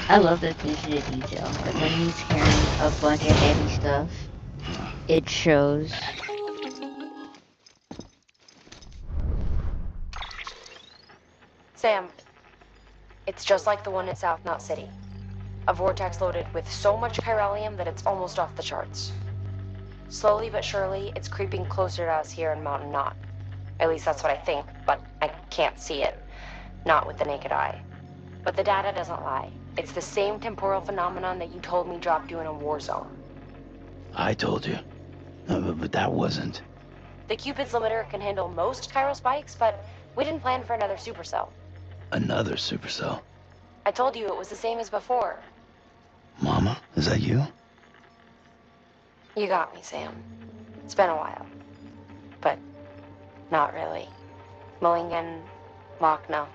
I love the attention to detail. Like when he's carrying a bunch of heavy stuff, it shows. Sam, it's just like the one at South Knot City. A vortex loaded with so much chiralium that it's almost off the charts. Slowly but surely, it's creeping closer to us here in Mountain Knot. At least that's what I think, but I can't see it. Not with the naked eye. But the data doesn't lie. It's the same temporal phenomenon that you told me dropped you in a war zone. I told you. But that wasn't. The Cupid's limiter can handle most chiral spikes, but we didn't plan for another supercell. Another supercell. I told you it was the same as before. Mama, is that you? You got me, Sam. It's been a while. But not really. Mulligan, Lochna,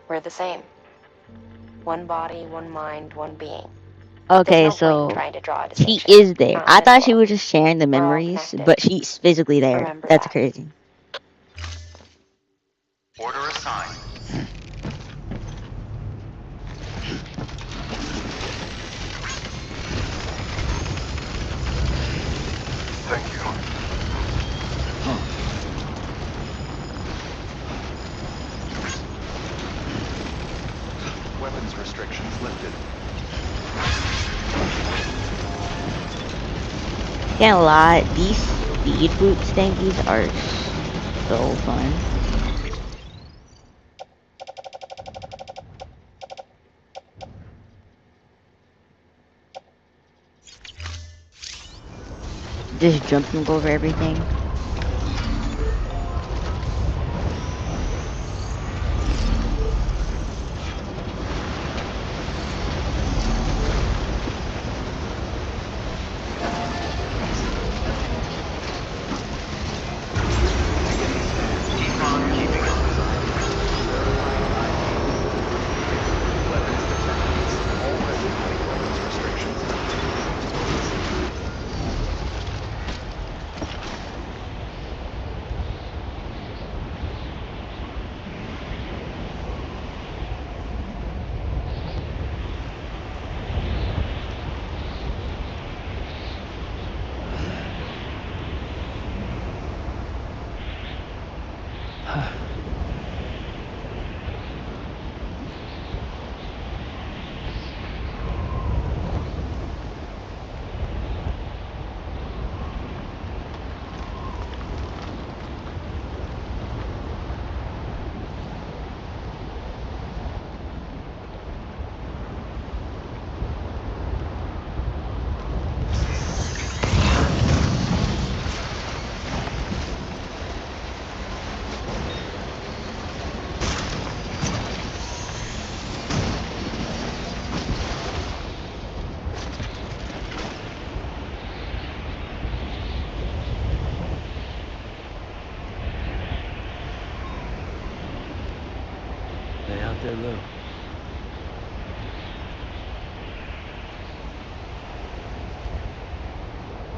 we're the same. One body, one mind, one being. Okay, There's no point so in trying to draw a she distinction. is there. Not I in this thought she world. was just sharing the We're all memories, connected. but she's physically there. Remember That's that. crazy. Order assigned. Thank you. Weapons restrictions lifted. Can't lie, these speed boots thingies are so fun. Just jumping over everything. Keep on keeping on. Weapons detected. Already having weapons restrictions lifted. They out there, Lou.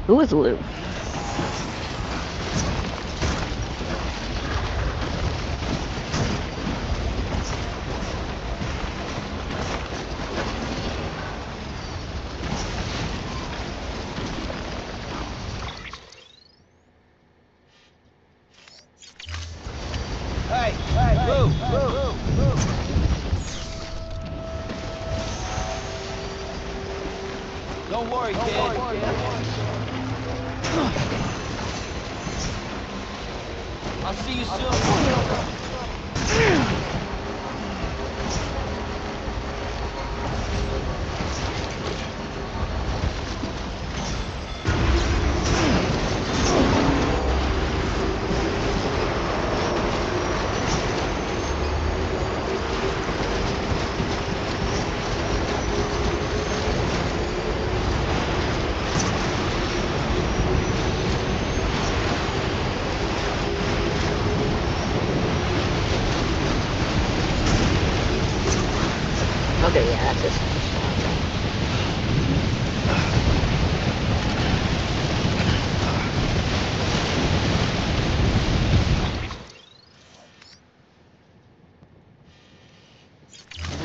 Who is Lou? Hey, Lou. I'll see you soon. Okay, yeah, that's just.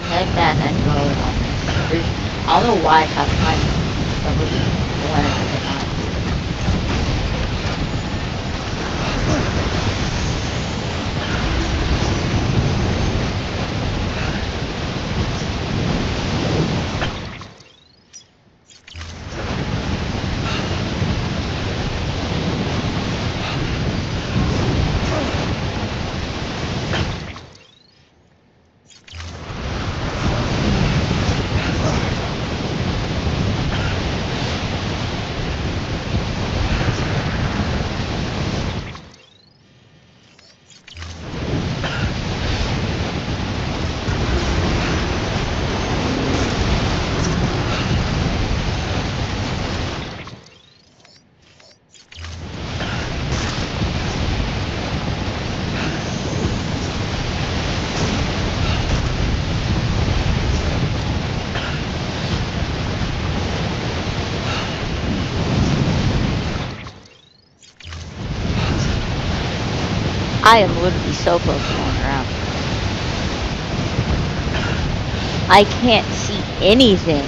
Head that and then go on this. I don't know why I have time. Somebody one at a time. I am literally so close to going around. I can't see anything.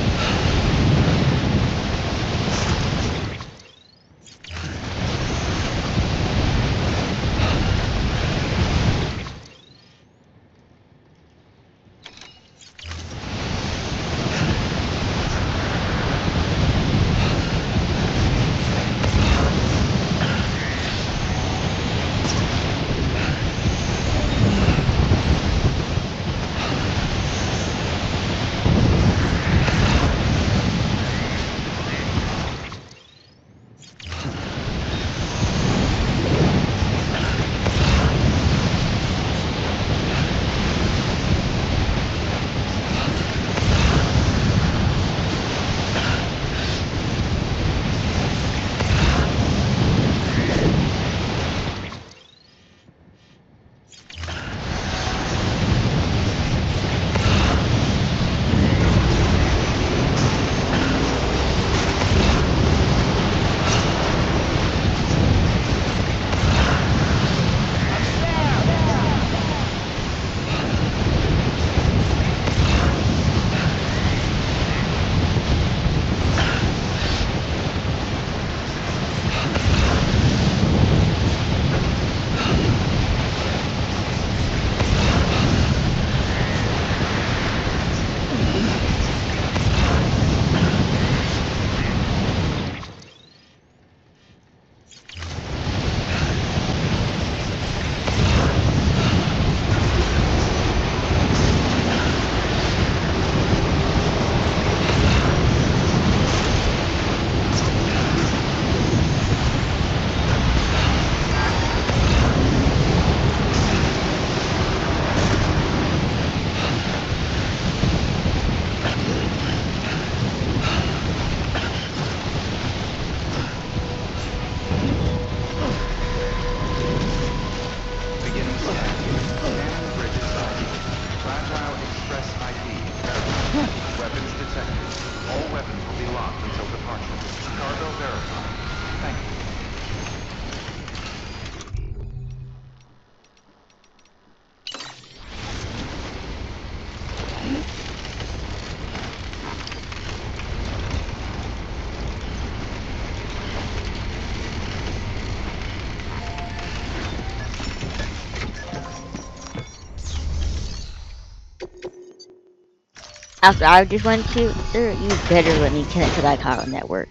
After I just went to, sir, you better let me connect to that chiral network.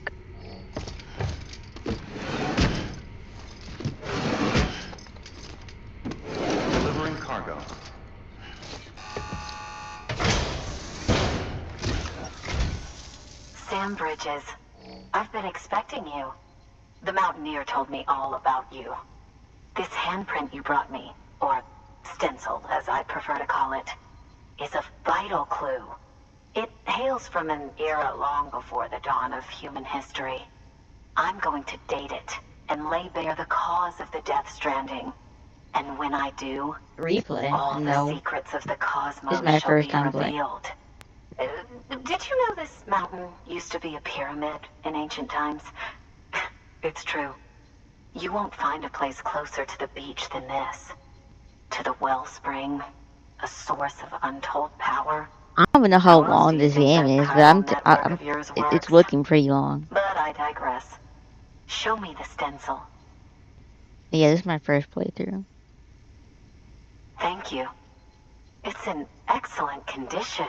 Delivering cargo. Sam Bridges, I've been expecting you. The Mountaineer told me all about you. This handprint you brought me, or stencil as I prefer to call it, is a vital clue. It hails from an era long before the dawn of human history. I'm going to date it and lay bare the cause of the Death Stranding. And when I do, Replay? all the No. secrets of the cosmos This is my shall first be time playing. revealed. Did you know this mountain used to be a pyramid in ancient times? It's true. You won't find a place closer to the beach than this. To the wellspring, a source of untold power. I don't even know how How else long do you this think game that is, but chiral network of yours it's works? looking pretty long. But I digress. Show me the stencil. Yeah, this is my first playthrough. Thank you. It's in excellent condition.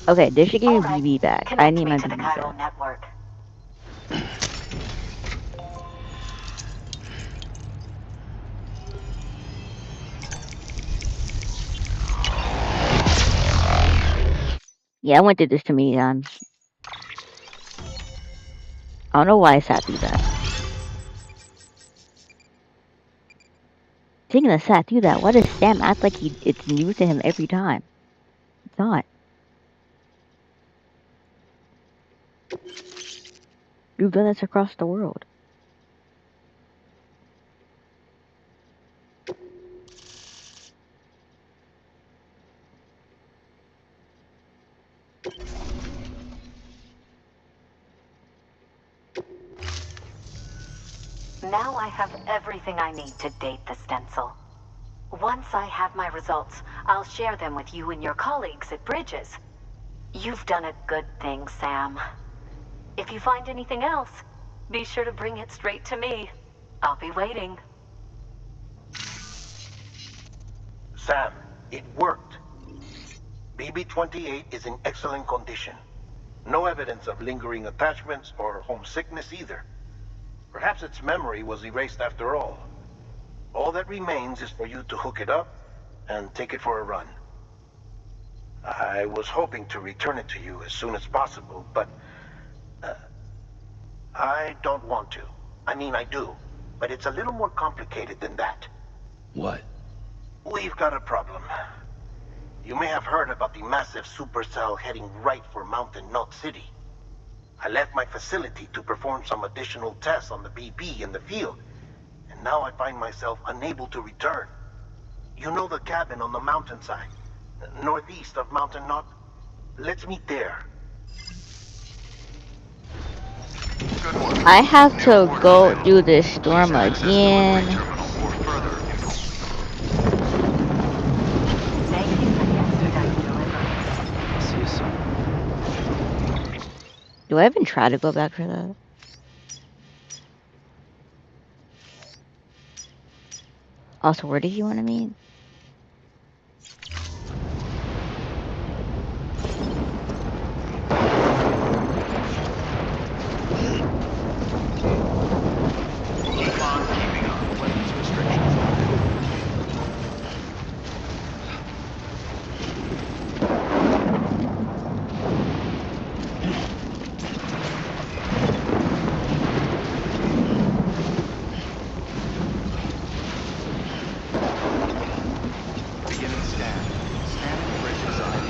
Okay, this should give me All right. BB back. I Connect need me my to the BB chiral back. network. Yeah, I went through this too many times. I don't know why I sat through that. Speaking of sat through that, why does Sam act like it's new to him every time? It's not. You've done this across the world. Now I have everything I need to date the stencil. Once I have my results, I'll share them with you and your colleagues at Bridges. You've done a good thing, Sam. If you find anything else, be sure to bring it straight to me. I'll be waiting. Sam, it worked. BB-28 is in excellent condition. No evidence of lingering attachments or homesickness either. Perhaps its memory was erased after all. All that remains is for you to hook it up and take it for a run. I was hoping to return it to you as soon as possible, but I don't want to. I mean, I do, but it's a little more complicated than that. What? We've got a problem. You may have heard about the massive supercell heading right for Mountain Knot City. I left my facility to perform some additional tests on the BB in the field, and now I find myself unable to return. You know the cabin on the mountainside, northeast of Mountain Knot? Let's meet there. Good work. I have New to orders go available. do this Please storm access delivery again. terminal for further info. Thank you for the expedited delivery. See you soon. Do I even try to go back for that? Also, where did you want to meet? Bond keeping up. Weapons restrictions lifted. Beginning scan. Scanning bridges ID.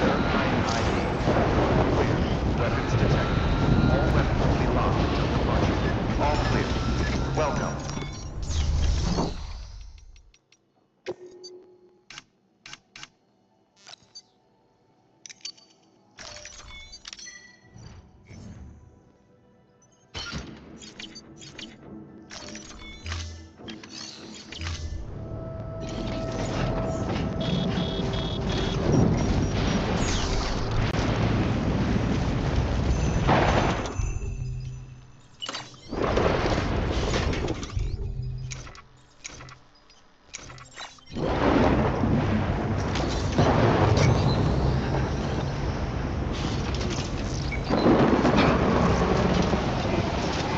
Verifying ID. Clear. Weapons detected. All weapons will be locked until departure. All clear. Welcome.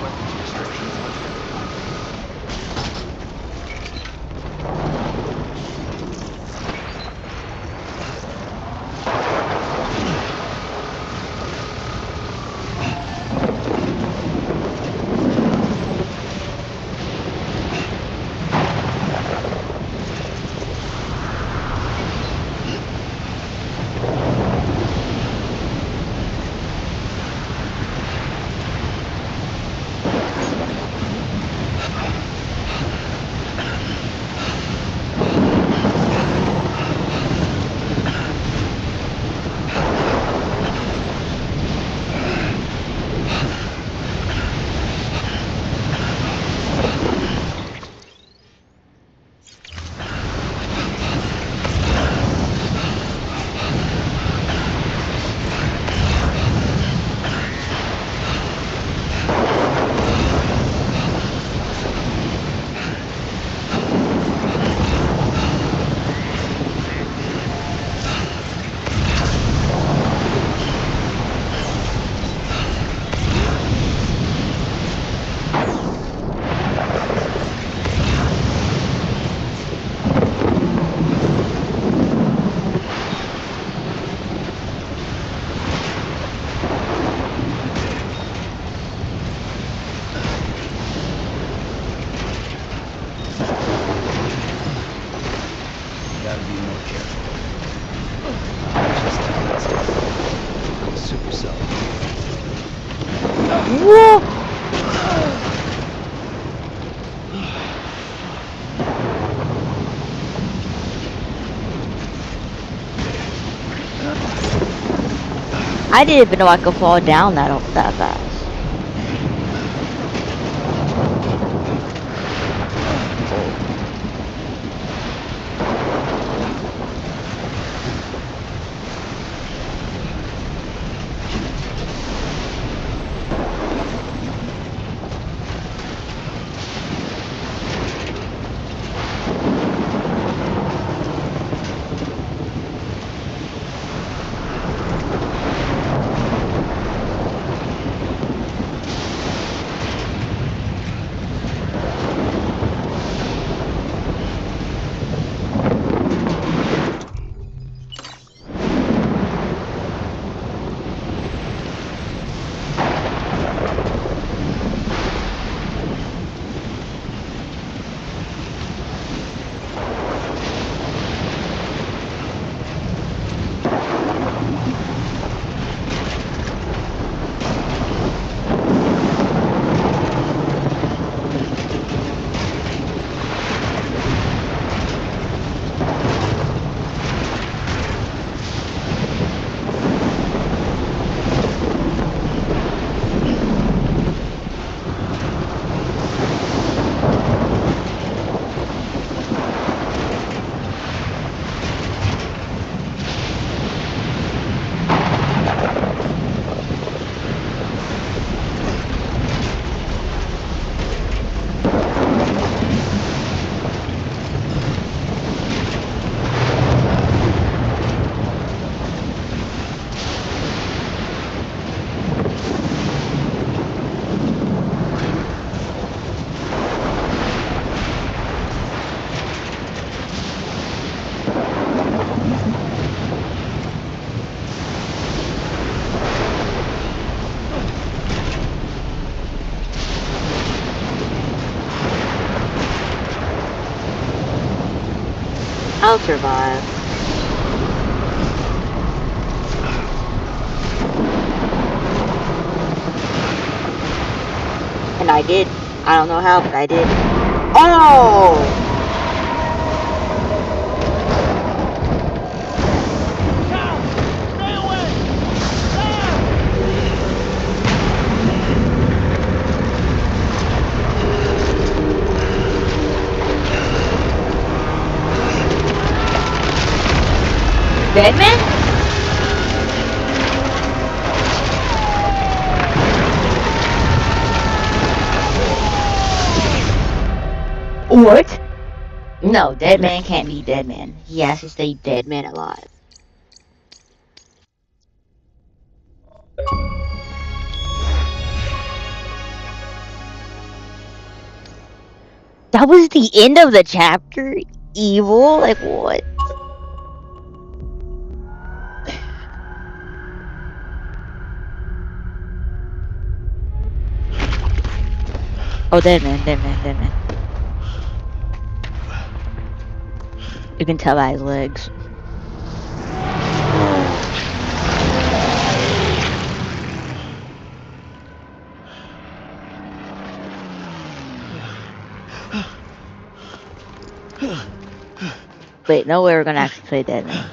Weapons restrictions lifted. Gotta be more careful. Just supercell. Whoa! I didn't even know I could fall down that fast. survive. And I did. I don't know how, but I did. Oh! Stay away! Ah! Deadman? What? No, Deadman can't be Deadman. He has to stay Deadman alive. That was the end of the chapter? Evil? Like what? Oh, Deadman, Deadman, Deadman. You can tell by his legs. Wait, no way we're gonna actually play Deadman.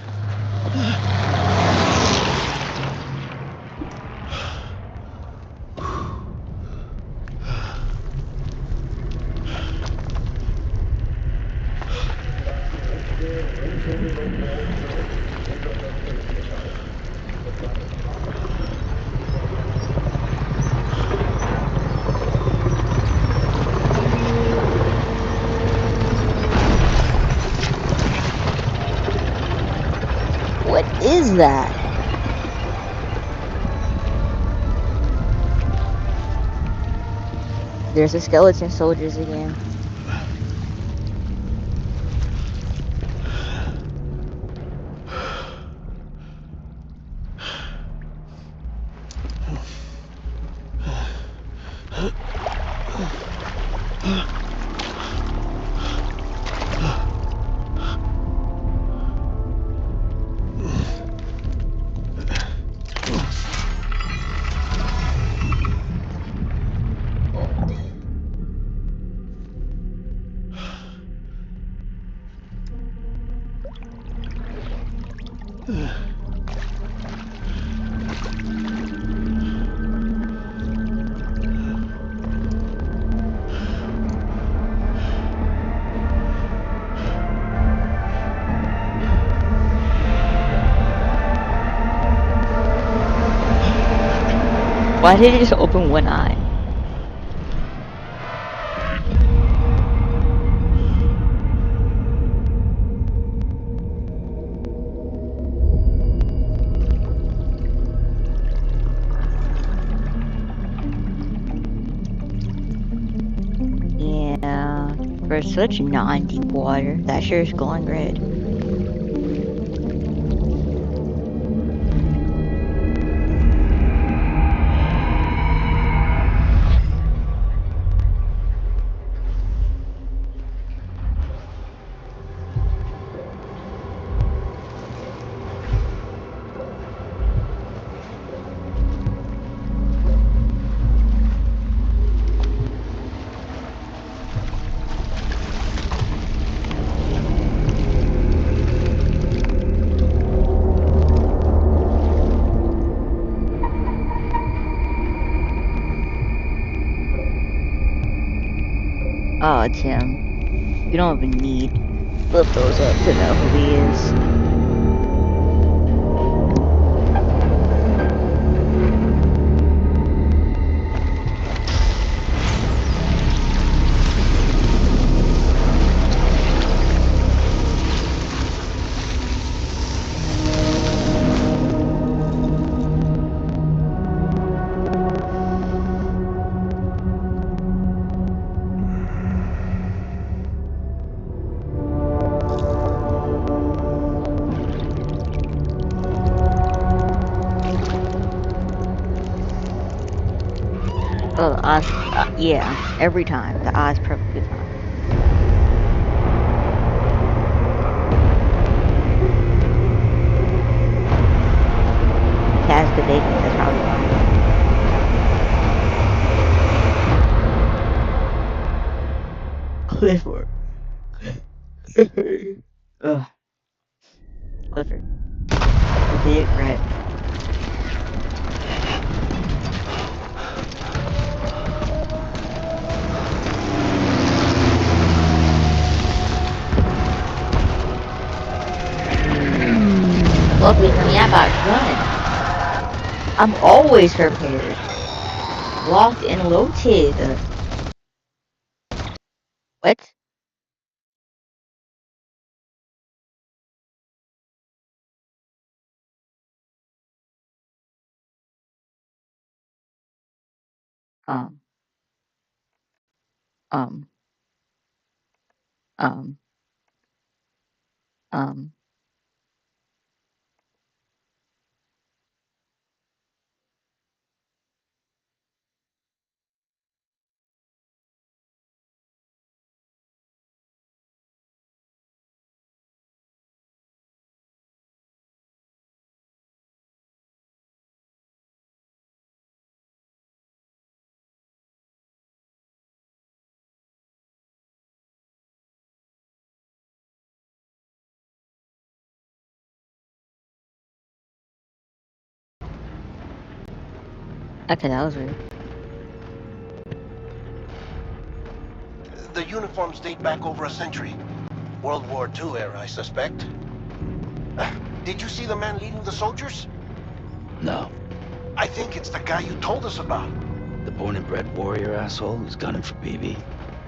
What is that? There's the skeleton soldiers again. Why did it just open one eye? Yeah, for such non-deep water, that sure is glowing red. Oh, Tim, you don't even need to flip those up to know who he is. Oh, the Oz, yeah, every time. The Oz perfectly fine. Clifford. The big red. Luckily for me, I got gun. I'm always prepared. Locked and loaded. What? Um, um, um, um. Okay, that was weird. The uniforms date back over a century. World War II era, I suspect. Did you see the man leading the soldiers? No. I think it's the guy you told us about. The born and bred warrior asshole who's gunning for BB.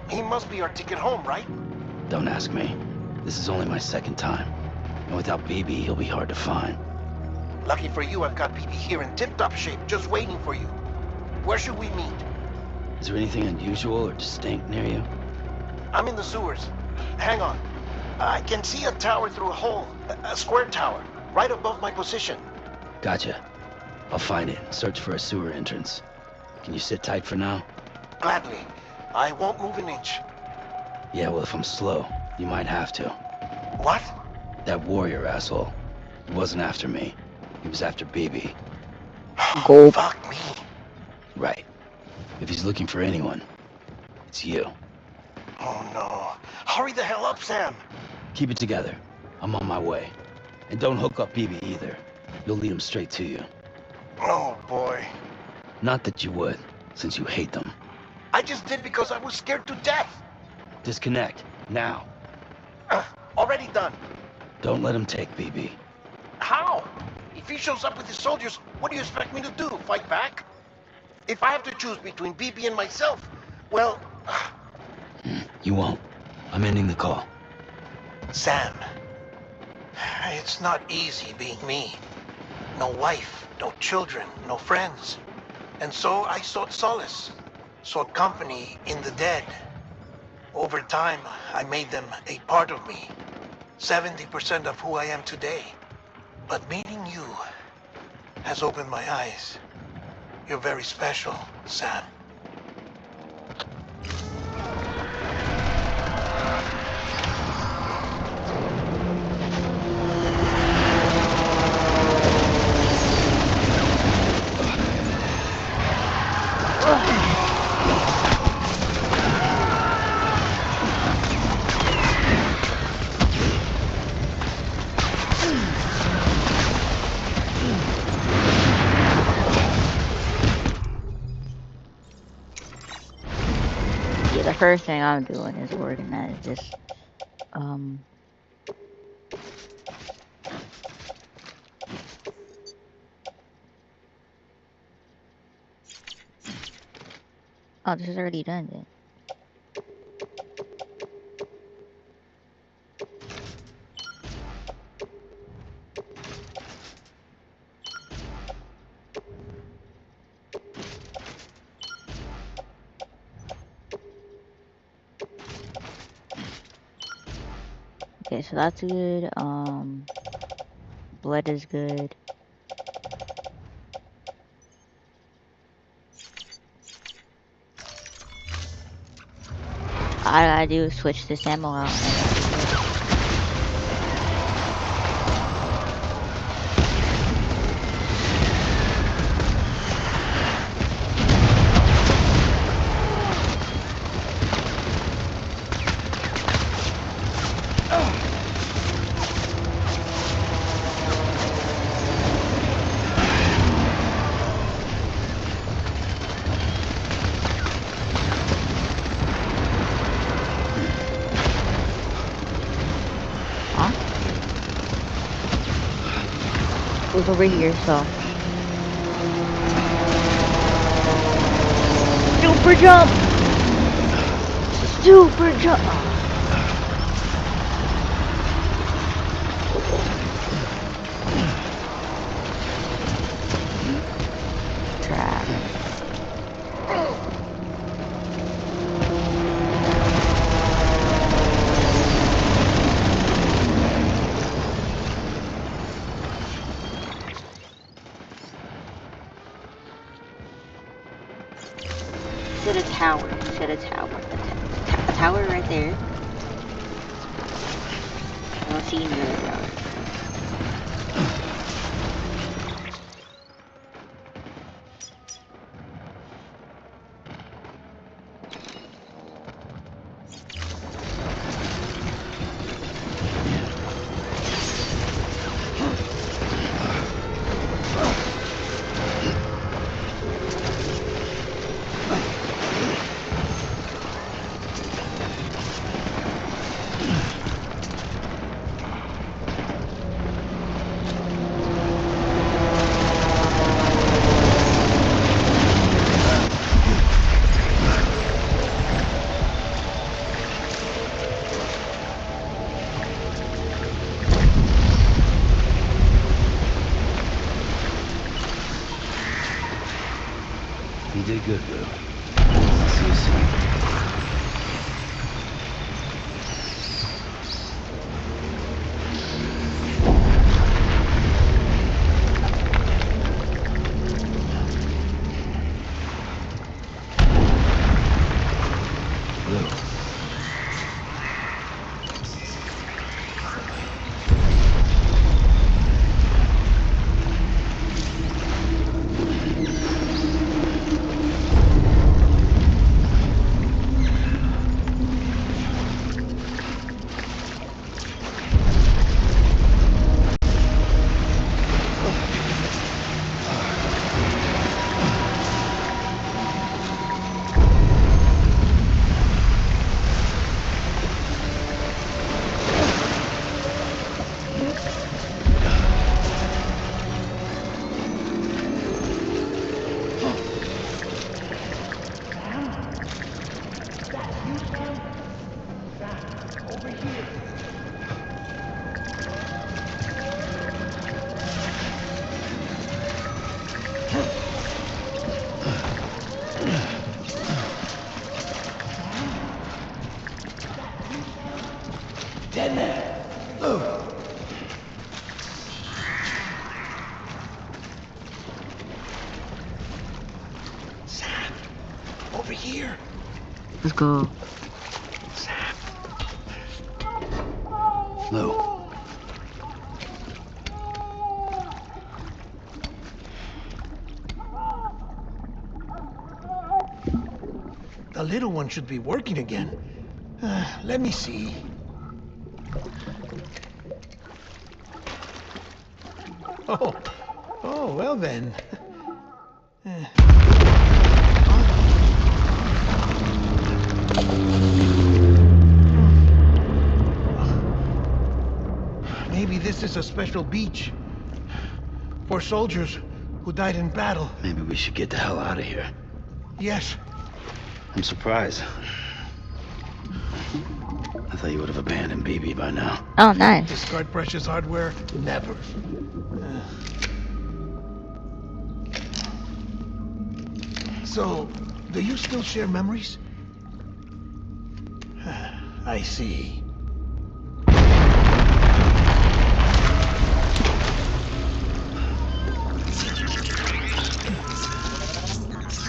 He must be our ticket home, right? Don't ask me. This is only my second time. And without BB, he'll be hard to find. Lucky for you, I've got BB here in tip-top shape, just waiting for you. Where should we meet? Is there anything unusual or distinct near you? I'm in the sewers. Hang on. I can see a tower through a hole. A square tower, right above my position. Gotcha. I'll find it and search for a sewer entrance. Can you sit tight for now? Gladly. I won't move an inch. Yeah, well, if I'm slow, you might have to. What? That warrior asshole. He wasn't after me. He was after BB. Gold. Fuck me. Right. If he's looking for anyone, it's you. Oh no. Hurry the hell up, Sam. Keep it together. I'm on my way. And don't hook up BB either. You'll lead him straight to you. Oh boy. Not that you would, since you hate them. I just did because I was scared to death. Disconnect, now. Already done. Don't let him take BB. How? If he shows up with his soldiers, what do you expect me to do? Fight back? If I have to choose between BB and myself, well... You won't. I'm ending the call. Sam, it's not easy being me. No wife, no children, no friends. And so I sought solace, sought company in the dead. Over time, I made them a part of me. 70% of who I am today. But meeting you has opened my eyes. You're very special, Sam. Yeah, the first thing I'm doing is organize this. Oh, this is already done then. Okay, so that's good. Blood is good. All I gotta do is switch this ammo out. was over here, so. Super jump! Super jump! Crap. To the tower. To the tower. The tower right there. I don't see any other tower. You did good, Lou. See you soon. Lou. Dead man! Lou! Sam! Over here! Let's go. Sam! Lou. The little one should be working again. Let me see. Oh, well then. Maybe this is a special beach for soldiers who died in battle. Maybe we should get the hell out of here. Yes. I'm surprised. I thought you would have abandoned BB by now. Oh, nice. Discard precious hardware? Never. So, do you still share memories? I see.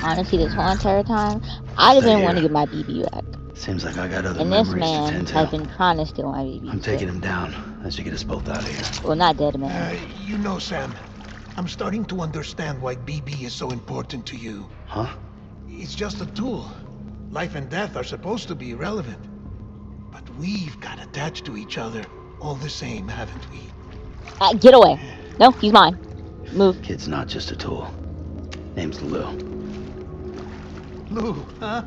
Honestly, this whole entire time, I just didn't want to get my BB back. Seems like I got other And this memories to man tend to. has been trying to steal my BB. I'm taking him down. That should get us both out of here. Well, not dead man. You know, Sam, I'm starting to understand why BB is so important to you. Huh? It's just a tool. Life and death are supposed to be irrelevant. But we've got attached to each other all the same, haven't we? Get away. No, he's mine. Move. Kid's not just a tool. Name's Lou. Lou, huh?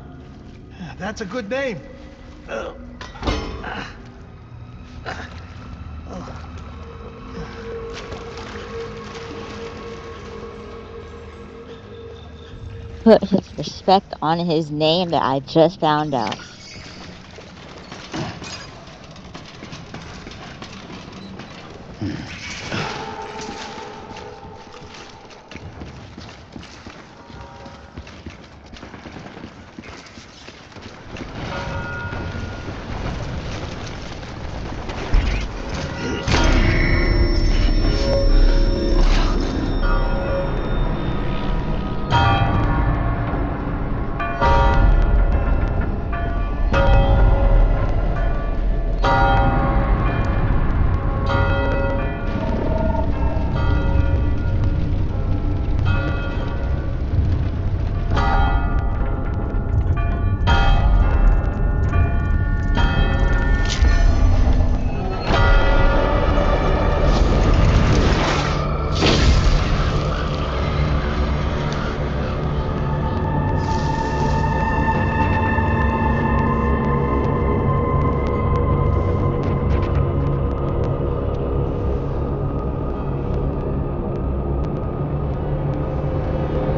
That's a good name. put his respect on his name that I just found out.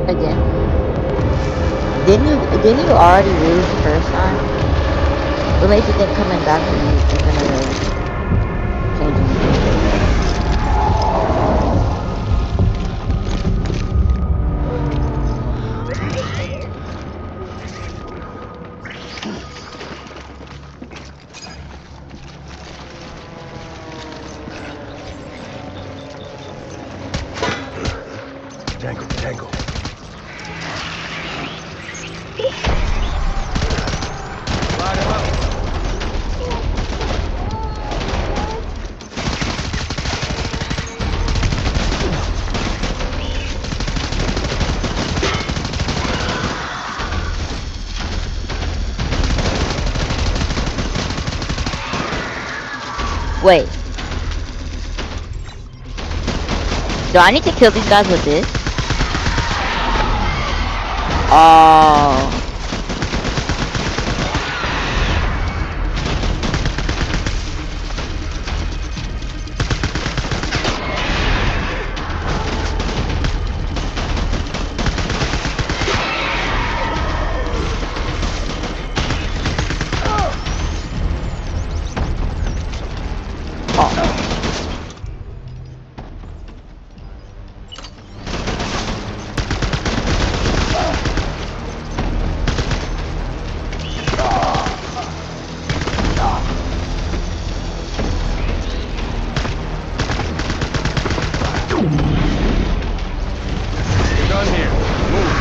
Again. Didn't you already lose the first time? What makes you think coming back to you is gonna change anything? Tango. Line him up. Wait. Do I need to kill these guys with this? Oh. Done here. Move.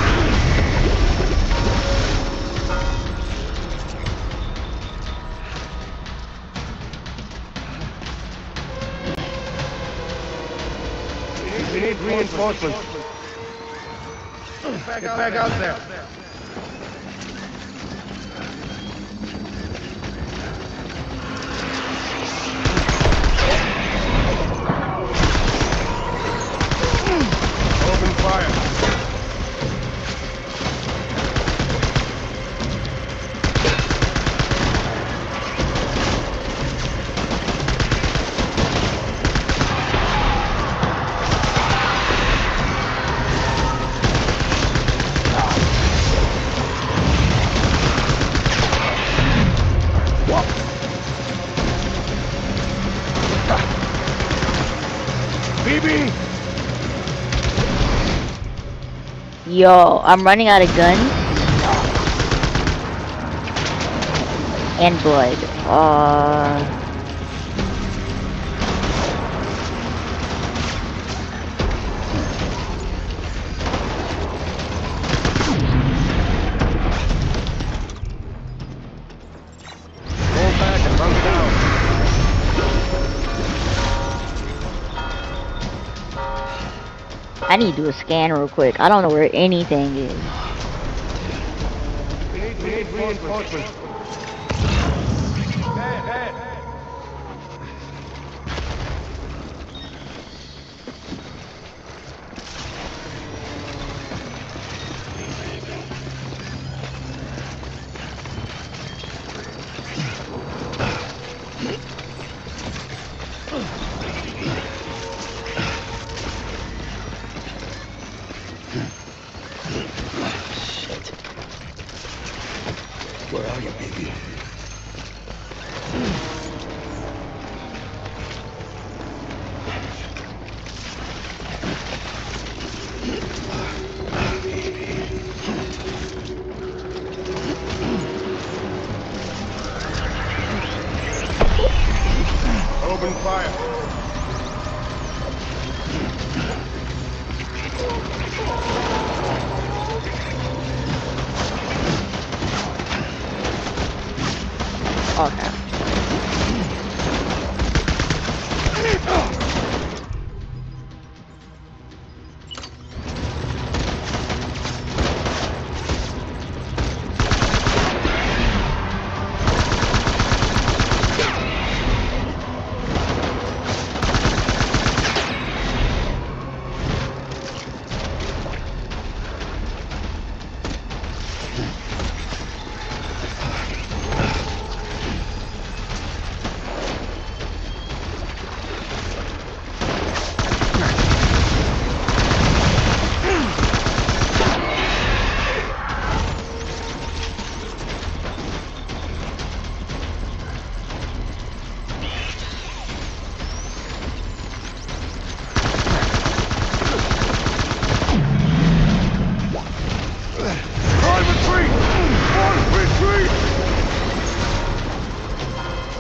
We need reinforcements. Get back out there. Open fire. BB! Yo, I'm running out of guns and blood. Roll back and run down. I need to do a scan real quick. I don't know where anything is. We need reinforcements. Hey.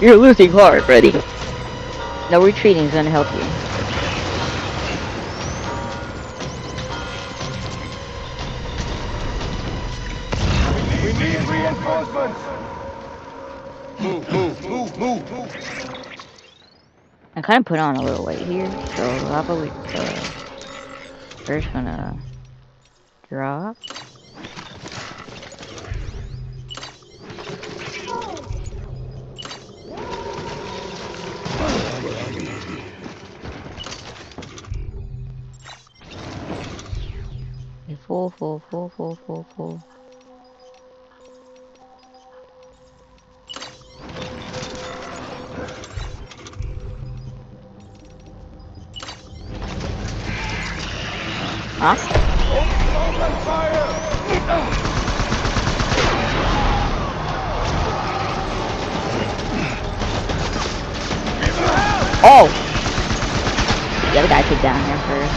You're losing hard, buddy. No retreating is gonna help you. We need reinforcements! Move! I kind of put on a little weight here, so how about we first gonna drop. Full. Huh? Oh! The other guy took down here first.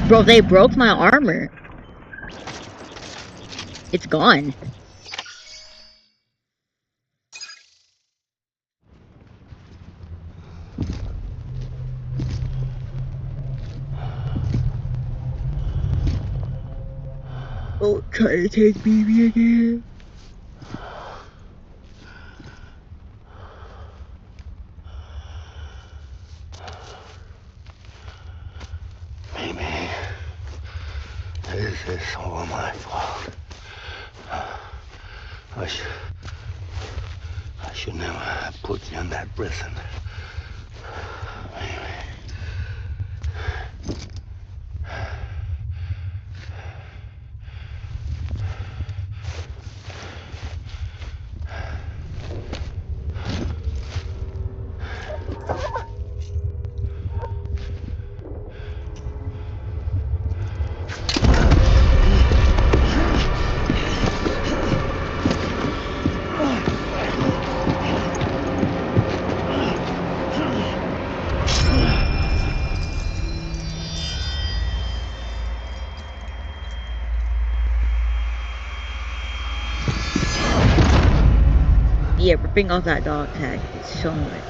Bro, they broke my armor. It's gone. Oh, try to take BB again. Maybe this is all my fault. I should never have put you in that prison. Maybe. Yeah, ripping off that dog tag so much.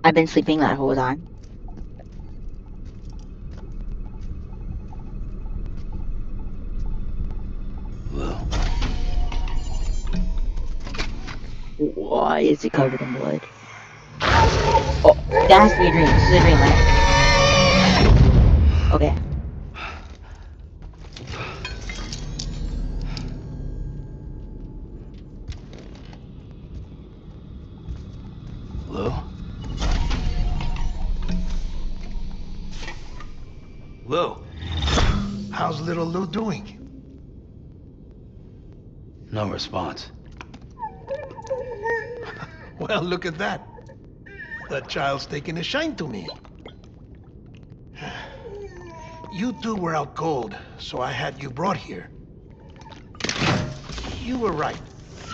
I've been sleeping that whole time. Well, Why is it covered in blood? Oh, that has to be a dream. This is a dream, right? Okay. Lou? Lou? How's little Lou doing? No response. Well, look at that. That child's taking a shine to me. You two were out cold, so I had you brought here. You were right.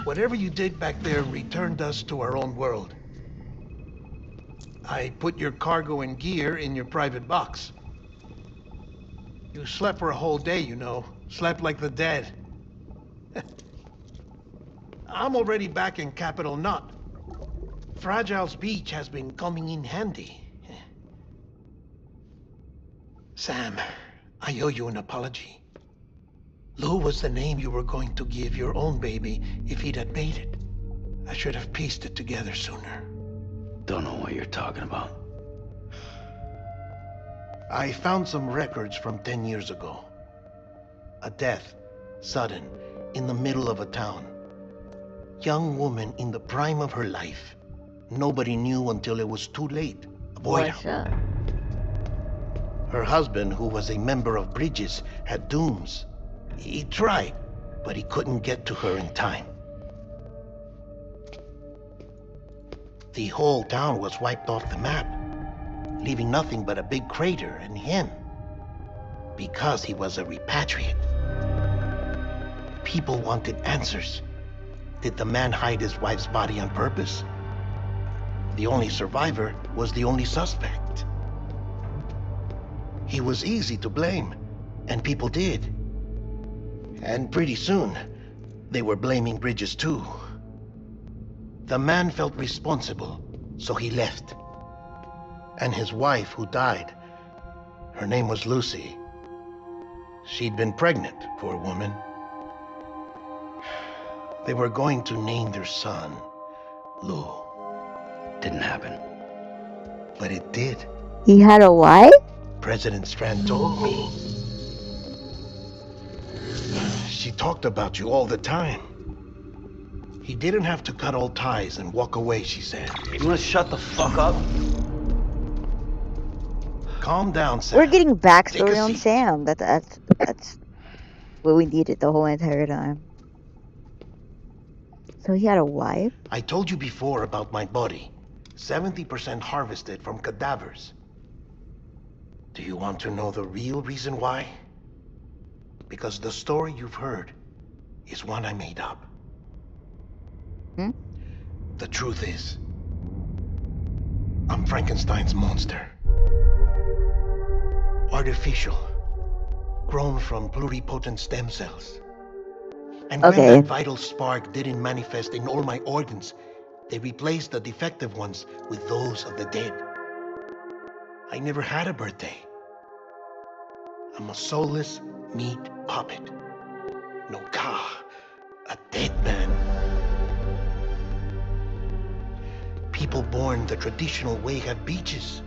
Whatever you did back there returned us to our own world. I put your cargo and gear in your private box. You slept for a whole day, you know. Slept like the dead. I'm already back in Capital Knot. Fragile's beach has been coming in handy. Sam, I owe you an apology. Lou was the name you were going to give your own baby if he'd had made it. I should have pieced it together sooner. Don't know what you're talking about. I found some records from 10 years ago. A death, sudden, in the middle of a town. Young woman in the prime of her life. Nobody knew until it was too late. A boy. What's up? Her husband, who was a member of Bridges, had dooms. He tried, but he couldn't get to her in time. The whole town was wiped off the map, leaving nothing but a big crater and him. Because he was a repatriate. People wanted answers. Did the man hide his wife's body on purpose? The only survivor was the only suspect. He was easy to blame, and people did. And pretty soon, they were blaming Bridges too. The man felt responsible, so he left. And his wife, who died, her name was Lucy. She'd been pregnant, poor woman. They were going to name their son Lou. Didn't happen. But it did. He had a wife? President Strand told me. She talked about you all the time. He didn't have to cut all ties and walk away, she said. You wanna shut the fuck up? Calm down, Sam. We're getting Take backstory a on seat. Sam. That's what we needed the whole entire time. So he had a wife? I told you before about my body. 70% harvested from cadavers. Do you want to know the real reason why? Because the story you've heard is one I made up. Hmm? The truth is, I'm Frankenstein's monster. Artificial. Grown from pluripotent stem cells. And when Okay. that vital spark didn't manifest in all my organs, they replaced the defective ones with those of the dead. I never had a birthday. I'm a soulless meat puppet. No ka, a dead man. People born the traditional way have beaches.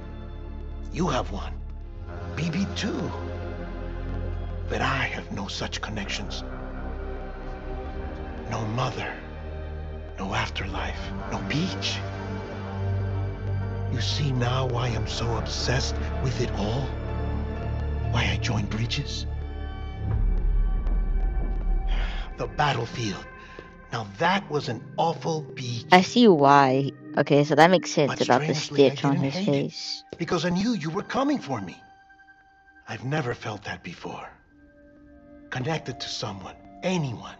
You have one. BB too. But I have no such connections. No mother. No afterlife. No beach. You see now why I'm so obsessed with it all? Why I joined Bridges? The battlefield. Now that was an awful beach. I see why. Okay, so that makes sense But about the strangely, I stitch on didn't his hate it. face. Because I knew you were coming for me. I've never felt that before. Connected to someone, anyone.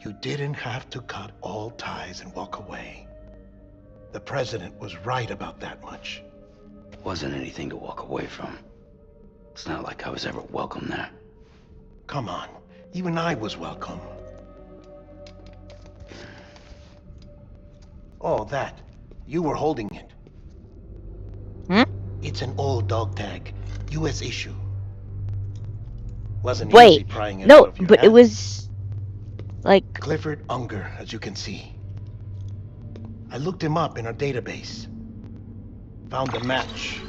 You didn't have to cut all ties and walk away. The president was right about that much. Wasn't anything to walk away from. It's not like I was ever welcome there. Come on, even I was welcome. Oh, that. You were holding it. Hmm? It's an old dog tag, US issue. Wasn't easy Wait, prying it out no, of your but it hand. was like Clifford Unger, as you can see. I looked him up in our database. Found a match.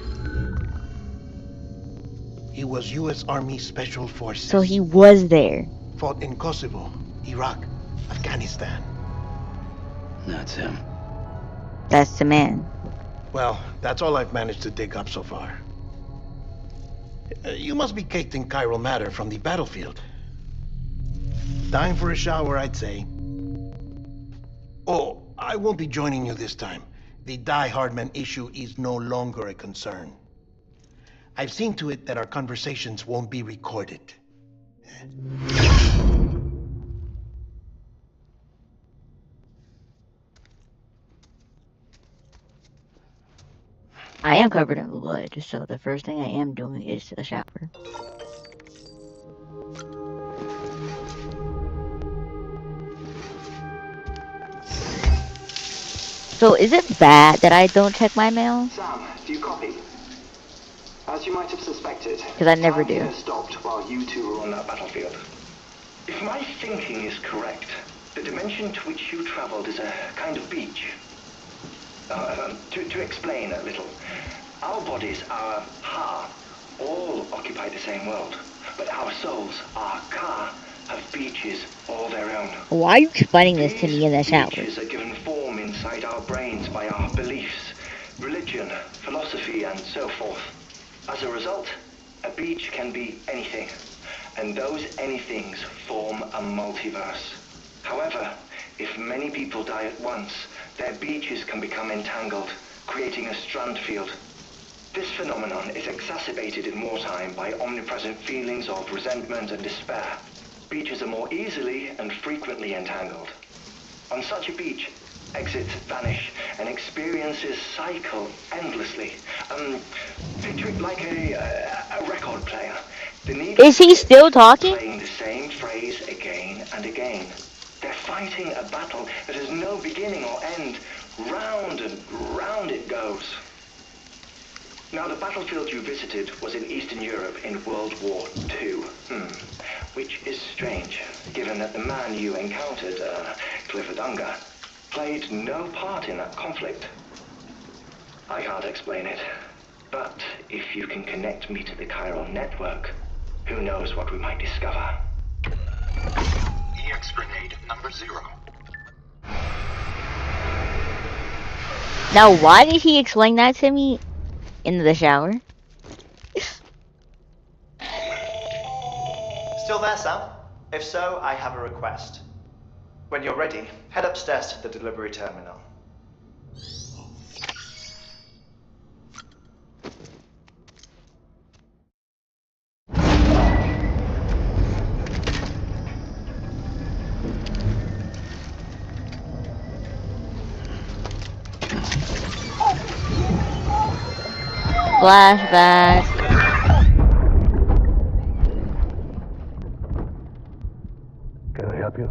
He was U.S. Army Special Forces. so he was there. Fought in Kosovo, Iraq, Afghanistan. That's him. That's the man. Well, that's all I've managed to dig up so far. You must be caked in chiral matter from the battlefield. Time for a shower, I'd say. Oh, I won't be joining you this time. The Die Hardman issue is no longer a concern. I've seen to it that our conversations won't be recorded. I am covered in blood, so the first thing I am doing is a shower. So is it bad that I don't check my mail? Sam, do you copy? As you might have suspected, Because I never time do. here stopped while you two were on that battlefield. If my thinking is correct, the dimension to which you traveled is a kind of beach. To explain a little, our bodies, our ha, all occupy the same world, but our souls, our ka, have beaches all their own. Why are you explaining this to me in the shower? Beaches are given form inside our brains by our beliefs, religion, philosophy, and so forth. As a result, a beach can be anything, and those anythings form a multiverse. However, if many people die at once, their beaches can become entangled, creating a strand field. This phenomenon is exacerbated in wartime by omnipresent feelings of resentment and despair. Beaches are more easily and frequently entangled. On such a beach, exits vanish and experiences cycle endlessly. Picture it like a record player. The need Is he still talking? playing the same phrase again and again. They're fighting a battle that has no beginning or end. Round and round it goes. Now, the battlefield you visited was in Eastern Europe in World War II. Which is strange, given that the man you encountered, Clifford Unger, played no part in that conflict. I can't explain it, but if you can connect me to the chiral network, who knows what we might discover. EX grenade number 0. Now, why did he explain that to me in the shower? Still there, Sam? If so, I have a request. When you're ready, head upstairs to the delivery terminal. Flashback. Can I help you?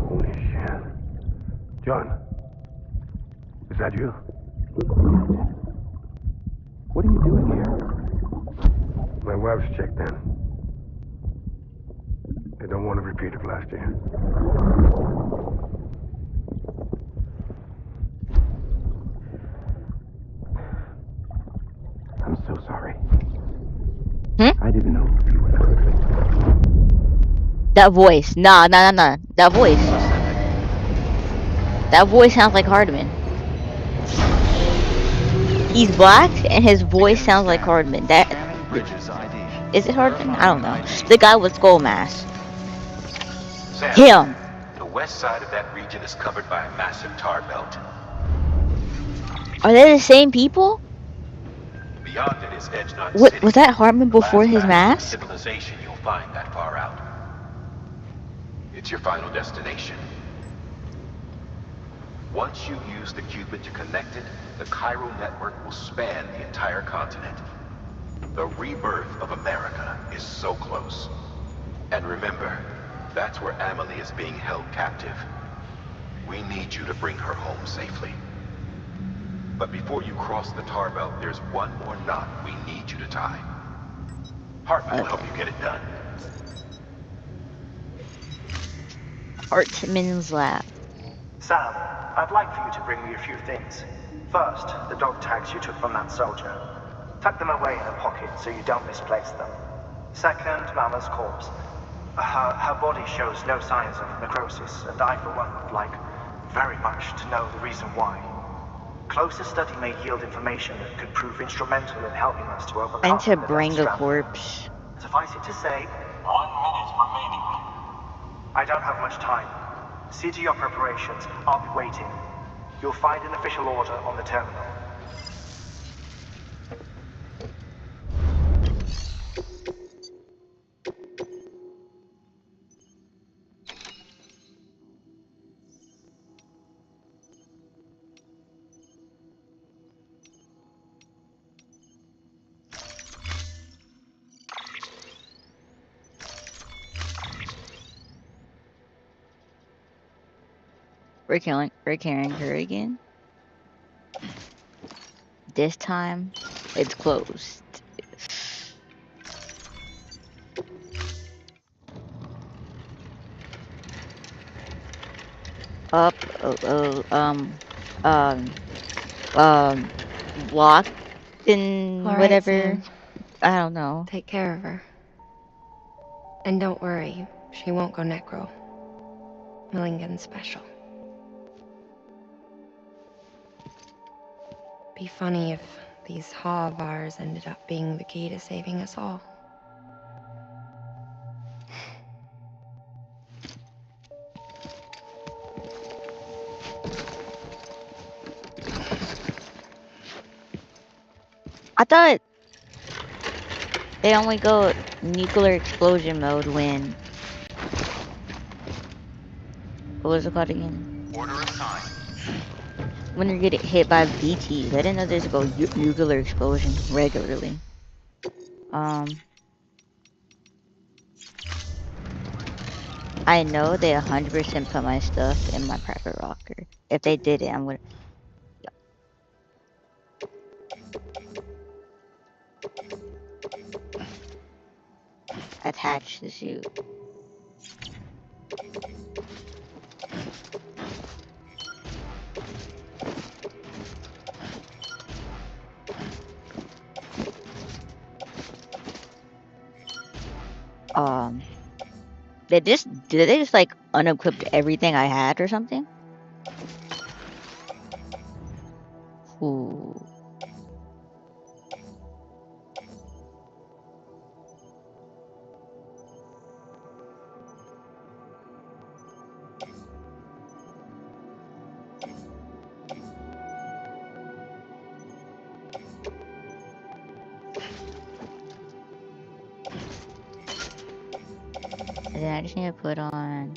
Holy shit. John, is that you? What are you doing here? My wife's checked in. I don't want to repeat of last year. I'm so sorry. I didn't know you were not. That voice. Nah. That voice. That voice sounds like Hardman. He's black and his voice sounds like Hardman. That is it Hardman? I don't know. The guy with skull mask. Sam, Him. the west side of that region is covered by a massive tar belt. Are they the same people? Beyond it is Edgenut What City. was that Hardman before The his last mask? civilization you'll find that far out. It's your final destination. Once you use the qubit to connect it, the chiral network will span the entire continent. The rebirth of America is so close. And remember, that's where Amelie is being held captive. We need you to bring her home safely. But before you cross the tar belt, there's one more knot we need you to tie. Hartman will help you get it done. Hartman's lab. Sam, I'd like for you to bring me a few things. First, the dog tags you took from that soldier. Tuck them away in a pocket so you don't misplace them. Second, Mama's corpse. Her body shows no signs of necrosis, and I, for one, would like very much to know the reason why. Closer study may yield information that could prove instrumental in helping us to overcome And to the bring a Stranding. corpse. Suffice it to say, 1 minute remaining. I don't have much time. See to your preparations. I'll be waiting. You'll find an official order on the terminal. We're carrying her again. This time, it's closed. Up, locked in All right, whatever. Sam. I don't know. Take care of her. And don't worry, she won't go necro. Milligan's special. Be funny if these Ha of ours ended up being the key to saving us all. I thought they only go nuclear explosion mode when... What was it called again? Order assigned. When you get hit by BTs. I didn't know there's go nuclear explosion regularly. I know they 100% put my stuff in my private locker. If they did it, I'm gonna... Attach the suit. Did they just like unequipped everything I had or something? Ooh. And then I just need to put on...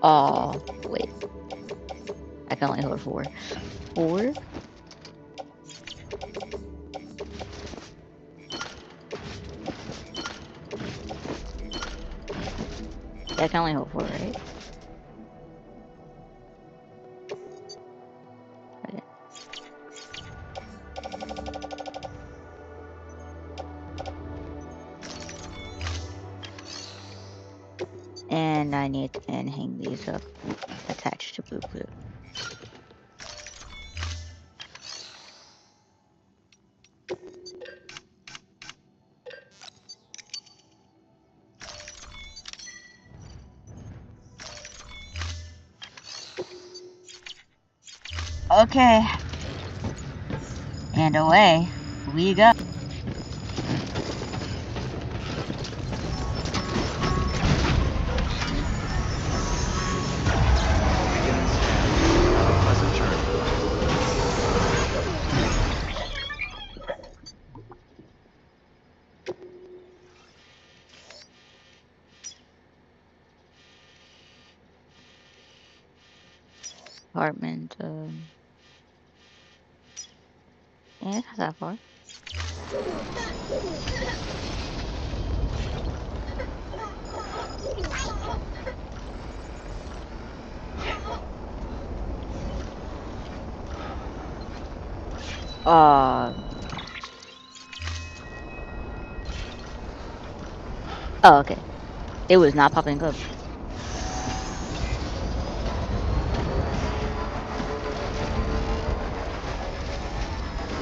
Oh, wait. I can only hold 4. 4? Yeah, I can only hold 4, right? Okay. And I need to hang these up attached to blue glue. Okay. And away we go. Beginning scan. Have a pleasant journey. Apartment, yeah, it's not that far. Oh, okay. It was not popping up.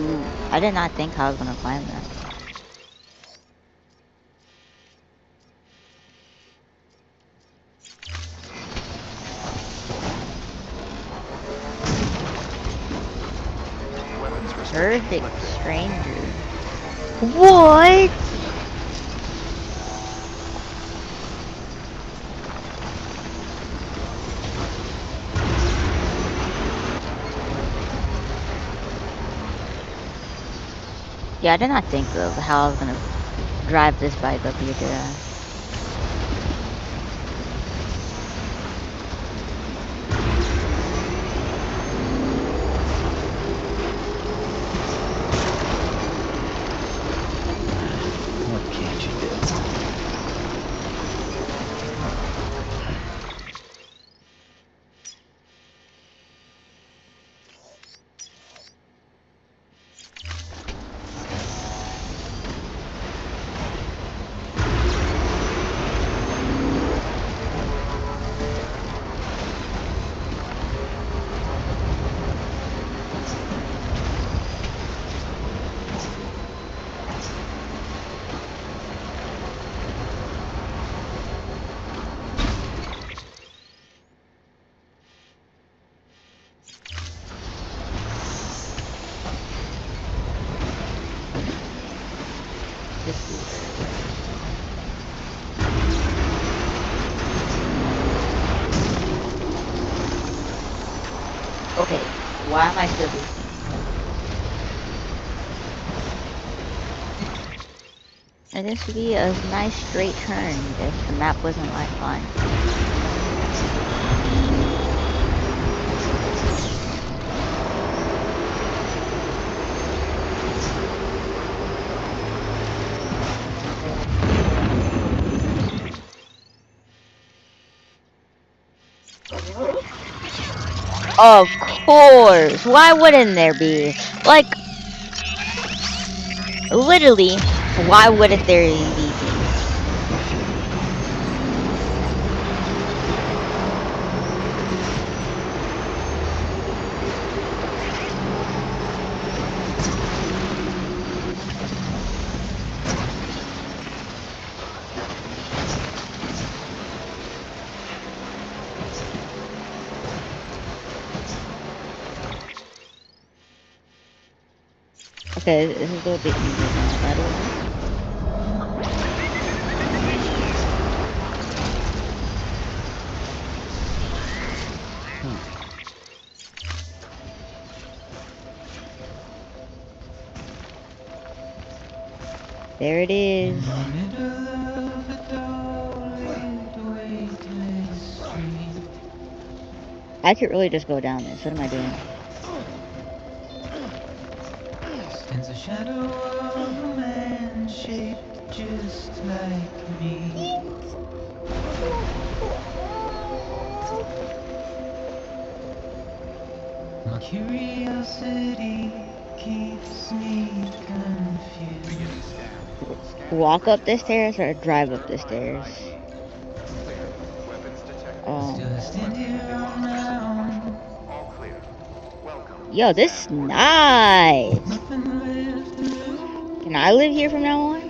Ooh, I did not think I was gonna climb that. Perfect stranger. What? Yeah, I did not think of how I was gonna drive this bike up here, did I? What can't you do? Okay, why am I still losing? And this would be a nice straight turn if the map wasn't like fun. Of course! Why wouldn't there be? Like, literally, why wouldn't there be things? Okay, this is a little bit easier than I thought it was. There it is. I could really just go down this. What am I doing? Stands a shadow of a man shaped just like me. My curiosity keeps me confused. Walk up the stairs or drive up the stairs? Oh. Still standing around. All clear. Welcome. Yo, this is nice. Nothing left to lose. Can I live here from now on?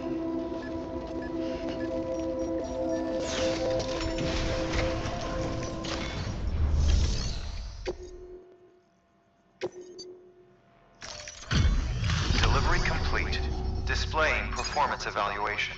Delivery complete. Displaying performance evaluation.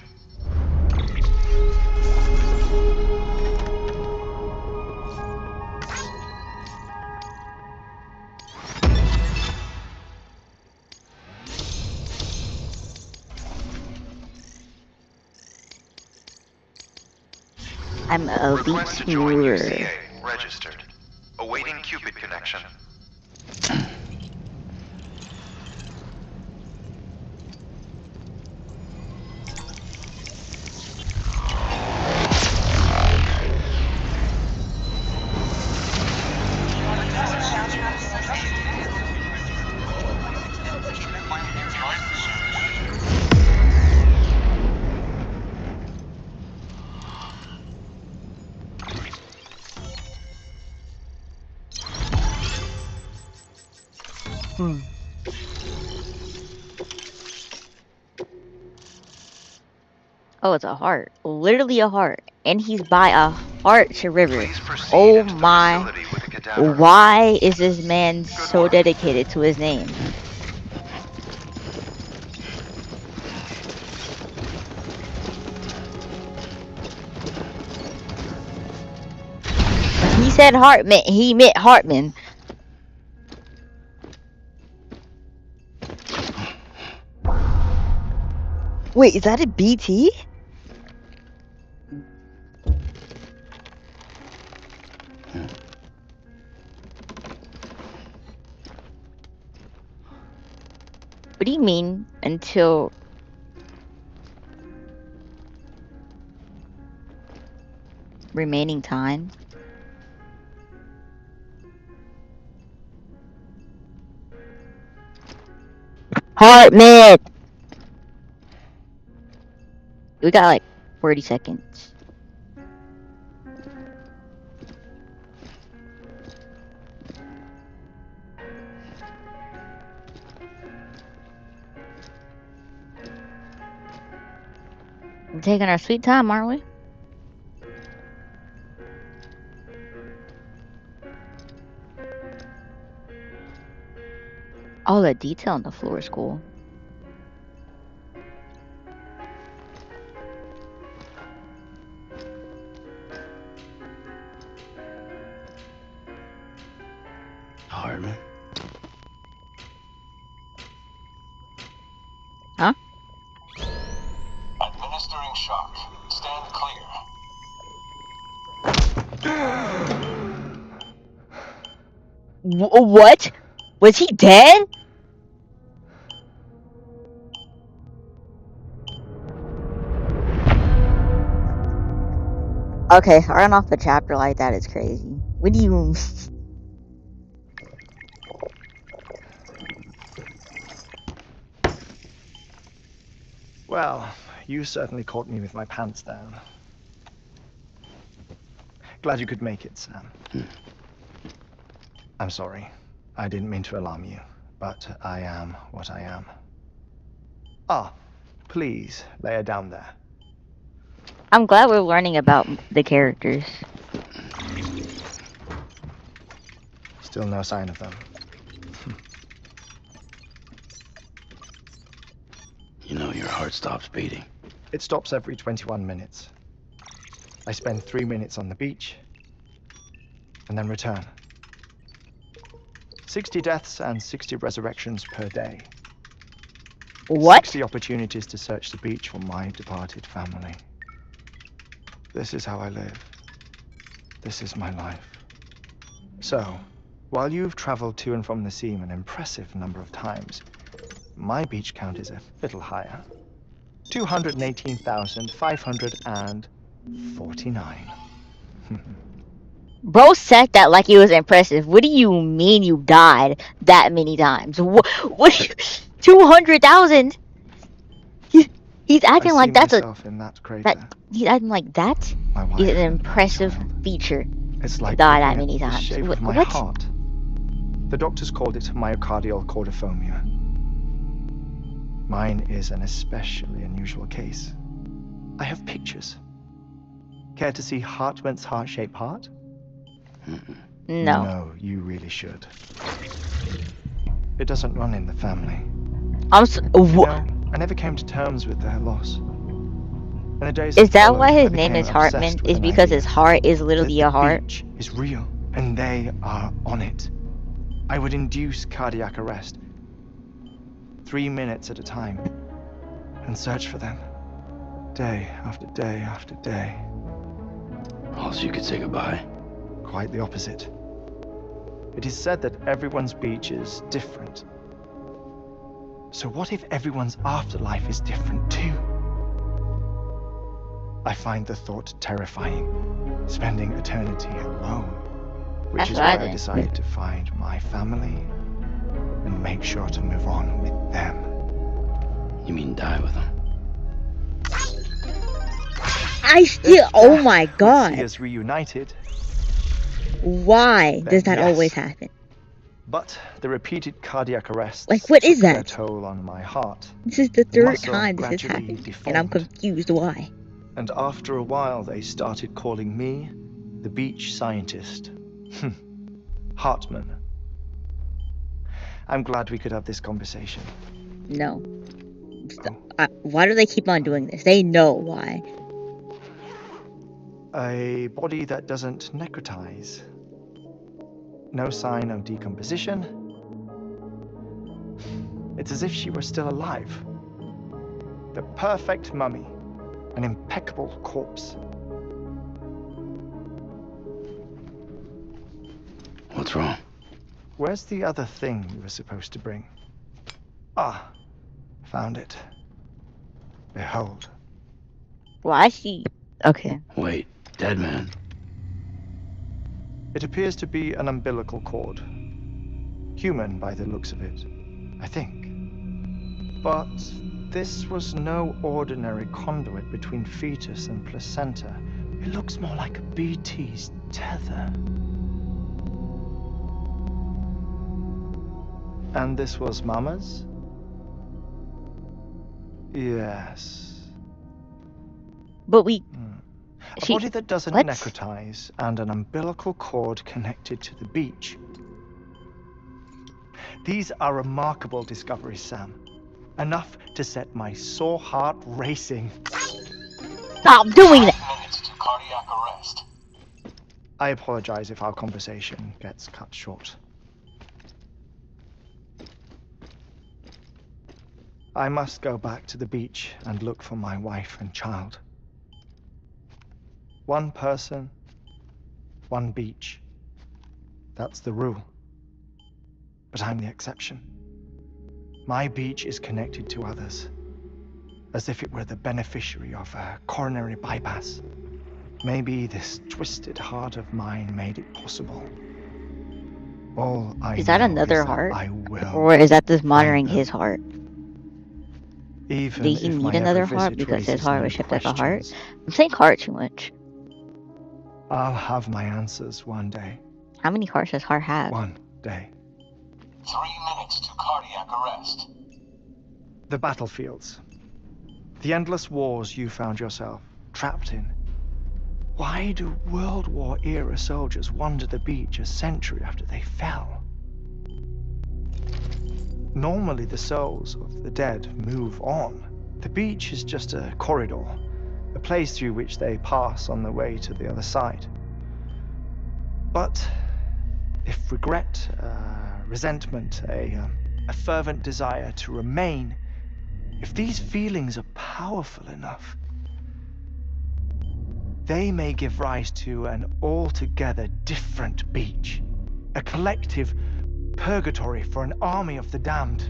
I'm a Request to join UCA. Registered. Awaiting Cupid connection. Oh, it's a heart. Literally a heart. And he's by a heart to river. Oh my. Why is this man so dedicated to his name? said Hartman. He meant Hartman. Wait, is that a BT? What do you mean until remaining time? Hartman! We got like 40 seconds. We're taking our sweet time, aren't we? All the detail on the floor is cool. Hartman. Huh? Administering shock. Stand clear. What? Was he dead? Okay, starting off the chapter like that is crazy. What do you... Well, you certainly caught me with my pants down. Glad you could make it, Sam. I'm sorry. I didn't mean to alarm you, but I am what I am. Ah, please, lay her down there. I'm glad we're learning about the characters. Still no sign of them. You know your heart stops beating. It stops every 21 minutes. I spend 3 minutes on the beach, and then return. 60 deaths and 60 resurrections per day. What? 60 opportunities to search the beach for my departed family. This is how I live. This is my life. So, while you've traveled to and from the sea an impressive number of times, my beach count is a little higher. 218,549. Bro said that like it was impressive. What do you mean you died that many times? What? 200,000? He's acting like that's in that crater. He's acting like that is an impressive feature. It's like Die that looking many at the times. shape of my What? heart. The doctors called it myocardial cordophobia. Mine is an especially unusual case. I have pictures. Care to see Hartman's heart-shaped heart? No. No, you really should. It doesn't run in the family. I never came to terms with their loss. In the days Is that followed, why I his became name is obsessed Hartman? with Is an because idea his heart is literally that a heart? The beach is real, and they are on it. I would induce cardiac arrest, 3 minutes at a time, and search for them, day after day after day. Also, you could say goodbye. Quite the opposite. It is said that everyone's beach is different. So what if everyone's afterlife is different too? I find the thought terrifying, spending eternity alone. Which That's is what I why I did. decided to find my family and make sure to move on with them. You mean die with them? I still. Oh my Would see god. us reunited, Why does Then that yes. always happen? but the repeated cardiac arrests Like, what is took their that? toll on my heart. This is the The third muscle time this has gradually happened, and I'm deformed. confused why. And after a while, they started calling me the beach scientist. Hartman. I'm glad we could have this conversation. No. Why do they keep on doing this? They know why. A body that doesn't necrotize No sign of decomposition. It's as if she were still alive. The perfect mummy. An impeccable corpse. What's wrong? Where's the other thing you were supposed to bring? Ah, found it. Behold. Well, I see. Okay. Wait, dead man. It appears to be an umbilical cord. Human by the looks of it, I think. But this was no ordinary conduit between fetus and placenta. It looks more like a BT's tether. And this was Mama's? Yes. But we... A body that doesn't what? necrotize and an umbilical cord connected to the beach. These are remarkable discoveries, Sam. Enough to set my sore heart racing. Stop doing that! 5 minutes to cardiac arrest. I apologize if our conversation gets cut short. I must go back to the beach and look for my wife and child. One person, one beach. That's the rule. But I'm the exception. My beach is connected to others, as if it were the beneficiary of a coronary bypass. Maybe this twisted heart of mine made it possible. All I Is that know another is that heart? I will Or is that just monitoring find them. his heart? Even Did he if need my another every heart visit because his raises heart new was shaped like a heart? questions, I'm saying heart too much. I'll have my answers one day. How many hearts does heart have? One day. 3 minutes to cardiac arrest. The battlefields. The endless wars you found yourself trapped in. Why do World War era soldiers wander the beach a century after they fell? Normally the souls of the dead move on. The beach is just a corridor, a place through which they pass on the way to the other side. But if regret, resentment, a fervent desire to remain, if these feelings are powerful enough, they may give rise to an altogether different beach, a collective purgatory for an army of the damned.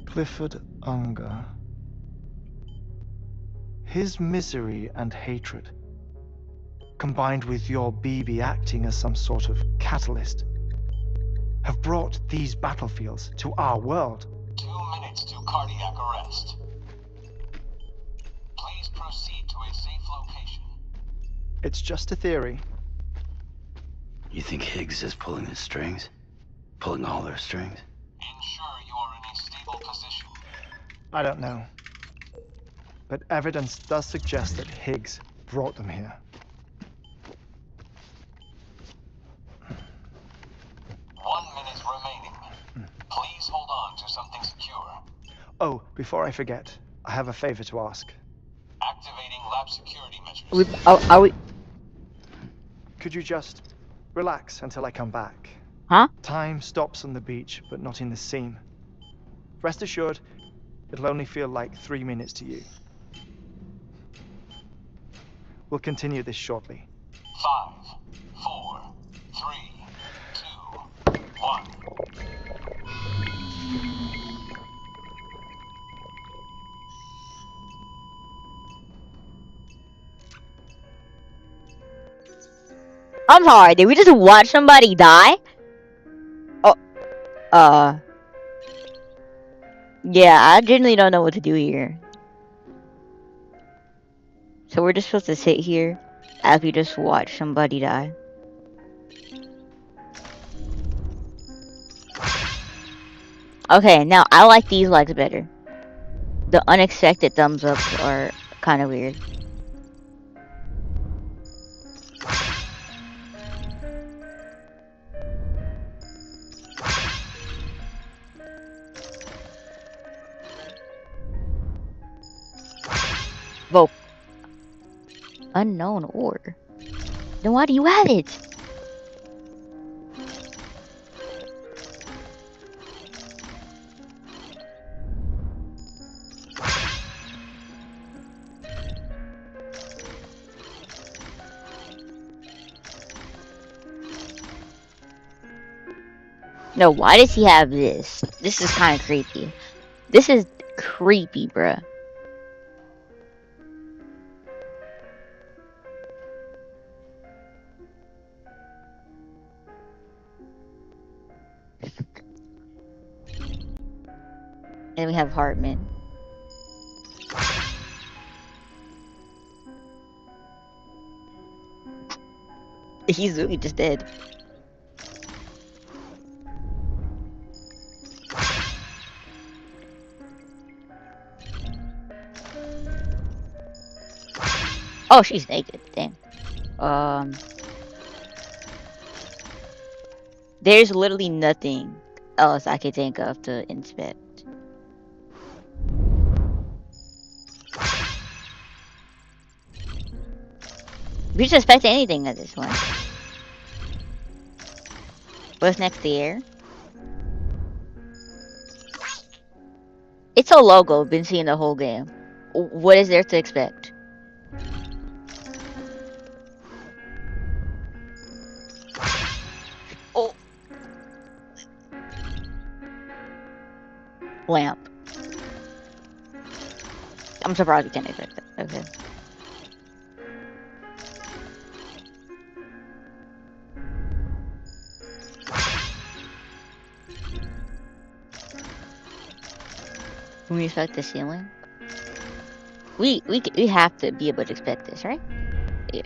Clifford Unger. His misery and hatred, combined with your BB acting as some sort of catalyst, have brought these battlefields to our world. 2 minutes to cardiac arrest. Please proceed to a safe location. It's just a theory. You think Higgs is pulling the strings? Pulling all their strings? Ensure you are in a stable position. I don't know. But evidence does suggest that Higgs brought them here. 1 minute remaining. Please hold on to something secure. Oh, before I forget, I have a favor to ask. Activating lab security measures. Are we... Could you just relax until I come back? Huh? Time stops on the beach, but not in the scene. Rest assured, it'll only feel like 3 minutes to you. We'll continue this shortly. 5, 4, 3, 2, 1. I'm sorry, did we just watch somebody die? Oh, yeah, I genuinely don't know what to do here. So we're just supposed to sit here as we just watch somebody die. Okay, now I like these legs better. The unexpected thumbs ups are kind of weird. Vote. Unknown ore. Then why do you have it? No, why does he have this? This is kind of creepy. This is creepy, bruh. And we have Hartman. He's really just dead. Oh, she's naked. Dang. There's literally nothing else I could think of to inspect. We just inspect anything at this point. What's next? The air? It's a logo. Been seeing the whole game. What is there to expect? Oh. Lamp. I'm surprised we can't expect that. Okay. When we expect the ceiling? We have to be able to expect this, right? Yeah.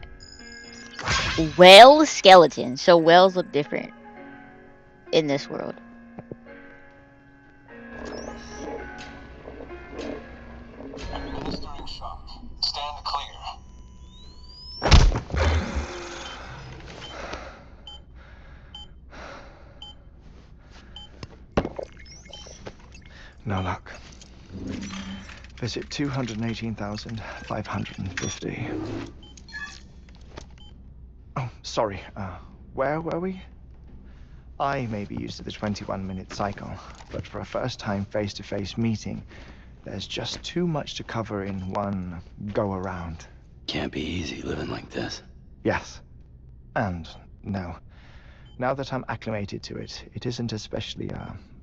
Whale skeleton. So whales look different in this world. Administering shock. Stand clear. No luck. Visit 218,550. Oh, sorry. Where were we? I may be used to the 21-minute cycle, but for a first-time face-to-face meeting, there's just too much to cover in one go-around. Can't be easy living like this. Yes. And no. Now that I'm acclimated to it, it isn't especially,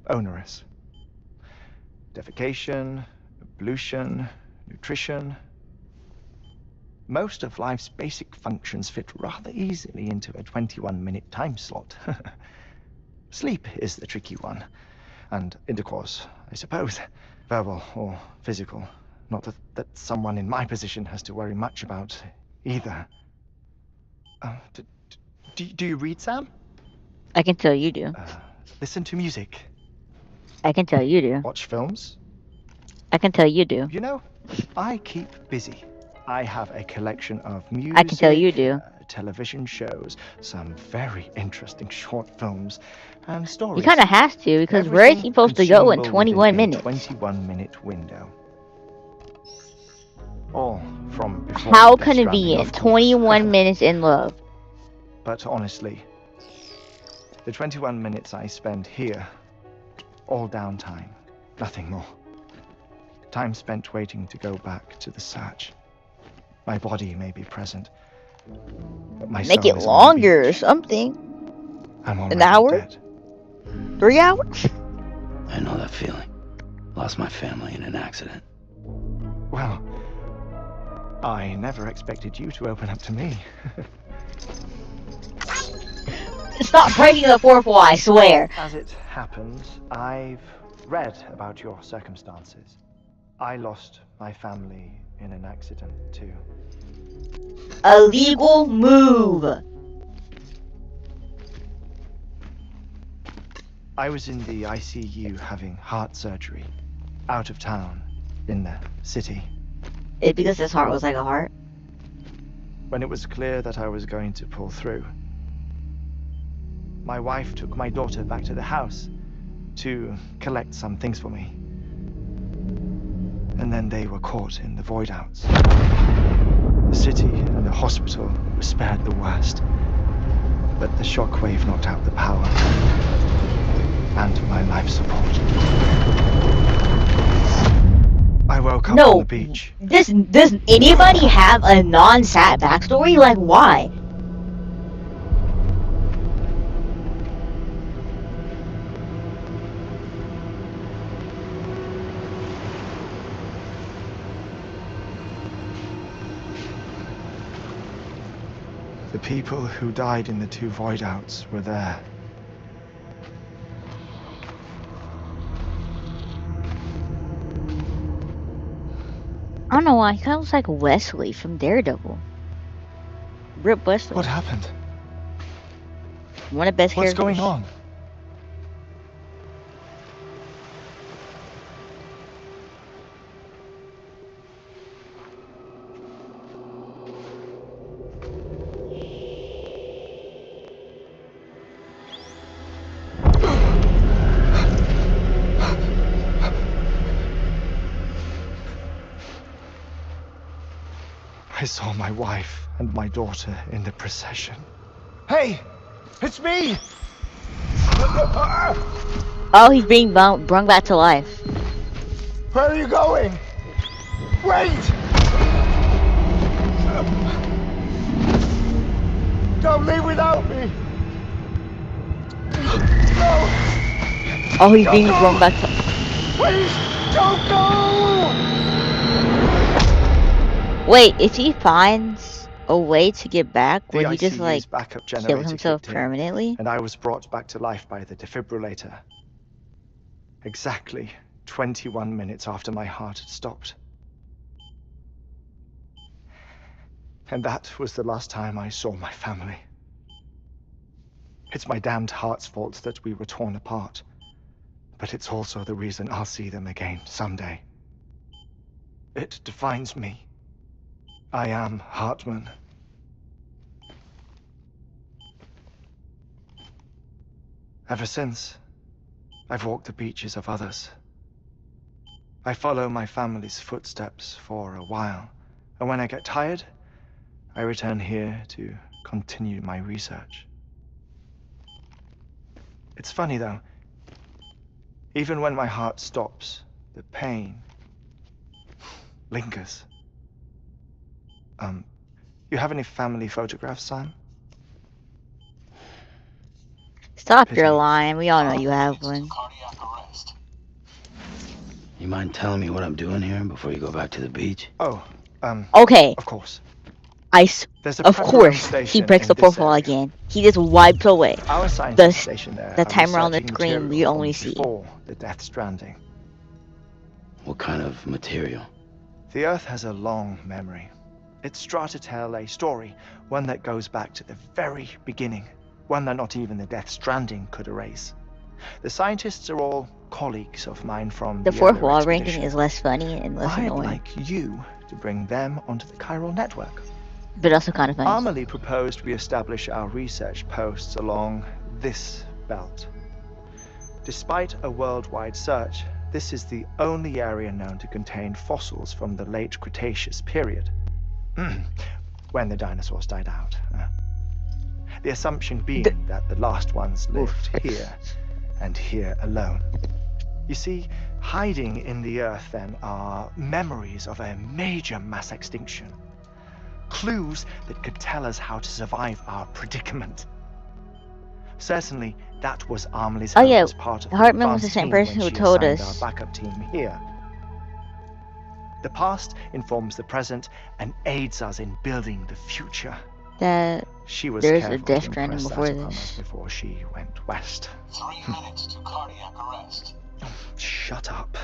onerous. Defecation, ablution, nutrition. Most of life's basic functions fit rather easily into a 21-minute time slot. Sleep is the tricky one. And intercourse, I suppose. Verbal or physical. Not that someone in my position has to worry much about either. Do you read, Sam? I can tell you do. Listen to music. I can tell you do. Watch films. I can tell you do. You know, I keep busy. I have a collection of music. I can tell you do. Television shows, some very interesting short films, and stories. You kind of have to, because where is he supposed to go in 21 minutes? 21-minute window. All from before. How convenient. 21 minutes in love. But honestly, the 21 minutes I spend here, all downtime, nothing more. Time spent waiting to go back to the search. My body may be present, but my Make soul it is longer or something. I'm already An hour? dead. 3 hours? I know that feeling. Lost my family in an accident. Well, I never expected you to open up to me. Stop breaking the fourth wall, I swear. As it happens, I've read about your circumstances. I lost my family in an accident too. A legal move. I was in the ICU having heart surgery, out of town, in the city. Because his heart was like a heart? When it was clear that I was going to pull through, my wife took my daughter back to the house to collect some things for me. and then they were caught in the void outs. The city and the hospital were spared the worst, but the shockwave knocked out the power and my life support. I woke up on the beach. Does anybody have a non-sad backstory? Like, why? The people who died in the 2 void outs were there. I don't know why. He kind of looks like Wesley from Daredevil. Rip Wesley. What happened? One of the best What's characters. going on? I saw my wife and my daughter in the procession. Hey! It's me! Oh, he's being brung back to life. Where are you going? Wait! Don't leave without me! No! Oh, he's being brung back to... Please, don't go! Wait, if he finds a way to get back, The would he just, ICU's like, backup kill generator himself kicked in, permanently? and I was brought back to life by the defibrillator. Exactly 21 minutes after my heart had stopped. And that was the last time I saw my family. It's my damned heart's fault that we were torn apart. But it's also the reason I'll see them again someday. It defines me. I am Hartman. Ever since, I've walked the beaches of others. I follow my family's footsteps for a while, and when I get tired, I return here to continue my research. It's funny though, even when my heart stops, the pain lingers. You have any family photographs, Sam? Stop your lying. We all know you have one. You mind telling me what I'm doing here before you go back to the beach? Oh, okay. Of course. Of course, he breaks the fourth wall again. He just wipes away Our scientist station there the timer on the researching screen we material only from see. before the Death Stranding. What kind of material? The Earth has a long memory. It's trying to tell a story, one that goes back to the very beginning, one that not even the Death Stranding could erase. The scientists are all colleagues of mine from The fourth other wall expedition. ranking is less funny and less I'd annoying, like you to bring them onto the chiral network. but also kind of funny. Amelie proposed we establish our research posts along this belt. Despite a worldwide search, this is the only area known to contain fossils from the late Cretaceous period, when the dinosaurs died out. The assumption being that the last ones lived here, and here alone. You see, hiding in the Earth then are memories of a major mass extinction. Clues that could tell us how to survive our predicament. Certainly, that was Amelie's hope as part of the Hartman was the advanced same team person when who she told assigned us. our backup team here. The past informs the present and aids us in building the future. That She was there's a careful Death to Stranding impress before that upon this. us before she went west. 3 minutes to cardiac arrest. Shut up.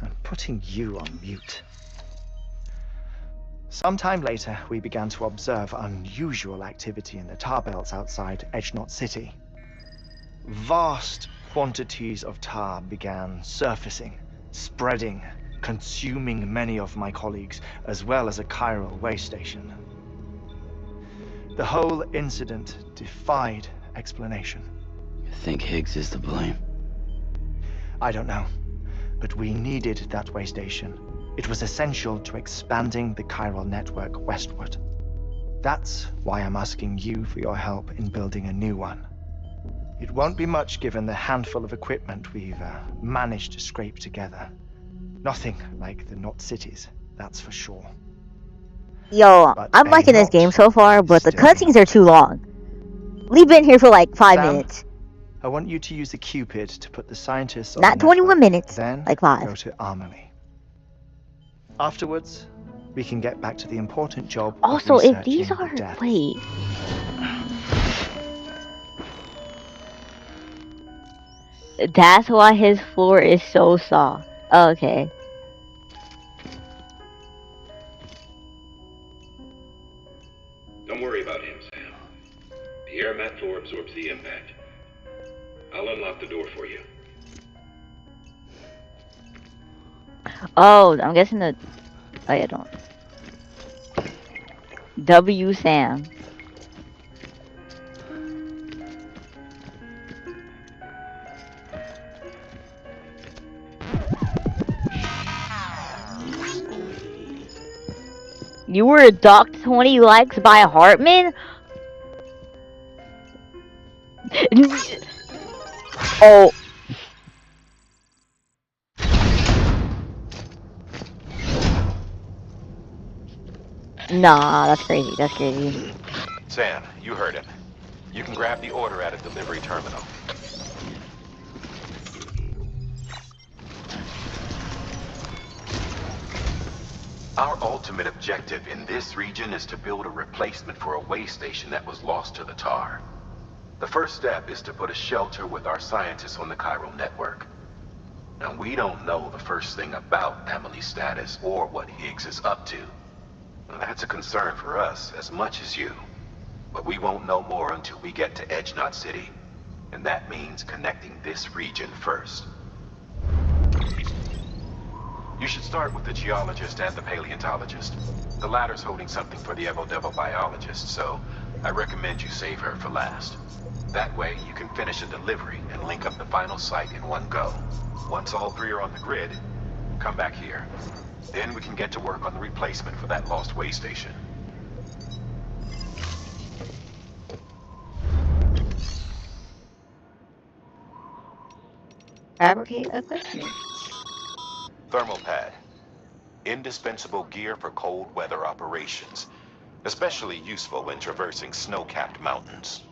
I'm putting you on mute. Sometime later, we began to observe unusual activity in the tar belts outside Edgenot City. Vast quantities of tar began surfacing, spreading, consuming many of my colleagues, as well as a chiral way station. The whole incident defied explanation. You think Higgs is to blame? I don't know, but we needed that way station, It was essential to expanding the chiral network westward. That's why I'm asking you for your help in building a new one. It won't be much given the handful of equipment we've managed to scrape together. Nothing like the Knot Cities, that's for sure. Yo, But I'm a liking this knot game so far, is but the still a cutscenes are knot. too long. We've been here for like 5 Sam, minutes. I want you to use the Cupid to put the scientists on Not the 21 network, minutes, then like 5. go to Armory. Afterwards, we can get back to the important job Also, of if researching these the are... death. Wait. That's why his floor is so soft. Okay. Don't worry about him, Sam. The air mat floor absorbs the impact. I'll unlock the door for you. Oh, I'm guessing the... Oh, yeah, don't. W. Sam. You were docked 20 likes by Hartman? Oh. Nah, that's crazy. That's crazy. Sam, you heard him. You can grab the order at a delivery terminal. Our ultimate objective in this region is to build a replacement for a way station that was lost to the tar. The first step is to put a shelter with our scientists on the chiral network. Now, we don't know the first thing about Emily's status or what Higgs is up to. Now, that's a concern for us as much as you. But we won't know more until we get to Edge Knot City. And that means connecting this region first. You should start with the geologist and the paleontologist. The latter's holding something for the Evo-Devo biologist, so I recommend you save her for last. That way, you can finish a delivery and link up the final site in one go. Once all three are on the grid, come back here. Then we can get to work on the replacement for that lost way station. Fabricate equipment. Thermal pad. Indispensable gear for cold weather operations. Especially useful when traversing snow-capped mountains.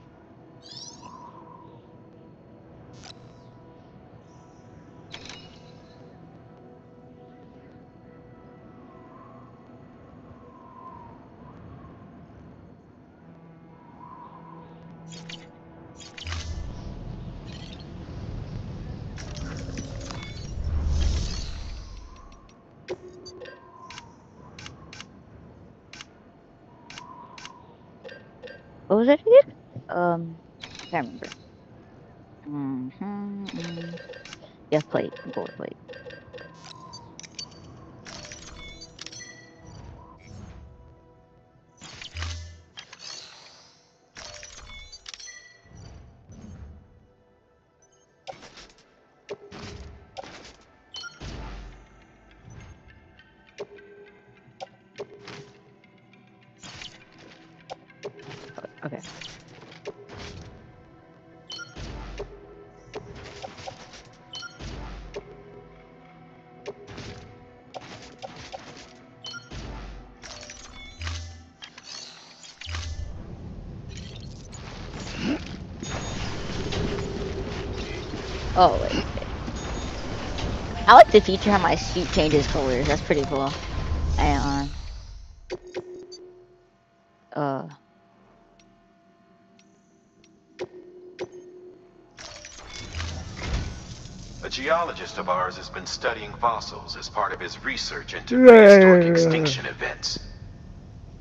What was it again? I can't remember. Yes, plate. Gold plate. Okay. Oh, wait. I like the feature how my suit changes colors. That's pretty cool. Hang on. A geologist of ours has been studying fossils as part of his research into prehistoric extinction events.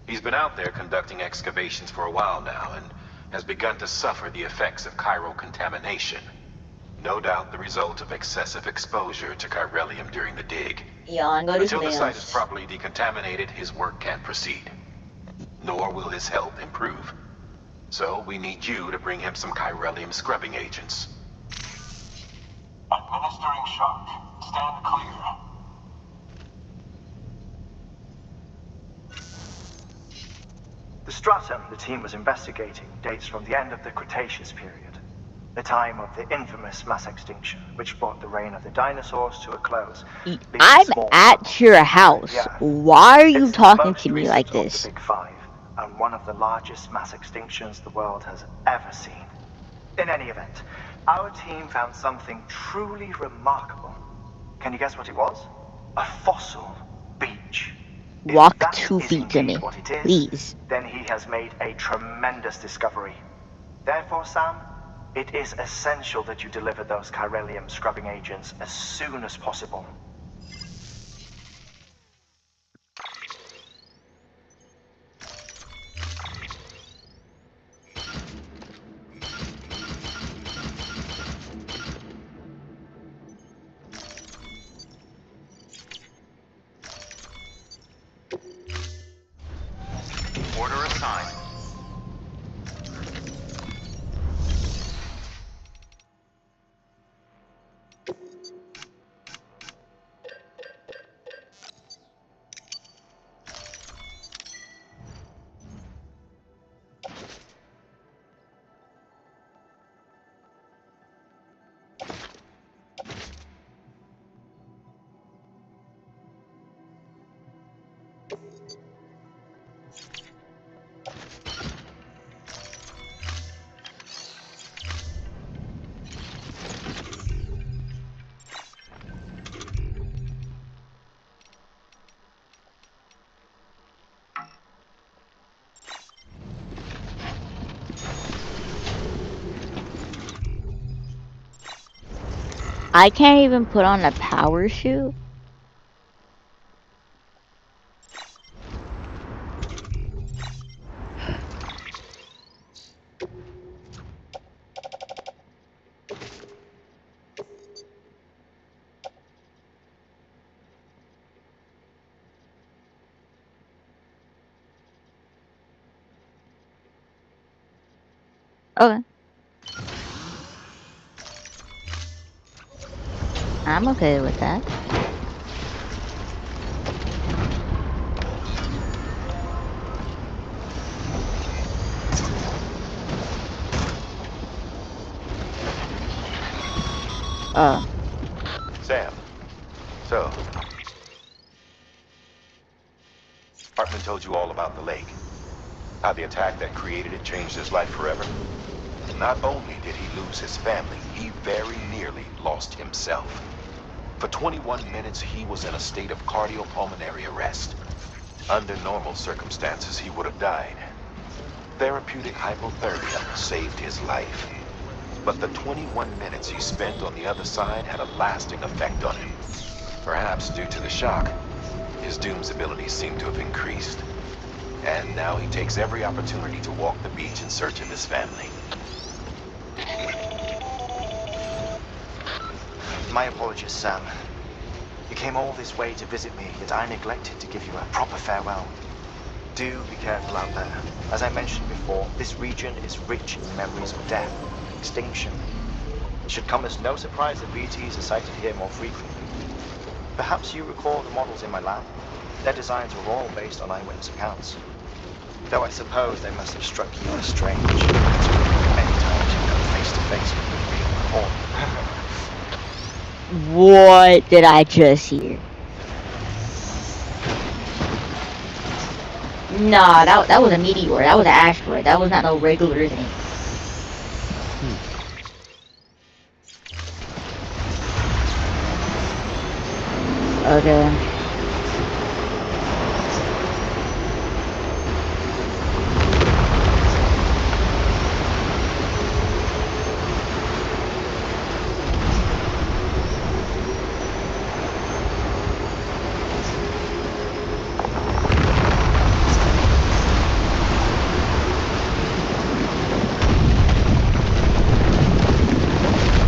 He's been out there conducting excavations for a while now and has begun to suffer the effects of chiral contamination. No doubt the result of excessive exposure to chiralium during the dig. Until the site is properly decontaminated, his work can't proceed. Nor will his health improve. So we need you to bring him some chiralium scrubbing agents. Administering shock. Stand clear. stratum the team was investigating dates from the end of the Cretaceous period, the time of the infamous mass extinction, which brought the reign of the dinosaurs to a close. I'm at your house. Why are you It's the talking most to me recent like of the this? Big Five, and one of the largest mass extinctions the world has ever seen. In any event, our team found something truly remarkable. Can you guess what it was? A fossil beach. Walk If that 2 is feet to indeed me, what it is, please. then he has made a tremendous discovery. Therefore, Sam, it is essential that you deliver those chiralium scrubbing agents as soon as possible. Order assigned. I can't even put on a power suit? Okay. I'm okay with that. Sam, so... Hartman told you all about the lake. How the attack that created it changed his life forever. Not only did he lose his family, he very nearly lost himself. For 21 minutes, he was in a state of cardiopulmonary arrest. Under normal circumstances, he would have died. Therapeutic hypothermia saved his life. But the 21 minutes he spent on the other side had a lasting effect on him. Perhaps due to the shock, his Doom's abilities seem to have increased. And now he takes every opportunity to walk the beach in search of his family. My apologies, Sam. You came all this way to visit me, yet I neglected to give you a proper farewell. Do be careful out there. As I mentioned before, this region is rich in memories of death, extinction. It should come as no surprise that BTs are sighted here more frequently. Perhaps you recall the models in my lab? Their designs were all based on eyewitness accounts. Though I suppose they must have struck you as strange. Many times you come face to face with the real report. What did I just hear? Nah, that was a meteor. That was an asteroid. That was not no regular thing. Okay.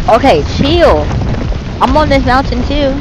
Okay, chill. I'm on this mountain too.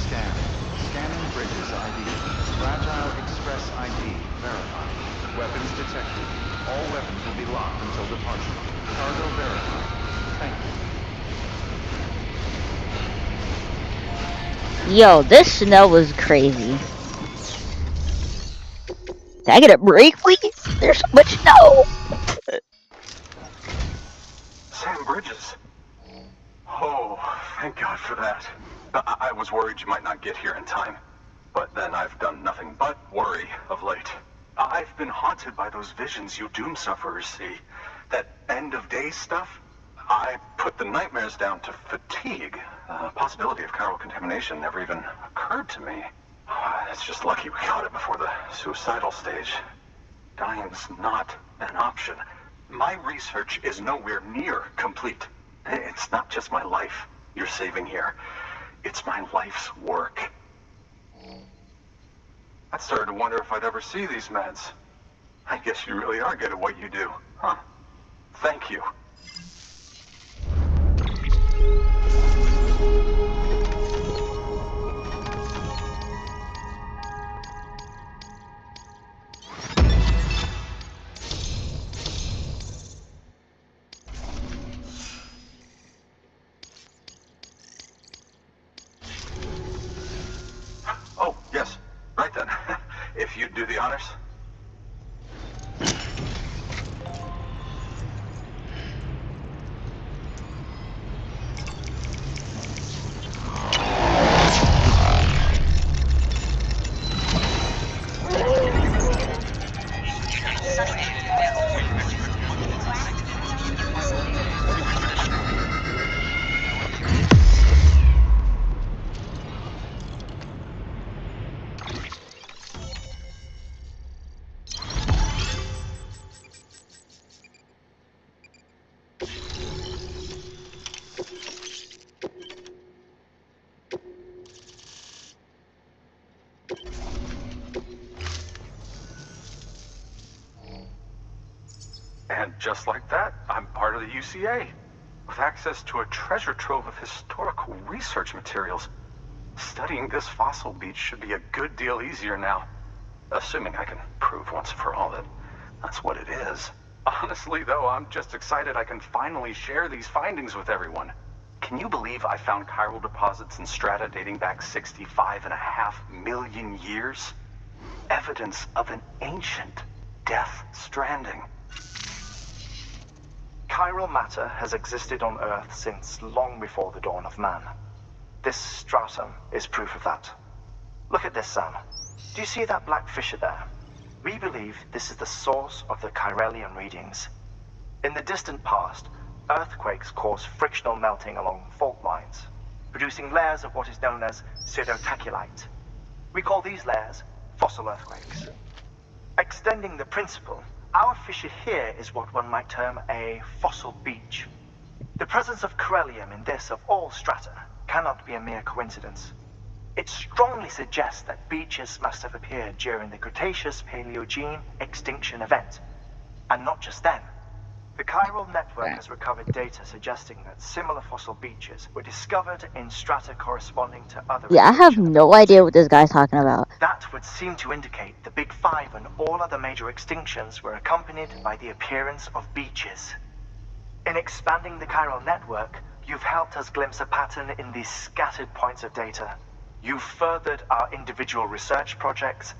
scan. Scanning bridges ID. Fragile Express ID verified. Weapons detected. All weapons will be locked until departure. Cargo verified. Thank you. Yo, this snow was crazy. Can I get a break, please? There's so much snow. Sam Bridges. Oh, thank God for that. I was worried you might not get here in time. But then I've done nothing but worry of late. I've been haunted by those visions you doom sufferers see. That end of day stuff. I put the nightmares down to fatigue. The possibility of chiral contamination never even occurred to me. It's just lucky we caught it before the suicidal stage. Dying's not an option. My research is nowhere near complete. It's not just my life you're saving here. It's my life's work. I started to wonder if I'd ever see these meds. I guess you really are good at what you do, huh? Thank you. Oh, yes. Right then. If you'd do the honors. And just like that, I'm part of the UCA, with access to a treasure trove of historical research materials. Studying this fossil beach should be a good deal easier now, assuming I can prove once and for all that that's what it is. Honestly, though, I'm just excited I can finally share these findings with everyone. Can you believe I found chiral deposits in strata dating back 65.5 million years? Evidence of an ancient death stranding. Chiral matter has existed on Earth since long before the dawn of man. This stratum is proof of that. Look at this, Sam. Do you see that black fissure there? We believe this is the source of the Chiralian readings. In the distant past, earthquakes caused frictional melting along fault lines, producing layers of what is known as pseudotaculite. We call these layers fossil earthquakes. Extending the principle, our fissure here is what one might term a fossil beach. The presence of Chiralium in this of all strata cannot be a mere coincidence. It strongly suggests that beaches must have appeared during the Cretaceous-Paleogene extinction event. And not just then. The chiral network has recovered data suggesting that similar fossil beaches were discovered in strata corresponding to other... Yeah, I have no idea what this guy's talking about. That would seem to indicate the Big Five and all other major extinctions were accompanied by the appearance of beaches. In expanding the chiral network, you've helped us glimpse a pattern in these scattered points of data. You've furthered our individual research projects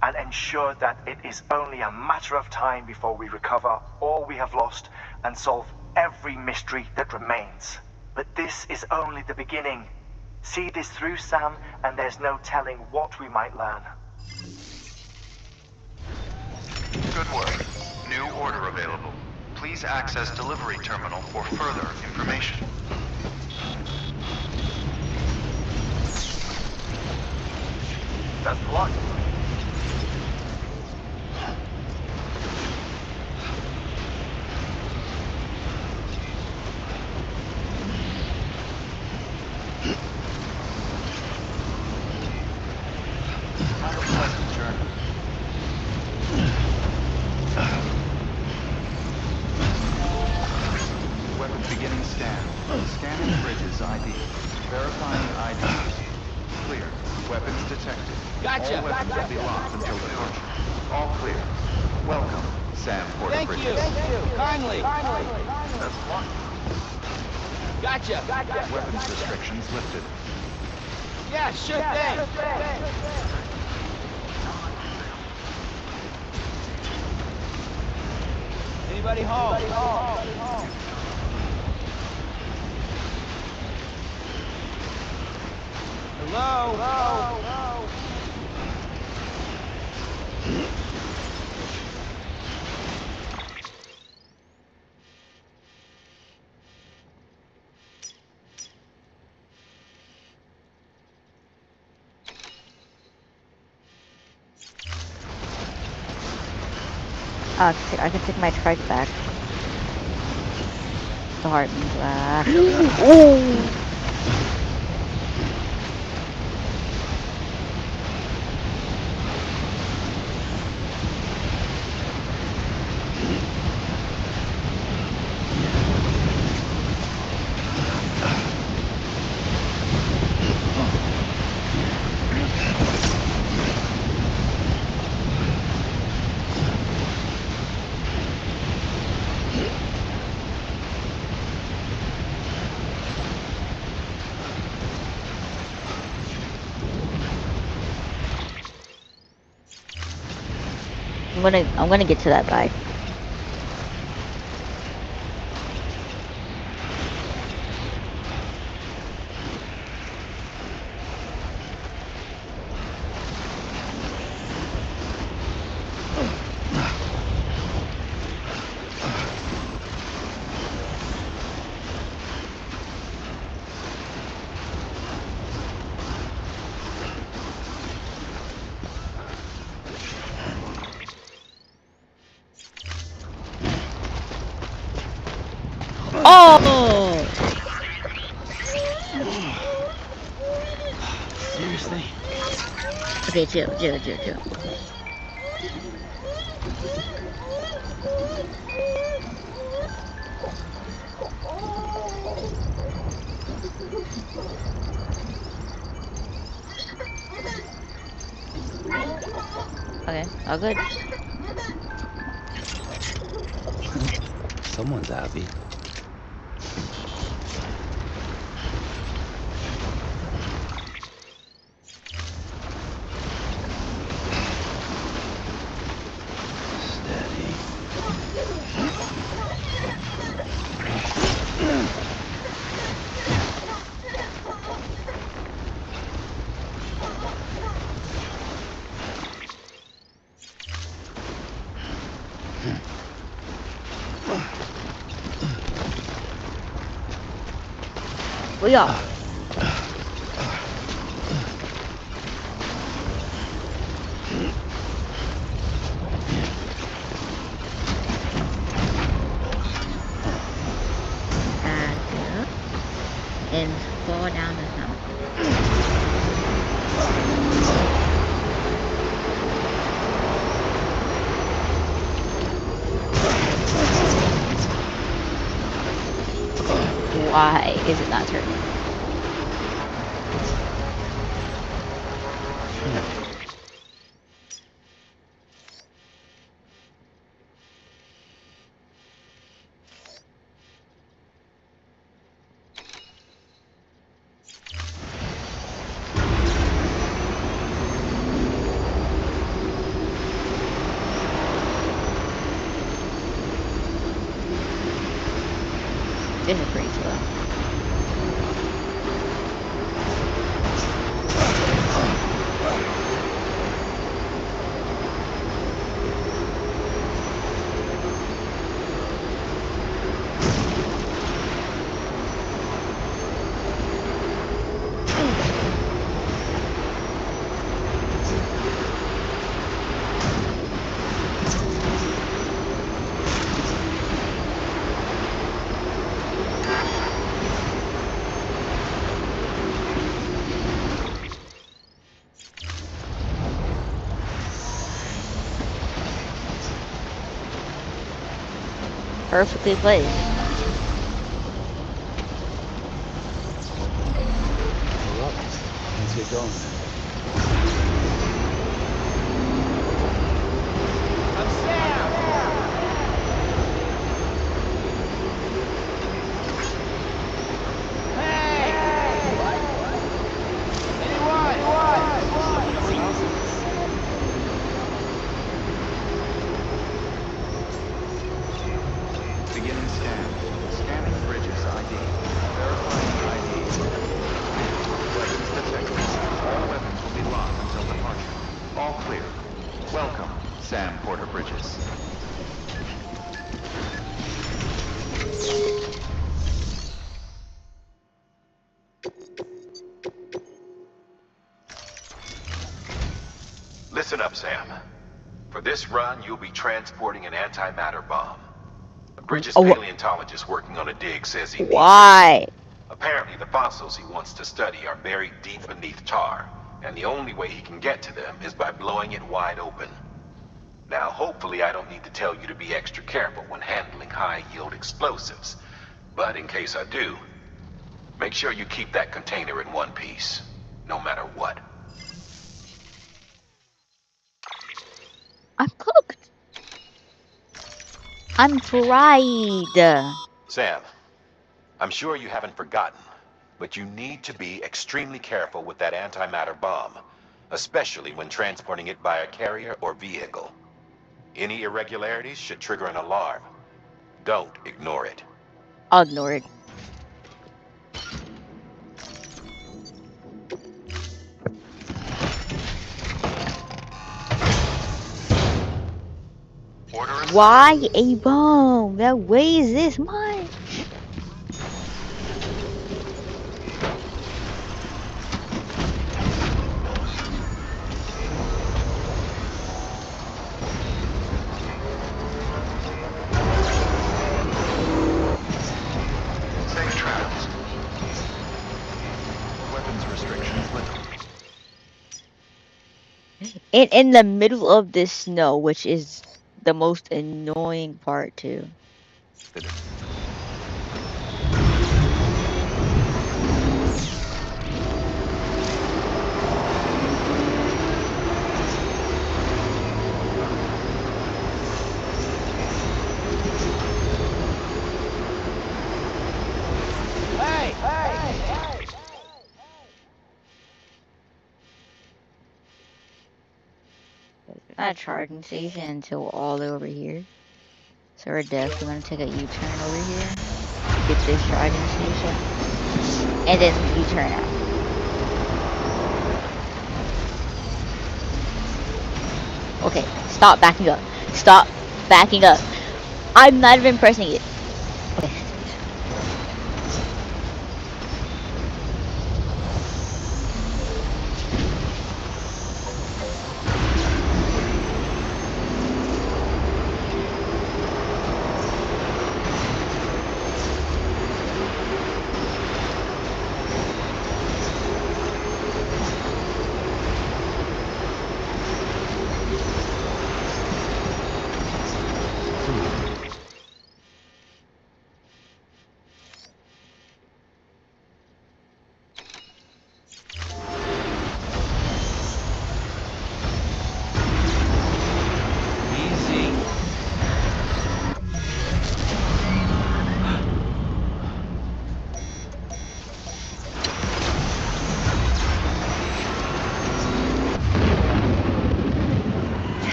and ensured that it is only a matter of time before we recover all we have lost and solve every mystery that remains. But this is only the beginning. See this through, Sam, and there's no telling what we might learn. Good work. New order available. Please access delivery terminal for further information. That's blocked. Have a pleasant journey. Weapons beginning scan. Scanning bridges ID. Verifying IDs. Clear. Weapons detected. Gotcha. All weapons will be locked until departure. All clear. Welcome, Sam Porter Thank Bridges. you. Kindly. That's one. Gotcha. Weapons restrictions lifted. Yeah, sure thing. Anybody home? Hello? I can take my trike back. The heart means that. I'm gonna get to that guy. Oh! Seriously? Okay, chill. Okay, all good. Someone's happy. Steady. We are. Back up and fall down the mountain. Why is it not turning? This is pretty slow. Perfectly placed. Well, let's get going. Sam Porter Bridges. Listen up, Sam. For this run, you'll be transporting an antimatter bomb. A Bridges paleontologist working on a dig says he needs Why? it. Apparently, the fossils he wants to study are buried deep beneath tar, and the only way he can get to them is by blowing it wide open. Now, hopefully I don't need to tell you to be extra careful when handling high-yield explosives. But in case I do, make sure you keep that container in one piece, no matter what. I'm cooked. I'm fried. Sam, I'm sure you haven't forgotten, but you need to be extremely careful with that antimatter bomb, especially when transporting it by a carrier or vehicle. Any irregularities should trigger an alarm. Don't ignore it. I'll ignore it. Why a bomb that weighs this much? Safe travels. Weapons restrictions lifted. And in the middle of this snow, which is the most annoying part too. Not a charging station until all over here. So we're definitely gonna take a U-turn over here. Get this charging station. And then U-turn out. Okay, stop backing up. Stop backing up. I'm not even pressing it. Okay.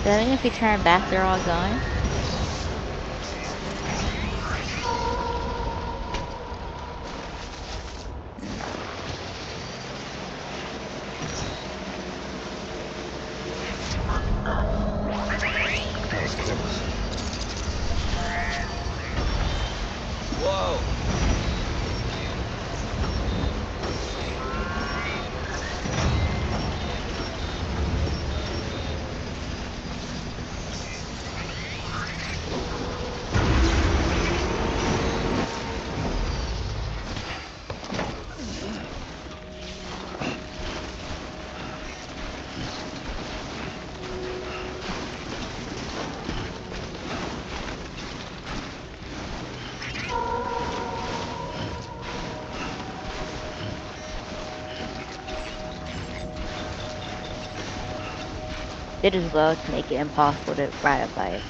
Does that mean if we turn back, they're all gone? Whoa! Did as well to make it impossible to ride a bike.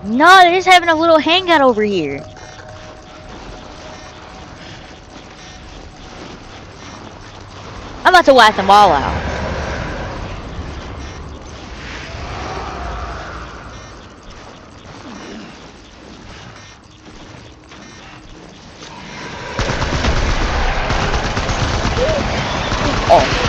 No, they're just having a little hangout over here. I'm about to whack them all out. Oh.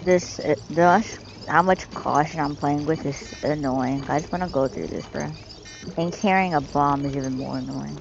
This, how much caution I'm playing with is annoying. I just want to go through this, bro. And carrying a bomb is even more annoying.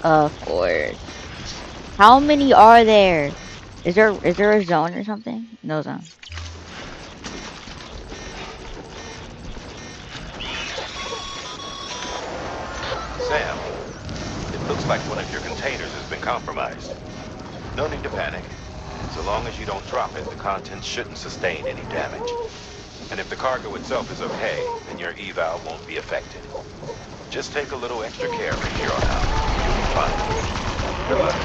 Of course. How many are there? Is there a zone or something? No zone. Sam, it looks like one of your containers has been compromised. No need to panic. So long as you don't drop it, the contents shouldn't sustain any damage. And if the cargo itself is okay, then your eval won't be affected. Just take a little extra care from here on out. You'll be fine. Good luck.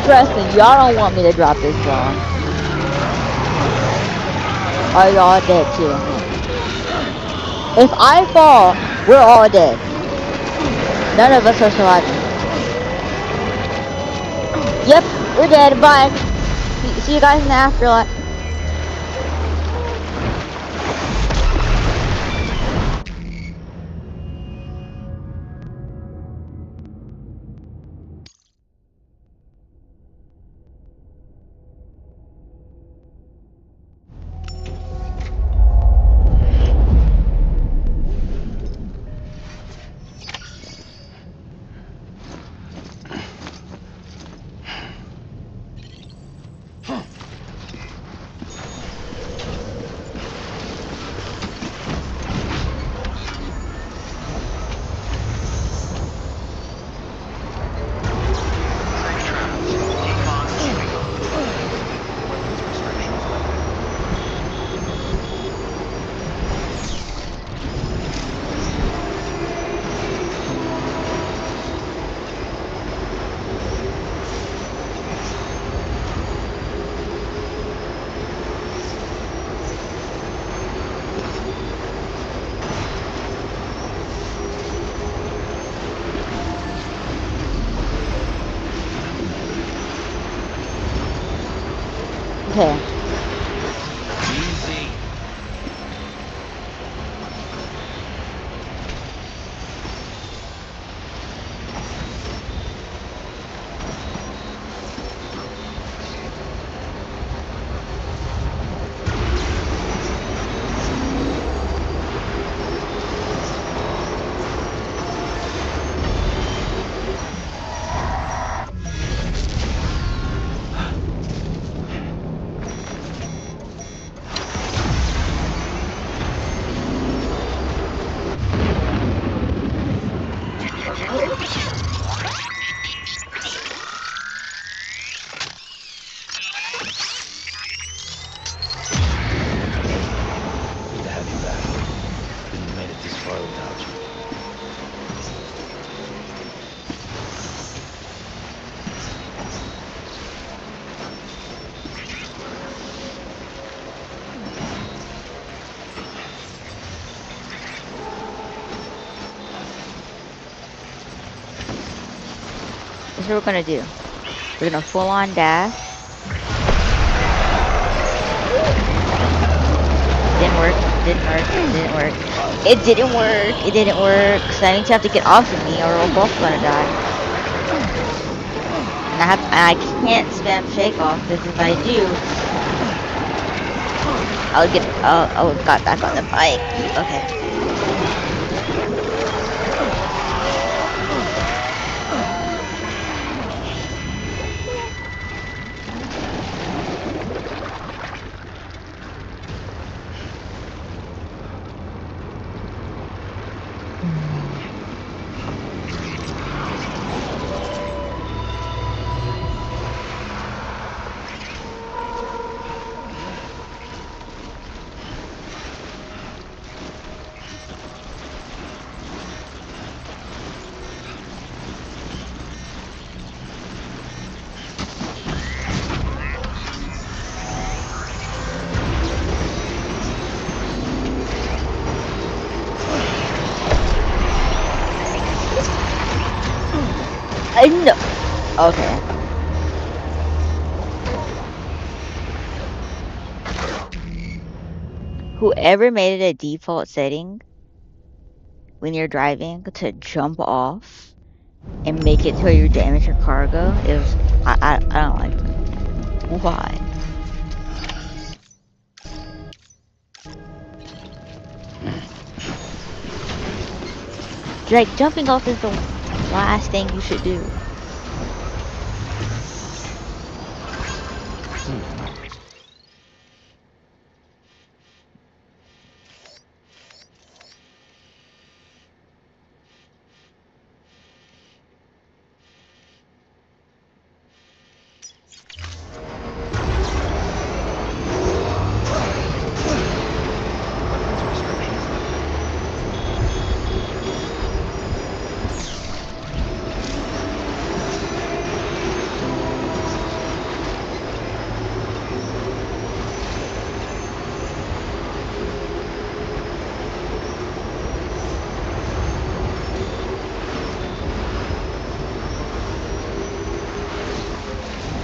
Trust me, y'all don't want me to drop this bomb. Or y'all dead too. If I fall, we're all dead. None of us are surviving. Yep, we're dead. Bye. See you guys in the afterlife. Okay. Easy. Good to have you back. Couldn't have made it this far without you. This is what we're gonna do. We're gonna full on dash. Didn't work. Didn't work. Didn't work. It didn't work. It didn't work. So that means you have to get off of me, or we're both gonna die. And I can't spam shake off because if I do, I'll got back on the bike. Okay. No. Okay. Whoever made it a default setting when you're driving to jump off and make it to where you damage your cargo, it was I don't like it. Why? Like jumping off is the last thing you should do.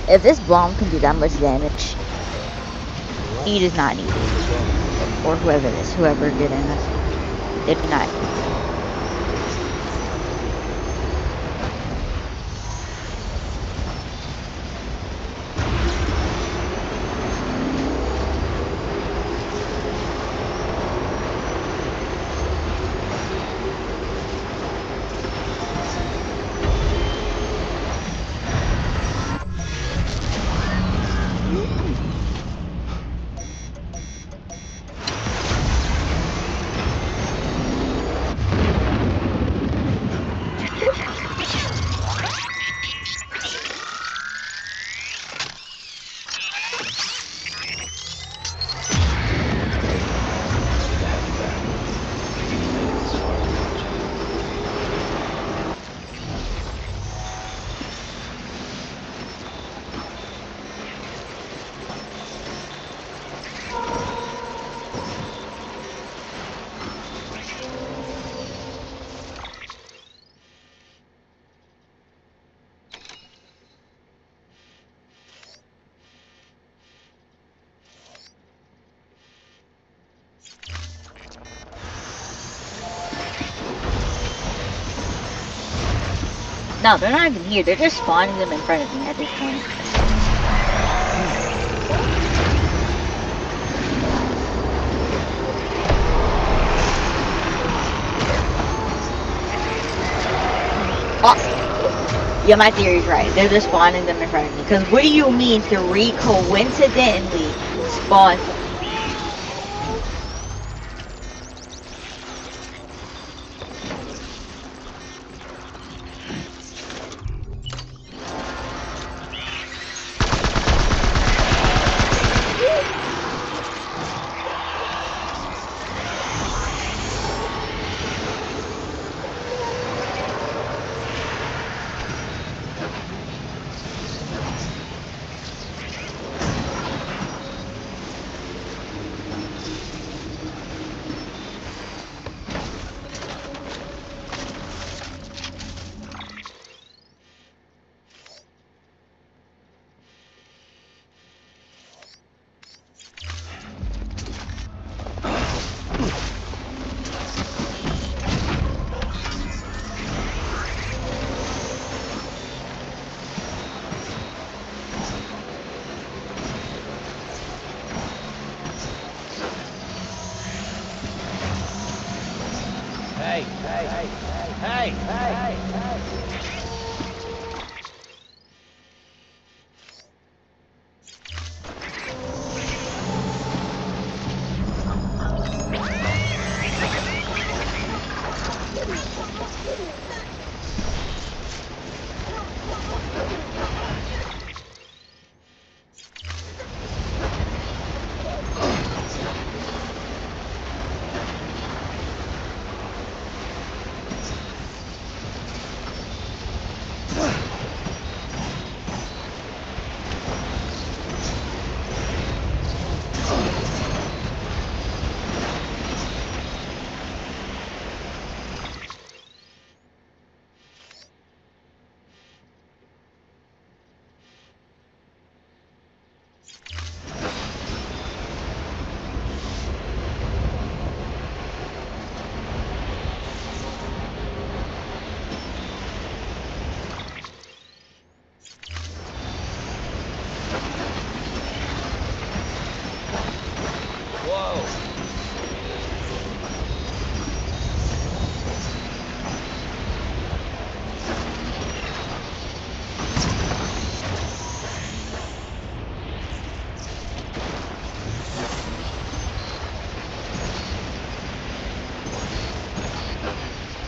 If this bomb can do that much damage, he does not need it. Or whoever it is, whoever did it. They do not. No, they're not even here. They're just spawning them in front of me at this point. Oh, yeah, my theory's right. They're just spawning them in front of me. Because what do you mean 3 coincidentally spawn?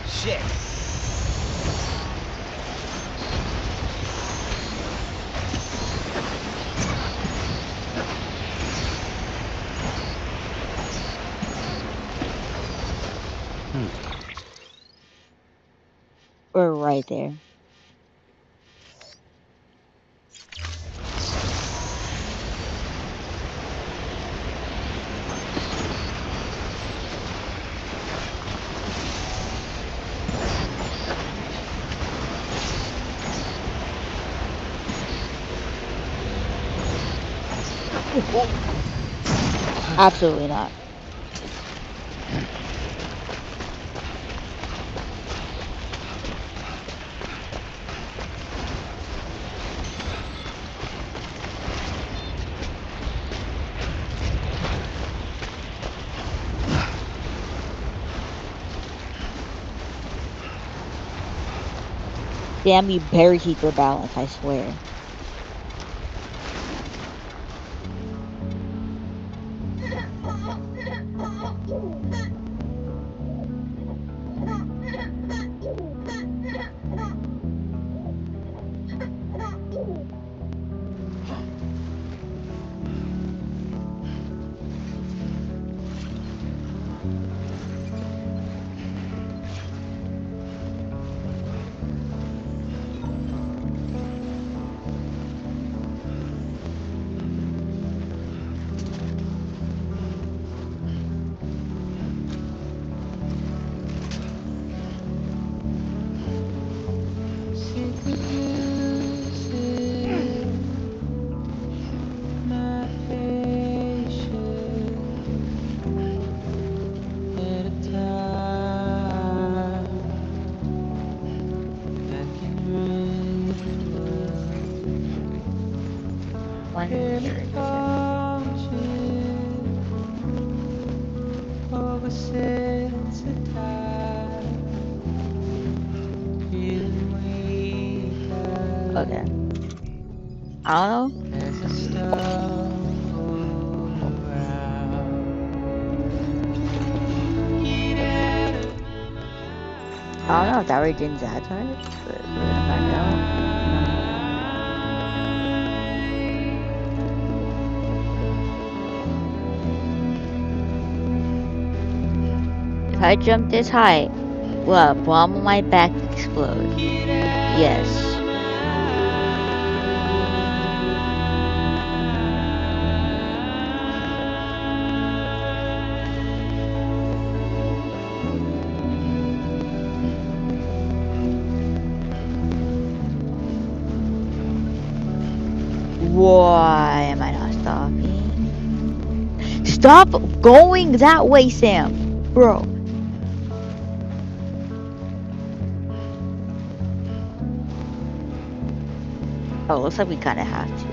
Shit. We're right there. Absolutely not. Damn, you better keep your balance, I swear. one? Here it is. Okay. I don't know. I don't know if that region's that type, but we're gonna find out. If I jump this high, will a bomb on my back explode? Yes. Why am I not stopping? Stop going that way, Sam! Bro. Oh, looks like we kinda have to.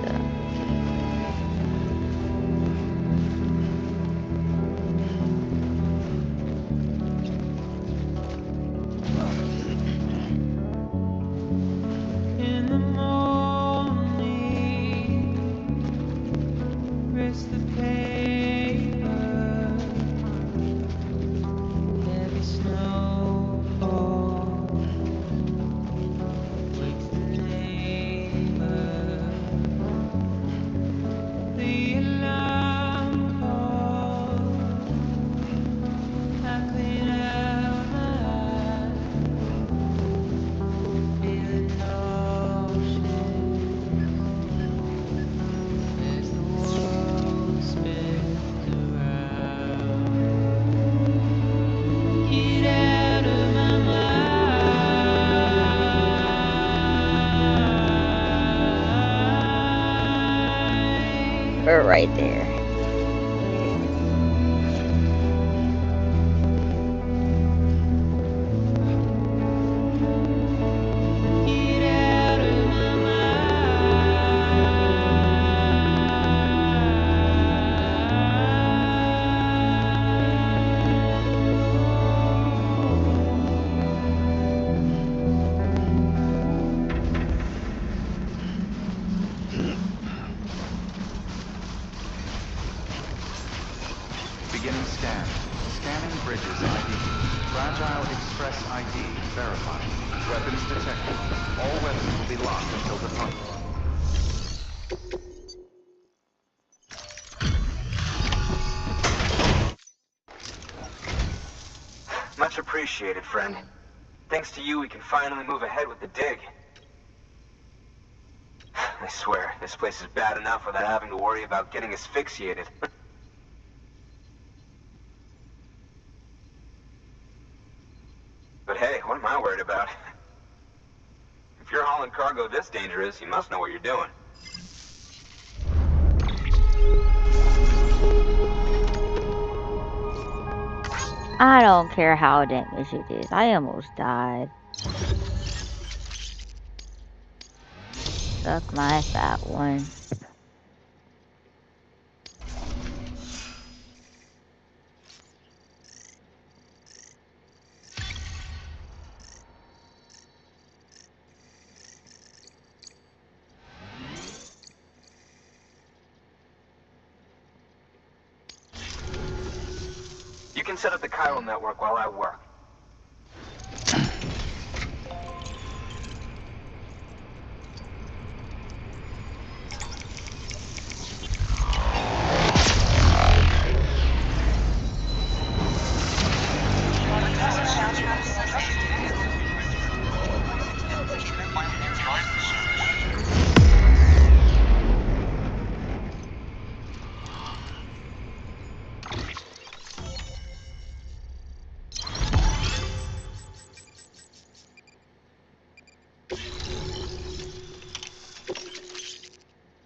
In the morning, rest the paper, heavy snowfall, wakes the neighbor, the alarm call, I clean out my eyes, feeling nauseous. As the world spins around, get out of my mind. We're right there. Get out of my Beginning scan. Scanning bridges ID. Fragile Express ID verified. Weapons detected. All weapons will be locked until departure. Much appreciated, friend. Thanks to you, we can finally move ahead with the dig. I swear, this place is bad enough without having to worry about getting asphyxiated. But hey, what am I worried about? If you're hauling cargo this dangerous, you must know what you're doing. I don't care how damaged it is. I almost died. Suck my fat one. You can set up the chiral network while I work.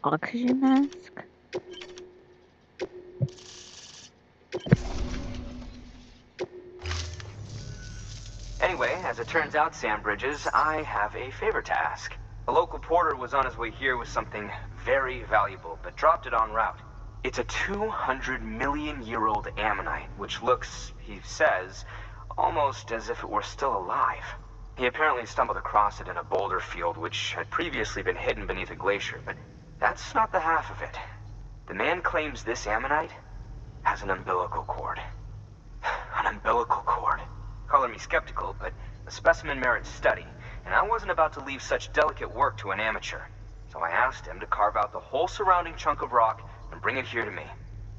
Oxygen mask? Anyway, as it turns out, Sam Bridges, I have a favor to ask. A local porter was on his way here with something very valuable, but dropped it en route. It's a 200-million-year-old ammonite, which looks, he says, almost as if it were still alive. He apparently stumbled across it in a boulder field which had previously been hidden beneath a glacier, but that's not the half of it. The man claims this ammonite has an umbilical cord. An umbilical cord. Color me skeptical, but the specimen merits study, and I wasn't about to leave such delicate work to an amateur. So I asked him to carve out the whole surrounding chunk of rock and bring it here to me.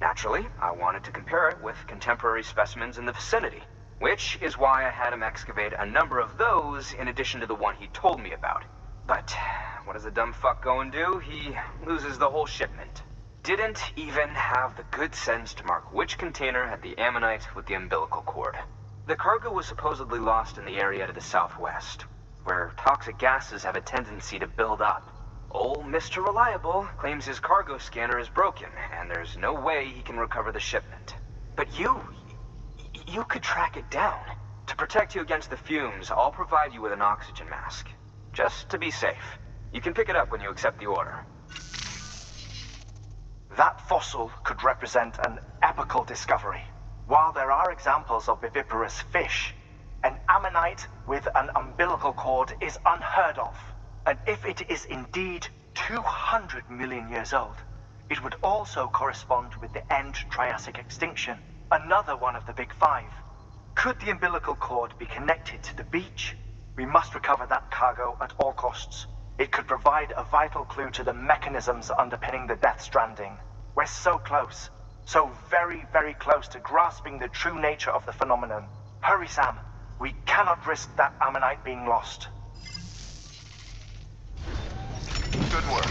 Naturally, I wanted to compare it with contemporary specimens in the vicinity, which is why I had him excavate a number of those in addition to the one he told me about. But what does the dumb fuck go and do? He loses the whole shipment. Didn't even have the good sense to mark which container had the ammonite with the umbilical cord. The cargo was supposedly lost in the area to the southwest, where toxic gases have a tendency to build up. Old Mr. Reliable claims his cargo scanner is broken, and there's no way he can recover the shipment. But you could track it down. To protect you against the fumes, I'll provide you with an oxygen mask. Just to be safe. You can pick it up when you accept the order. That fossil could represent an epochal discovery. While there are examples of viviparous fish, an ammonite with an umbilical cord is unheard of. And if it is indeed 200 million years old, it would also correspond with the end Triassic extinction, another one of the big five. Could the umbilical cord be connected to the beach? We must recover that cargo at all costs. It could provide a vital clue to the mechanisms underpinning the Death Stranding. We're so close. So very, very close to grasping the true nature of the phenomenon. Hurry, Sam. We cannot risk that ammonite being lost. Good work.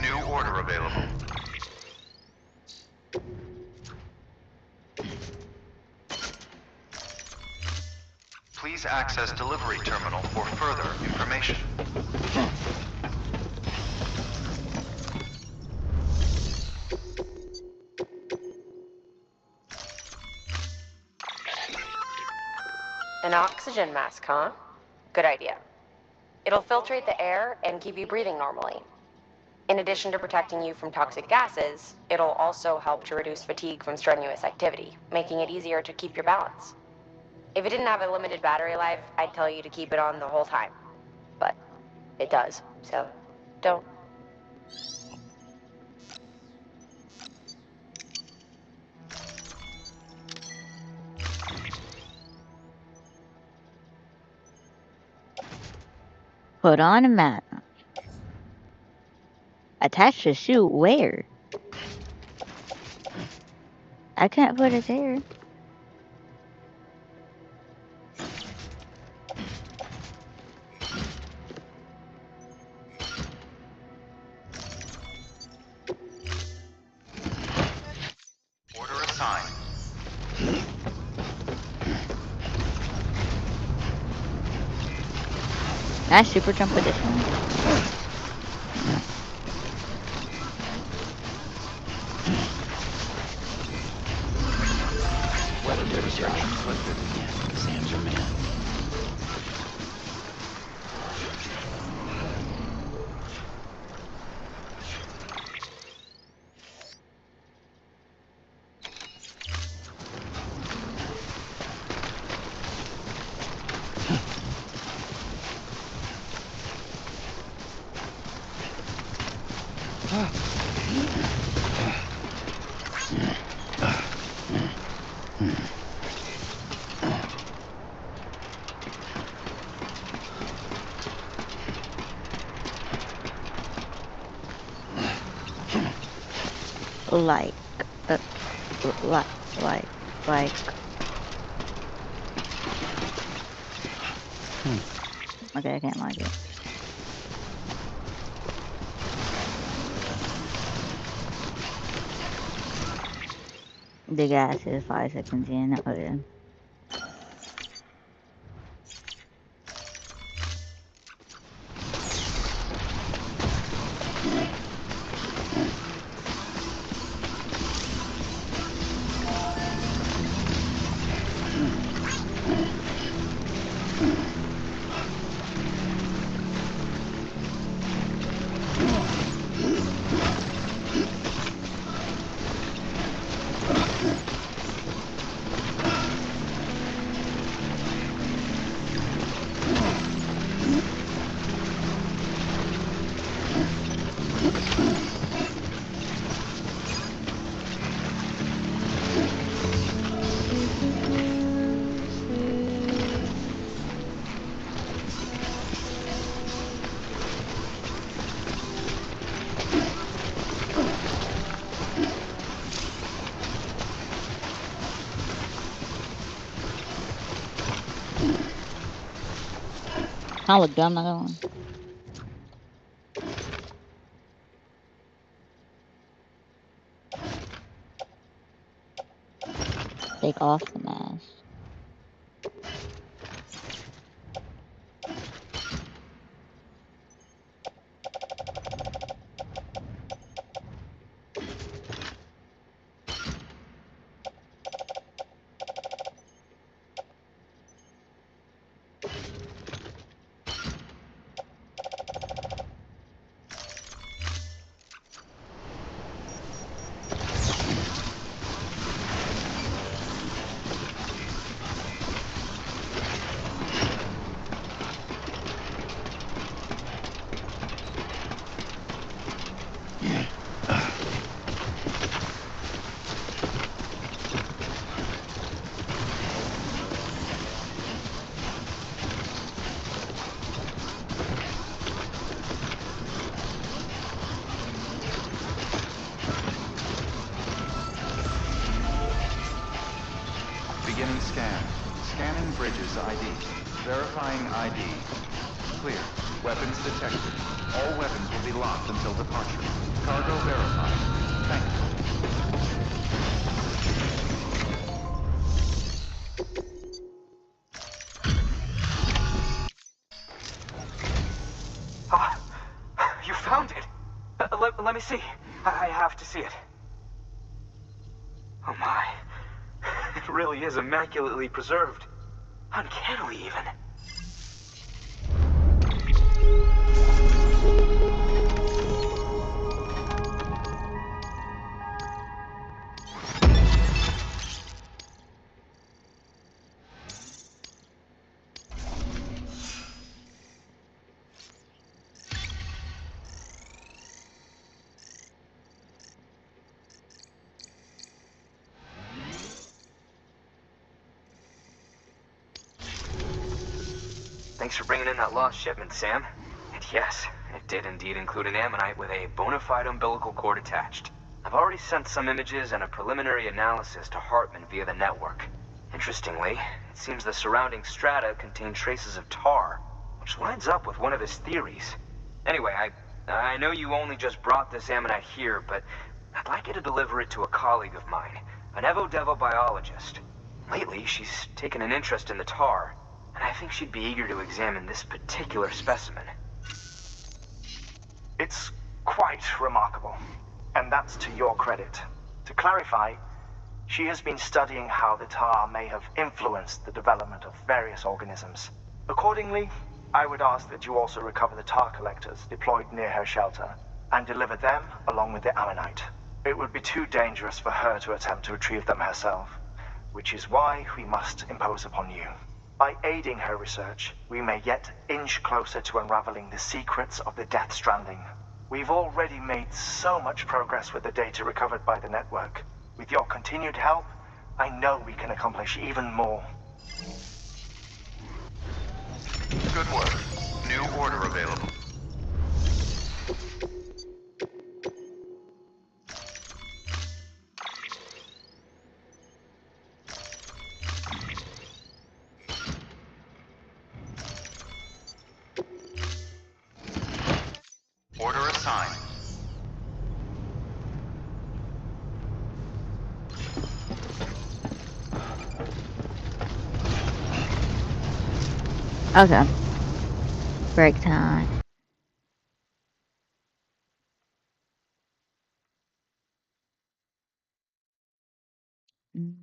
New order available. Please access delivery terminal for further information. An oxygen mask, huh? Good idea. It'll filtrate the air and keep you breathing normally. In addition to protecting you from toxic gases, it'll also help to reduce fatigue from strenuous activity, making it easier to keep your balance. If it didn't have a limited battery life, I'd tell you to keep it on the whole time. But it does, so don't. Put on a mask. Attach the suit where? I can't put it there. Order assigned. Can I super jump with this one? Weather research. Sam's your man. Like, like. Okay, I can't like it. The gas is 5 seconds in. Okay. Kind of look dumb, not gonna lie. Take off the mask. Beginning scan. Scanning bridges ID. Verifying ID. Clear. Weapons detected. All weapons will be locked until departure. Cargo verified. Thank you. Ah, you found it. Let me see. I have to see it. Oh my. It really is immaculately preserved. Uncannily, even. Thanks for bringing in that lost shipment, Sam. And yes, it did indeed include an ammonite with a bona fide umbilical cord attached. I've already sent some images and a preliminary analysis to Hartman via the network. Interestingly, it seems the surrounding strata contain traces of tar, which lines up with one of his theories. Anyway, I know you only just brought this ammonite here, but I'd like you to deliver it to a colleague of mine, an Evo-Devo biologist. Lately, she's taken an interest in the tar, and I think she'd be eager to examine this particular specimen. It's quite remarkable, and that's to your credit. To clarify, she has been studying how the tar may have influenced the development of various organisms. Accordingly, I would ask that you also recover the tar collectors deployed near her shelter and deliver them along with the ammonite. It would be too dangerous for her to attempt to retrieve them herself, which is why we must impose upon you. By aiding her research, we may yet inch closer to unraveling the secrets of the Death Stranding. We've already made so much progress with the data recovered by the network. With your continued help, I know we can accomplish even more. Good work. New order available. Order assigned. Okay. Break time. Mm.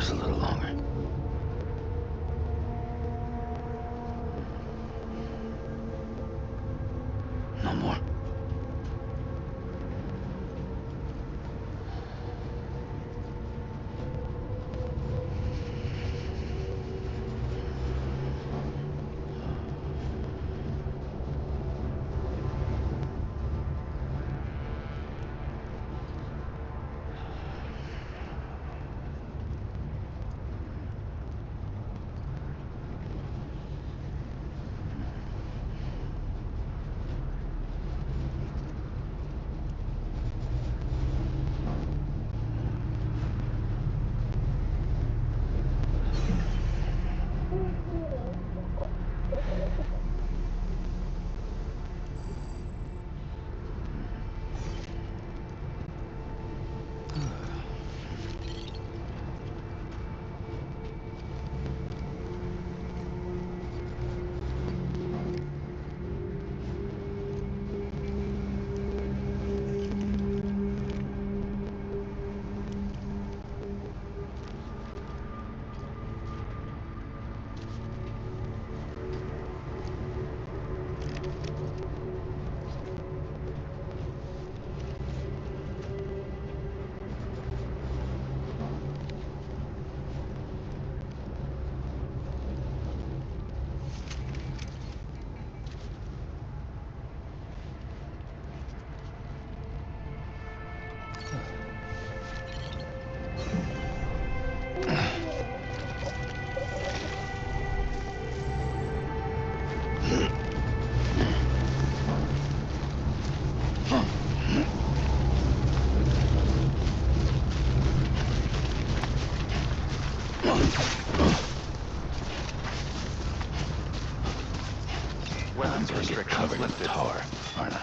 Just a little longer. No more. Weapons I'm gonna get restrictions covered in lifted. tar, aren't I?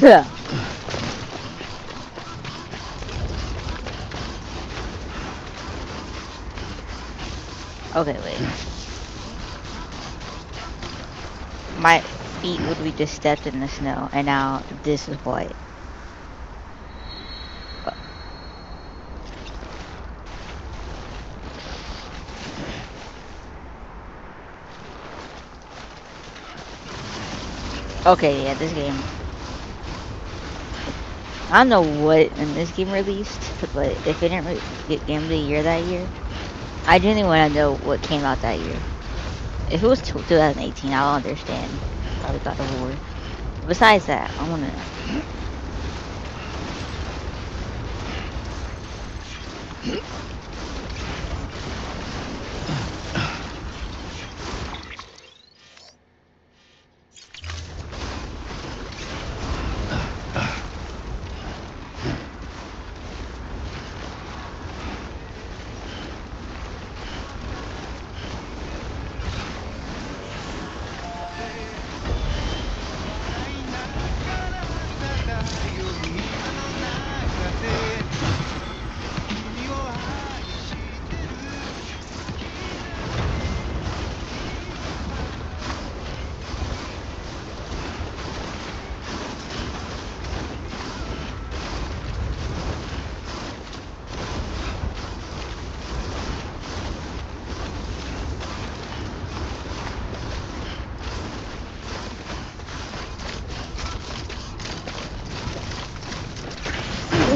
Yeah. Okay, wait. My feet would be just stepped in the snow, and now this is white. Okay, yeah, this game. I don't know what when this game released, but if it didn't get Game of the Year that year, I genuinely want to know what came out that year. If it was 2018, I'll understand. Probably God of War. Besides that, I want to know.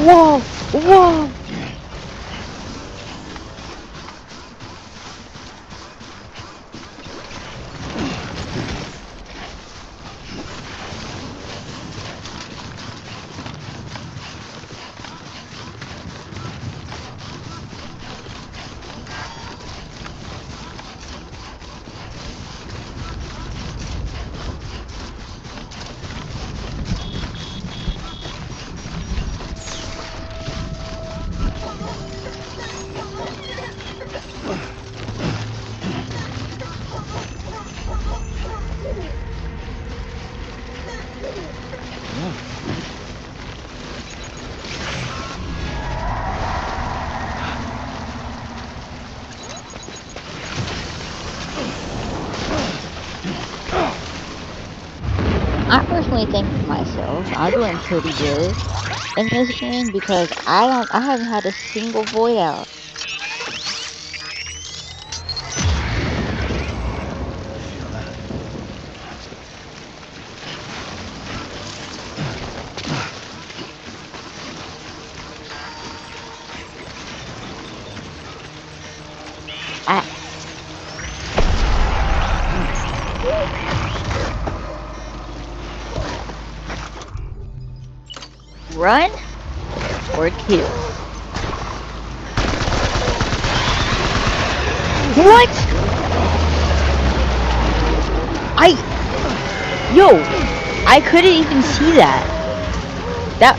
Whoa! Whoa! I personally think for myself, I'm doing pretty good in this game because I haven't had a single void out. I run or kill. What? I couldn't even see that.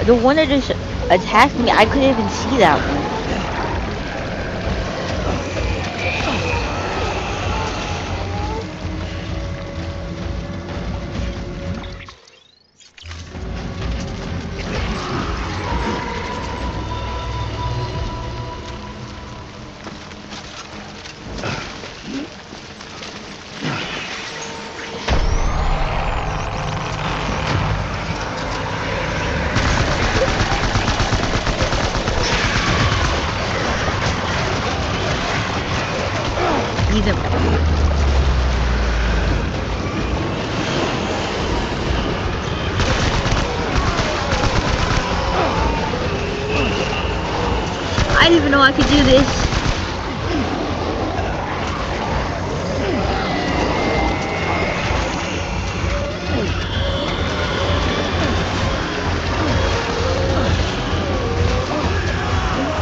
The one that just attacked me, I couldn't even see that one. Even I didn't even know I could do this.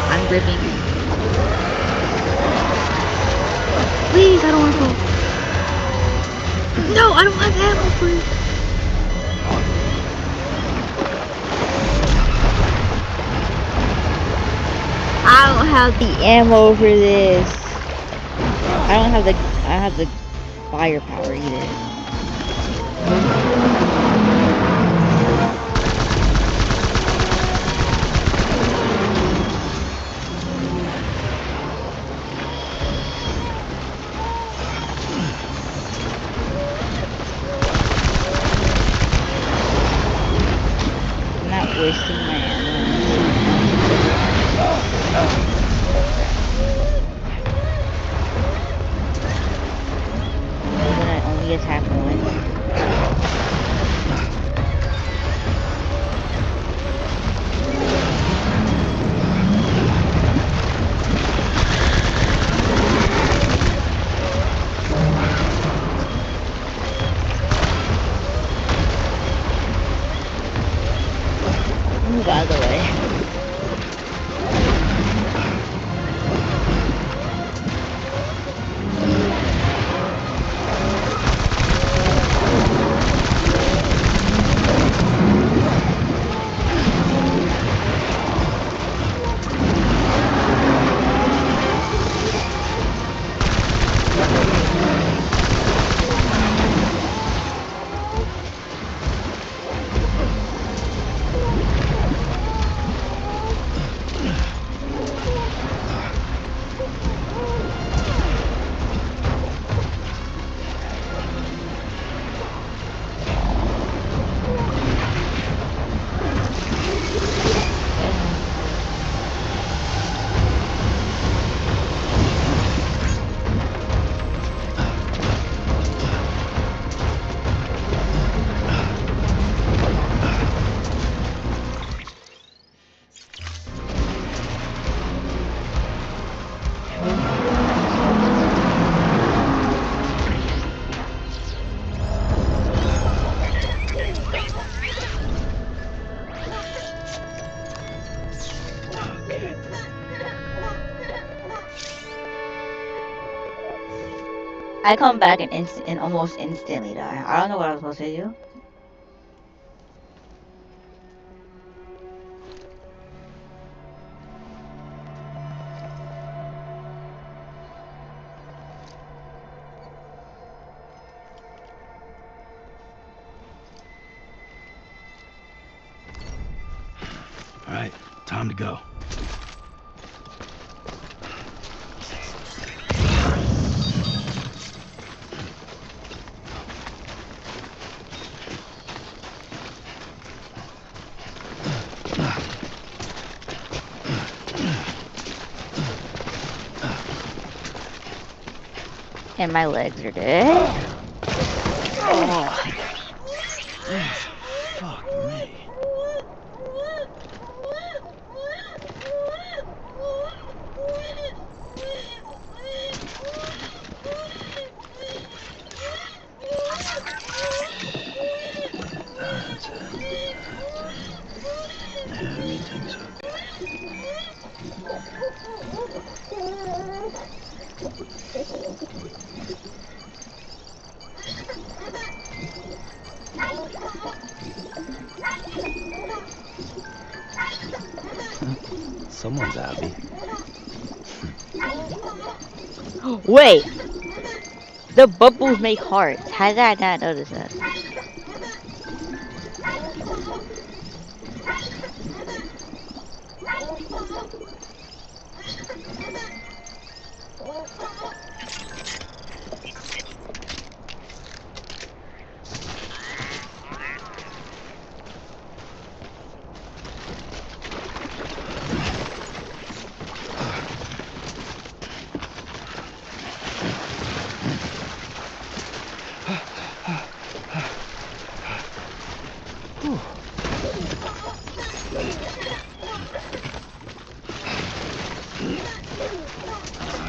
I'm gripping. Please, I don't want to go. No, I don't have ammo for it. I don't have the ammo for this. I don't have the firepower either. I'm not wasting my ammo. I'm gonna only attack one. Move out of the way. I come back and almost instantly die. I don't know what I was supposed to do. All right, time to go. And my legs are dead. Oh. Fuck me. That's it. Everything's okay. Someone's happy. Wait, the bubbles make hearts. How did I not notice that?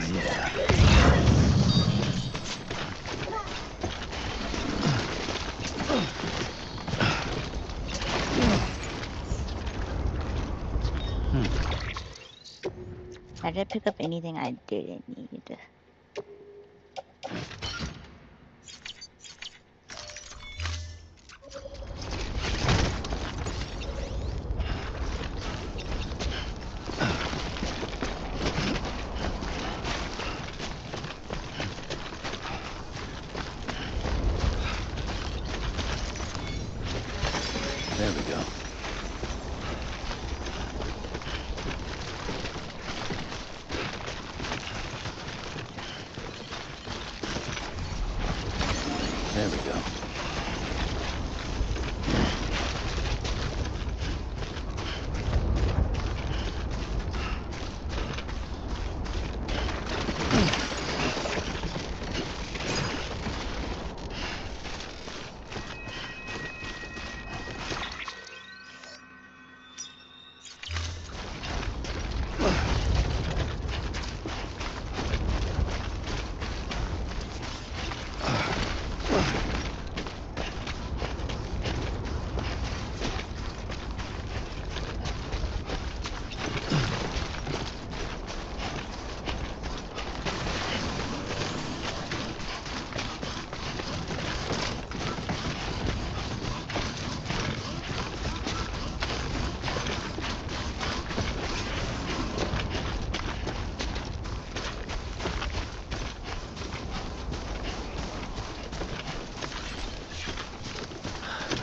Yeah. I didn't pick up anything I didn't need. There we go. There we go.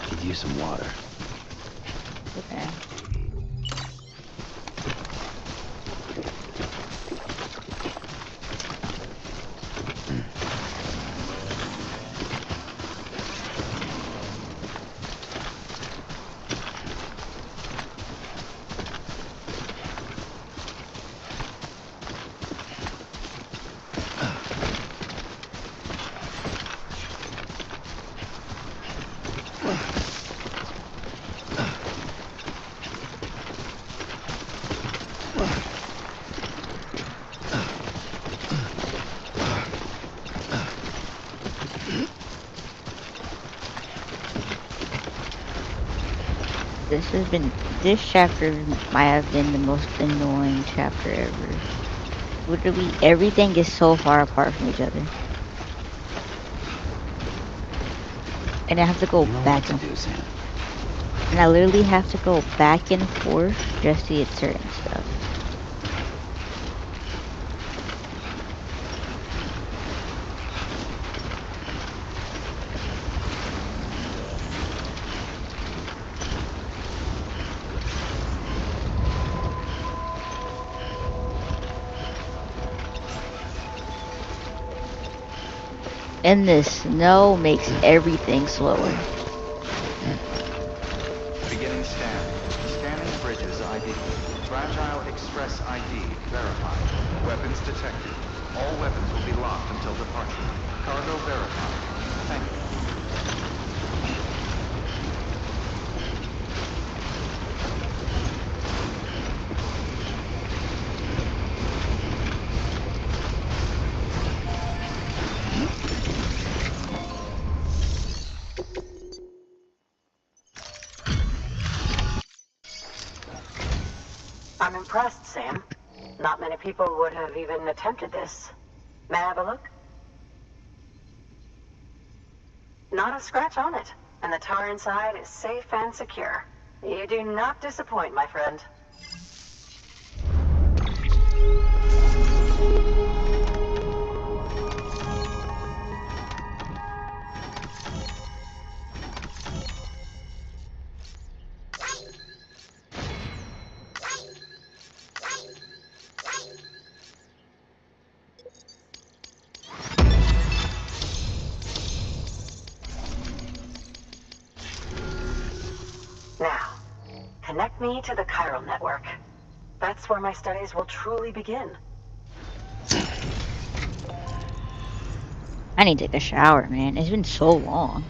Could use some water. Okay. This chapter might have been the most annoying chapter ever. Literally everything is so far apart from each other. and I have to go You know what back to and do, Sam. and I literally have to go back and forth just to get certain stuff. And the snow makes everything slower. Beginning scan. Scanning bridges ID. Fragile Express ID verified. Weapons detected. All weapons will be locked until departure. Cargo verified. Thank you. I'm impressed, Sam. Not many people would have even attempted this. May I have a look? Not a scratch on it, and the tar inside is safe and secure. You do not disappoint, my friend. Now, connect me to the chiral network. That's where my studies will truly begin. I need to take a shower, man. It's been so long.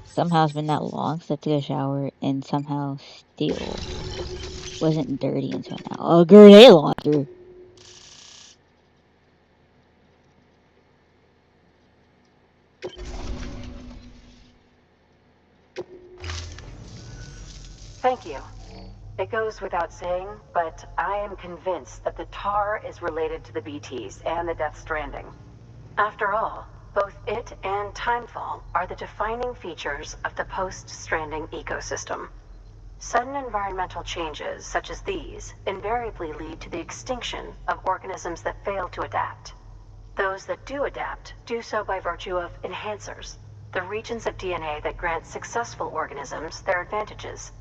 Somehow it's been that long since I took a shower, and somehow still wasn't dirty until now. A grenade launcher. Thank you. It goes without saying, but I am convinced that the tar is related to the BTs and the Death Stranding. After all, both it and Timefall are the defining features of the post-Stranding ecosystem. Sudden environmental changes such as these invariably lead to the extinction of organisms that fail to adapt. Those that do adapt do so by virtue of enhancers, the regions of DNA that grant successful organisms their advantages.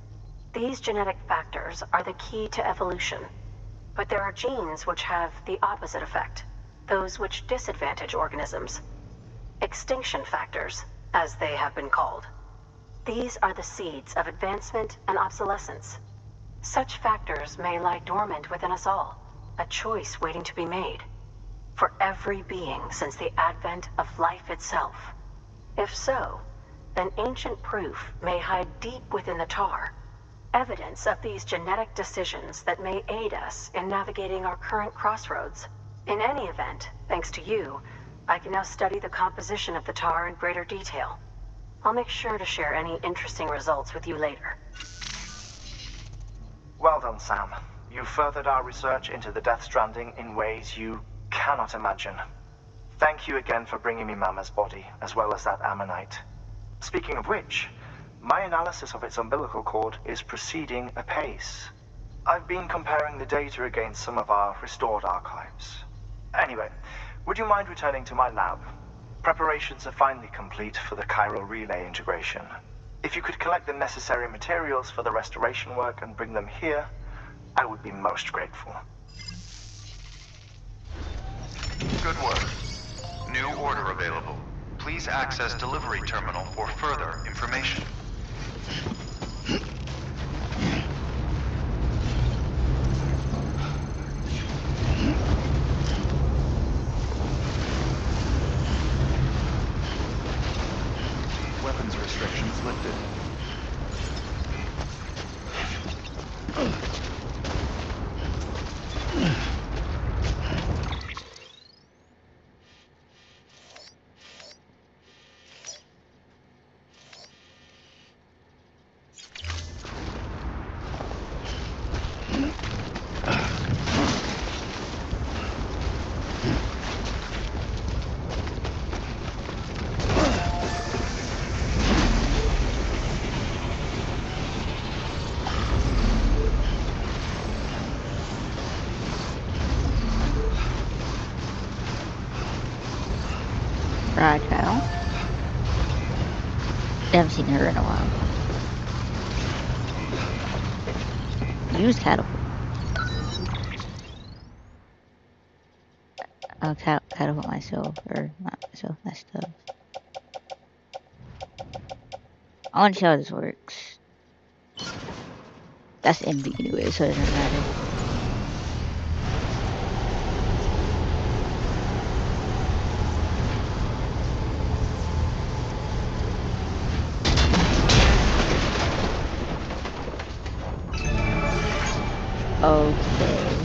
These genetic factors are the key to evolution. But there are genes which have the opposite effect, those which disadvantage organisms. Extinction factors, as they have been called. These are the seeds of advancement and obsolescence. Such factors may lie dormant within us all, a choice waiting to be made. For every being since the advent of life itself. If so, then ancient proof may hide deep within the tar. Evidence of these genetic decisions that may aid us in navigating our current crossroads. In any event, thanks to you, I can now study the composition of the tar in greater detail. I'll make sure to share any interesting results with you later. Well done, Sam. You furthered our research into the Death Stranding in ways you cannot imagine. Thank you again for bringing me Mama's body, as well as that ammonite. Speaking of which, my analysis of its umbilical cord is proceeding apace. I've been comparing the data against some of our restored archives. Anyway, would you mind returning to my lab? Preparations are finally complete for the chiral relay integration. If you could collect the necessary materials for the restoration work and bring them here, I would be most grateful. Good work. New order available. Please access delivery terminal for further information. Weapons restrictions lifted. fragile. I haven't seen her in a while. Use catapult. I'll catapult myself, or not myself, my stuff. I want to see how this works. That's envy anyway, so it doesn't matter. Okay.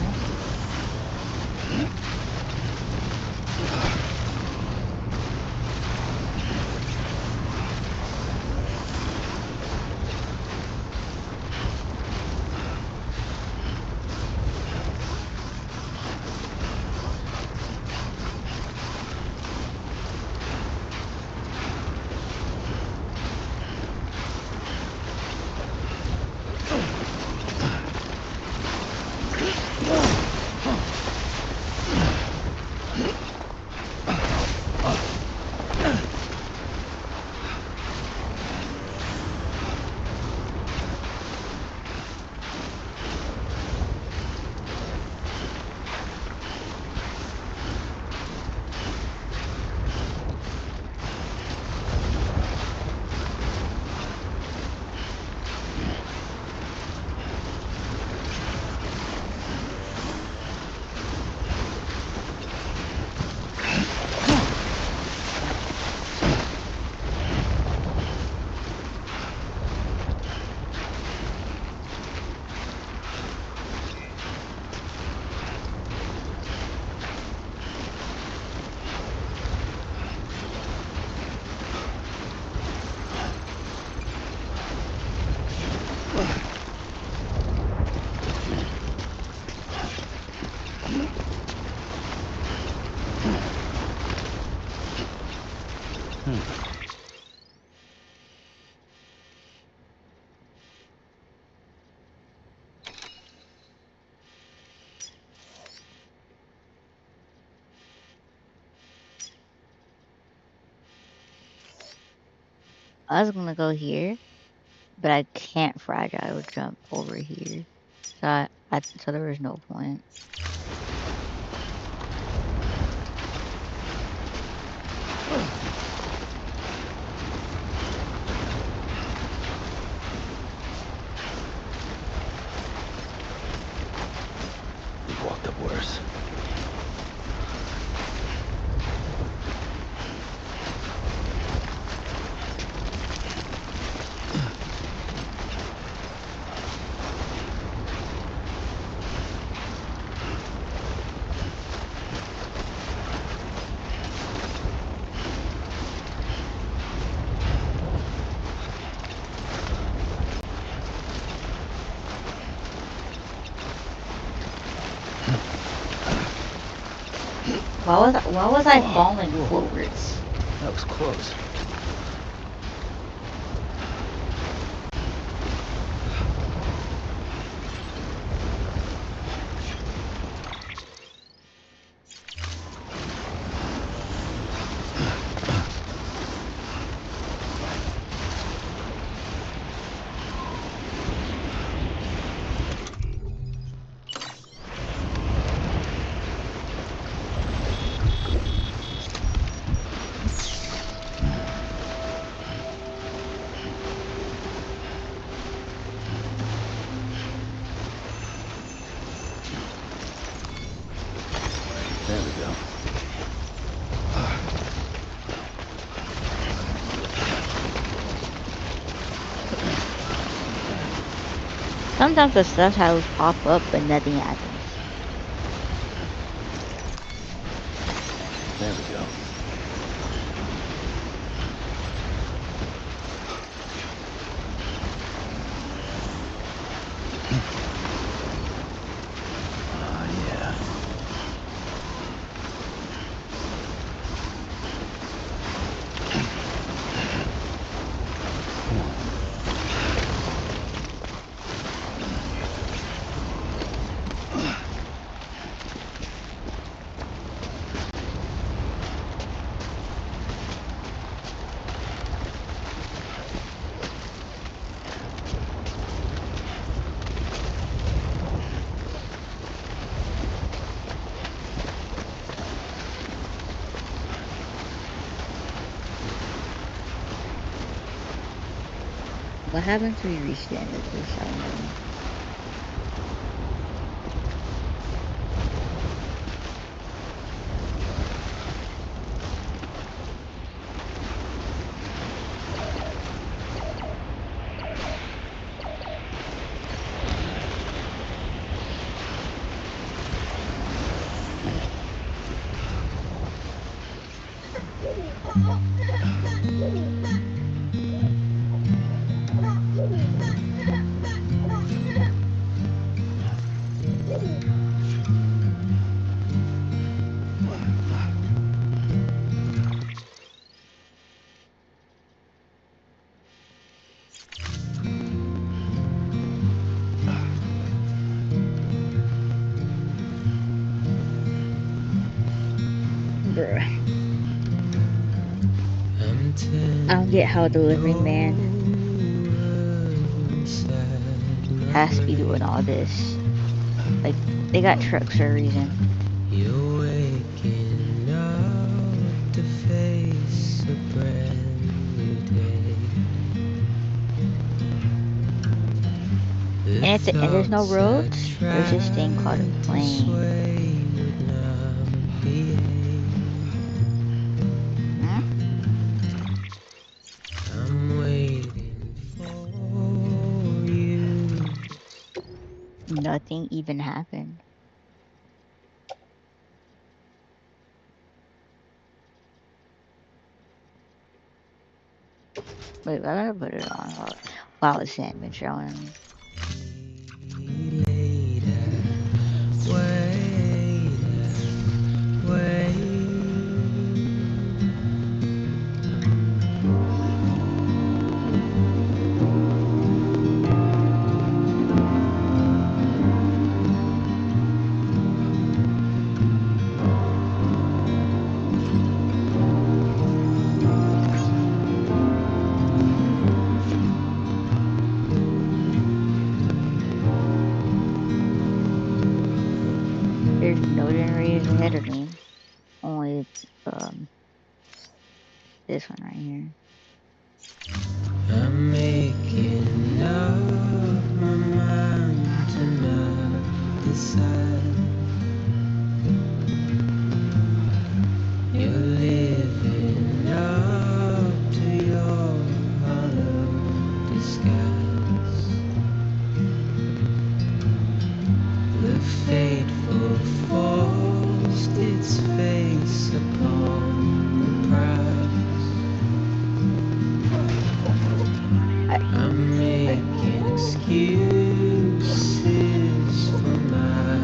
I was gonna go here, but I can't fragile jump over here. So there was no point. We've walked up worse. Why was I falling forwards? That was close. There we go. Sometimes the subtitles pop up, but nothing happens. There we go. Yeah. What happens if you reach the end of this? I don't know. Bruh. I don't get how delivery man has to be doing all this. Like, they got trucks for a reason. You're waking up to face a brand new day. And there's no roads. There's this thing called a plane. Hmm? I'm waiting for you. Nothing even happened. Wait, I gotta put it on while it's sandwich on. There's no generators ahead of me. Only it's this one right here. I'm making up my mind to not decide. You're living up to your hollow disguise. The fateful forced its face upon the prize. I'm making excuses for my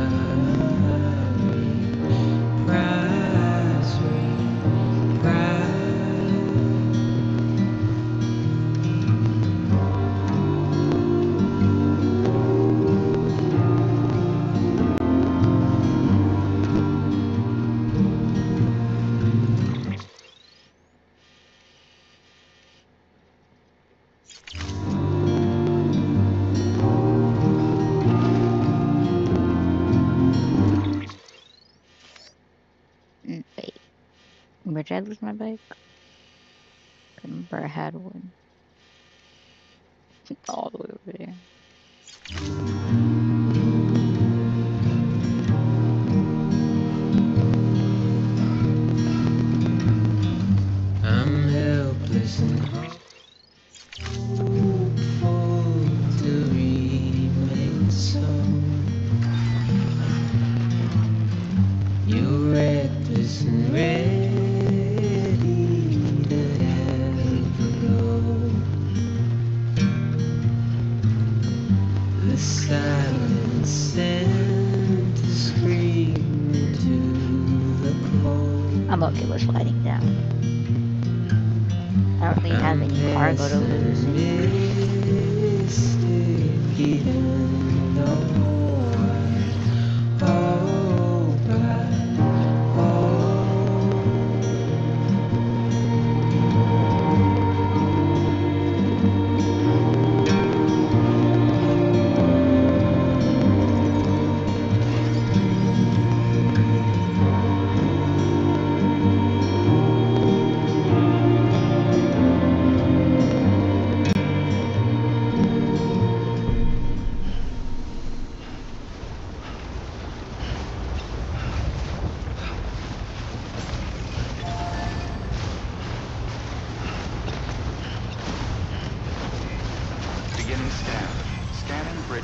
prize ring, pride. Wait, where did I lose my bike? I remember I had one. All the way over there. I'm helpless and hopeful to remain so. You're reckless and ready to ever go. The silence sent to scream into the cold. I'm okay with sliding down. I don't really have any cargo to lose anyway.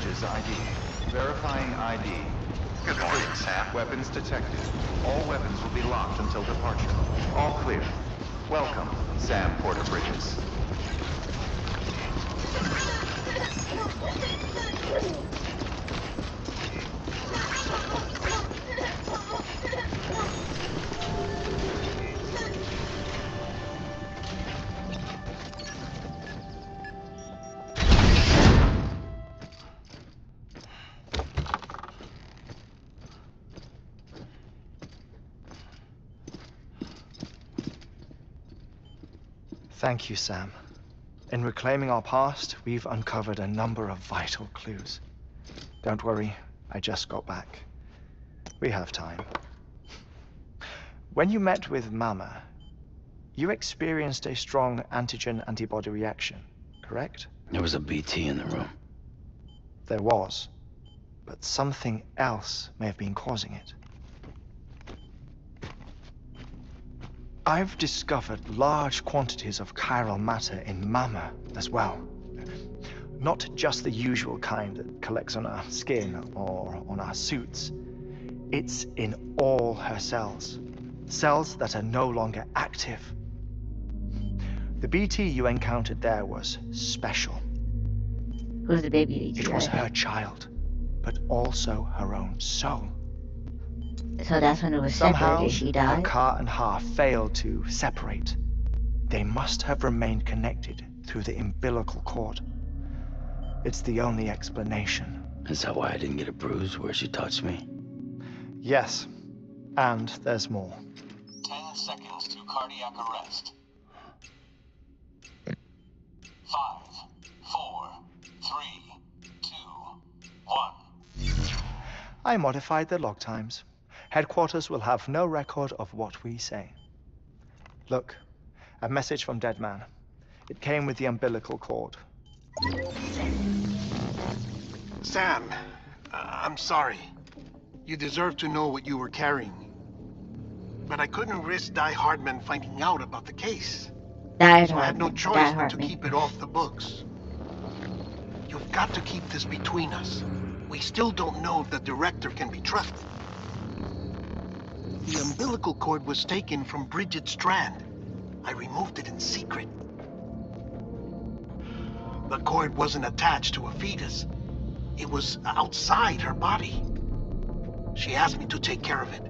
Bridges ID. Verifying ID. Good morning, Sam. Weapons detected. All weapons will be locked until departure. All clear. Welcome, Sam Porter Bridges. Thank you, Sam. In reclaiming our past, we've uncovered a number of vital clues. Don't worry, I just got back. We have time. When you met with Mama, you experienced a strong antigen-antibody reaction, correct? There was a BT in the room. There was, but something else may have been causing it. I've discovered large quantities of chiral matter in Mama as well. Not just the usual kind that collects on our skin or on our suits. It's in all her cells. Cells that are no longer active. The BT you encountered there was special. Who's the baby? It was her child, but also her own soul. So that's when it was Somehow, separated. She her died. car and half failed to separate. They must have remained connected through the umbilical cord. It's the only explanation. Is that why I didn't get a bruise where she touched me? Yes, and there's more. 10 seconds to cardiac arrest. 5, 4, 3, 2, 1. I modified the log times. Headquarters will have no record of what we say. Look, a message from Dead Man. It came with the umbilical cord. Sam, I'm sorry. You deserve to know what you were carrying. But I couldn't risk Di Hardman finding out about the case. So I had no choice but to keep it off the books. You've got to keep this between us. We still don't know if the director can be trusted. The umbilical cord was taken from Bridget Strand. I removed it in secret. The cord wasn't attached to a fetus. It was outside her body. She asked me to take care of it.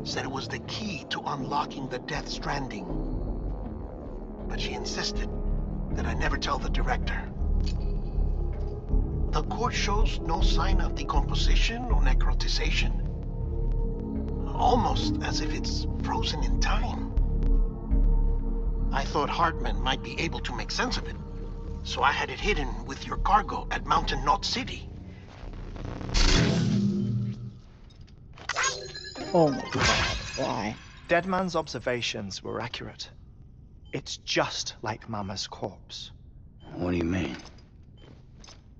Said it was the key to unlocking the Death Stranding. But she insisted that I never tell the director. The cord shows no sign of decomposition or necrotization. Almost as if it's frozen in time. I thought Hartman might be able to make sense of it, so I had it hidden with your cargo at Mountain Knot City. Oh my god, why? Dead Man's observations were accurate. It's just like Mama's corpse. What do you mean?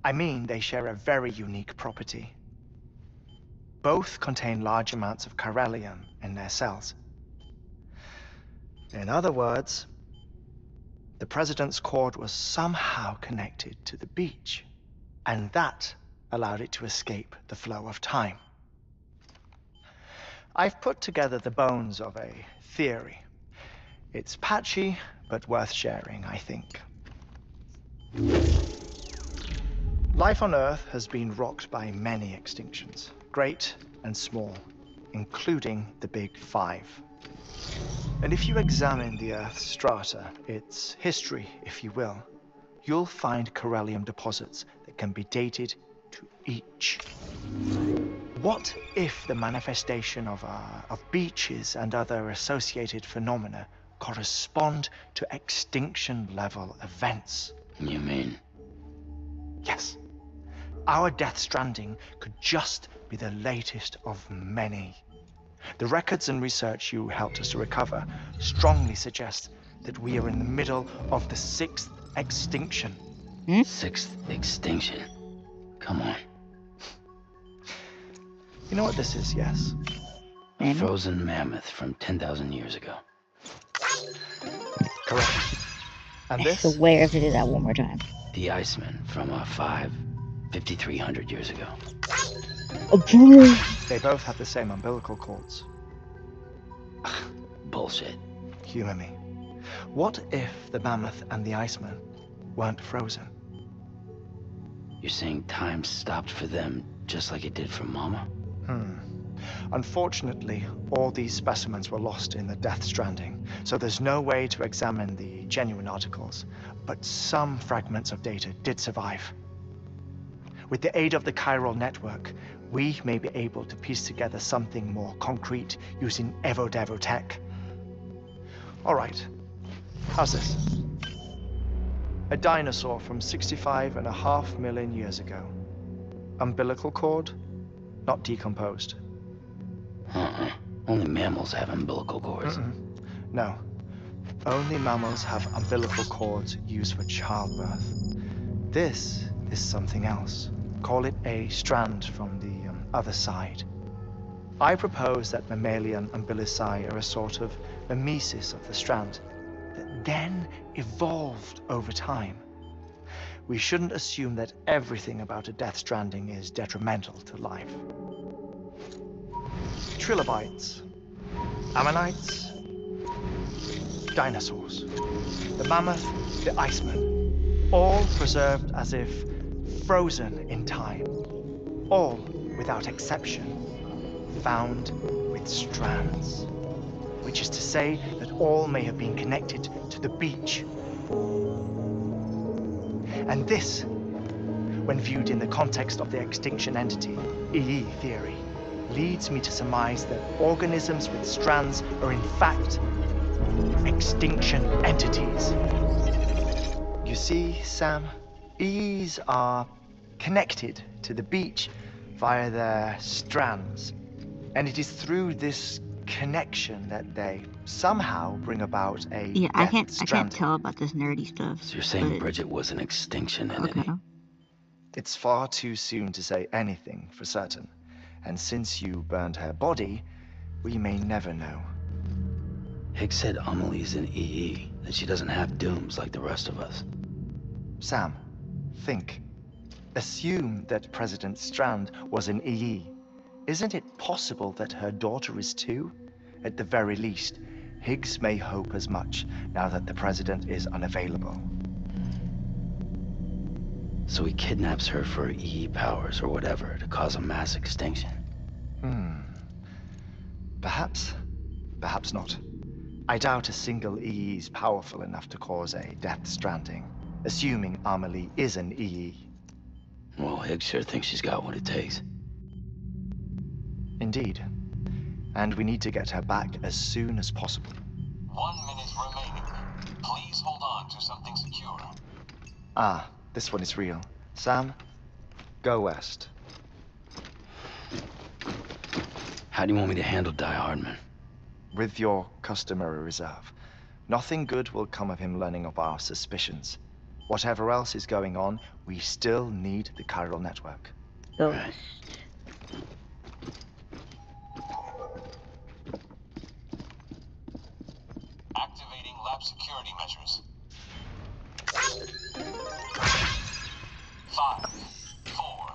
I mean, they share a very unique property. Both contain large amounts of chiralium in their cells. In other words, the president's cord was somehow connected to the beach, and that allowed it to escape the flow of time. I've put together the bones of a theory. It's patchy, but worth sharing, I think. Life on Earth has been rocked by many extinctions, great and small, including the Big Five. And if you examine the Earth's strata, its history, if you will, you'll find chiralium deposits that can be dated to each. What if the manifestation of beaches and other associated phenomena correspond to extinction-level events? You mean? Yes. Our Death Stranding could just be the latest of many. The records and research you helped us to recover strongly suggest that we are in the middle of the 6th extinction. 6th extinction? Come on. You know what this is, yes? A frozen mammoth from 10,000 years ago. Correct. And I this? swear if they did that one more time. The Iceman from 5 5,300 years ago. They both had the same umbilical cords. Bullshit. Humor me. What if the mammoth and the Iceman weren't frozen? You're saying time stopped for them just like it did for Mama? Unfortunately, all these specimens were lost in the Death Stranding, so there's no way to examine the genuine articles, but some fragments of data did survive. With the aid of the chiral network, we may be able to piece together something more concrete using Evo-Devo tech. All right, how's this? A dinosaur from 65.5 million years ago. Umbilical cord, not decomposed. Only mammals have umbilical cords. No. Only mammals have umbilical cords used for childbirth. This is something else. Call it a strand from the other side. I propose that mammalian umbilici are a sort of mimesis of the strand that then evolved over time. We shouldn't assume that everything about a Death Stranding is detrimental to life. Trilobites, ammonites, dinosaurs, the mammoth, the Iceman, all preserved as if frozen in time, all without exception, found with strands, which is to say that all may have been connected to the beach. And this, when viewed in the context of the extinction entity, EE theory, leads me to surmise that organisms with strands are in fact extinction entities. You see, Sam, EEs are connected to the beach via their strands, and it is through this connection that they somehow bring about a I death can't tell about this nerdy stuff. So you're saying Bridget was an extinction entity? Okay. It's far too soon to say anything for certain, and since you burned her body, we may never know. Higgs said Amelie's an EE, that she doesn't have dooms like the rest of us. Sam, think. Assume that President Strand was an EE. Isn't it possible that her daughter is too? At the very least, Higgs may hope as much now that the president is unavailable. So he kidnaps her for EE powers or whatever to cause a mass extinction. Perhaps. Perhaps not. I doubt a single EE is powerful enough to cause a Death Stranding, assuming Amelie is an EE. Well, Higgs sure thinks she's got what it takes. Indeed. And we need to get her back as soon as possible. 1 minute remaining. Please hold on to something secure. Ah, this one is real. Sam, go west. How do you want me to handle Die Hardman? With your customary reserve. Nothing good will come of him learning of our suspicions. Whatever else is going on, we still need the chiral network. Go. Right. Activating lab security measures. 5, 4,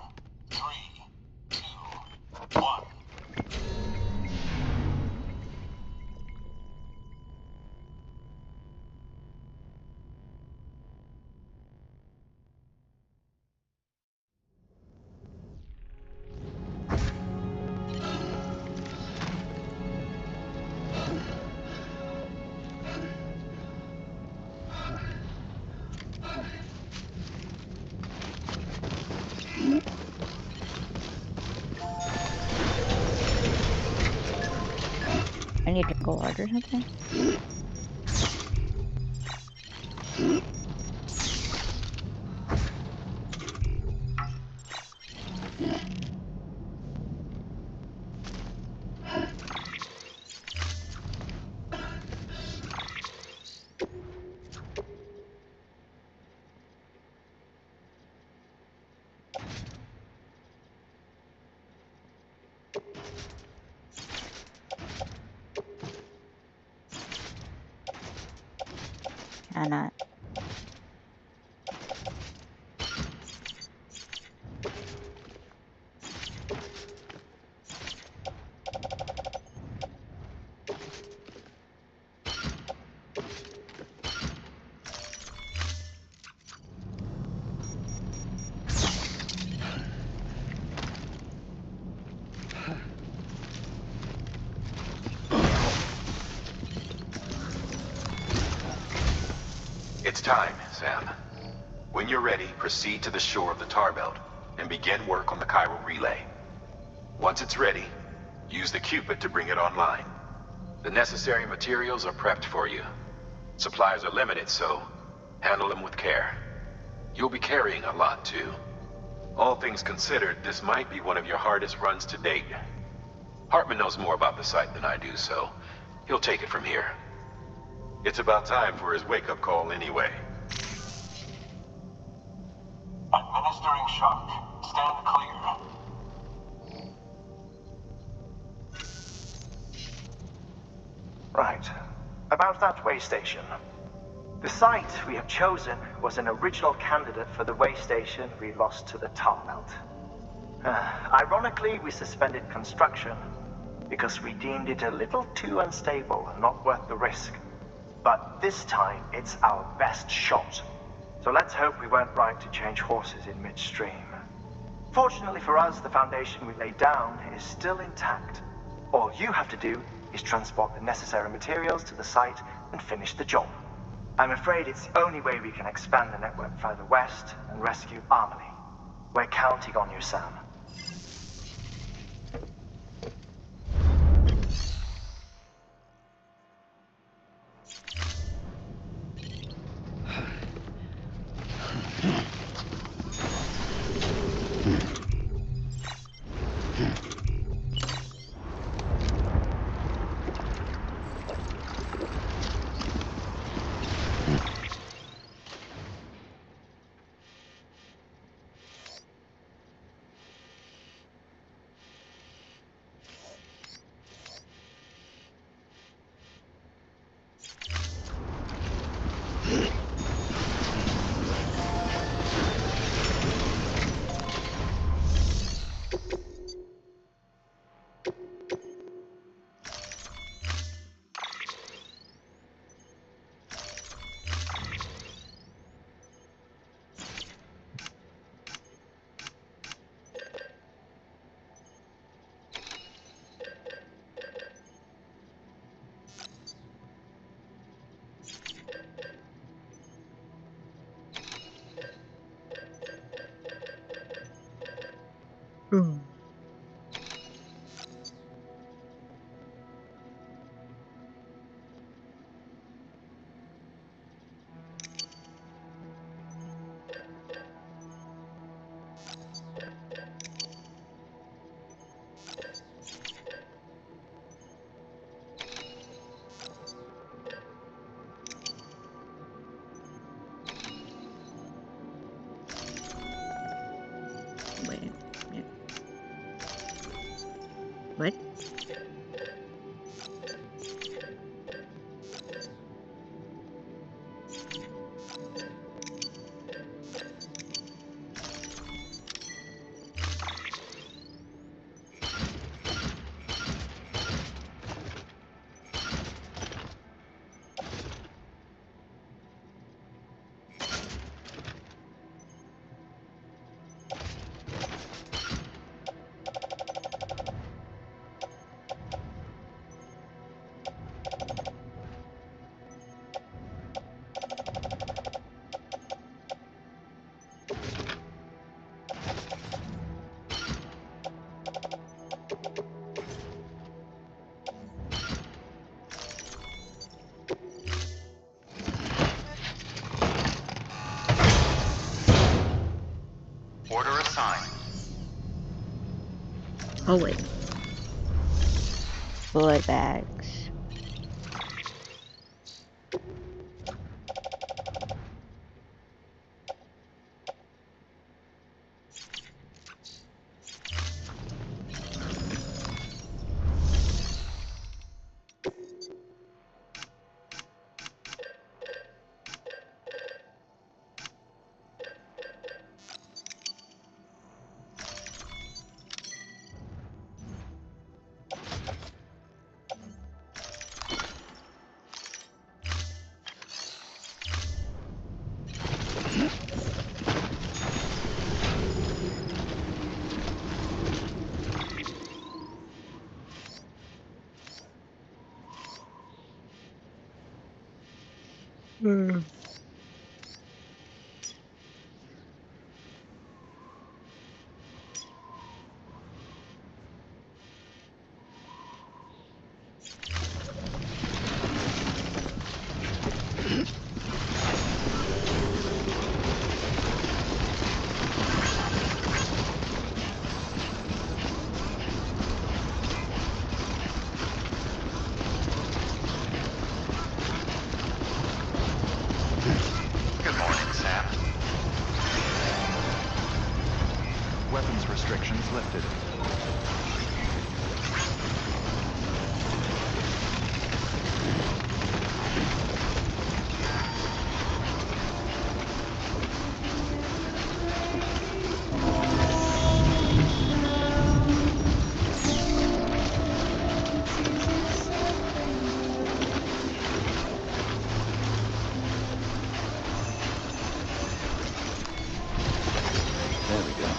3, 2, 1. I need to go order something. Why not? It's time, Sam. When you're ready, proceed to the shore of the tar belt and begin work on the chiral relay. Once it's ready, use the Cupid to bring it online. The necessary materials are prepped for you. Supplies are limited, so handle them with care. You'll be carrying a lot, too. All things considered, this might be one of your hardest runs to date. Hartman knows more about the site than I do, so he'll take it from here. It's about time for his wake-up call anyway. Administering shock. Stand clear. Right. About that way station. The site we have chosen was an original candidate for the way station we lost to the tar belt. Ironically, we suspended construction because we deemed it a little too unstable and not worth the risk. But this time, it's our best shot. So let's hope we weren't right to change horses in midstream. Fortunately for us, the foundation we laid down is still intact. All you have to do is transport the necessary materials to the site and finish the job. I'm afraid it's the only way we can expand the network further west and rescue Harmony. We're counting on you, Sam. Wait a minute. What? Order assigned. Oh wait. Blood bags. Good morning, Sam. Weapons restrictions lifted. There we go.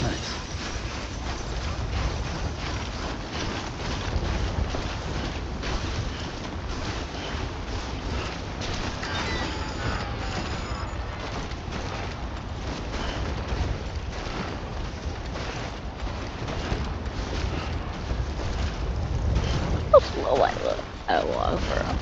Nice. How slow I look. I walk, bro.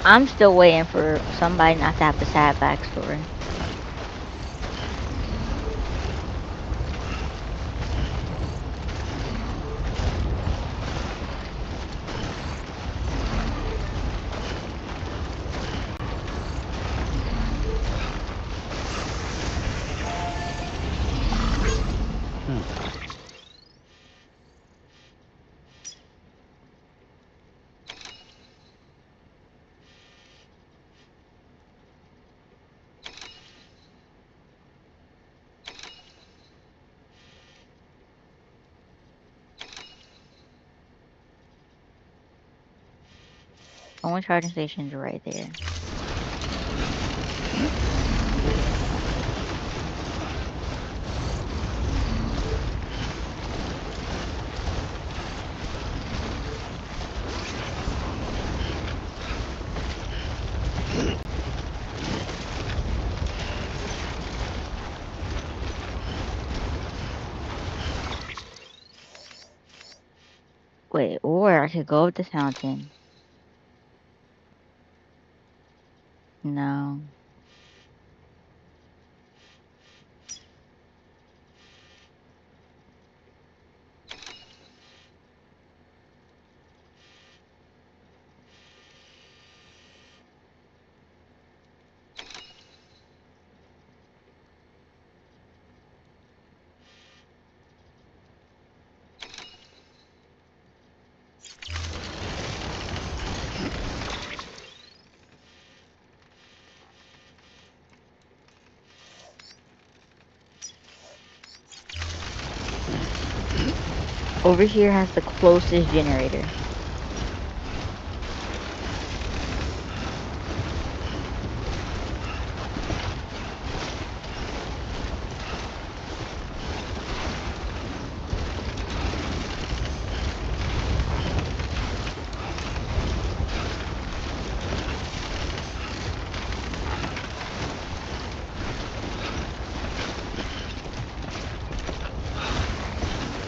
I'm still waiting for somebody not to have a sad backstory. Only charging stations are right there. Wait, or I could go up the fountain. No. Over here has the closest generator.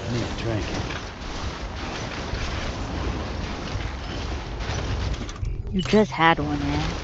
I need a drink. You just had one, man.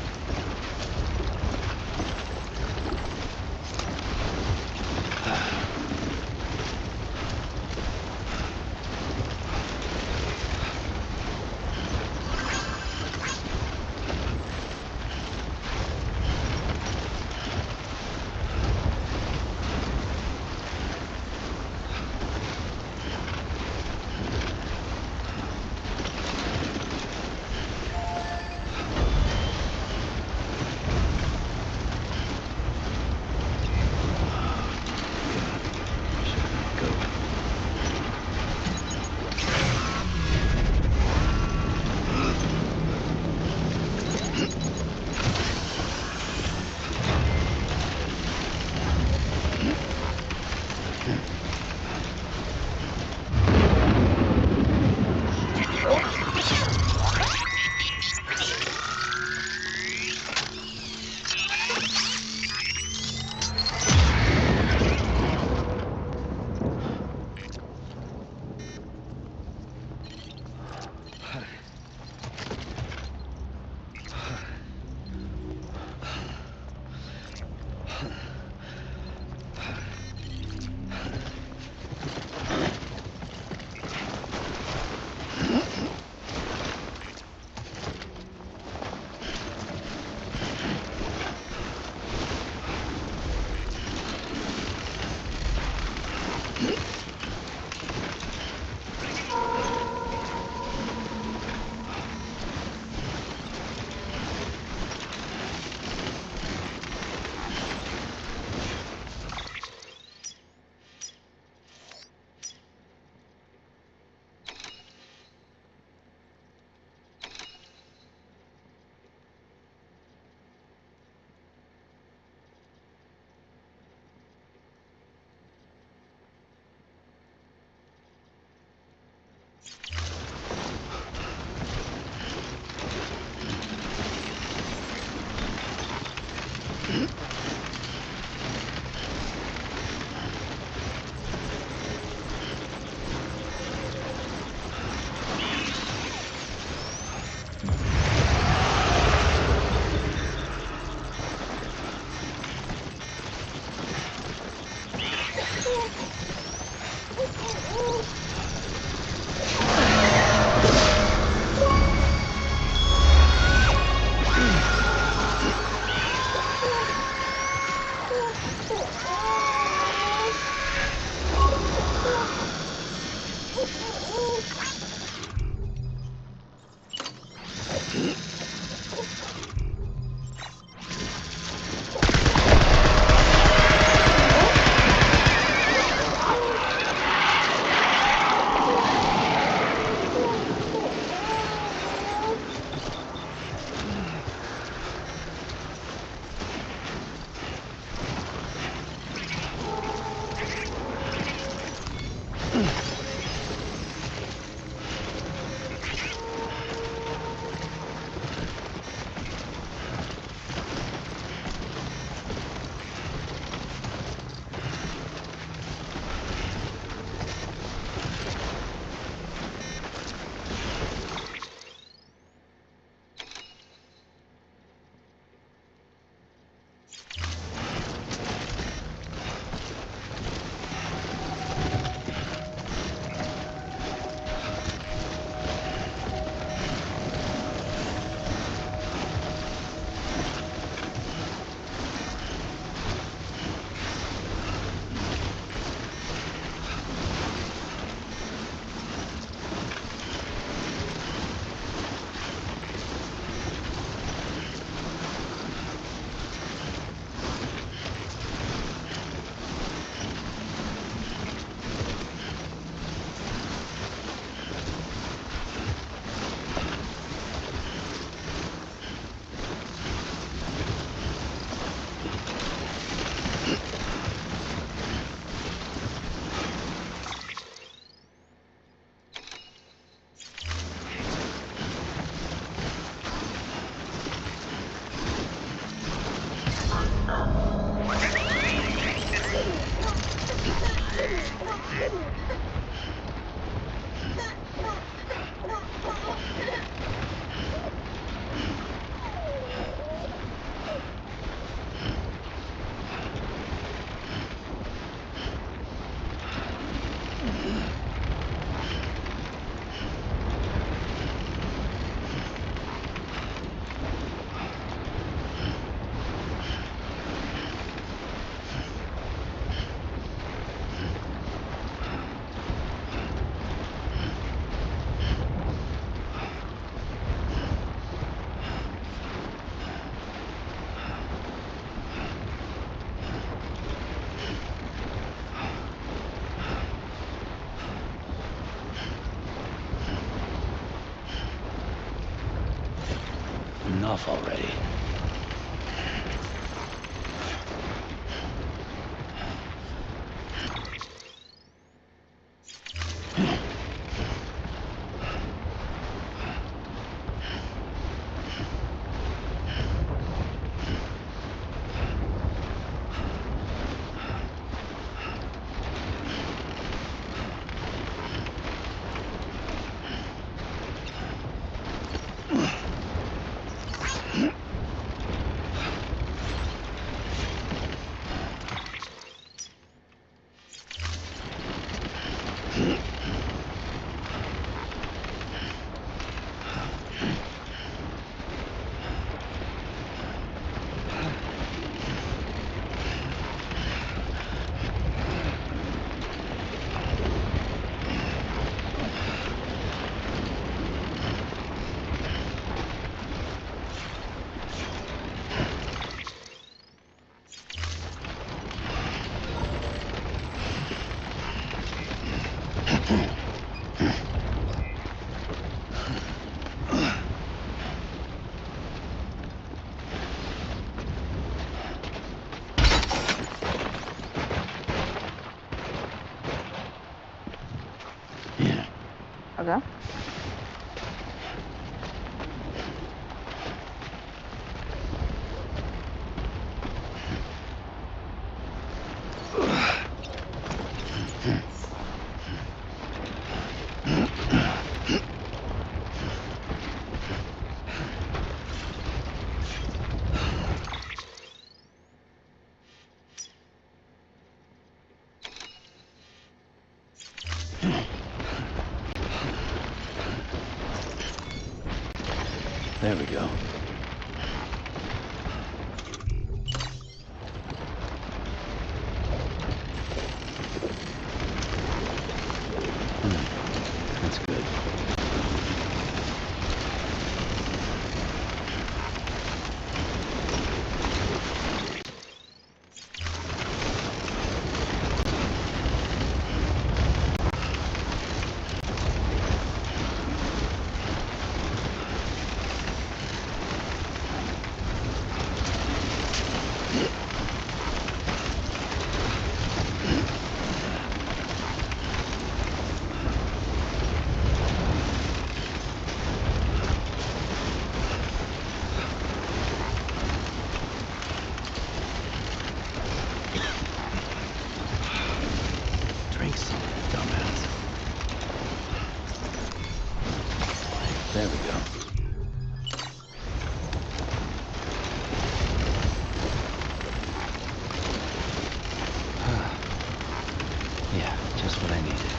Enough already. Okay. There we go. That's good. Drink some, dumbass. There we go. Yeah, just what I needed.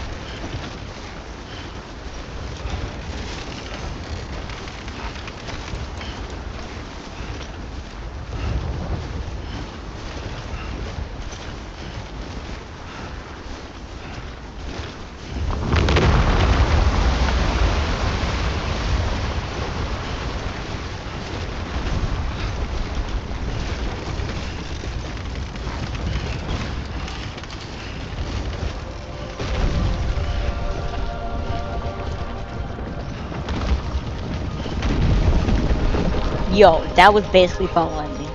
Yo, that was basically following me.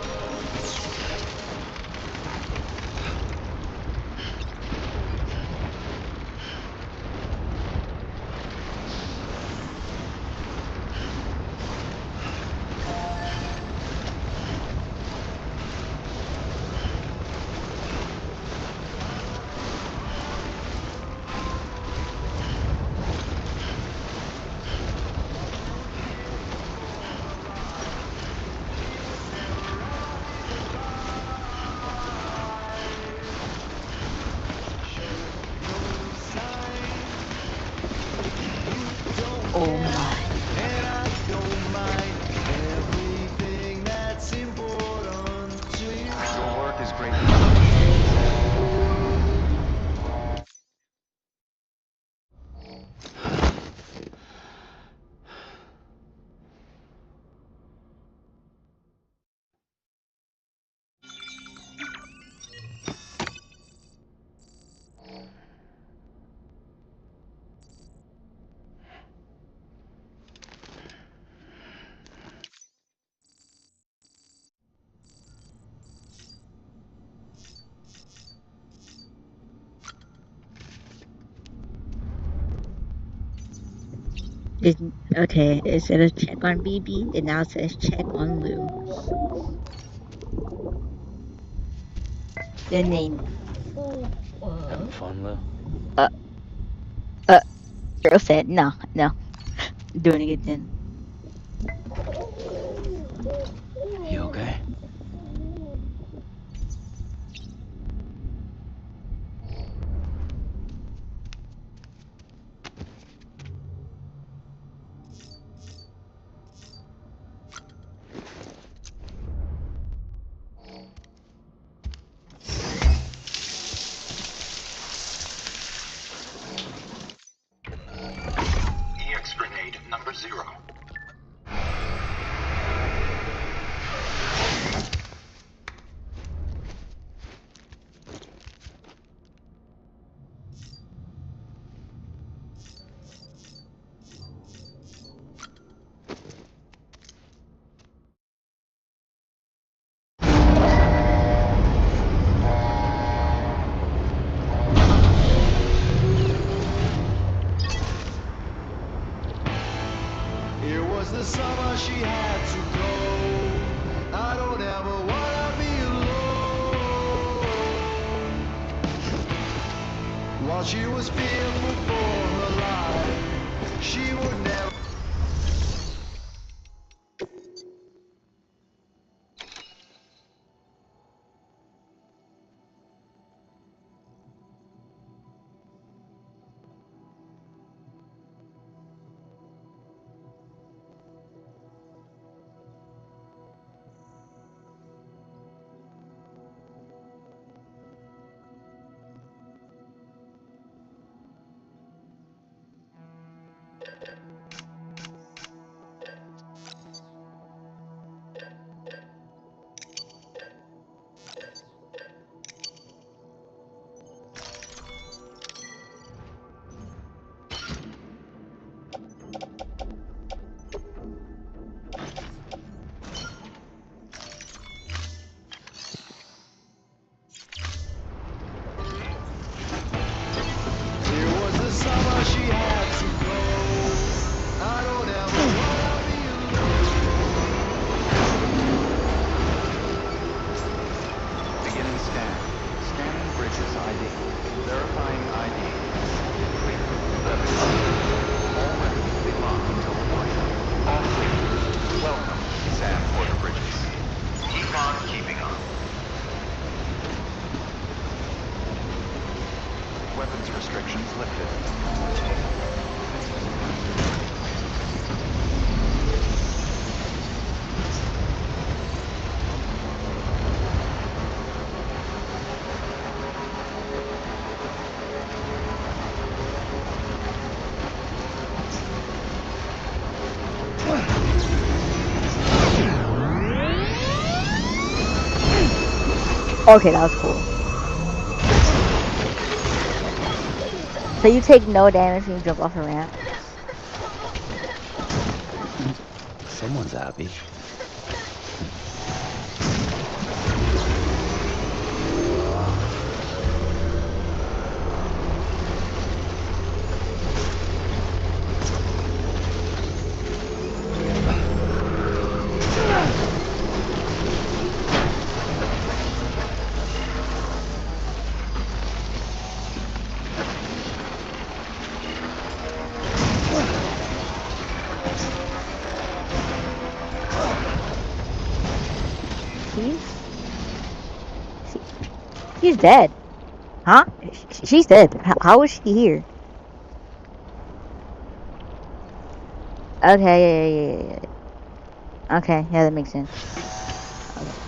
Oh my. Your work is great. Okay, it said a check on BB, and now it says check on Lou. The name. Having fun, Lou? Uh, uh, girl said, no, no. Doing it again. You okay? EX grenade number 0. while she was fearful for her life. She would never. It was the summer she had to go. I don't ever wanna be alone. Beginning scan. Scanning Bridges ID. Verifying ID. Clear. Weapons. All weapons will be locked until morning. All clear. Welcome, Sam Porter Bridges. Keep on keeping on. Weapons restrictions lifted. Okay, that was cool. So you take no damage when you jump off a ramp? Someone's happy. He's dead. Huh? She's dead. How is she here? Okay, yeah. Okay, yeah, that makes sense. Okay.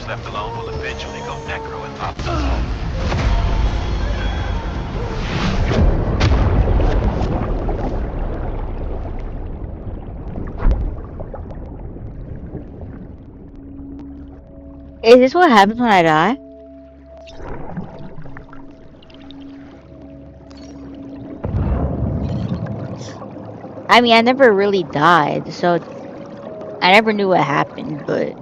left alone will eventually go necro and pop those. Is this what happens when I die? I mean, I never really died, so I never knew what happened, but...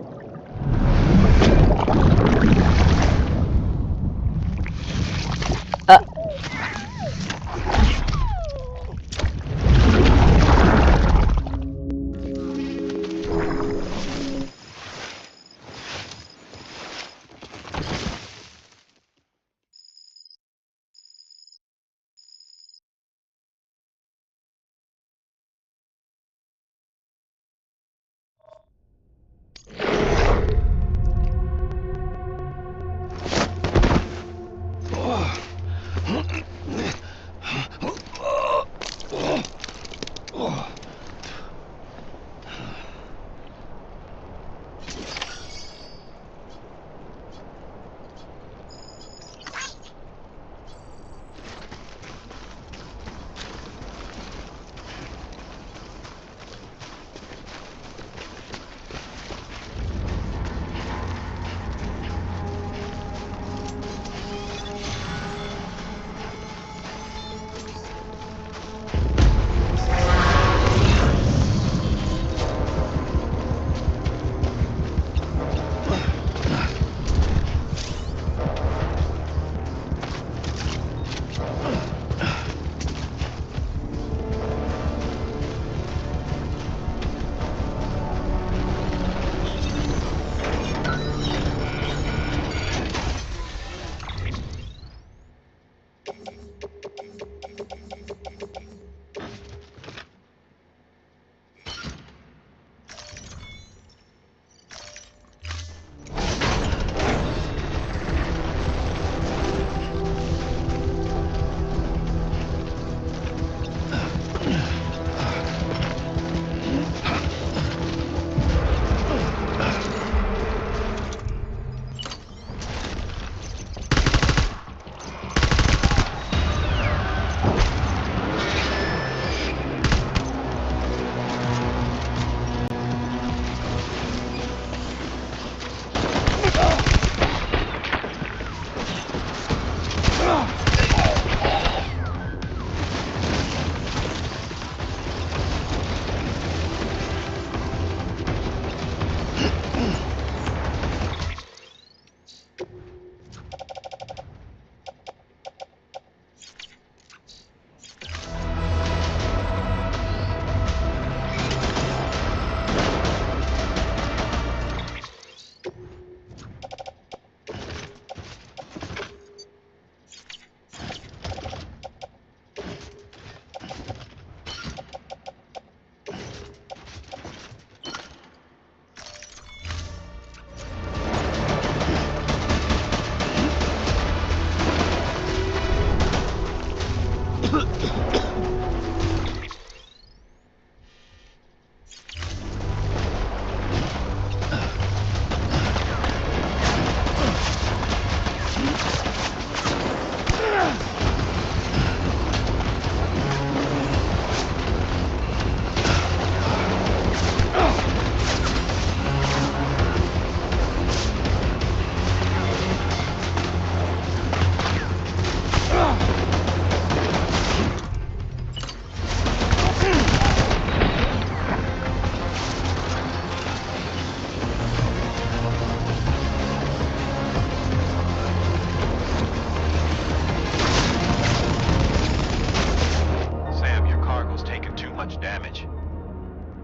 Sam, your cargo's taken too much damage.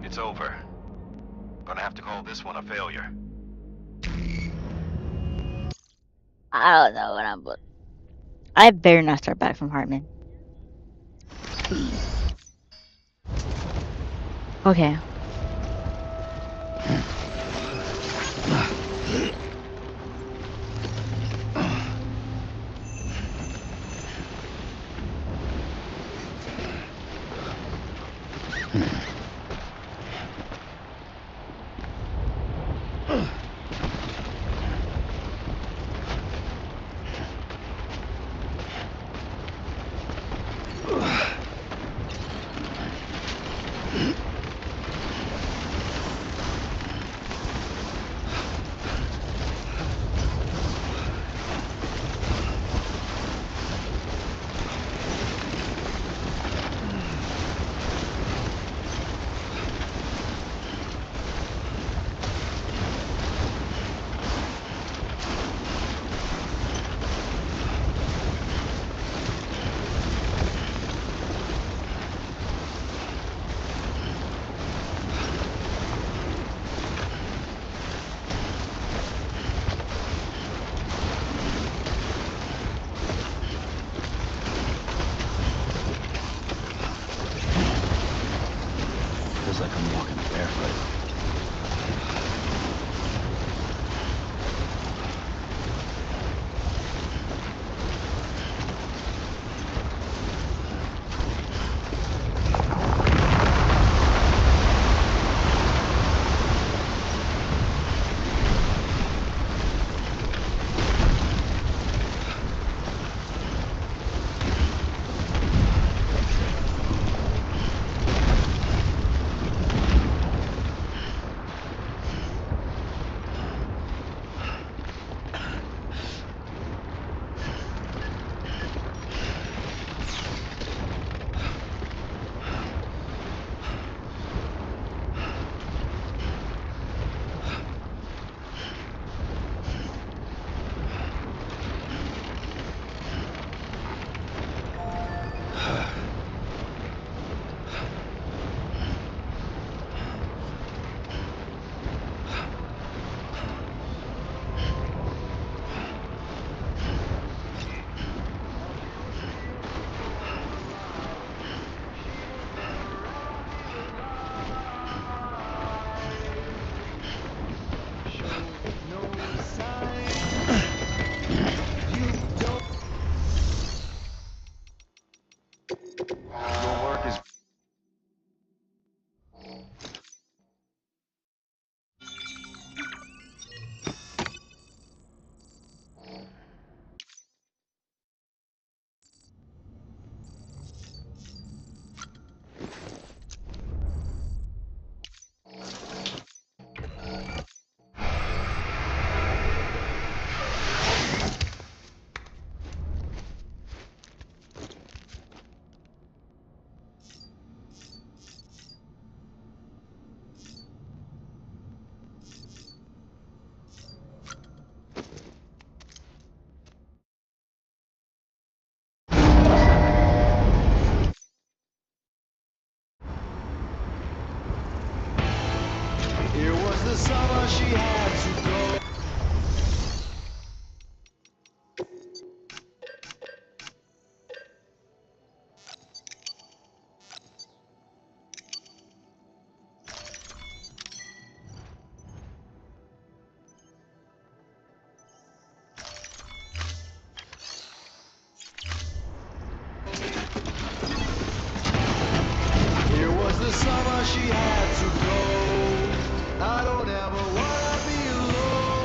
It's over. Gonna have to call this one a failure. I don't know what I'm... I better not start back from Hartman. Please. Okay. Feels like I'm walking barefoot. Your work is... It was the summer she had to go. It was the summer she had to go. I don't ever wanna be alone.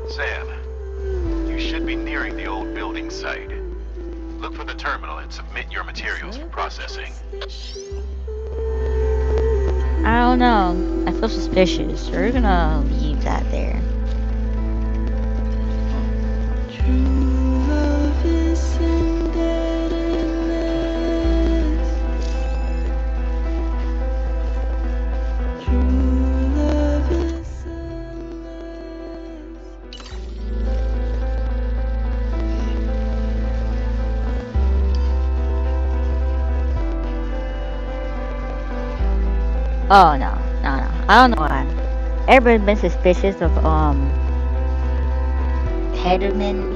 Sam, you should be nearing the old building site. Look for the terminal and submit your materials for processing. I don't know. I feel suspicious. We're gonna leave that there. Oh no, no, no. I don't know why. Everybody's been suspicious of Hedeman,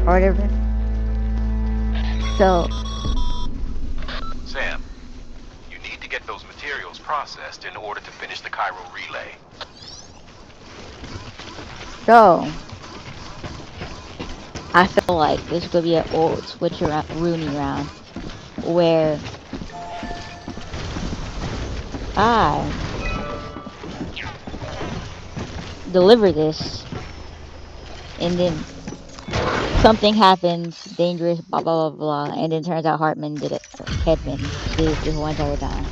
or whatever. So Sam, you need to get those materials processed in order to finish the Cairo relay. So I feel like this is gonna be an old switch around, Rooney round, where I deliver this, and then something happens, dangerous, blah blah blah blah, and then turns out Hartman did it, or Hedman did it this whole entire time,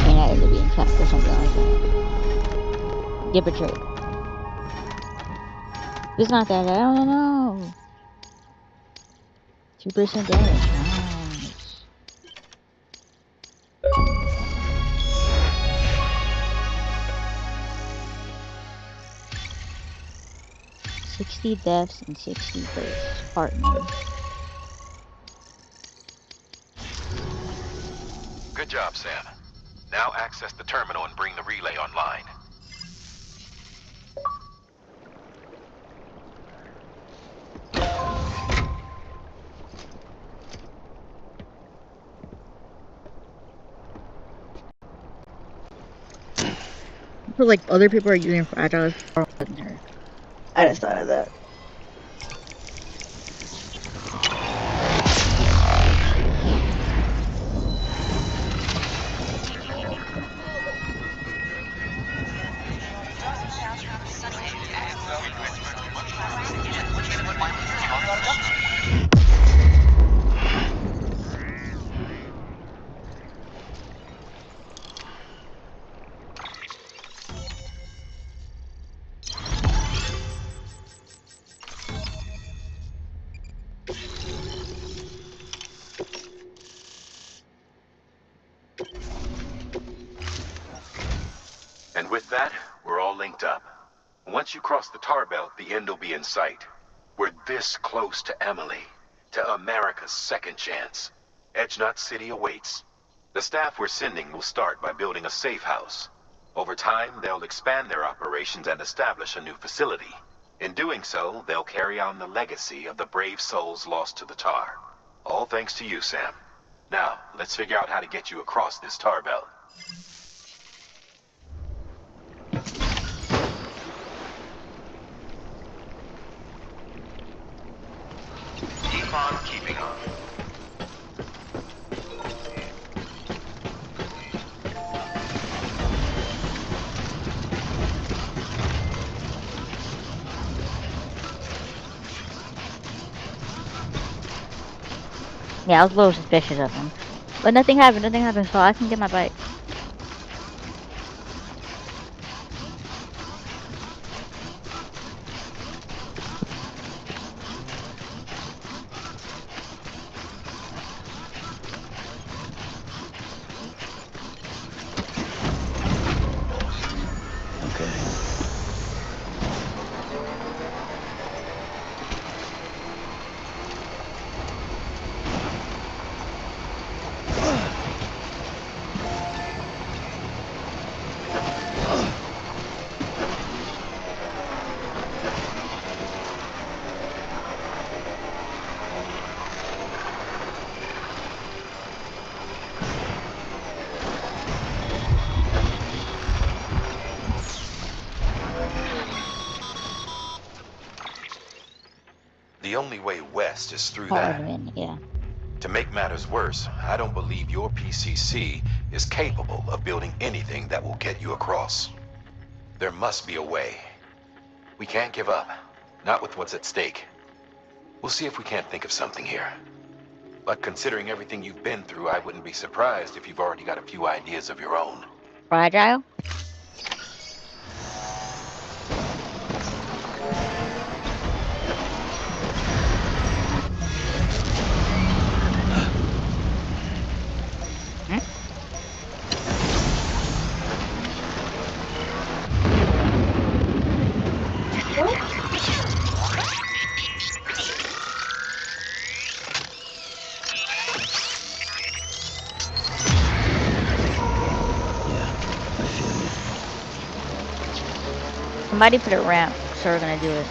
and I ended up being trapped or something like that. Get betrayed. It's not that. I don't know. 2% damage. Nice. 60 deaths and 60 hurts. Hartman. Good job, Sam. Now access the terminal and bring the relay online. I feel like other people are using fragile for her. I just thought of that. And with that, we're all linked up. Once you cross the tar belt, the end will be in sight. We're this close to Emily, to America's second chance. Edgenut City awaits. The staff we're sending will start by building a safe house. Over time, they'll expand their operations and establish a new facility. In doing so, they'll carry on the legacy of the brave souls lost to the tar. All thanks to you, Sam. Now, let's figure out how to get you across this tar belt. upon keeping up. Yeah, I was a little suspicious of him. But nothing happened, so I can get my bike. The only way west is through Oh, that. yeah. To make matters worse, I don't believe your PCC is capable of building anything that will get you across. There must be a way. We can't give up. Not with what's at stake. We'll see if we can't think of something here. But considering everything you've been through, I wouldn't be surprised if you've already got a few ideas of your own. Fragile? Somebody put a ramp, so we're gonna do it.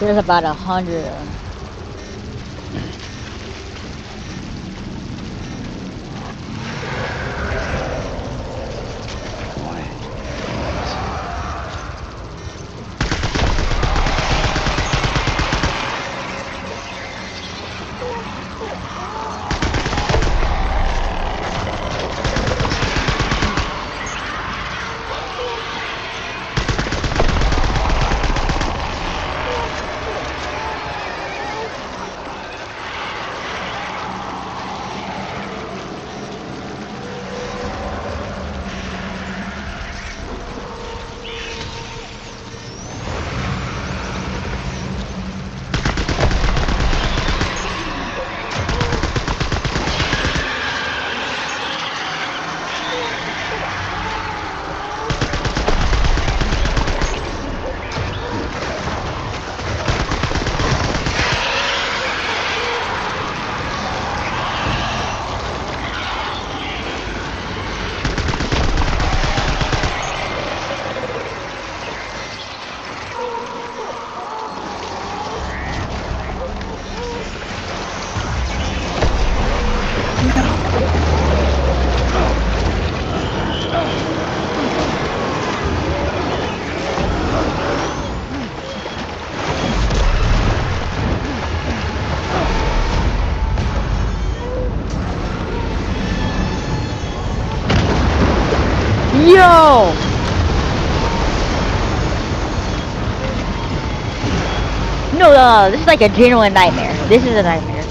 There's about 100 of them. Yo! No, this is like a genuine nightmare. This is a nightmare.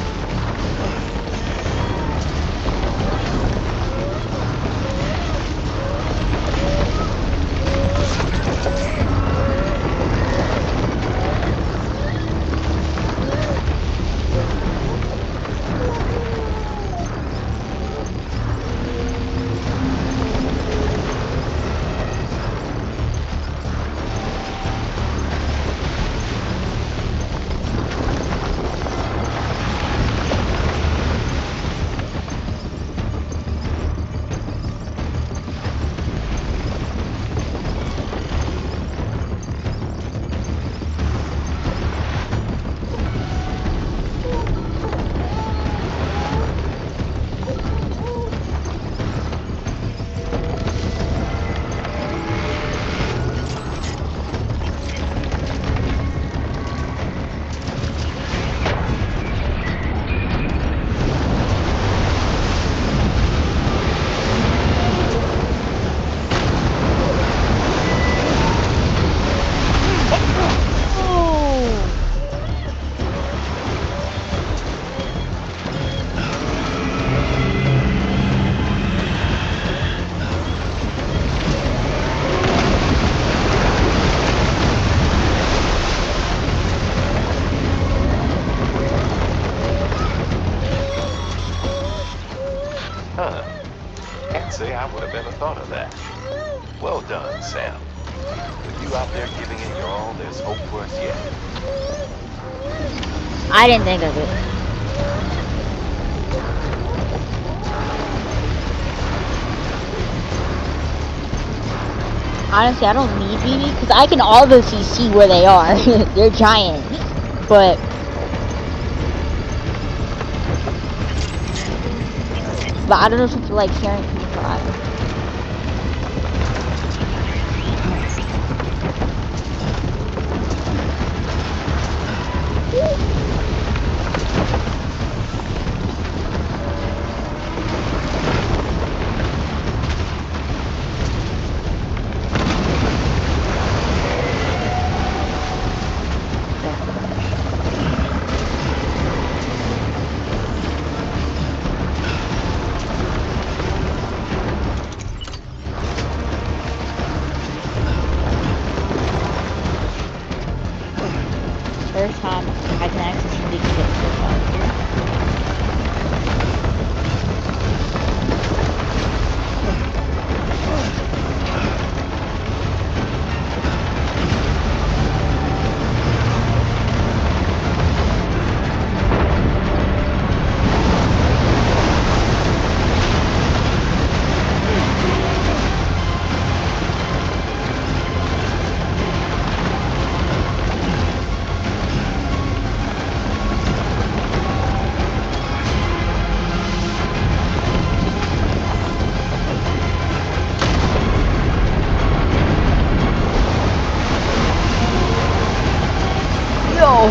Can't say I would have ever thought of that. Well done, Sam. With you out there giving it your all, there's hope for us yet. I didn't think of it. Honestly, I don't need BB because I can obviously see where they are. They're giant, but I don't know if it's like hearing people cry. First time I can actually see these pictures out here. Yo!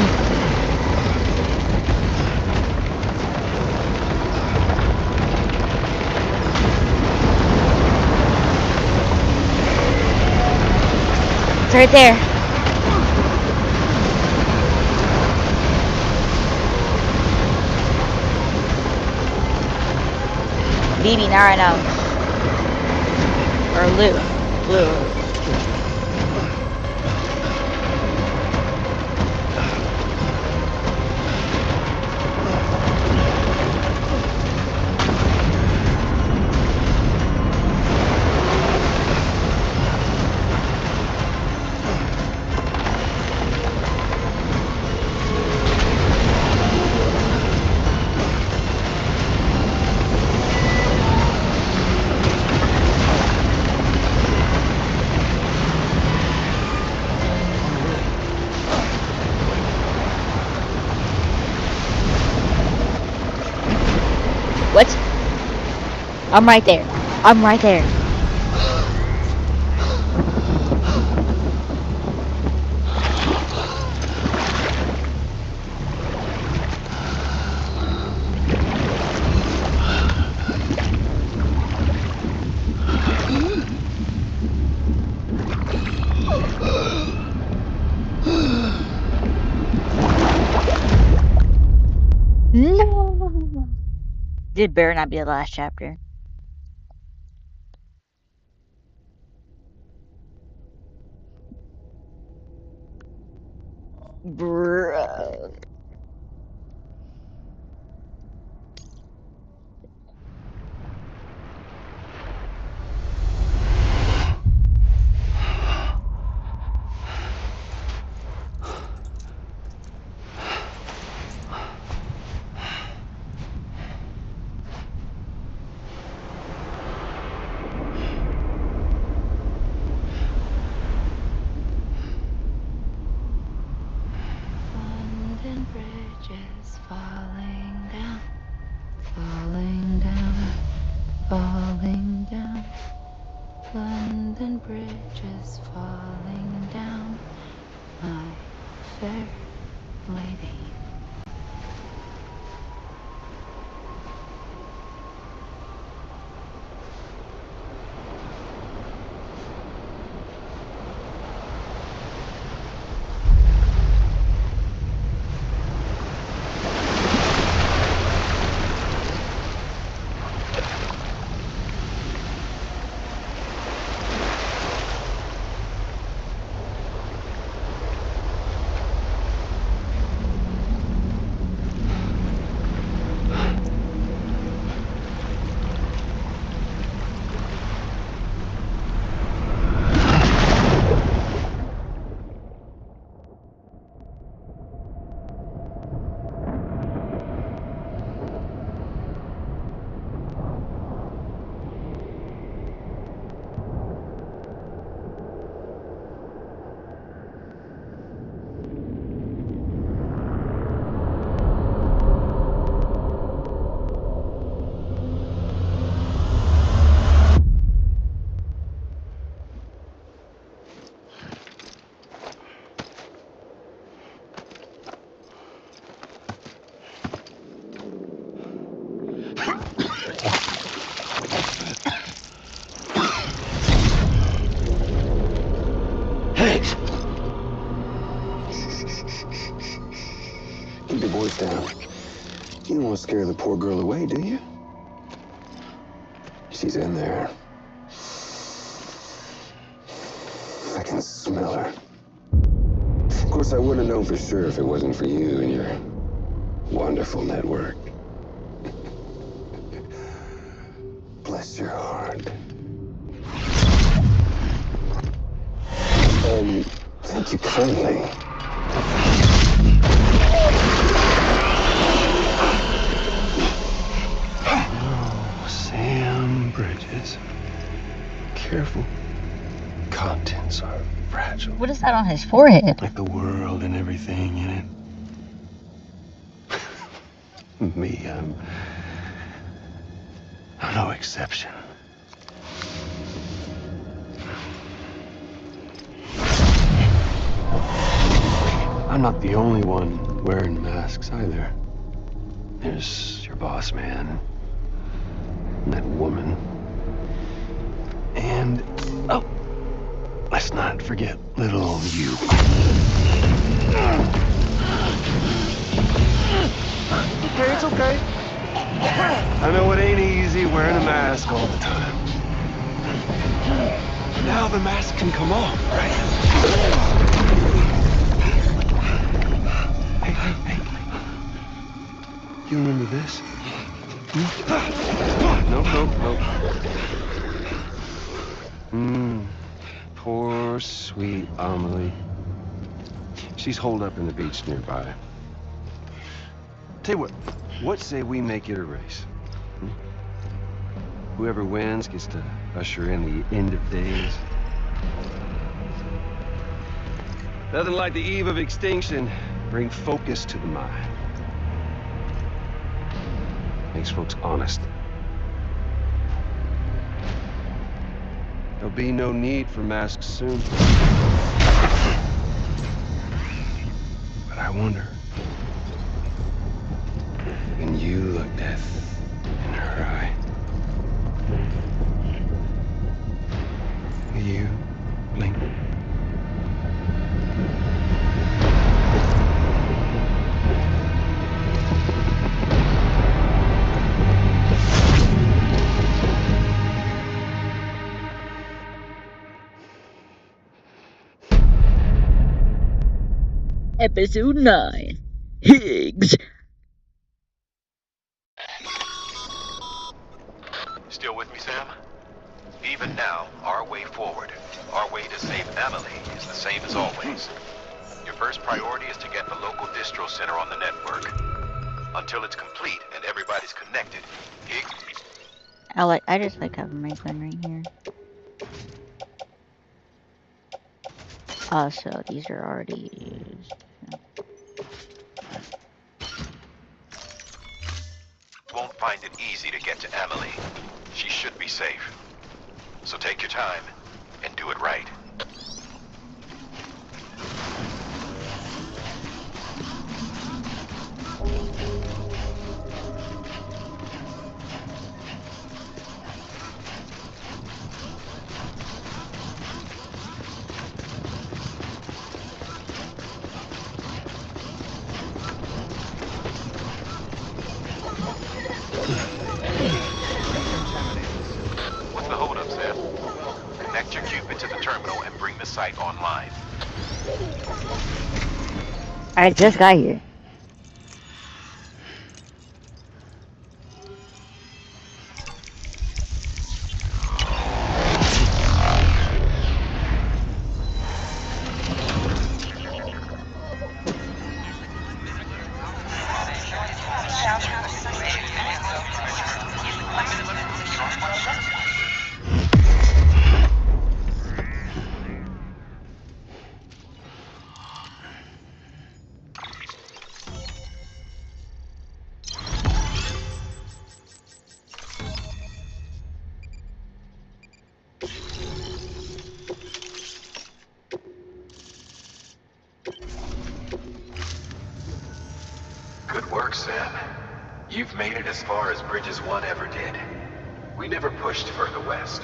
It's right there. BB, not right now. Or Lou. What? I'm right there. I'm right there. No. This better not be the last chapter. Bruh. London Bridge is falling down, falling down, falling down. London Bridge is falling down, my fair lady. Hey! Keep your voice down. You don't want to scare the poor girl away, do you? She's in there. I can smell her. Of course, I wouldn't have known for sure if it wasn't for you and your wonderful network. Bless your heart. Thank you kindly. Oh, Sam Bridges. Careful. Contents are fragile. What is that on his forehead? Like the world and everything in it. Me, I'm no exception. I'm not the only one wearing masks either. There's your boss man, and that woman, and oh, let's not forget little old you. Okay, it's okay. I know it ain't easy wearing a mask all the time. Now the mask can come off, right? Hey. You remember this? Nope. Poor, sweet Amelie. She's holed up in the beach nearby. Tell you what say we make it a race? Whoever wins gets to usher in the end of days. Nothing like the eve of extinction. Bring focus to the mind. Makes folks honest. There'll be no need for masks soon. But I wonder, when you look death in her eye, will you blink? Episode 9. Higgs. Still with me, Sam? Even now, our way forward, our way to save Emily is the same as always. Your first priority is to get the local distro center on the network. Until it's complete and everybody's connected, Higgs... I just like having my gun right here. Oh, so these are already used. won't find it easy to get to Emily. She should be safe. So take your time and do it right. What's the holdup, Seth? Connect your Cupid to the terminal and bring the site online. I just got here. Good work, Sam. You've made it as far as Bridges 1 ever did. We never pushed further west.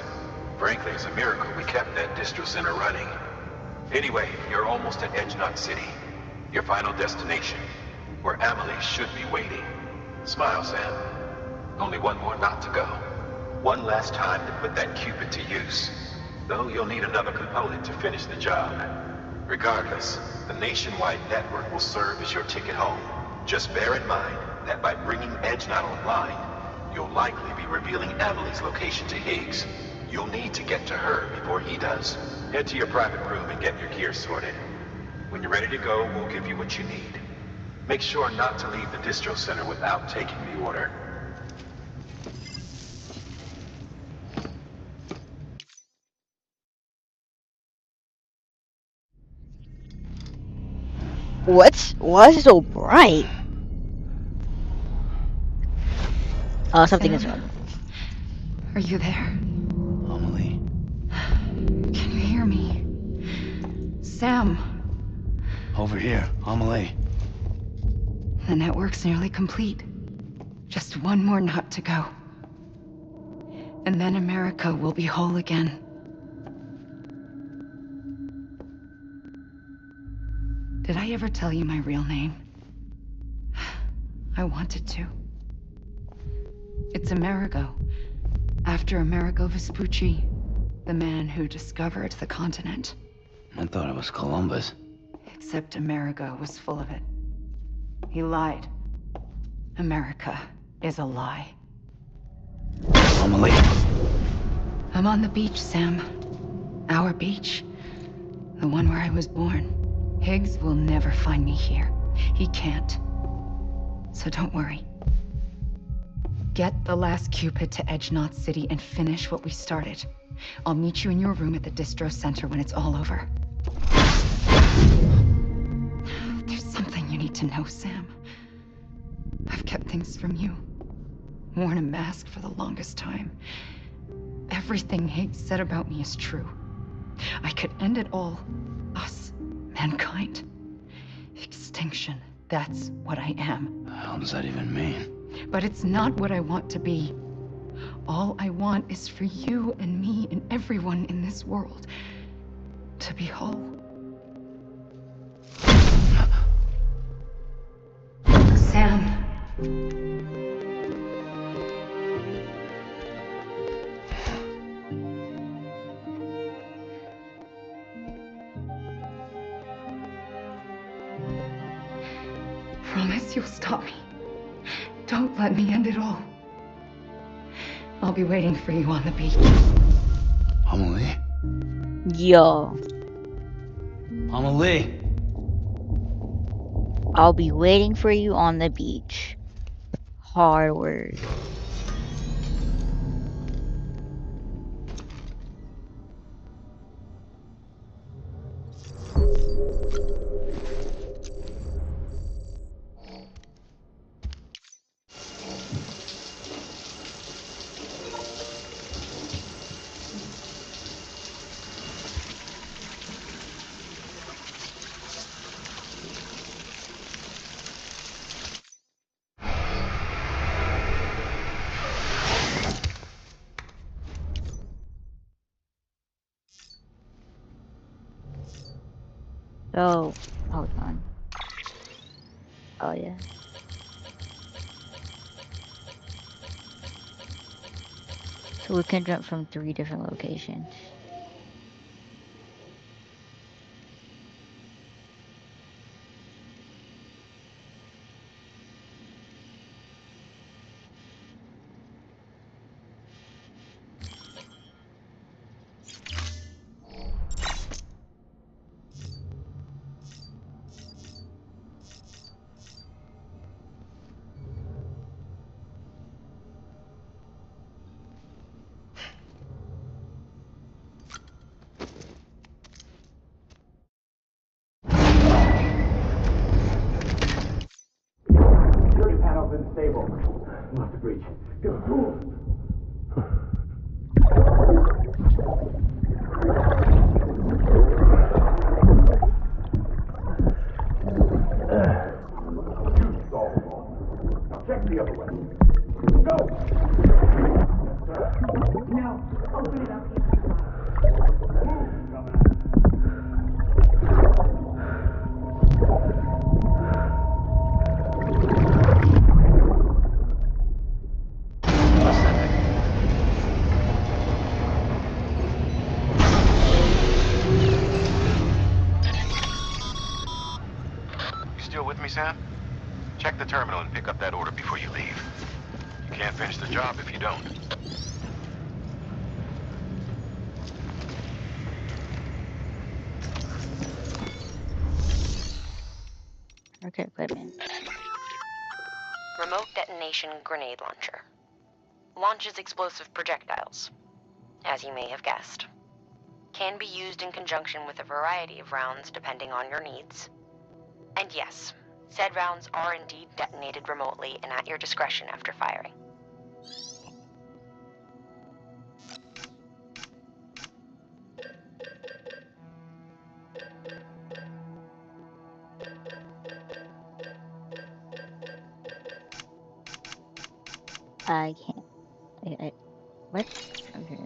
Frankly, it's a miracle we kept that distro center running. Anyway, you're almost at Edge Knot City, your final destination, where Amelie should be waiting. Smile, Sam. Only one more knot to go. One last time to put that Cupid to use. Though you'll need another component to finish the job. Regardless, the nationwide network will serve as your ticket home. Just bear in mind that by bringing Edge Knot online, you'll likely be revealing Amelie's location to Higgs. You'll need to get to her before he does. Head to your private room and get your gear sorted. When you're ready to go, we'll give you what you need. Make sure not to leave the distro center without taking the order. Why is it so bright? Oh, something is wrong. Are you there? Amelie. Can you hear me? Sam. Over here, Amelie. The network's nearly complete. Just one more knot to go. And then America will be whole again. Did I ever tell you my real name? I wanted to. It's Amerigo. After Amerigo Vespucci, the man who discovered the continent. I thought it was Columbus. Except Amerigo was full of it. He lied. America is a lie. Amelie. I'm on the beach, Sam. Our beach. The one where I was born. Higgs will never find me here. He can't. So don't worry. Get the last Cupid to Edge Knot City and finish what we started. I'll meet you in your room at the distro center when it's all over. There's something you need to know, Sam. I've kept things from you. Worn a mask for the longest time. Everything Higgs said about me is true. I could end it all. Us. Mankind. Extinction. That's what I am. How does that even mean? But it's not what I want to be. All I want is for you and me and everyone in this world to be whole. Sam. Promise you'll stop me. Don't let me end it all. I'll be waiting for you on the beach. Amelie? Yo. Amelie! I'll be waiting for you on the beach. Hard word. Oh, hold on. Oh, yeah. So we can jump from 3 different locations. Security panel's unstable. I'm off the breach. Go. Now check the other way. Go! Yes, sir. You still with me, Sam? Check the terminal and pick up that order before you leave. You can't finish the job if you don't. Okay, equipment. Remote detonation grenade launcher. Launches explosive projectiles, as you may have guessed. Can be used in conjunction with a variety of rounds depending on your needs. And yes, said rounds are indeed detonated remotely and at your discretion after firing. I can't. What? Okay.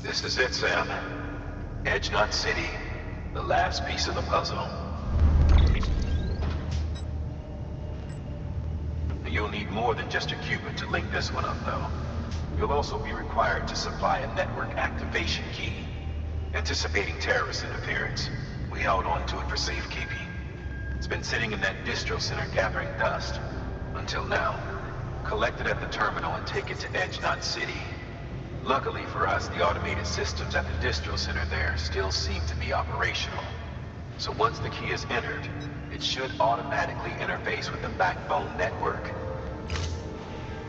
This is it, Sam. Edge Knot City. The last piece of the puzzle. You'll need more than just a qubit to link this one up, though. You'll also be required to supply a network activation key. Anticipating terrorist interference, we held on to it for safekeeping. It's been sitting in that distro center gathering dust. Until now. Collect it at the terminal and take it to Edge Knot City. Luckily for us, the automated systems at the distro center there still seem to be operational. So once the key is entered, it should automatically interface with the backbone network.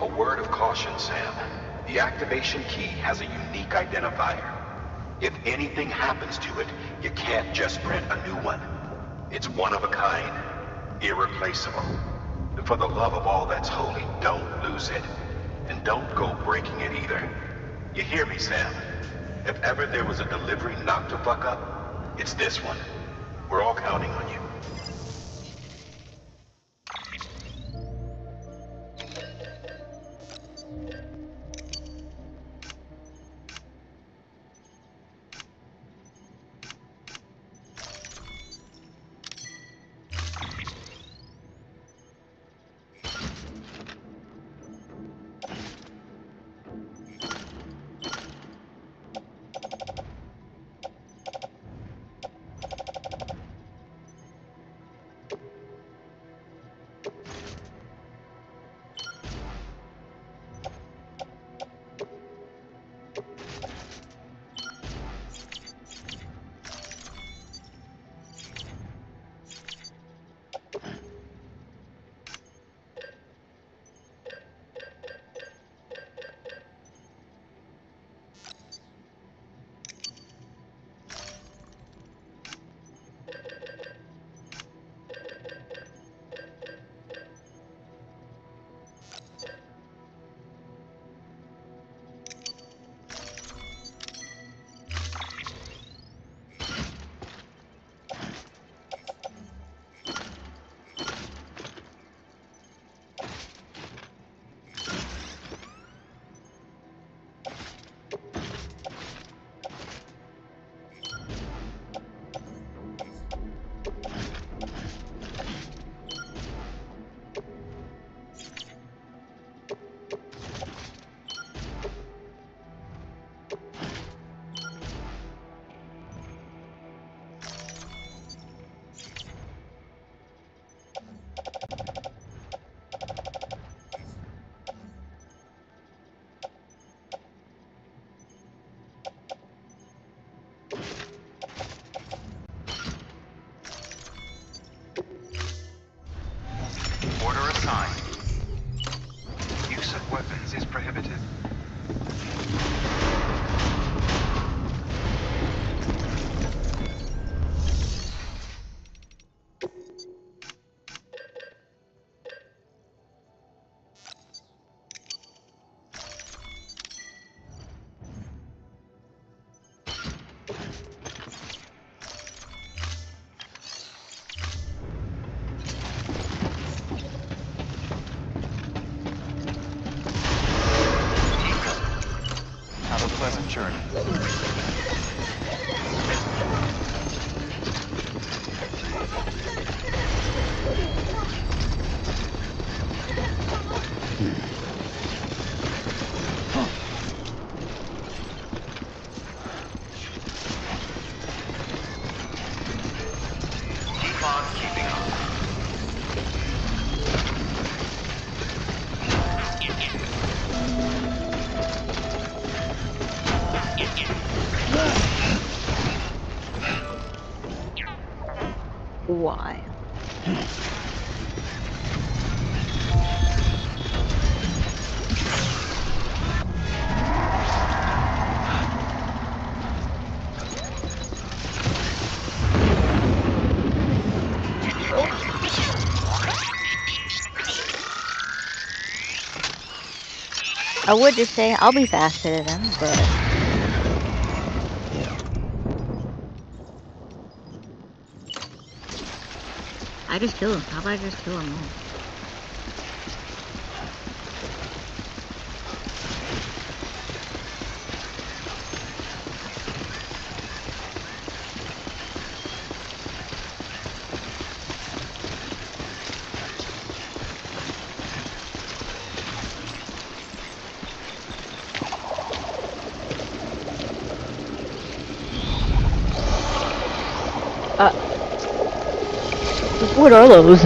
A word of caution, Sam. The activation key has a unique identifier. If anything happens to it, you can't just print a new one. It's one of a kind, irreplaceable. And for the love of all that's holy, don't lose it. And don't go breaking it either. You hear me, Sam? If ever there was a delivery not to fuck up, it's this one. We're all counting on you. Order assigned. Use of weapons is prohibited. journey. Keep on keeping on. Why? I would just say I'll be faster than them, but I just kill them. How about I just kill them all? What are those?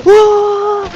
Whoa!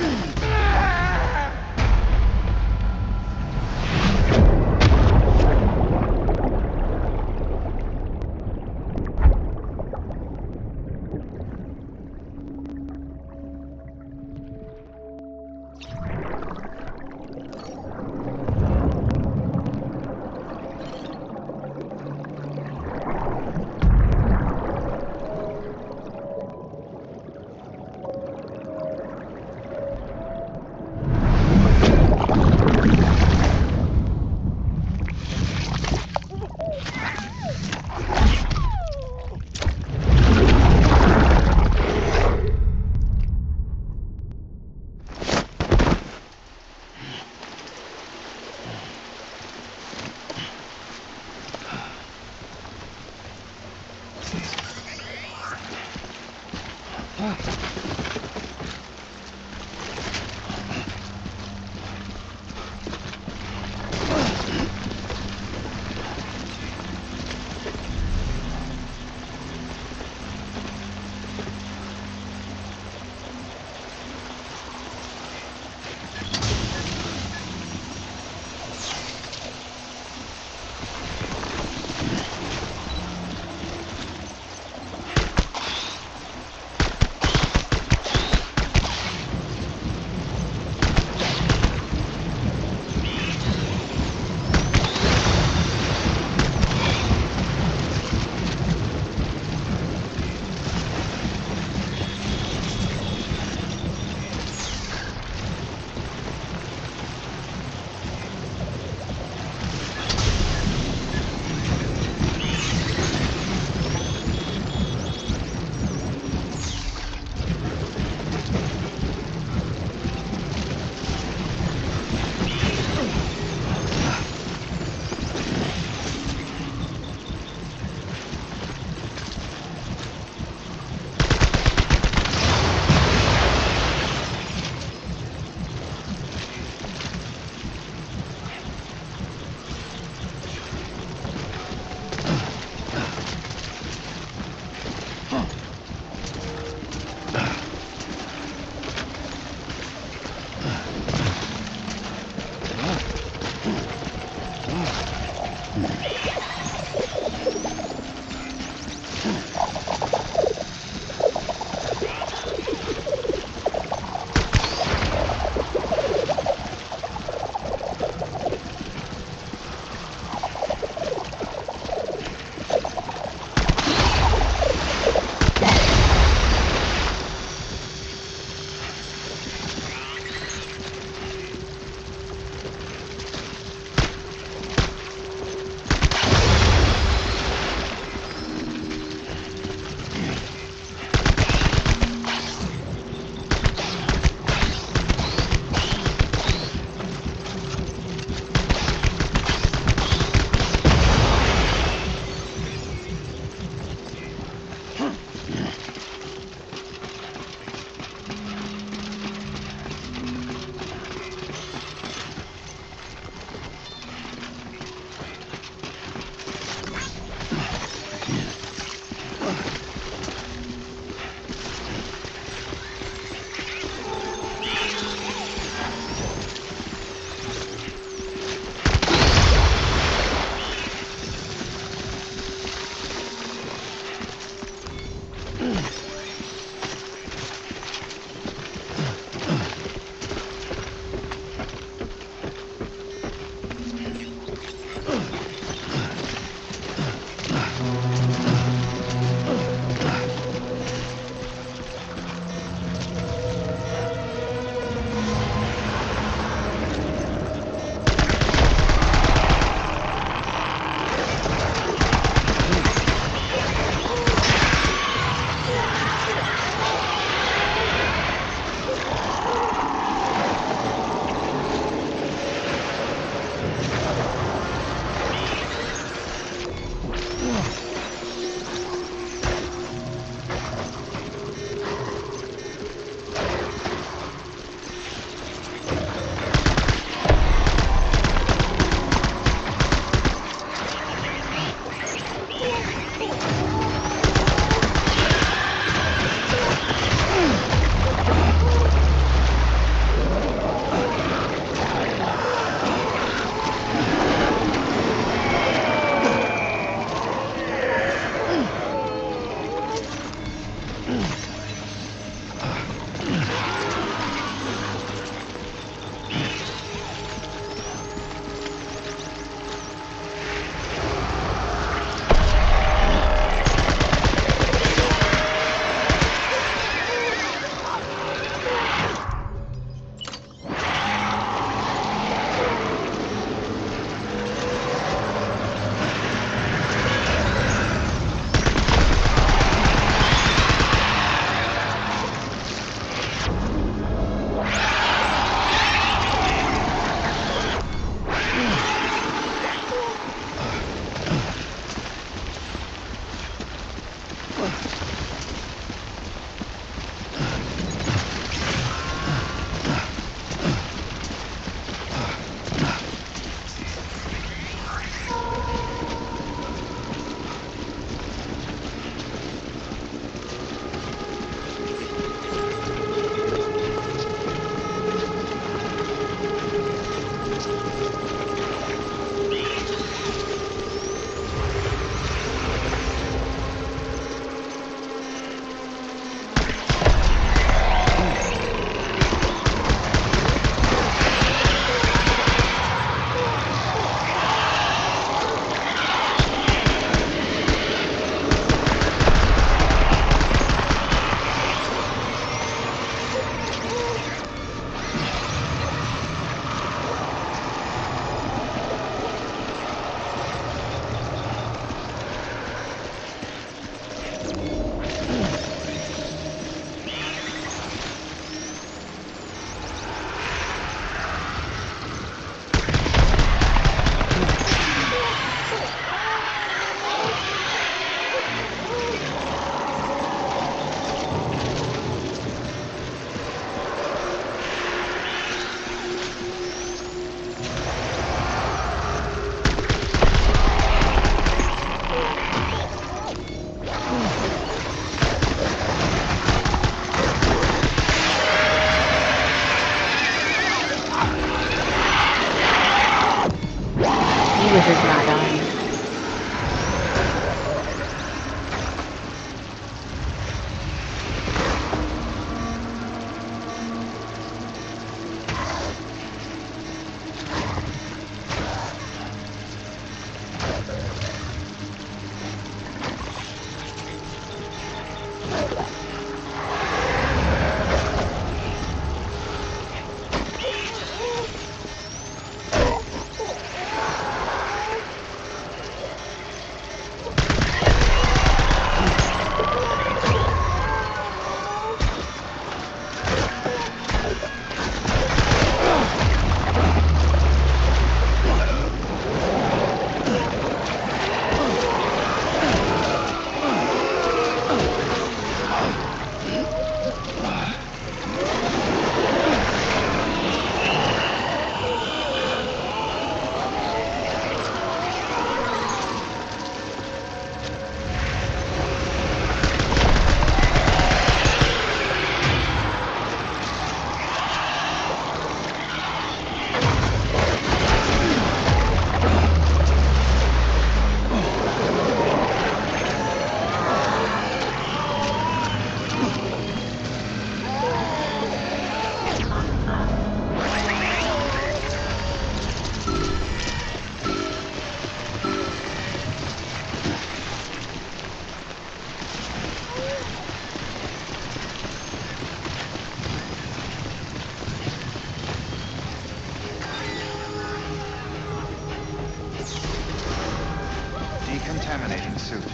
Decontaminating suit.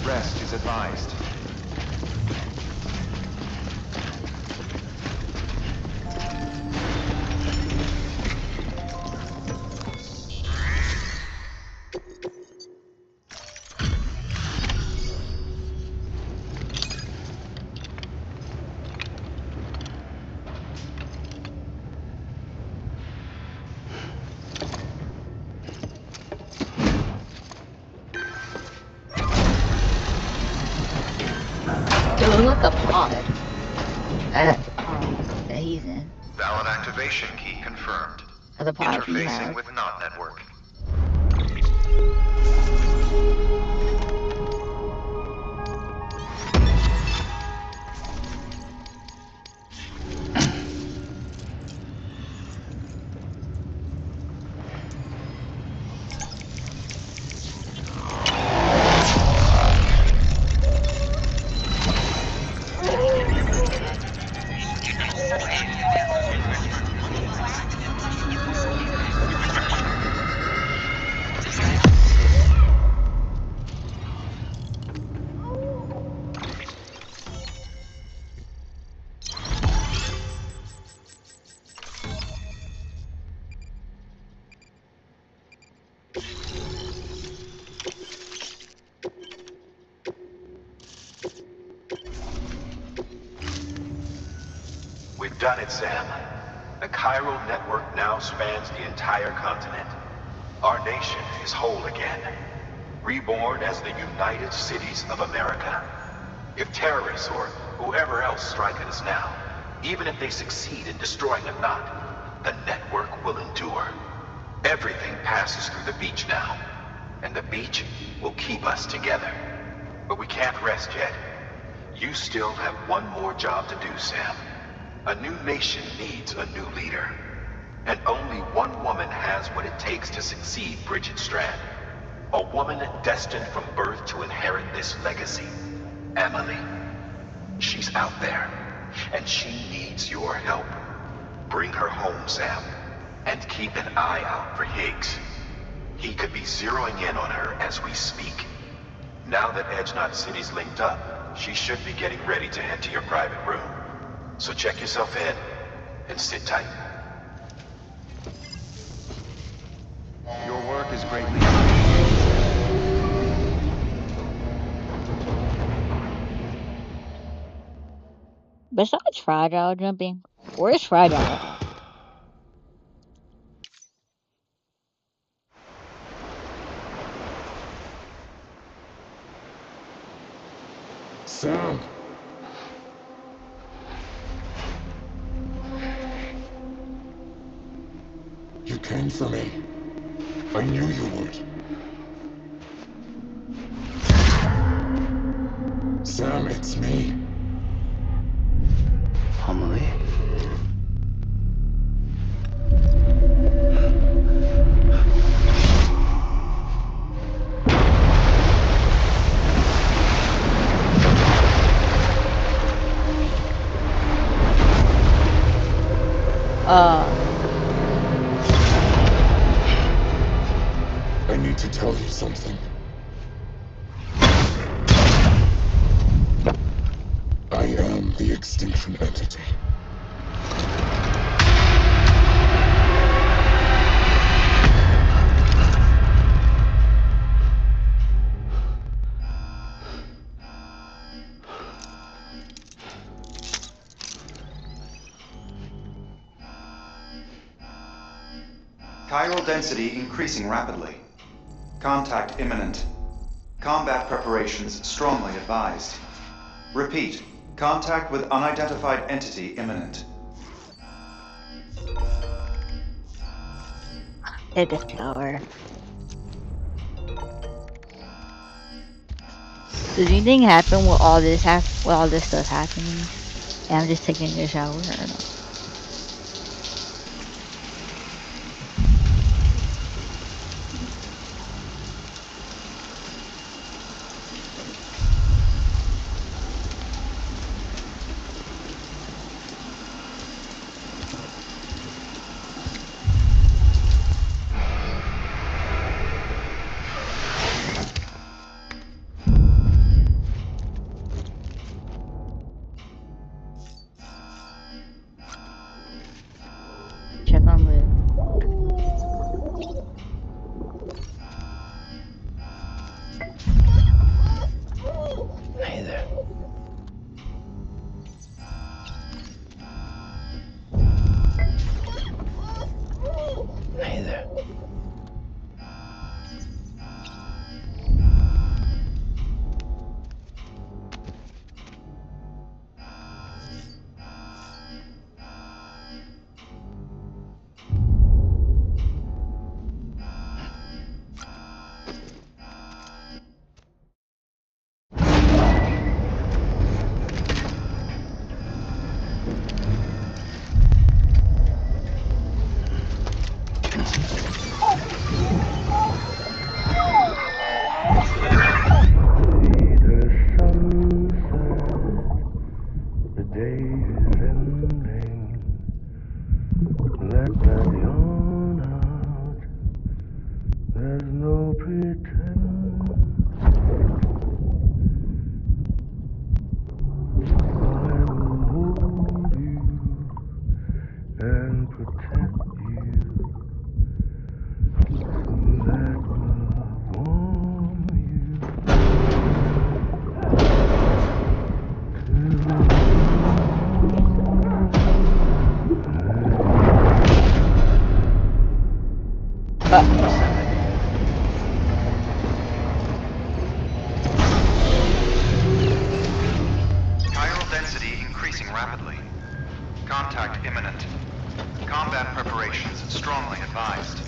Rest is advised. It looks like a pod. That he's in. Valid activation key confirmed. The pod he Interfacing has. with NOT network. We've done it, Sam. The chiral network now spans the entire continent. Our nation is whole again, reborn as the United Cities of America. If terrorists or whoever else strike at us now, even if they succeed in destroying a knot, the network will endure. Everything passes through the beach now, and the beach will keep us together. But we can't rest yet. You still have one more job to do, Sam. A new nation needs a new leader. And only one woman has what it takes to succeed Bridget Strand. A woman destined from birth to inherit this legacy. Emily. She's out there, and she needs your help. Bring her home, Sam, and keep an eye out for Higgs. He could be zeroing in on her as we speak. Now that Edge Knot City's linked up, she should be getting ready to head to your private room. So check yourself in, and sit tight. Your work is greatly Besides fragile jumping, where's fragile? Sam. You came for me. I knew you would. Sam, it's me. Emily? I need to tell you something. I am the extinction entity. Chiral density increasing rapidly. Contact imminent. Combat preparations strongly advised. Repeat, contact with unidentified entity imminent. Hit this power. Does anything happen with all this stuff happening? And I'm just taking a shower or no? Check on the. Hey there. Hey there. The day is ending. Let that yawn out. There's no pretend. I will hold you and protect you. So that love warm you. Chiral density increasing rapidly. Contact imminent. Combat preparations strongly advised.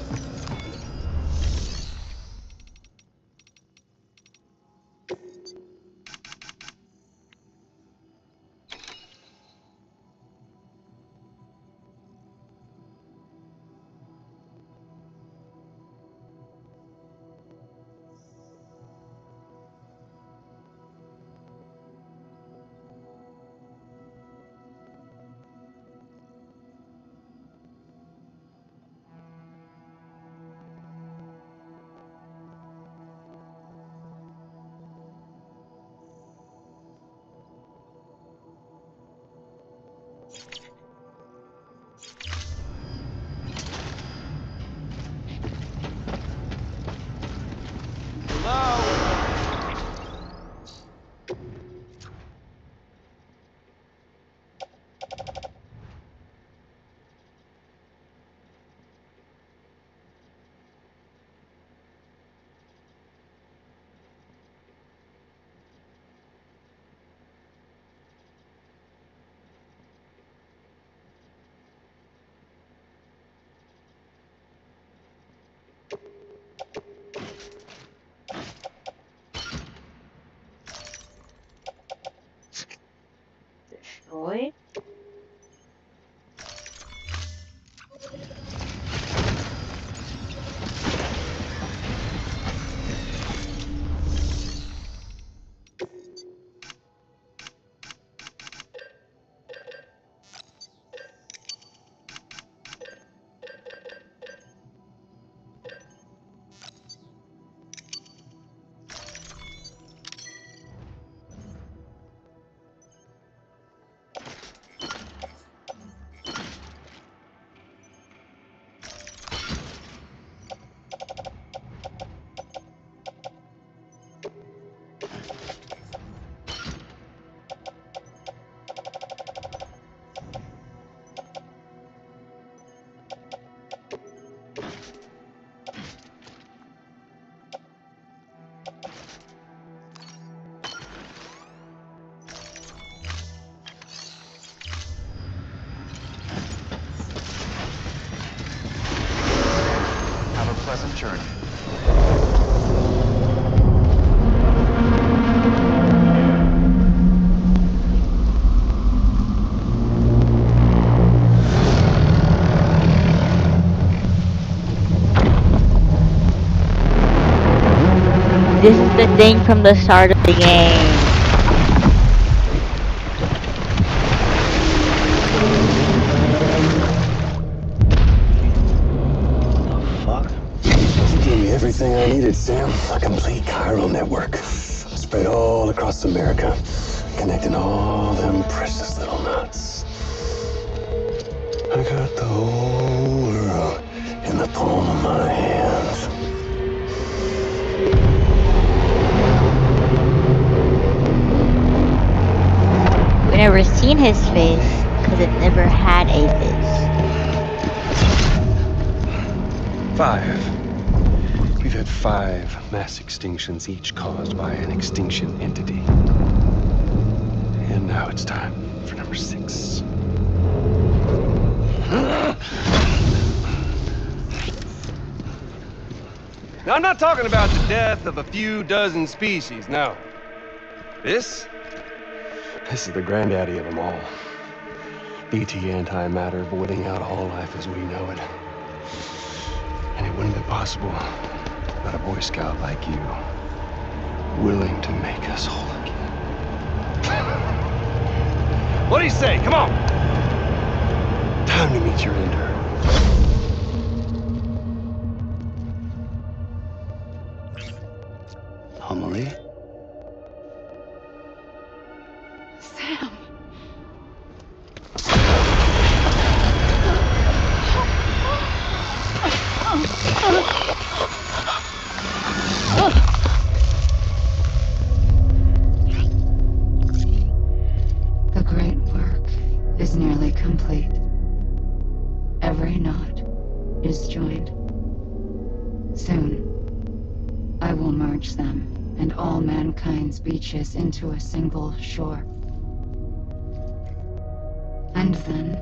Destroy. journey. This is the thing from the start of the game. You gave me everything I needed, Sam. A complete chiral network. Spread all across America. Connecting all them precious little knots. I got the whole world in the palm of my hands. We never seen his face because it never had a face. 5. We've had 5 mass extinctions, each caused by an extinction entity. And now it's time for number 6. Now, I'm not talking about the death of a few dozen species, no. This is the granddaddy of them all. BT antimatter voiding out all life as we know it. And it wouldn't be possible without a Boy Scout like you, willing to make us whole again. What do you say? Come on! Time to meet your ender. Amelie? Sam. The great work is nearly complete. Every knot is joined. Soon, I will merge them and all mankind's beaches into a single shore. And then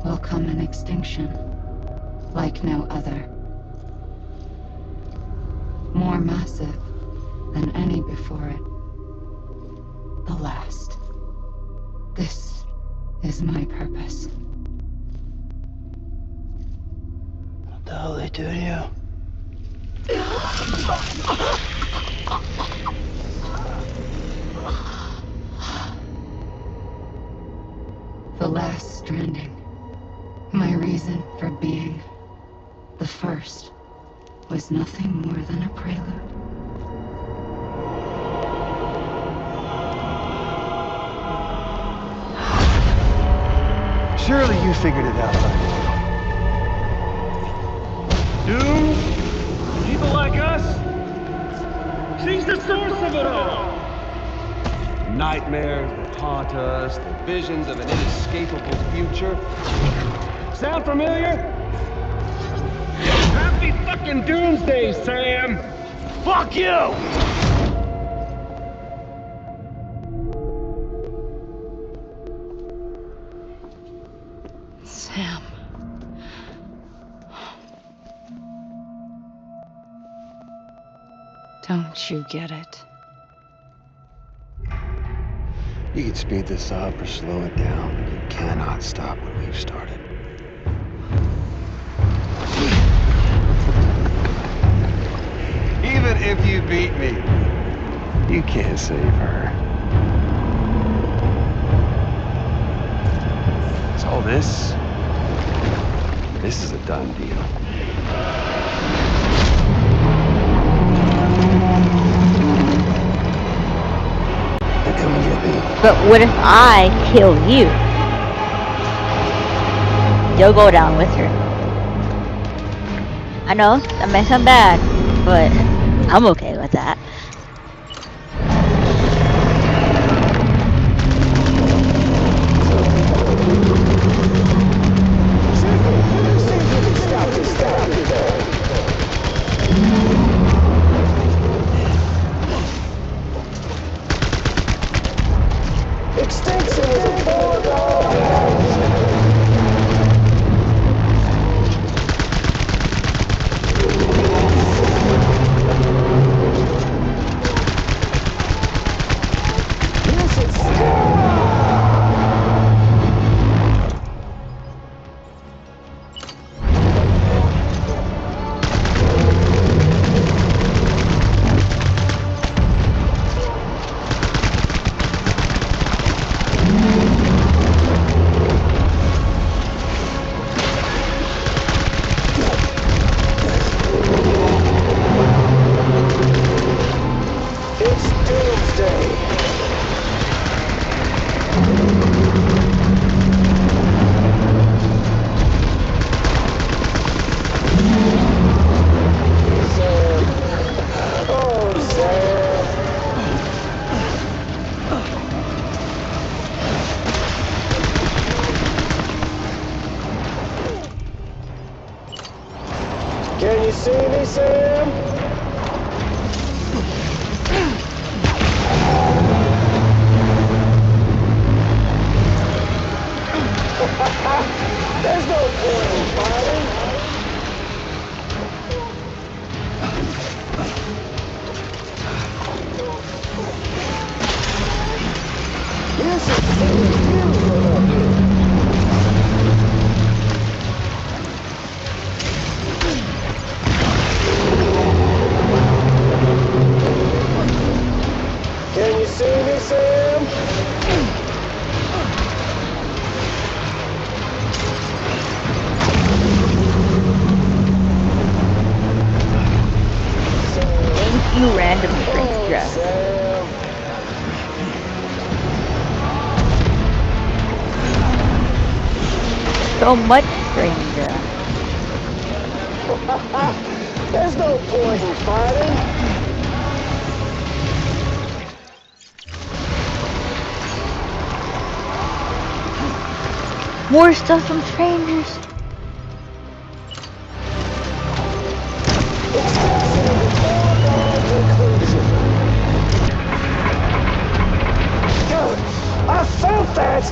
will come an extinction like no other. More massive than any before it. The last. This is my purpose. What the hell they do to you? The last stranding. My reason for being. The first was nothing more than a prelude. Surely you figured it out by now. Doom? People like us? She's the source of it all! Nightmares that haunt us, the visions of an inescapable future. Sound familiar? Happy fucking doomsday, Sam! Fuck you! Sam. Don't you get it? You can speed this up or slow it down, but you cannot stop what we've started. Even if you beat me, you can't save her. So all this is a done deal. Now come and get me. But what if I kill you? You'll go down with her. I know, that may sound bad, but I'm okay with that. Extinction is a foregone see me, Sam? There's no point in fighting. You should see you up here. Can you see me, Sam? Thank you, random stranger. Sam. So much stranger. There's no point in fighting. More stuff from strangers. I felt that!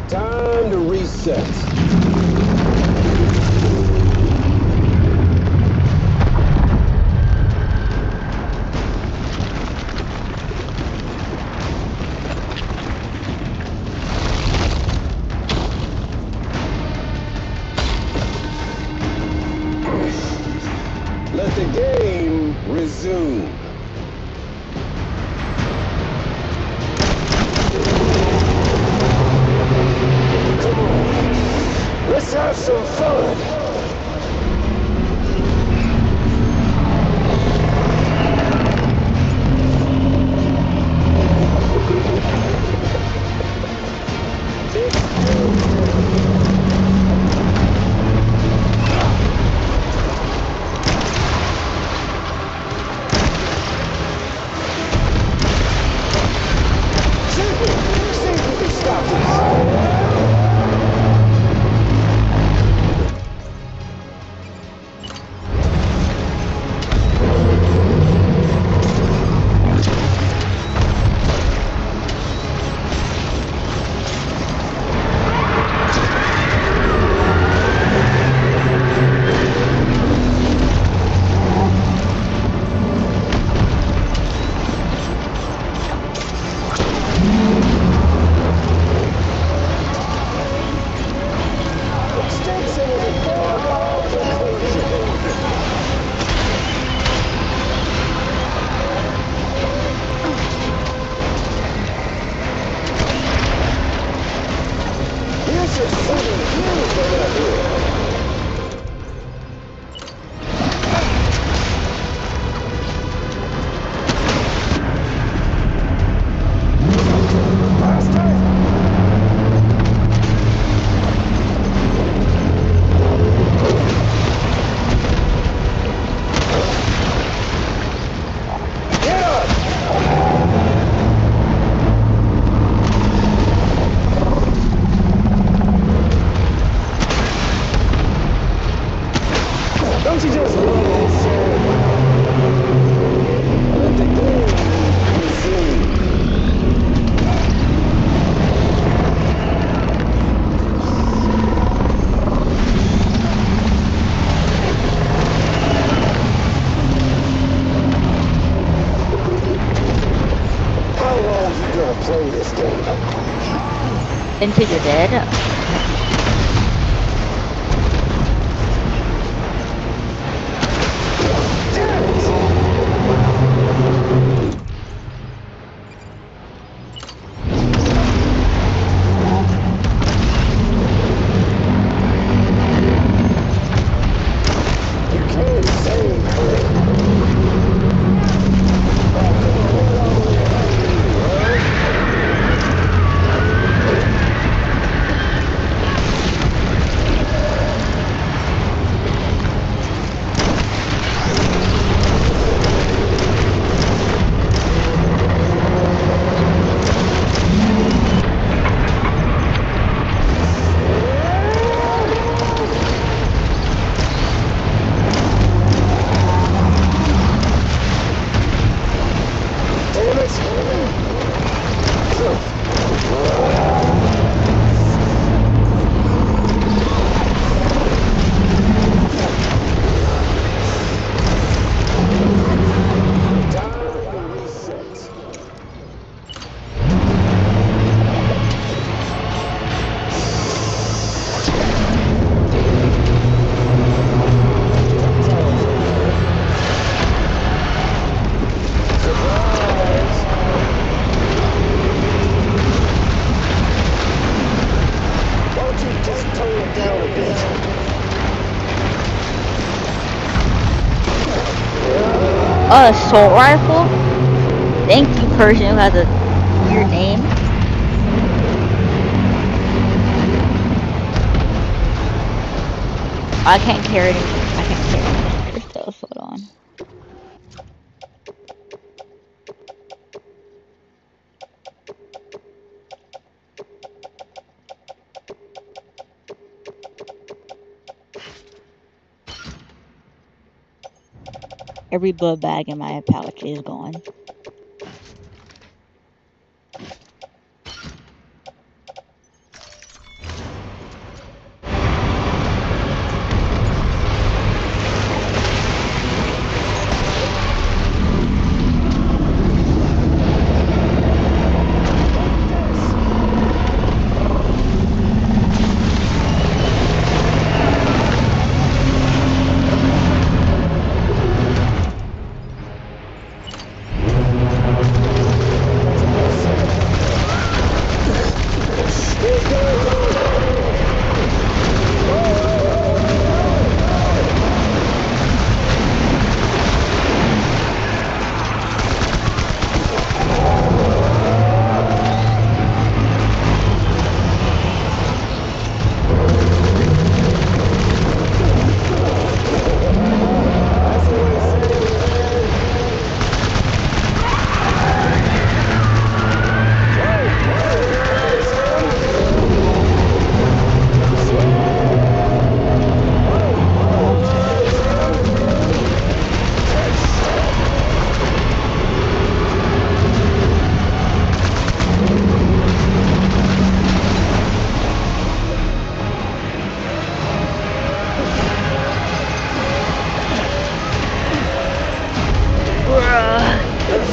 Time to reset. Let the game resume. Come on, let's have some fun. Don't you just love it, Sam? Let the game resume. How long you gonna play this game? Until you're dead. Assault rifle? Thank you, person who has a weird name. I can't carry any. I can't carry any other stuff. Hold on. Every blood bag in my pouch is gone.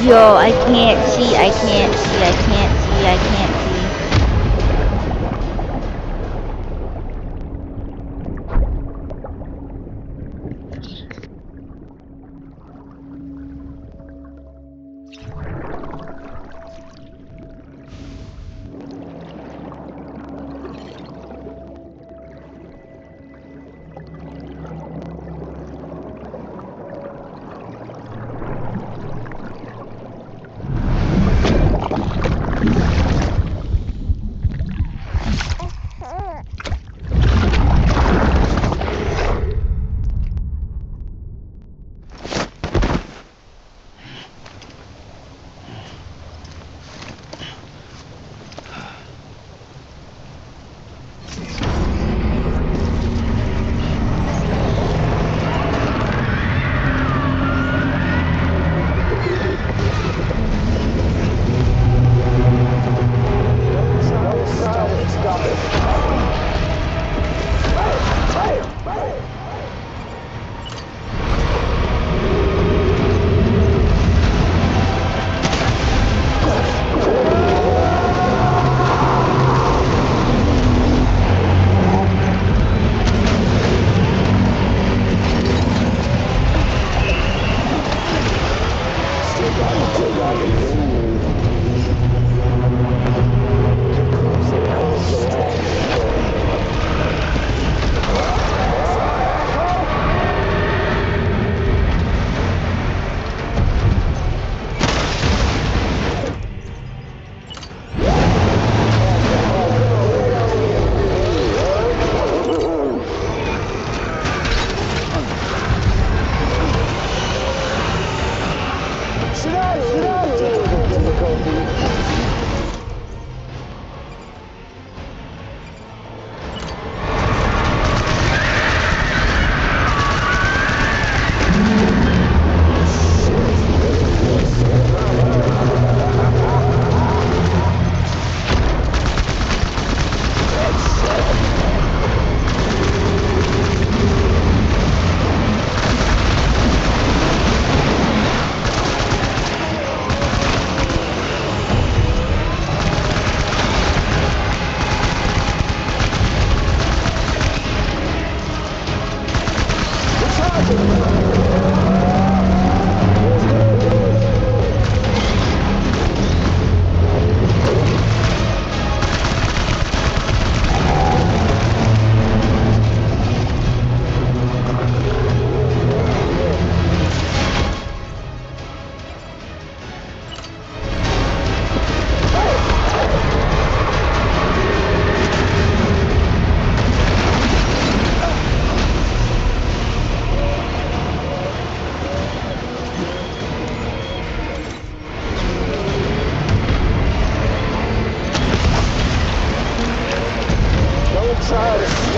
Yo, I can't see, I can't see, I can't see, I can't see.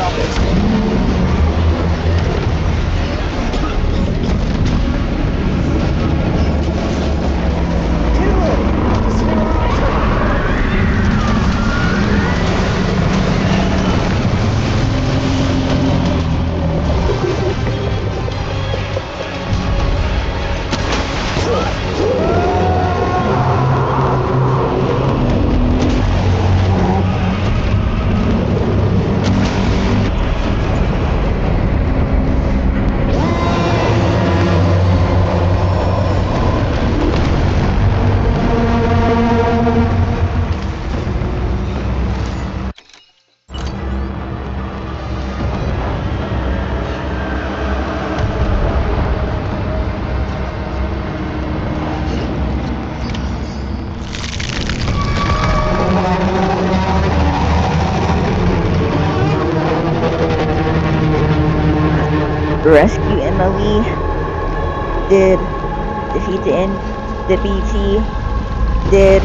stop it. Rescue Emily. Did defeat the BT. Did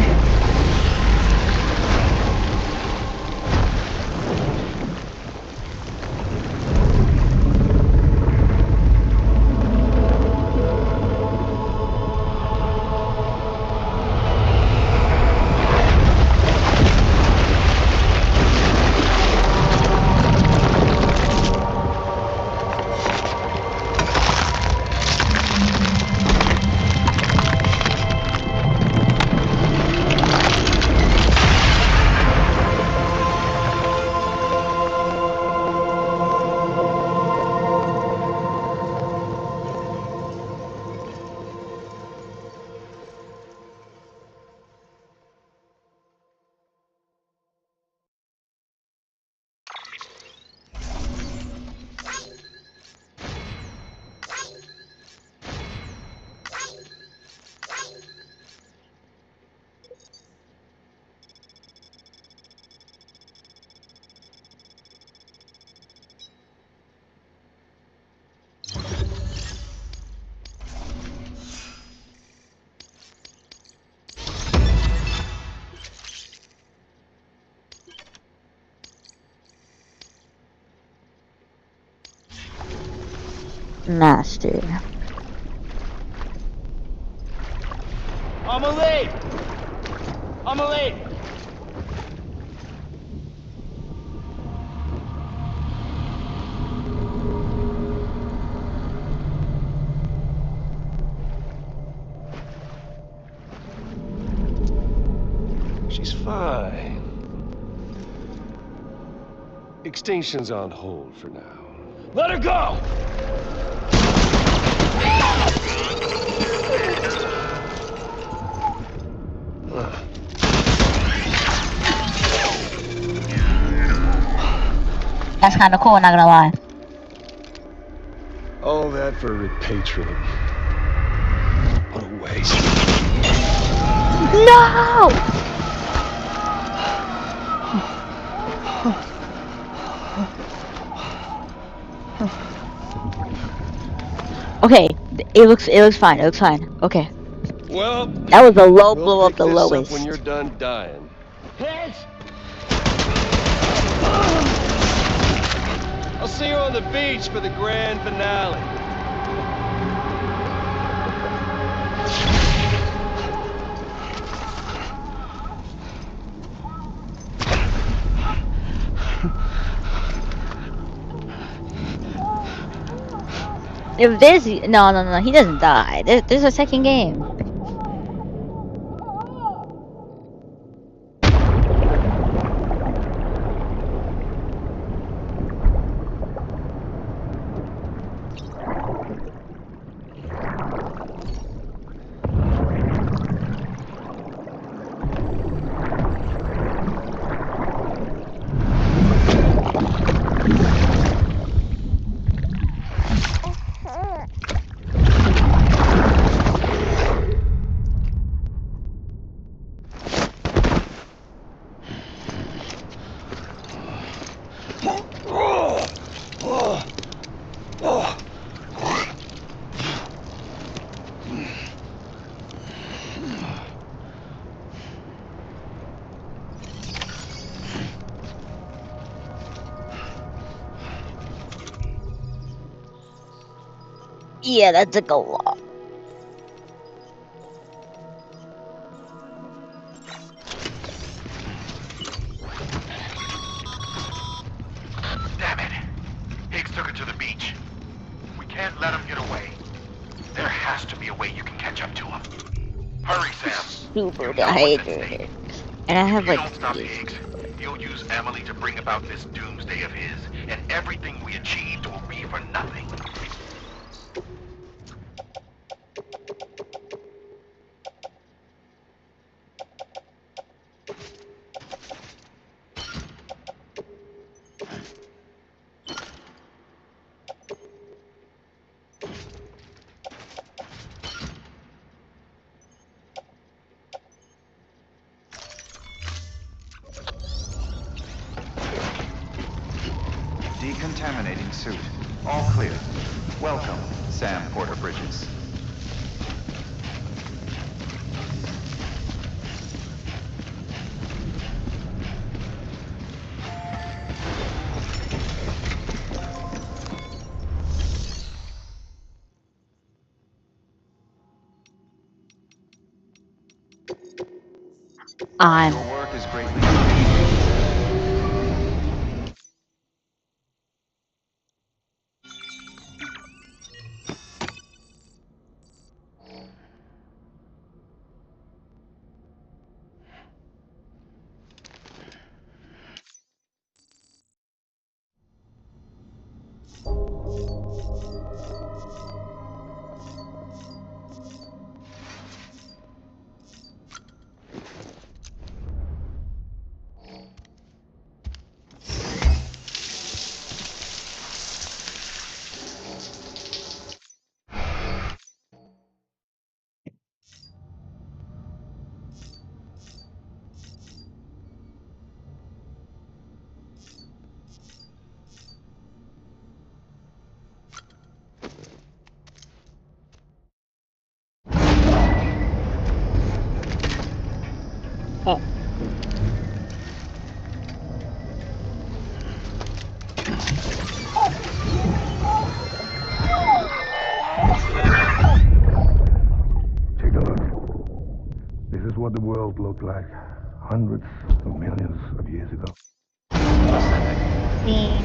Master. Amelie! Amelie! She's fine. Extinction's on hold for now. Let her go! That's kind of cool, not gonna lie. All that for repatriate. What a waste. No! Okay, it looks fine. It looks fine. Okay. Well, that was a low we'll blow up, pick the this lowest. up when you're done dying. Heads! I'll see you on the beach for the grand finale. If this, no, he doesn't die. There's a second game. Yeah, that took a lot. Damn it! Higgs took it to the beach. We can't let him get away. There has to be a way you can catch up to him. Hurry, Sam. Super You know what's at stake. dehydrated. And I If have you like don't stop these. Higgs, you'll use Emily to bring about this doomsday of his, and everything we achieved will be for nothing. Decontaminating suit. All clear. Welcome, Sam Porter Bridges. I'm Your work is greatly appreciated. oh. Take a look. This is what the world looked like hundreds of millions of years ago. See?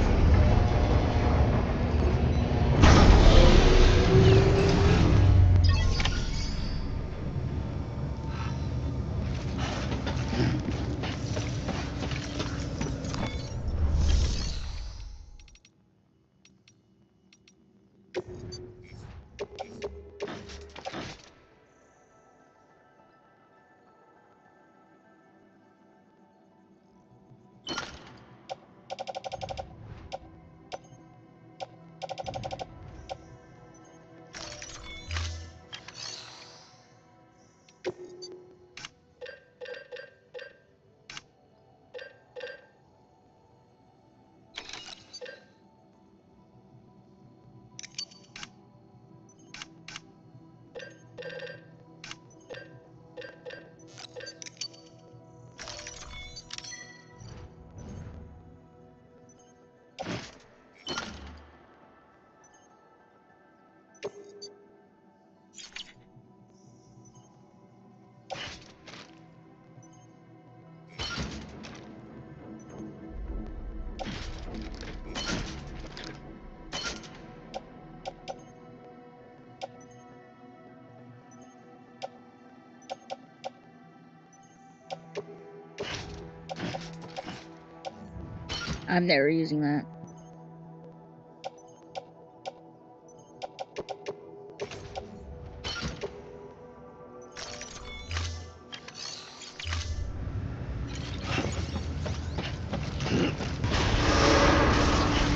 I'm never using that.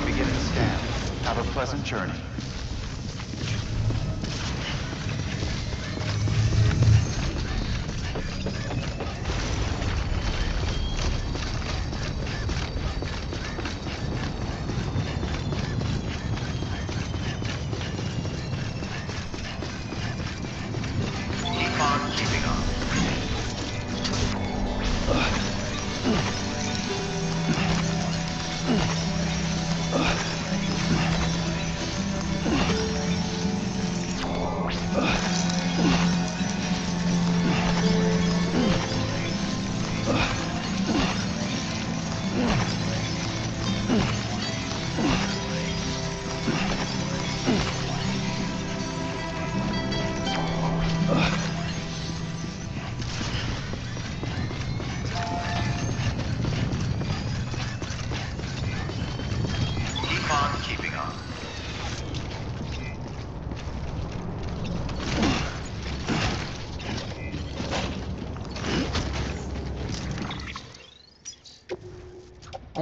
Beginning scan. Have a pleasant journey. Keep on keeping on.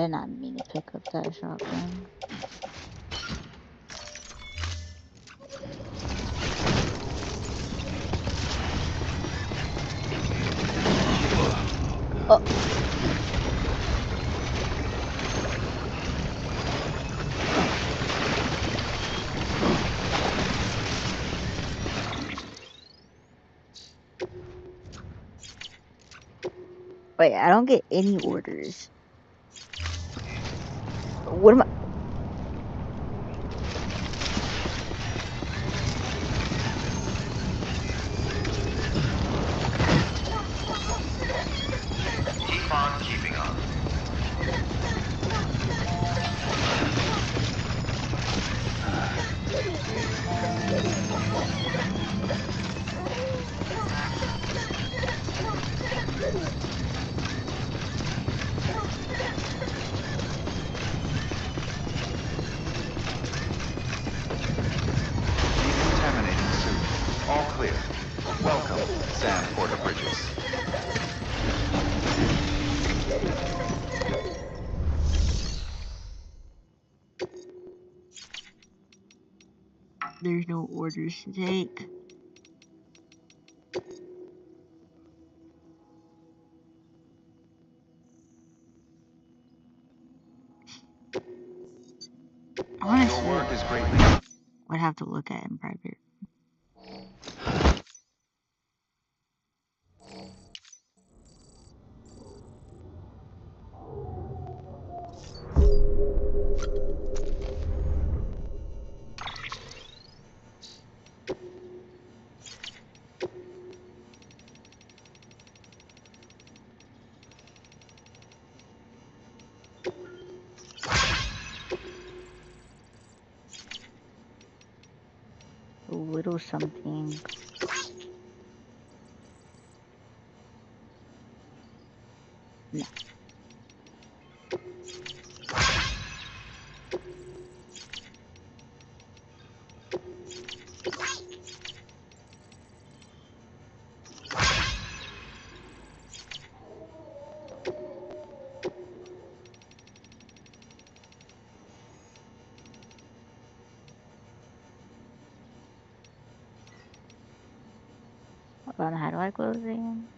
did not mean to pick up that shotgun. Oh. Wait, I don't get any orders. What am I? Keep on keeping on. Decontaminating soon. All clear. Welcome, Sam Porter Bridges. There's no orders to take. Honestly, Your work is greatly. I'd have to look at it in private. A little something. No. Hold on, how do I close it again?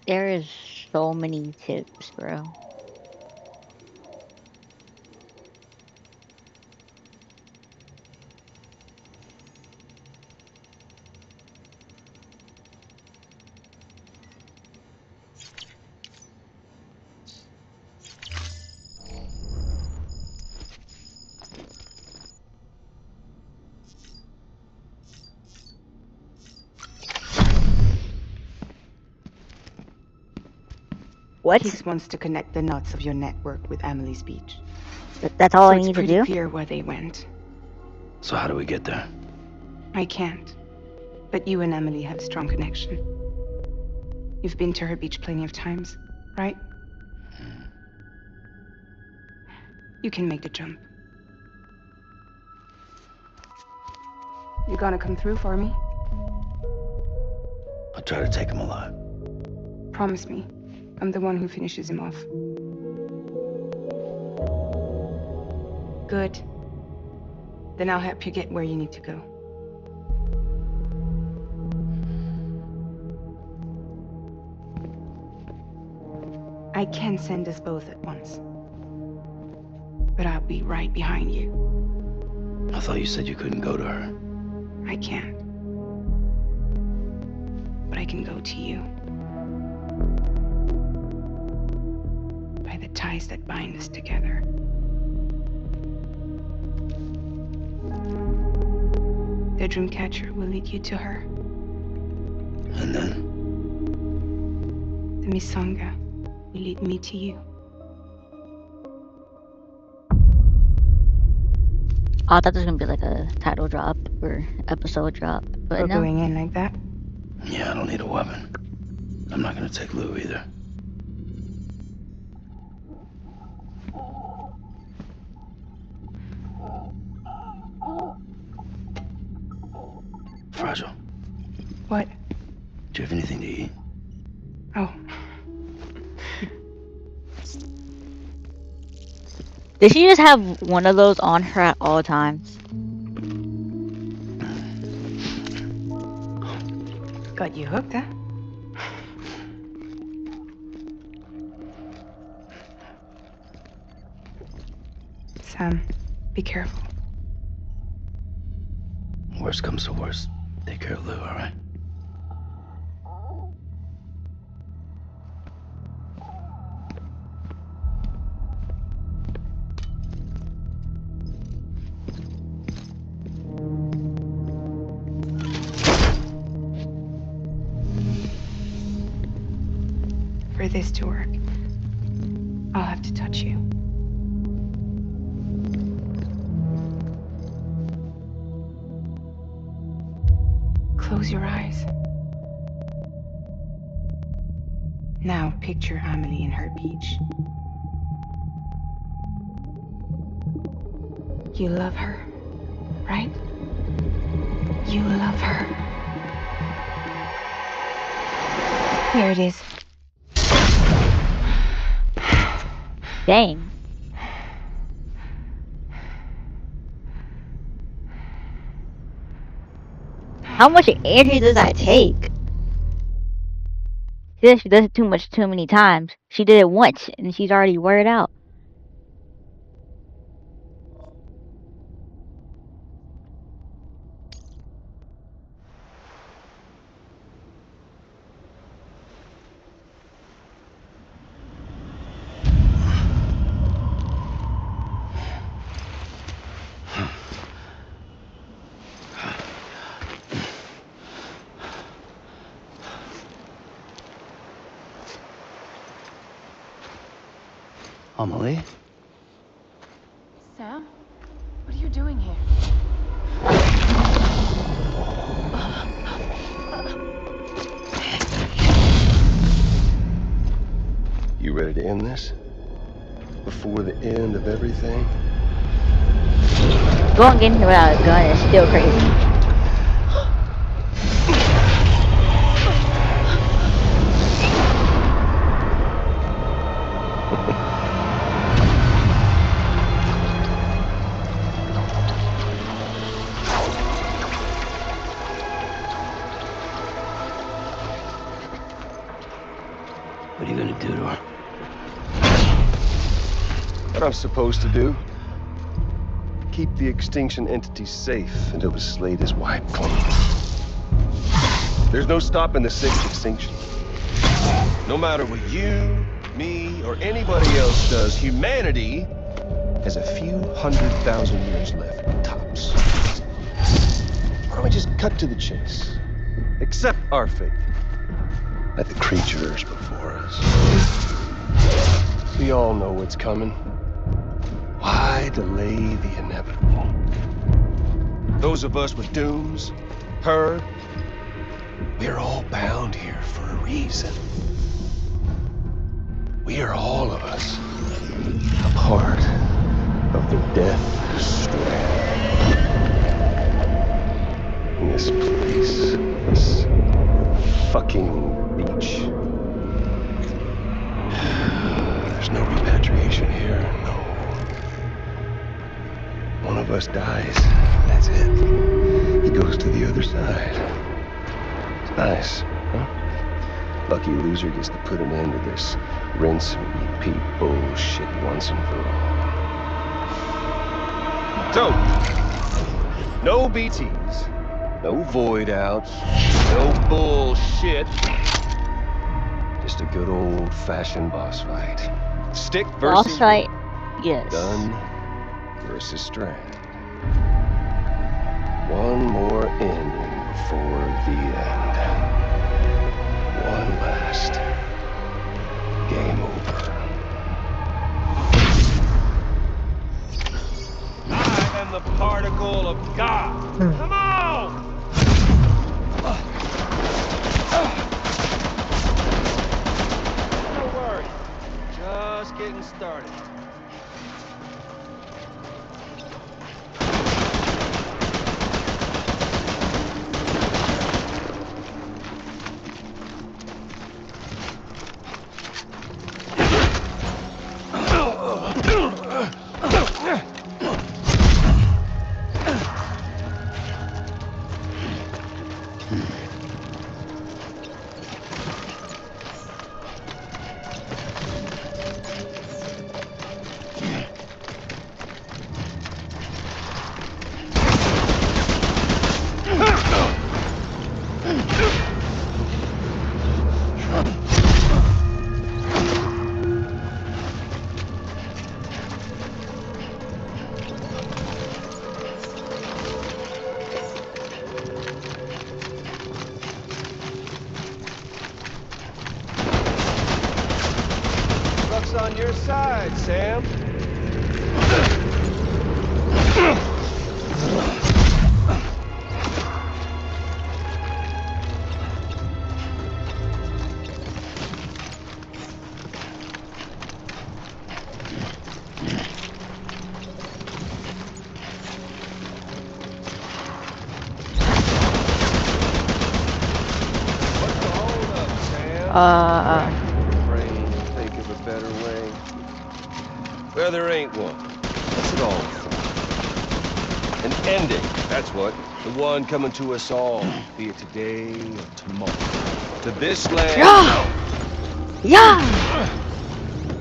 There is so many tips, bro. What? Higgs wants to connect the knots of your network with Emily's beach. That's all I It's need to pretty do? clear where they went. So how do we get there? I can't. But you and Emily have a strong connection. You've been to her beach plenty of times, right? You can make the jump. You gonna come through for me? I'll try to take him alive. Promise me. I'm the one who finishes him off. Good. Then I'll help you get where you need to go. I can send us both at once. But I'll be right behind you. I thought you said you couldn't go to her. I can't. But I can go to you. By the ties that bind us together. The Dreamcatcher will lead you to her. And then? The Misanga will lead me to you. I thought this was gonna be like a title drop or episode drop, but We're no. going in like that? Yeah, I don't need a weapon. I'm not gonna take Lou either. Fragile. What? Do you have anything to eat? Oh. Did she just have one of those on her at all times? Got you hooked, huh? Sam, be careful. Worst comes to worst. Take care of Lou, alright? For this to work, I'll have to touch you. Close your eyes. Now picture Amelie in her beach. You love her, right? You love her. There it is. Dang. How much energy does that take? She says she does it too many times. She did it once and she's already wore it out. Amelie? Sam, what are you doing here? You ready to end this? Before the end of everything? Going in here without a gun is still crazy. What are you gonna do to her? What I'm supposed to do? Keep the extinction entity safe until the slate is wiped clean. There's no stopping the sixth extinction. No matter what you, me, or anybody else does, humanity has a few 100,000 years left, tops. Why don't we just cut to the chase? Accept our fate. Let the creatures before us. We all know what's coming. Why delay the inevitable? Those of us with dooms, her, we're all bound here for a reason. We are all of us a part of the Death Strand. In this place, this fucking beach. There's no repatriation here, no. One of us dies, that's it. He goes to the other side. It's nice, huh? Lucky loser gets to put an end to this rinse and repeat bullshit once and for all. So, no BTs, no void outs, no bullshit. Just a good old-fashioned boss fight. Stick versus Boss fight? Yes. Gun versus Strand. One more ending before the end. One last game over. I am the part started. Luck's on your side, Sam. What's the hold up, Sam? Brain, think of a better way. Well, there ain't one. What's it all for? An ending, that's what. The one coming to us all, be it today or tomorrow. To this land. Yeah!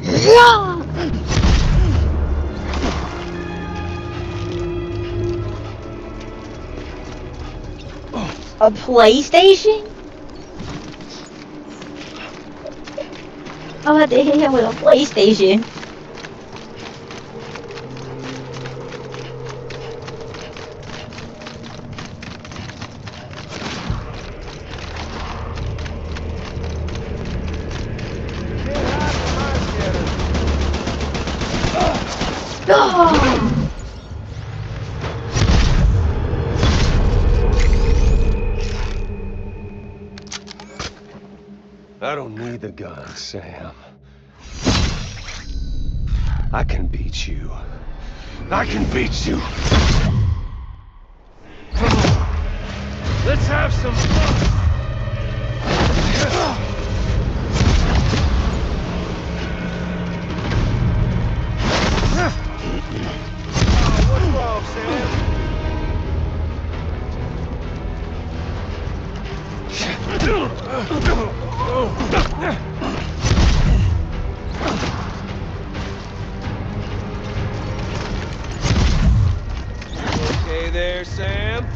Yeah! A PlayStation? I'm about to hit him with a PlayStation. I don't need the gun, Sam. I can beat you. I can beat you. Come on. Let's have some fun. What's wrong, Sam? Okay there, Sam?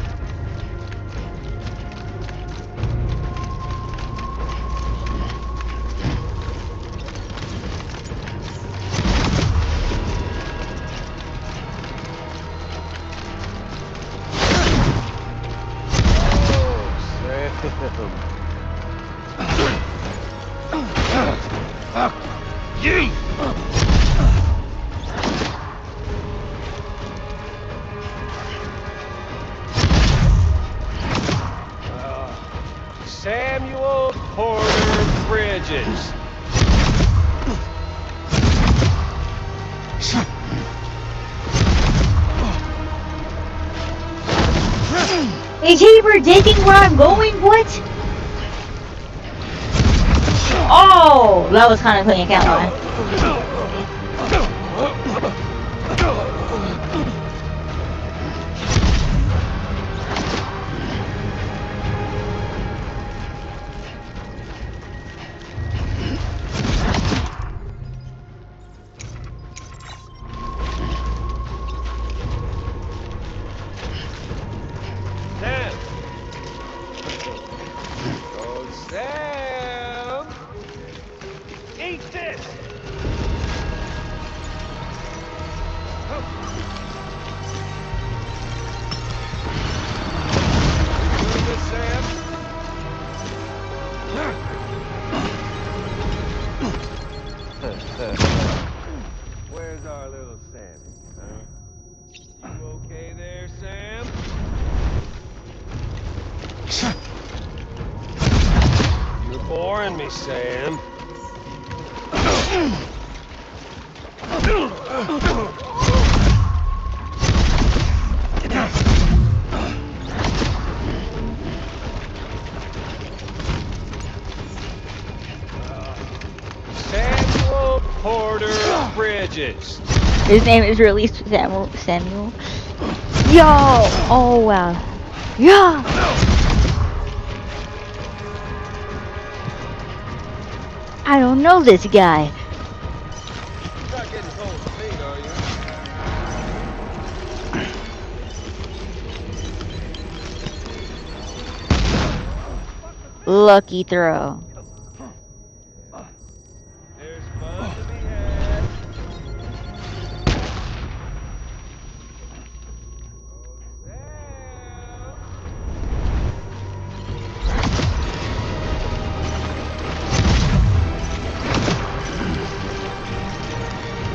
Fuck you! Samuel Porter Bridges. Is he predicting where I'm going? What? Oh, that was kind of clean, can't lie. Sam! Oh, Sam! Eat this! Doing this, Sam? Where's our little Sammy, huh? You okay there, Sam? You're boring me, Sam. Samuel Porter Bridges. His name is really Samuel. Yo! Oh wow. Yeah! I don't know this guy. You're not getting cold feet, are you? Lucky throw. There's fun to be had.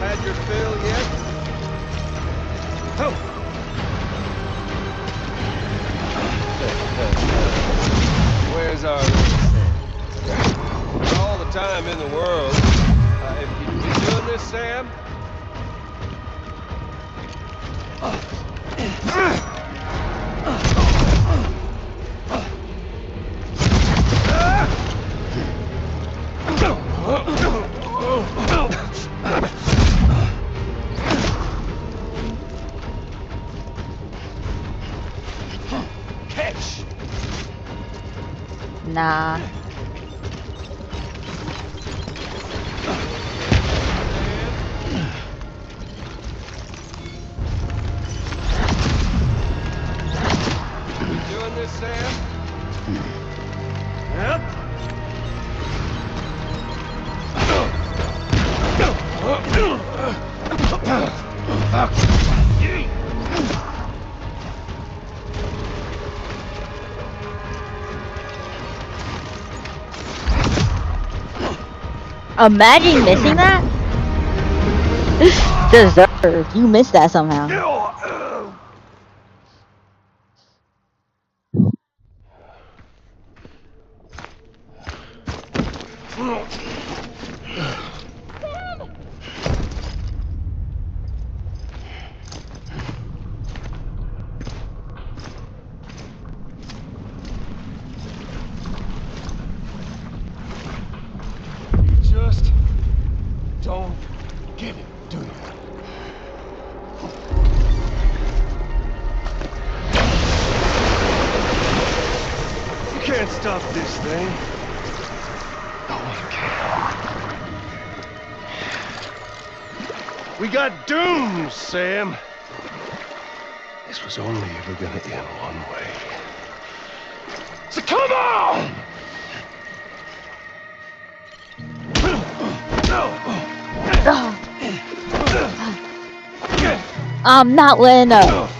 Had your fill yet? Oh. Where's our little Sam? All the time in the world. You doing this, Sam? Catch. Nah. Doing this, Sam? Yep. Imagine missing that? Deserved. You missed that somehow. Just don't get it, do you? You can't stop this thing. No one can. We got doomed, Sam. This was only ever gonna end one way. So come on! I'm not letting up.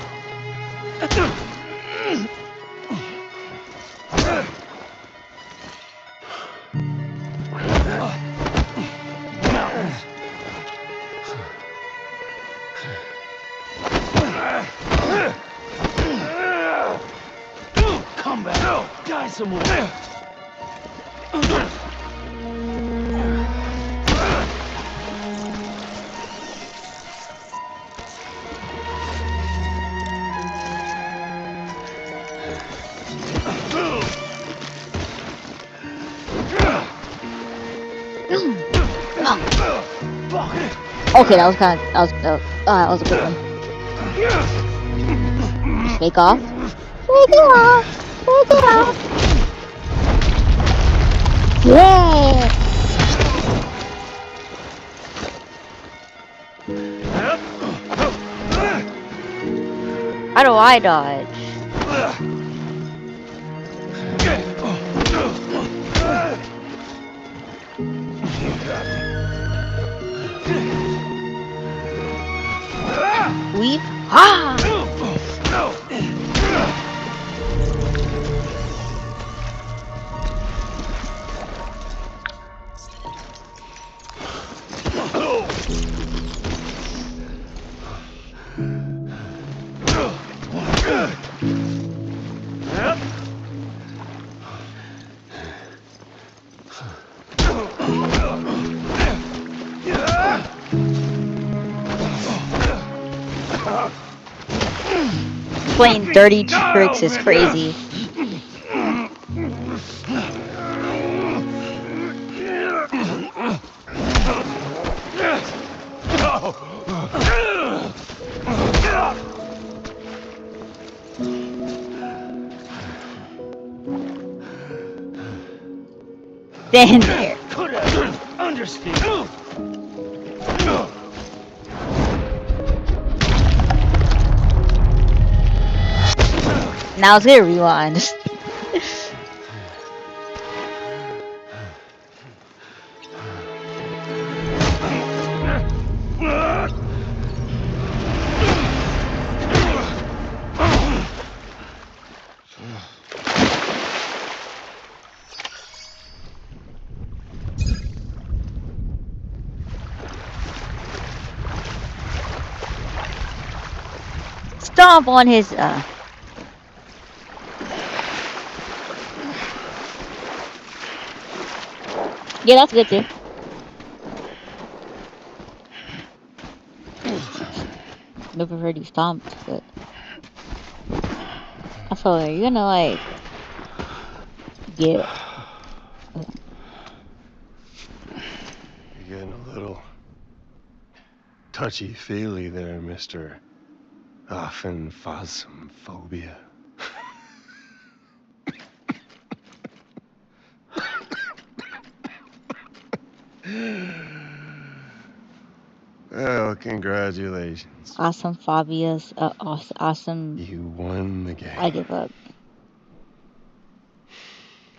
Come back. Die some more. Okay, that was kind of that was a good one. Fake off. Fake it off. Fake it off. Yeah. How do I dodge? Weave. Ah! playing dirty tricks is crazy. Stand there. Understand. Now it's gonna rewind. Stomp on his yeah, that's good too. Never heard he stomped, but I feel like you're gonna like get You're getting a little touchy-feely there, Mr. Phasmophobia. Well, congratulations. awesome phobias. Awesome. You won the game. I give up.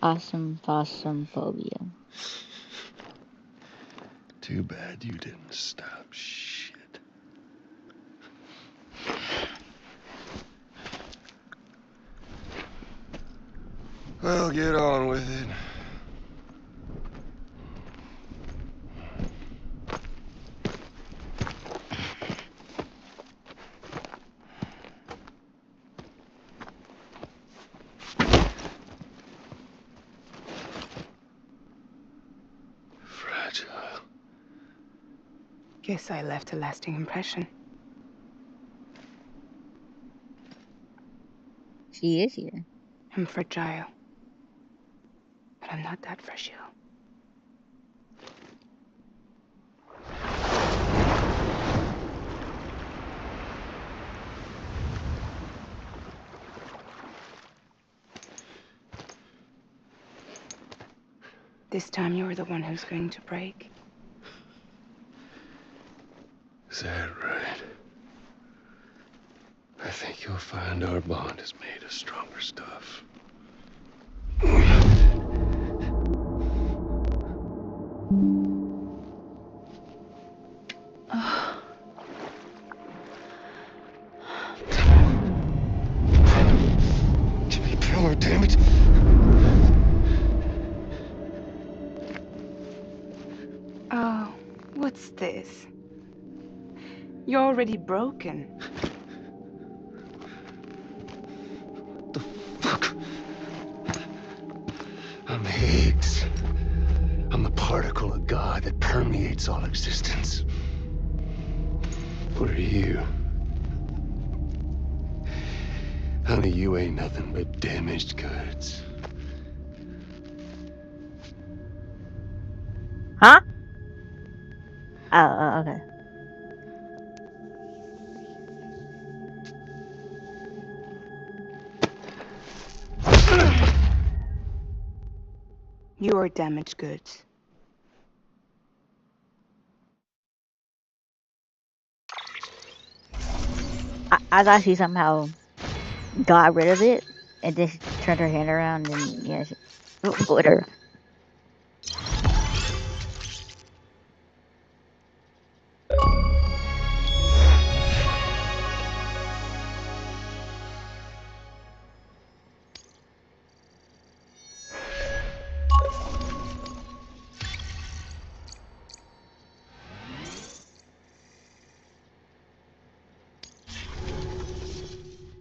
Awesome phobia. Too bad you didn't stop shit. Well, get on with it. Fragile. Guess I left a lasting impression. She is here. I'm fragile. But I'm not that fragile. This time you're the one who's going to break. Is that right? I think you'll find our bond is made of stronger stuff. Jimmy Pillar, damn it! Oh, what's this? You're already broken. I'm Higgs. I'm the particle of God that permeates all existence. What are you? Honey, you ain't nothing but damaged goods. Huh? Oh, okay. You're damaged goods. I thought she somehow got rid of it and then she turned her hand around and yeah, she, whatever.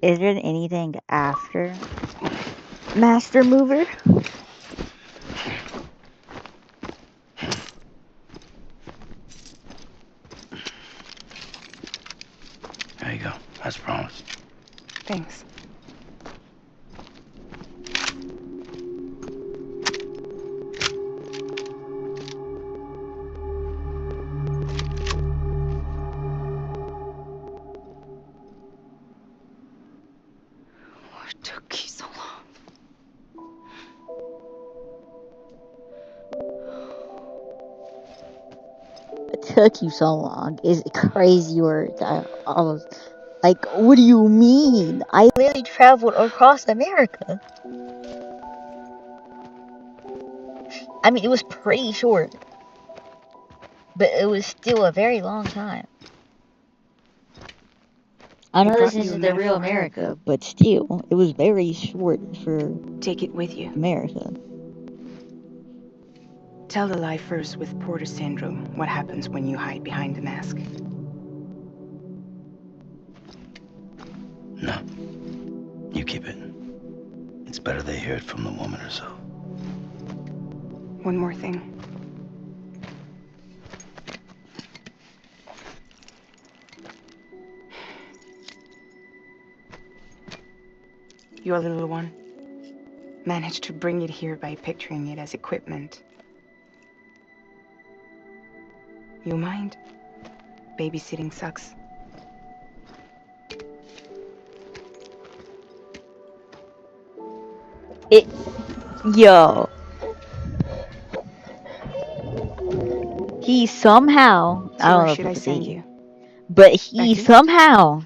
Is there anything after Master Mover? There you go. As promised. Thanks. What took you so long? It took you so long. Is crazy words. I was like, what do you mean? I literally traveled across America. I mean, it was pretty short, but it was still a very long time. I know this isn't the real America, but still, it was very short for Take it with you. America. Tell the lifers with Porter syndrome what happens when you hide behind the mask. No. You keep it. It's better they hear it from the woman herself. One more thing. Your little one managed to bring it here by picturing it as equipment. You mind? Babysitting sucks. Yo. He somehow, I don't know if it's he, but he somehow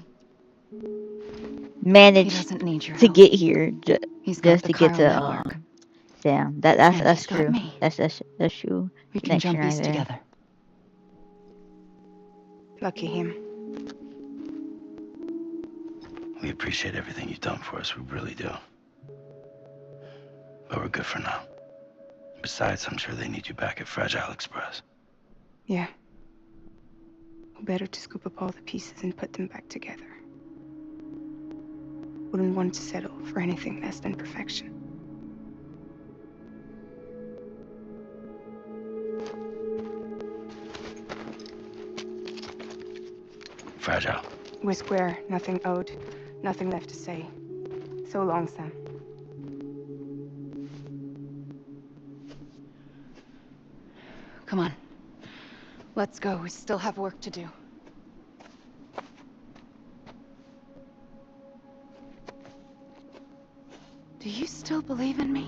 managed to get here just to get to Sam. That's true. That's true. We can Connection jump right east there. together. Lucky him. We appreciate everything you've done for us. We really do. But we're good for now. Besides, I'm sure they need you back at Fragile Express. Yeah. Better to scoop up all the pieces and put them back together. Wouldn't want to settle for anything less than perfection. Fragile. We're square, nothing owed, nothing left to say. So long, Sam. Come on. Let's go. We still have work to do. Do you still believe in me?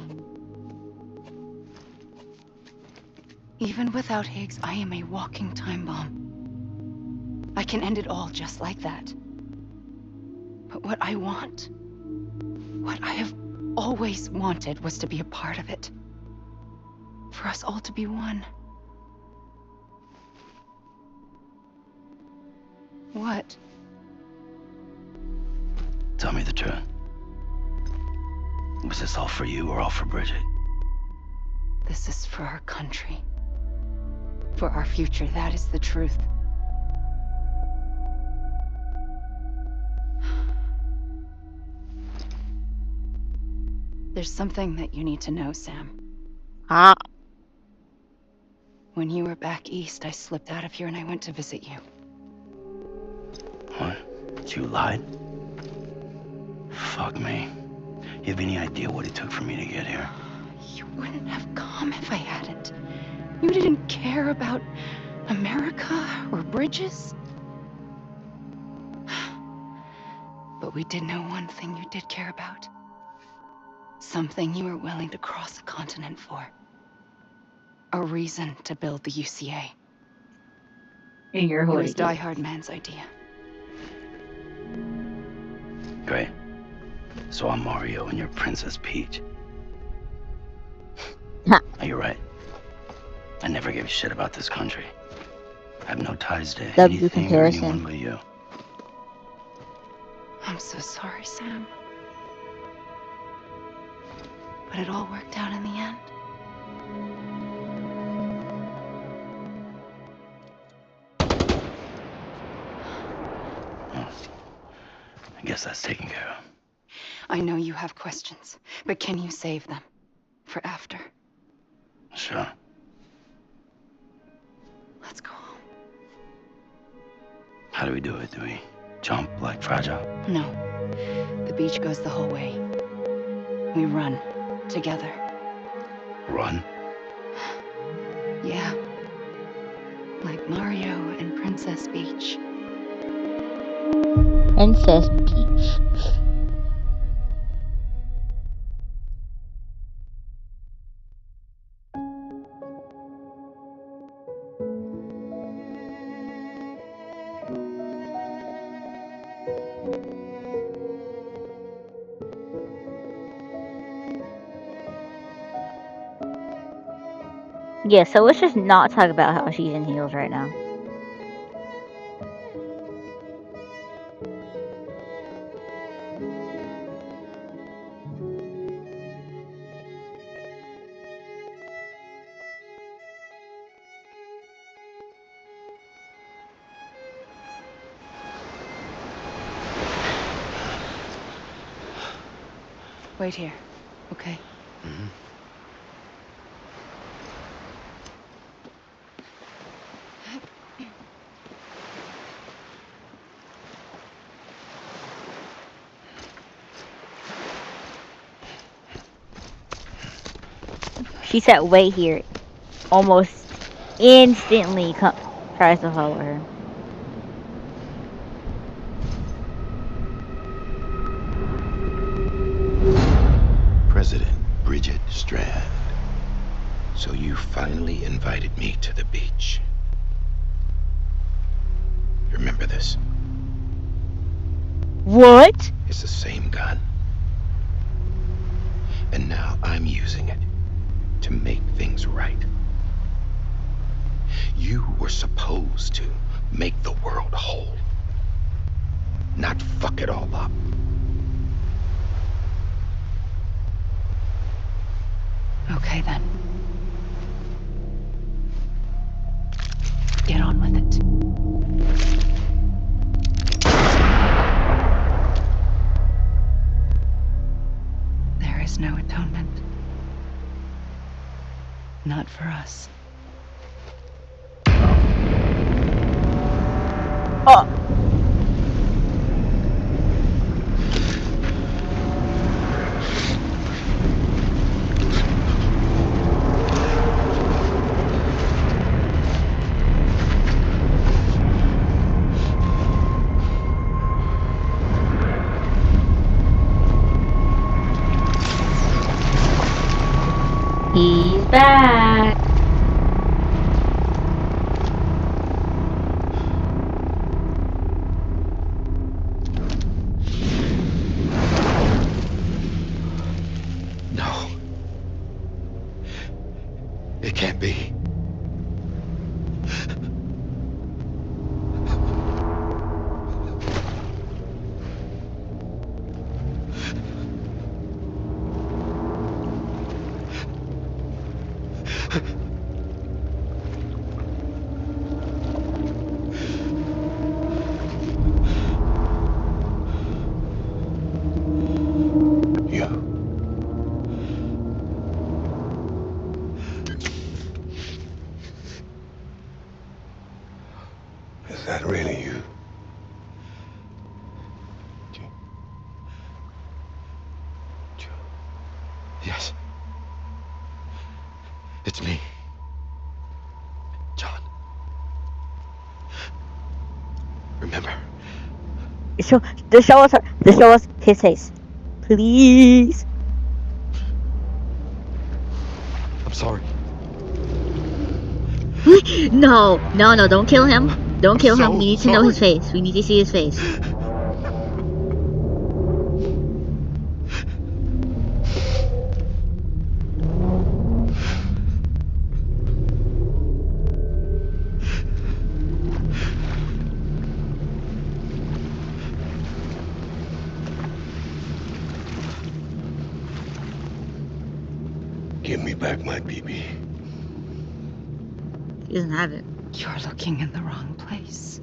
Even without Higgs, I am a walking time bomb. I can end it all just like that. But what I want, what I have always wanted, was to be a part of it. For us all to be one. What? Tell me the truth. Was this all for you or all for Bridget? This is for our country. For our future, that is the truth. There's something that you need to know, Sam. When you were back east, I slipped out of here and I went to visit you. What? You lied? Fuck me. You have any idea what it took for me to get here? You wouldn't have come if I hadn't. You didn't care about America or bridges. But we did know one thing you did care about. Something you were willing to cross a continent for. A reason to build the UCA. It was Die Hard Man's idea. Great. So I'm Mario and you're Princess Peach. You're right. I never gave a shit about this country. I have no ties to anything or anyone but you. I'm so sorry, Sam. But it all worked out in the end. Well, I guess that's taken care of. I know you have questions, but can you save them for after? Sure. Let's go home. How do we do it? Do we jump like Fragile? No. beach goes the whole way. We run. Together. Run? Yeah. Like Mario and Princess Beach. Princess Beach. Yeah, so let's just not talk about how she's in heels right now. Wait here, okay? Mm-hmm. She said, wait here. Almost instantly tries to follow her. President Bridget Strand. So you finally invited me to the beach. Remember this? What? It's the same gun. And now I'm using it to make things right. You were supposed to make the world whole, not fuck it all up. Okay then. Get on with it. There is no atonement. Not for us. Oh. He's back. No. It can't be. Is that really you? Yes. It's me. John. Remember? Show us his face. Please. I'm sorry. No, don't kill him. Don't kill him. We need to know his sorry. face. We need to see his face. Give me back my BB. He doesn't have it. You're looking in the wrong place.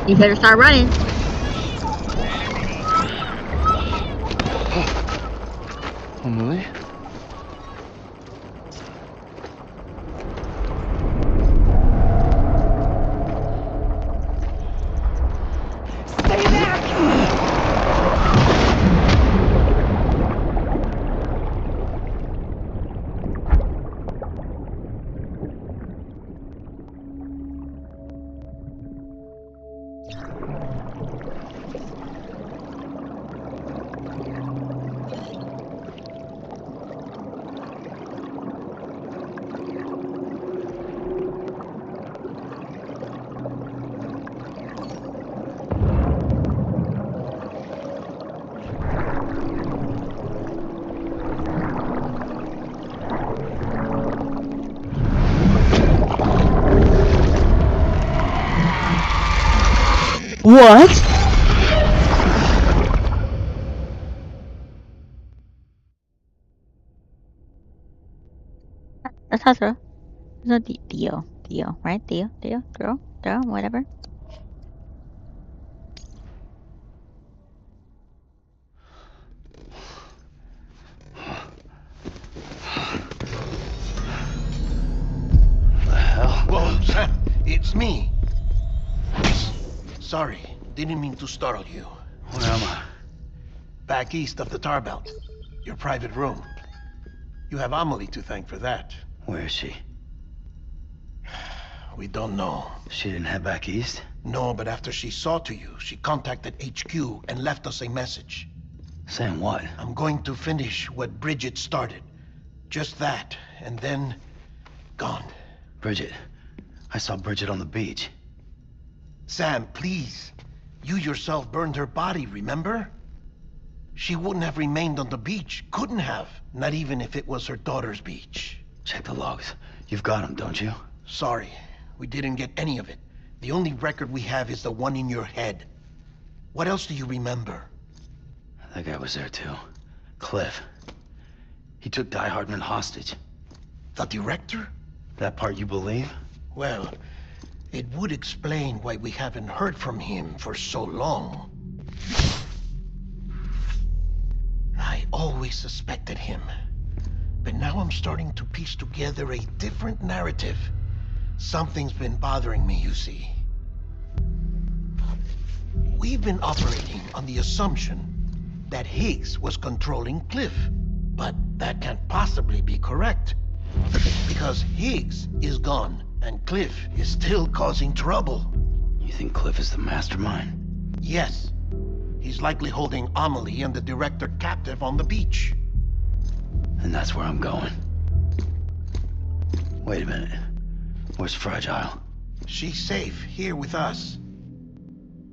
You better start running. Emily? Stay back! What? That's Hazra. No, Theo, right? Theo, girl, whatever. The hell? Whoa, Sam, it's me. Sorry, didn't mean to startle you. Where am I? Back east of the tar belt. Your private room. You have Amelie to thank for that. Where is she? We don't know. She didn't head back east? No, but after she saw to you, she contacted HQ and left us a message. Saying what? I'm going to finish what Bridget started. Just that, and then... gone. Bridget. I saw Bridget on the beach. Sam, please. You yourself burned her body, remember? She wouldn't have remained on the beach. Couldn't have. Not even if it was her daughter's beach. Check the logs. You've got them, don't you? Sorry. We didn't get any of it. The only record we have is the one in your head. What else do you remember? That guy was there too. Cliff. He took Die Hardman hostage. The director? That part you believe? Well, it would explain why we haven't heard from him for so long. I always suspected him. But now I'm starting to piece together a different narrative. Something's been bothering me, you see. We've been operating on the assumption that Higgs was controlling Cliff. But that can't possibly be correct. Because Higgs is gone, and Cliff is still causing trouble. You think Cliff is the mastermind? Yes. He's likely holding Amelie and the director captive on the beach. And that's where I'm going. Wait a minute. Where's Fragile? She's safe here with us.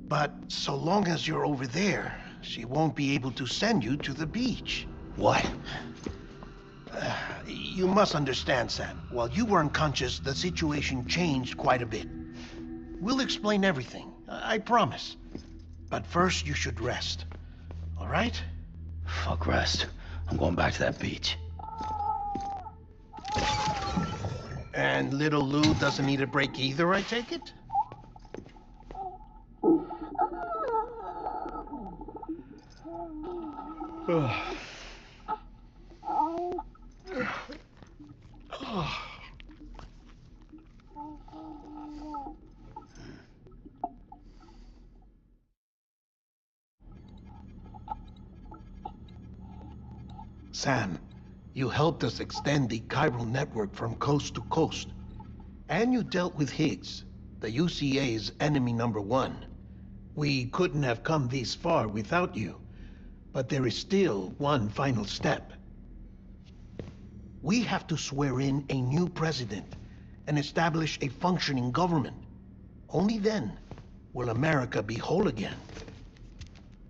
But so long as you're over there, she won't be able to send you to the beach. What? You must understand, Sam. While you were unconscious, the situation changed quite a bit. We'll explain everything, I promise. But first, you should rest. All right? Fuck rest. I'm going back to that beach. And little Lou doesn't need a break either, I take it? Sam, you helped us extend the chiral network from coast to coast. And you dealt with Higgs, the UCA's enemy #1. We couldn't have come this far without you. But there is still one final step. We have to swear in a new president and establish a functioning government. Only then will America be whole again.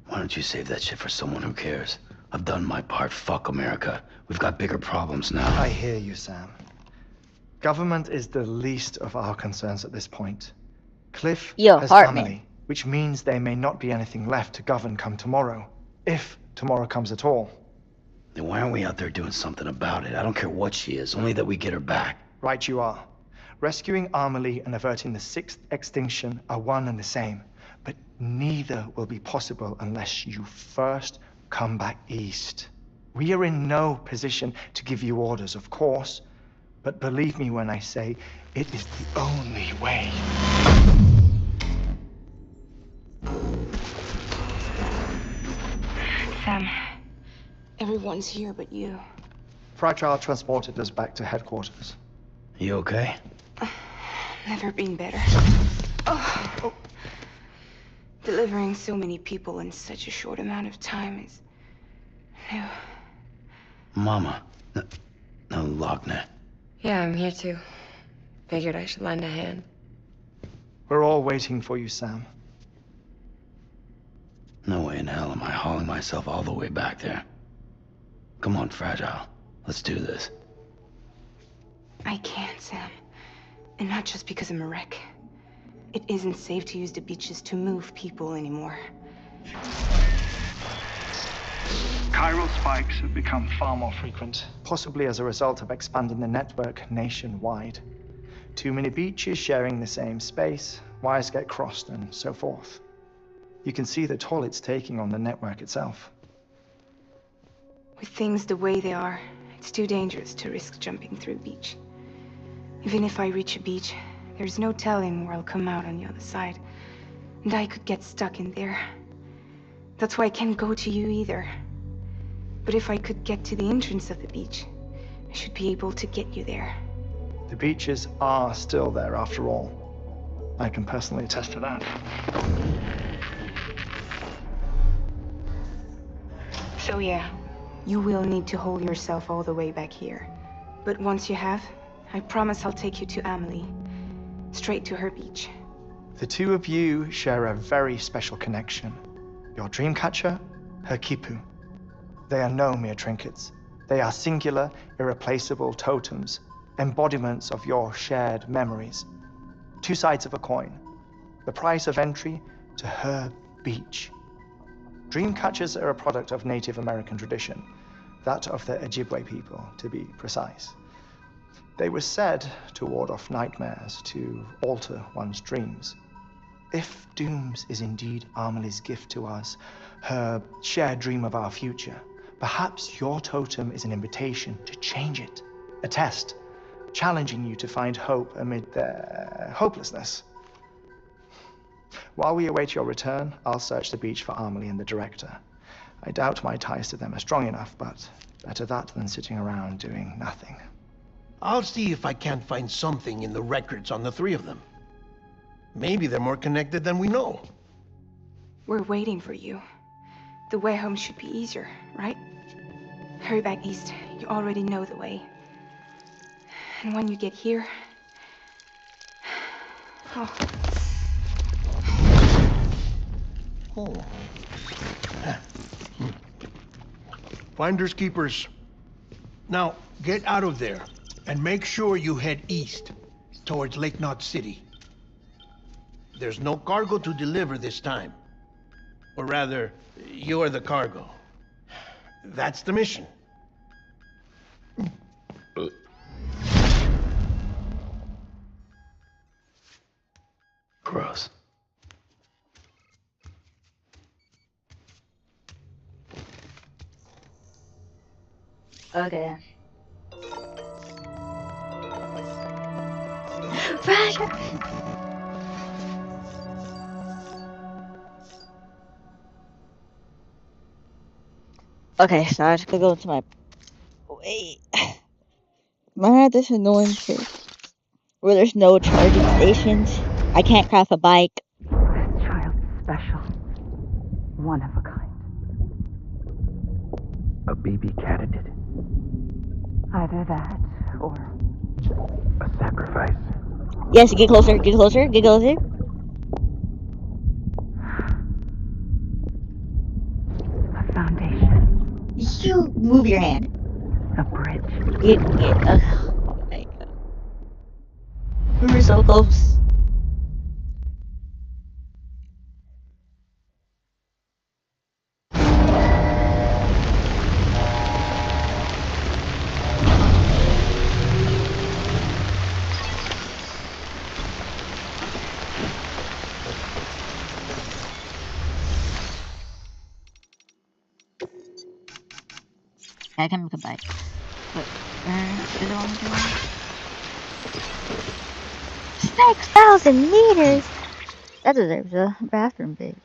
Why don't you save that shit for someone who cares? I've done my part. Fuck America. We've got bigger problems now. I hear you, Sam. Government is the least of our concerns at this point. Cliff has family, which means there may not be anything left to govern come tomorrow. If tomorrow comes at all. Then why aren't we out there doing something about it? I don't care what she is, only that we get her back. Right you are. Rescuing Amelie and averting the 6th extinction are one and the same, but neither will be possible unless you first come back east. We are in no position to give you orders, of course, but believe me when I say it is the only way. Sam, everyone's here but you. Fragile transported us back to headquarters. You okay? Never been better. Oh. Delivering so many people in such a short amount of time is new. Mama. No, Lochner. Yeah, I'm here too. Figured I should lend a hand. We're all waiting for you, Sam. No way in hell am I hauling myself all the way back there. Come on, Fragile. Let's do this. I can't, Sam. And not just because I'm a wreck. It isn't safe to use the beaches to move people anymore. Chiral spikes have become far more frequent, possibly as a result of expanding the network nationwide. Too many beaches sharing the same space, wires get crossed, and so forth. You can see the toll it's taking on the network itself. With things the way they are, it's too dangerous to risk jumping through a beach. Even if I reach a beach, there's no telling where I'll come out on the other side. And I could get stuck in there. That's why I can't go to you either. But if I could get to the entrance of the beach, I should be able to get you there. The beaches are still there after all. I can personally attest to that. So yeah, you will need to hold yourself all the way back here. But once you have, I promise I'll take you to Amelie. Straight to her beach. The two of you share a very special connection. Your dreamcatcher, her quipu. They are no mere trinkets. They are singular, irreplaceable totems, embodiments of your shared memories. Two sides of a coin. The price of entry to her beach. Dreamcatchers are a product of Native American tradition, that of the Ojibwe people, to be precise. They were said to ward off nightmares, to alter one's dreams. If Dooms is indeed Amelie's gift to us, her shared dream of our future, perhaps your totem is an invitation to change it, a test, challenging you to find hope amid their hopelessness. While we await your return, I'll search the beach for Amelie and the director. I doubt my ties to them are strong enough, but better that than sitting around doing nothing. I'll see if I can't find something in the records on the three of them. Maybe they're more connected than we know. We're waiting for you. The way home should be easier, right? Hurry back east. You already know the way. And when you get here... Oh. Oh. Finders keepers. Now, get out of there, and make sure you head east, towards Lake Knot City. There's no cargo to deliver this time. Or rather, you're the cargo. That's the mission. Gross. Okay. Fragile. Okay, so I have to go into my... Wait. Am I at this annoying place where there's no charging stations? I can't craft a bike. This child's special. One of a kind. A baby candidate. Either that, or... A sacrifice. Yes, get closer, get closer, get closer. A foundation. You move your hand. A bridge. Oh my god. We were so close. I can make a bike. But where is the one going? 6,000 meters! That deserves a bathroom big.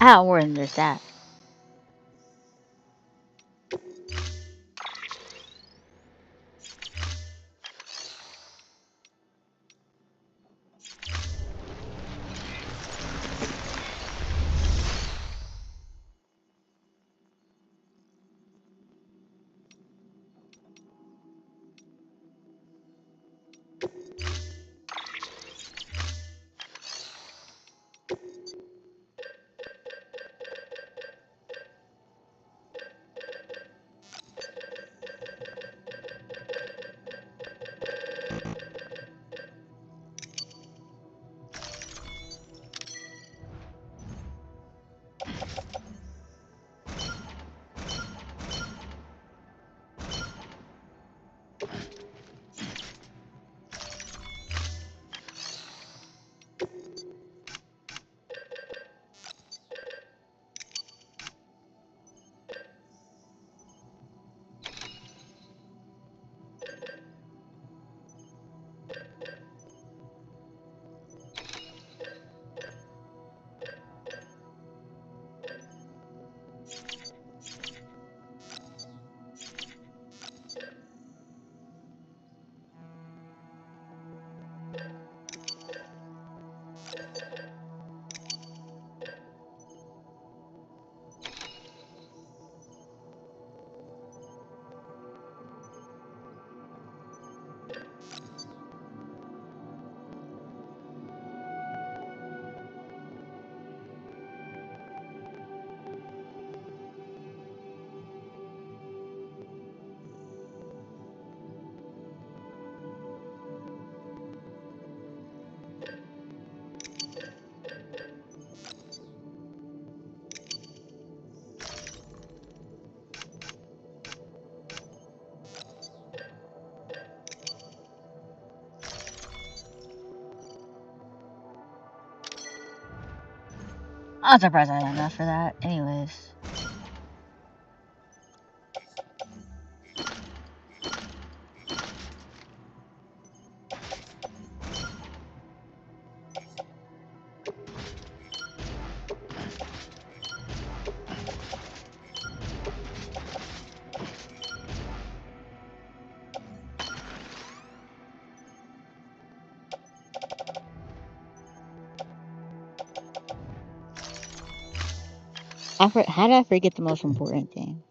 How important is that? I'm surprised I had enough for that. Anyways. How did I forget the most important thing?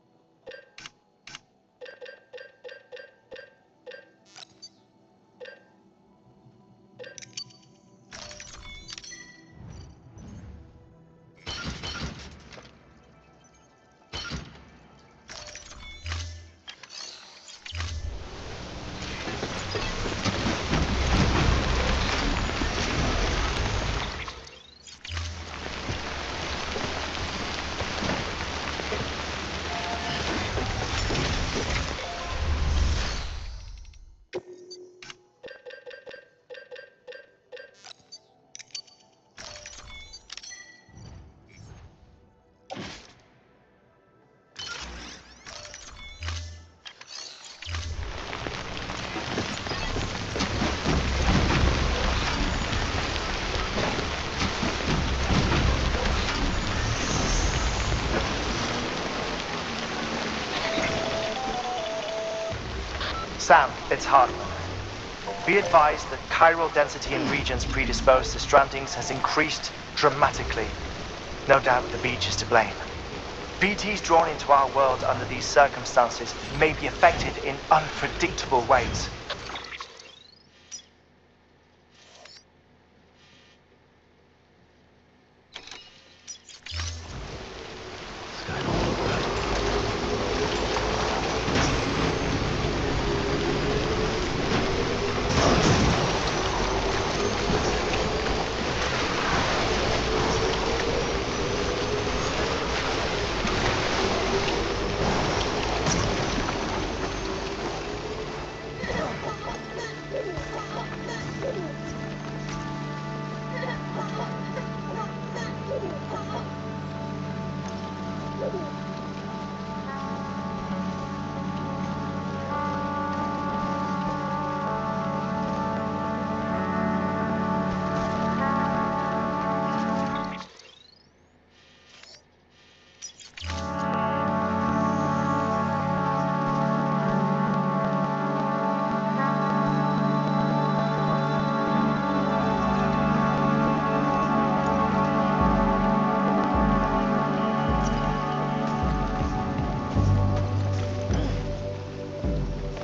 Sam, it's Hartman. Be advised that chiral density in regions predisposed to strandings has increased dramatically. No doubt the beach is to blame. BTs drawn into our world under these circumstances may be affected in unpredictable ways.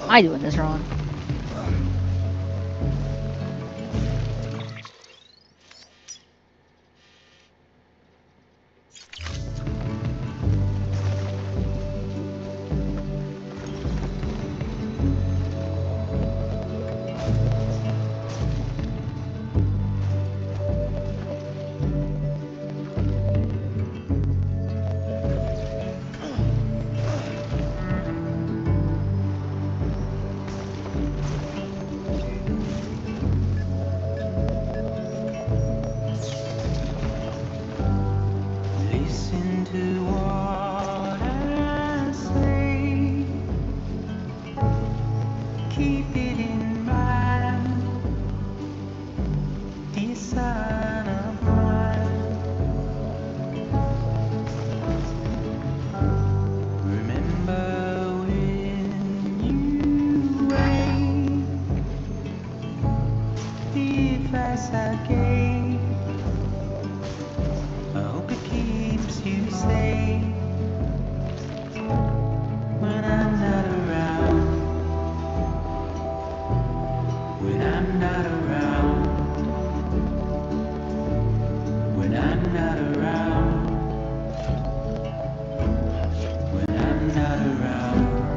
I doing this wrong? Listen to what I say. Keep it in mind. This sign of mine. Remember when you wait. The advice I gave. I hope it keeps you safe when I'm not around. When I'm not around. When I'm not around. When I'm not around.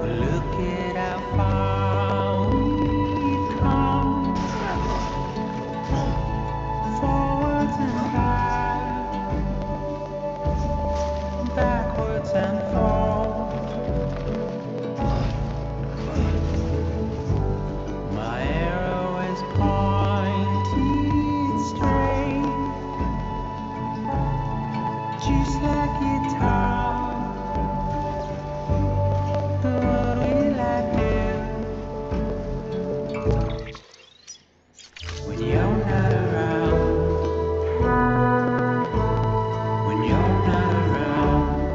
Look at how far we've come. Forwards and back, backwards and forth. My arrow is pointed straight, just like guitar. But what will I do when you're not around? When you're not around.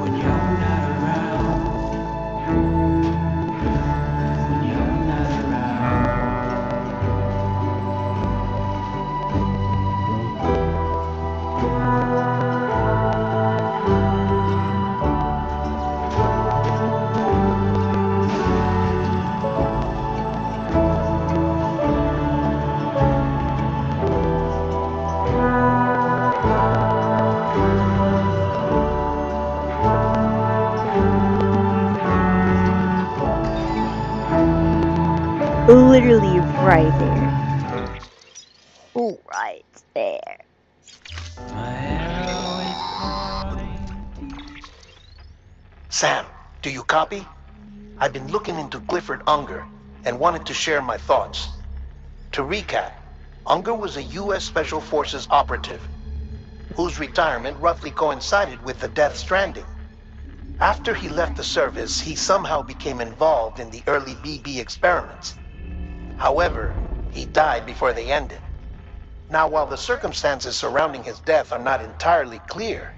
When you're not around. When you're not around. Literally right there. Right there. Sam, do you copy? I've been looking into Clifford Unger and wanted to share my thoughts. To recap, Unger was a U.S. Special Forces operative whose retirement roughly coincided with the Death Stranding. After he left the service, he somehow became involved in the early BB experiments. However, he died before they ended. Now, while the circumstances surrounding his death are not entirely clear,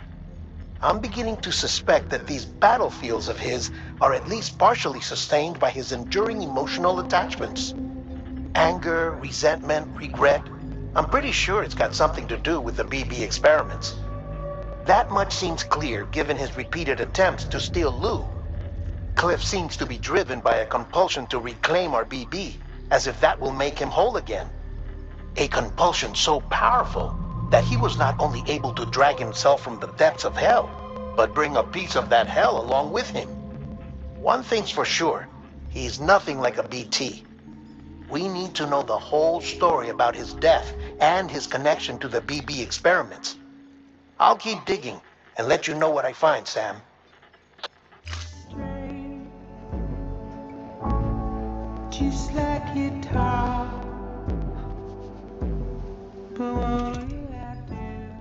I'm beginning to suspect that these battlefields of his are at least partially sustained by his enduring emotional attachments. Anger, resentment, regret. I'm pretty sure it's got something to do with the BB experiments. That much seems clear given his repeated attempts to steal Lou. Cliff seems to be driven by a compulsion to reclaim our BB, as if that will make him whole again. A compulsion so powerful that he was not only able to drag himself from the depths of hell, but bring a piece of that hell along with him. One thing's for sure, he's nothing like a BT. We need to know the whole story about his death and his connection to the BB experiments. I'll keep digging and let you know what I find, Sam. Just like guitar. But what will I do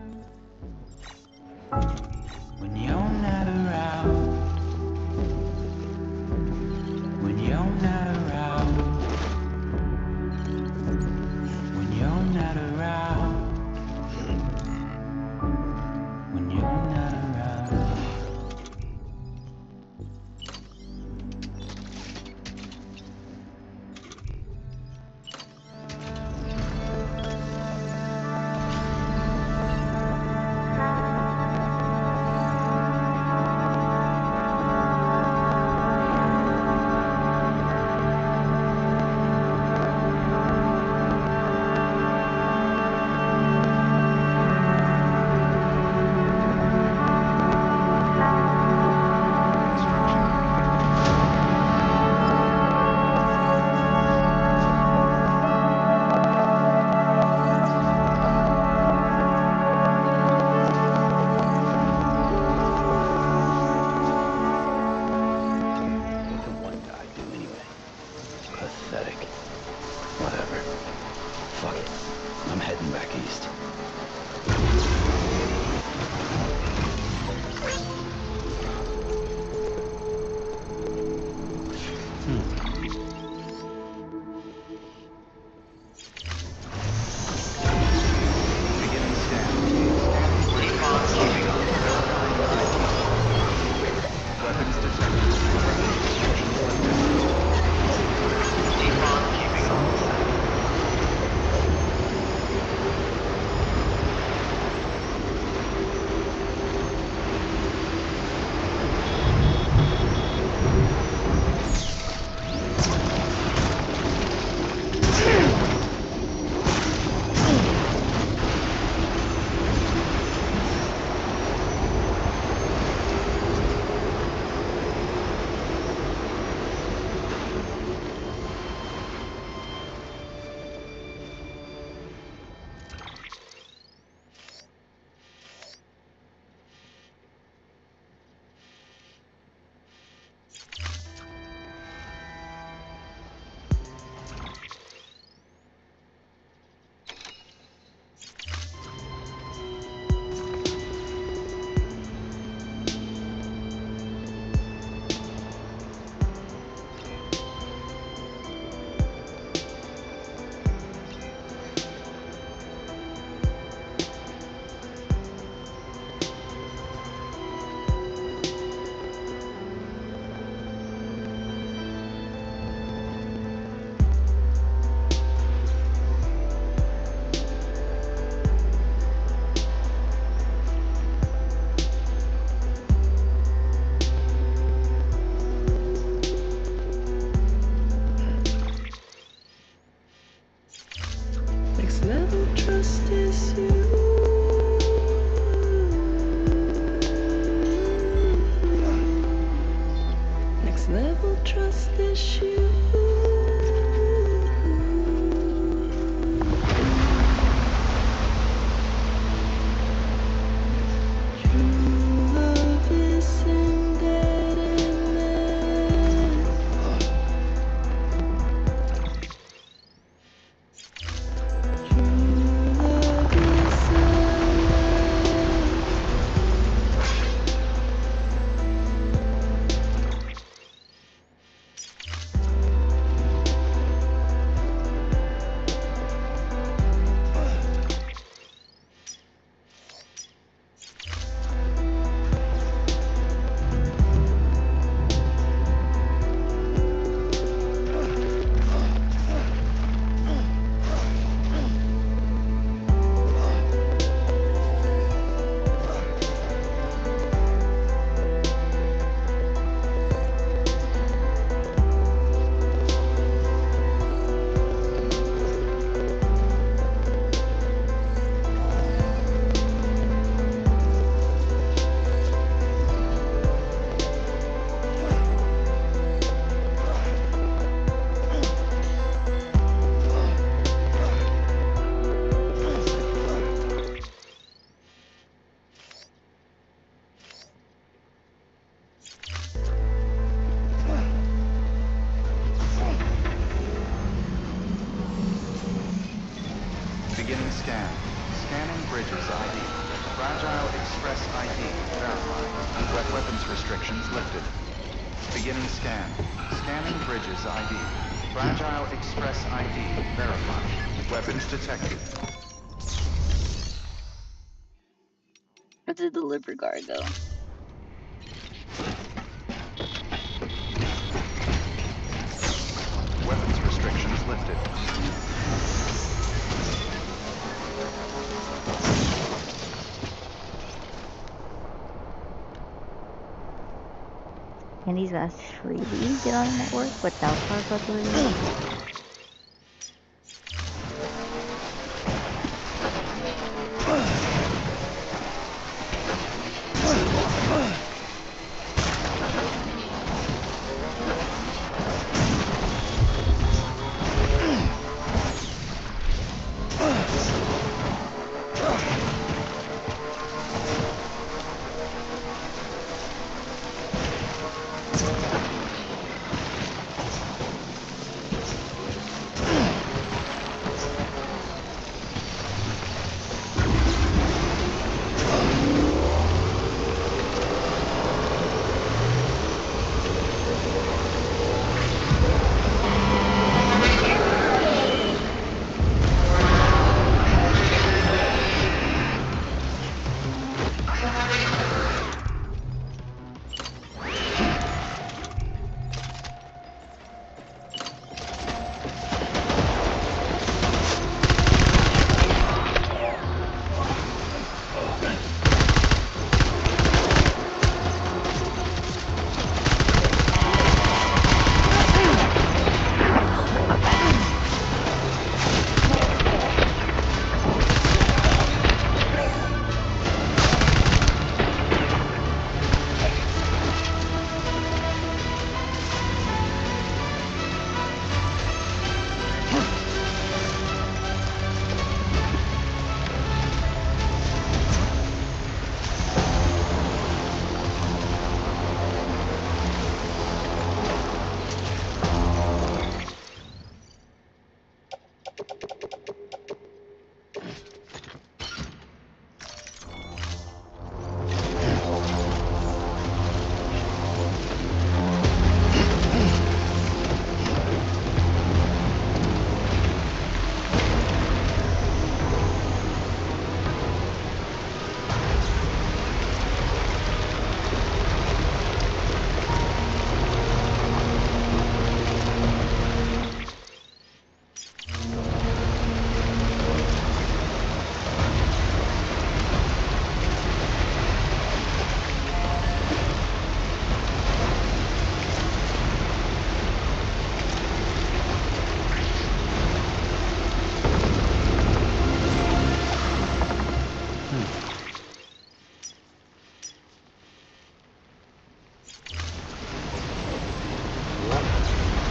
restrictions lifted. Beginning scan. Scanning bridges ID. Fragile Express ID verified. Weapons detected. What's a delivery cargo? Weapons restrictions lifted. Can these guys freely get on the network without cargo delivery?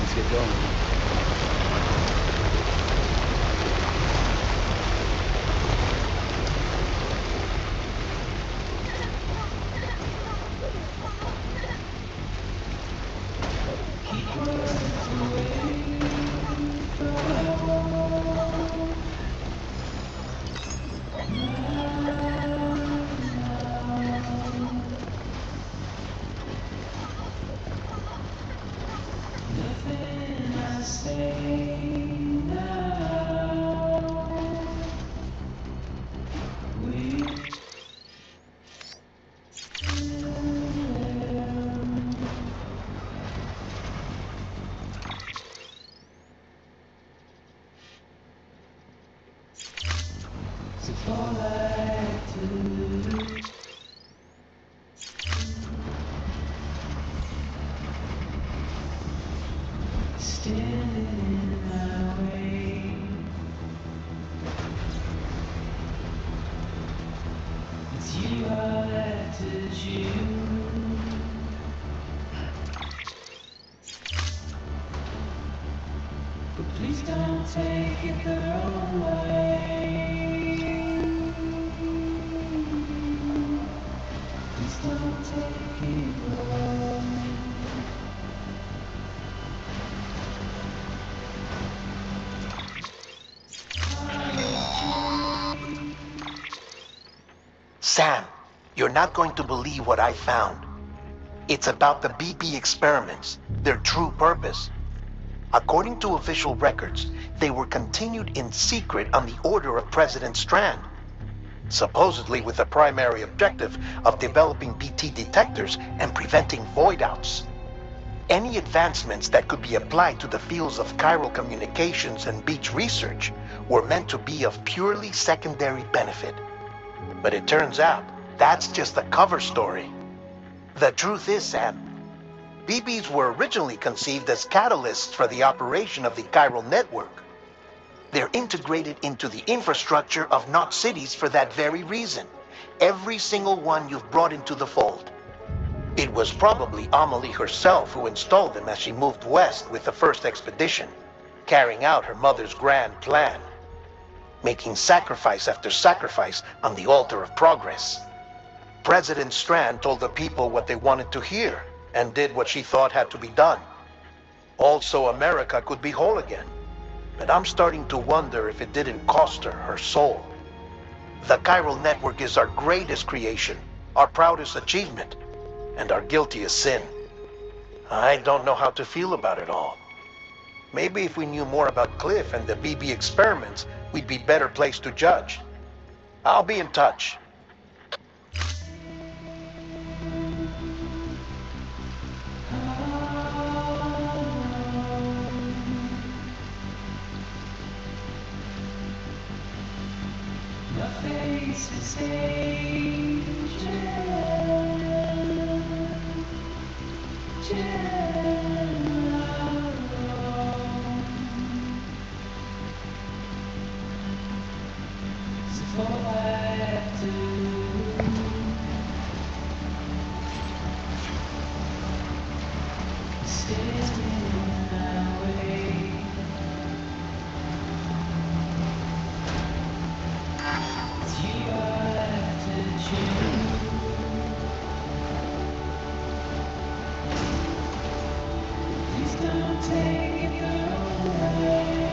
Let's get going. Please don't take it the wrong way. Please don't take it wrong. Sam, you're not going to believe what I found. It's about the BP experiments, their true purpose. According to official records, they were continued in secret on the order of President Strand, supposedly with the primary objective of developing BT detectors and preventing void-outs. Any advancements that could be applied to the fields of chiral communications and beach research were meant to be of purely secondary benefit. But it turns out, that's just a cover story. The truth is, Sam, BBs were originally conceived as catalysts for the operation of the chiral network. They're integrated into the infrastructure of Knot cities for that very reason. Every single one you've brought into the fold. It was probably Amelie herself who installed them as she moved west with the first expedition, carrying out her mother's grand plan, making sacrifice after sacrifice on the altar of progress. President Strand told the people what they wanted to hear, and did what she thought had to be done. Also, America could be whole again. But I'm starting to wonder if it didn't cost her her soul. The chiral network is our greatest creation, our proudest achievement, and our guiltiest sin. I don't know how to feel about it all. Maybe if we knew more about Cliff and the BB experiments, we'd be better placed to judge. I'll be in touch. Your face is danger. So I do. Standing in my way. You have to choose. Please don't take it away.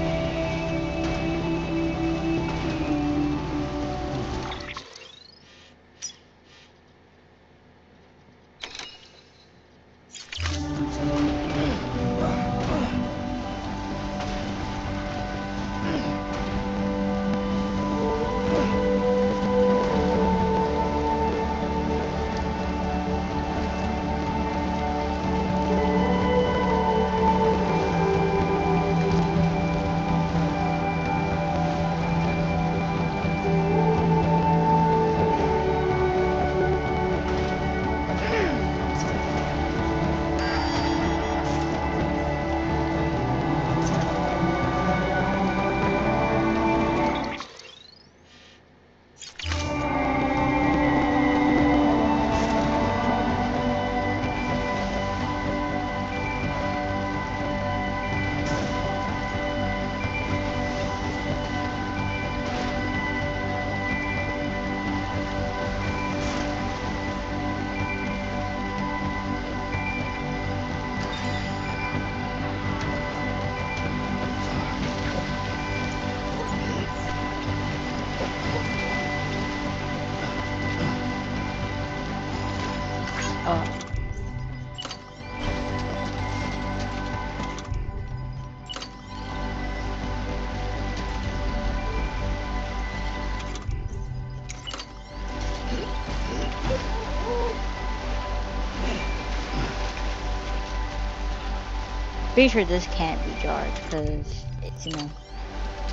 Pretty sure this can't be charged because it's, you know,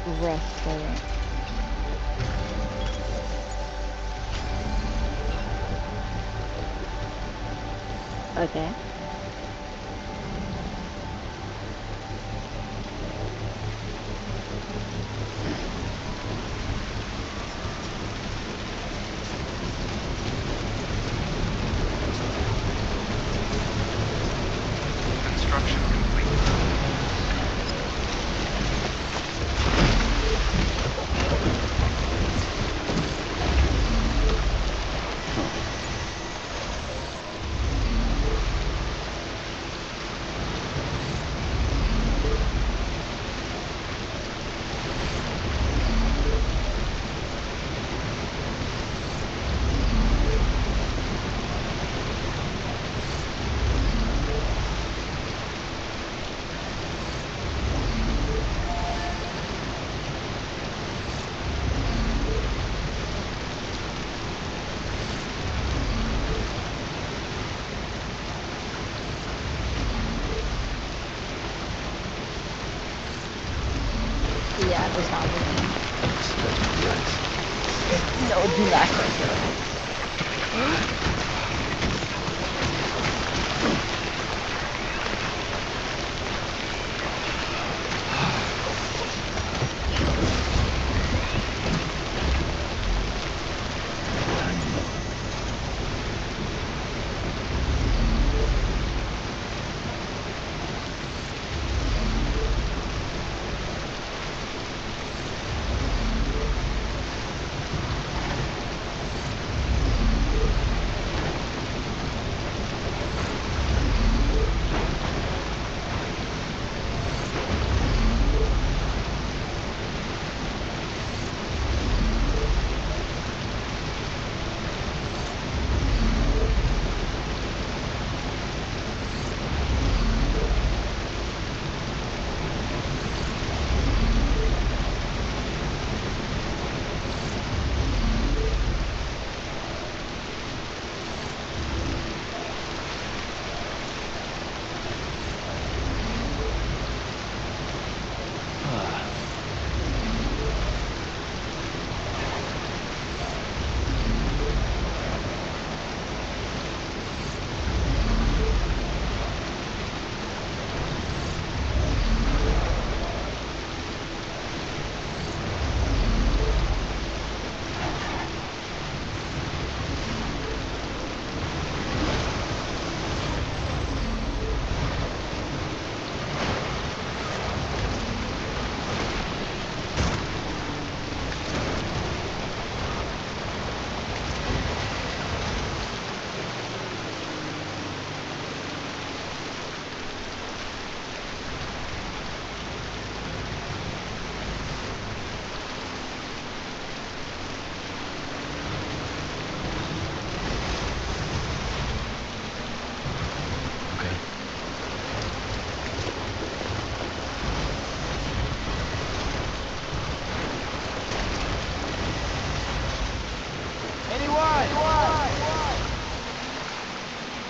rough for it. Okay. Construction complete. the sound of me. That's pretty nice. No, do not start killing me.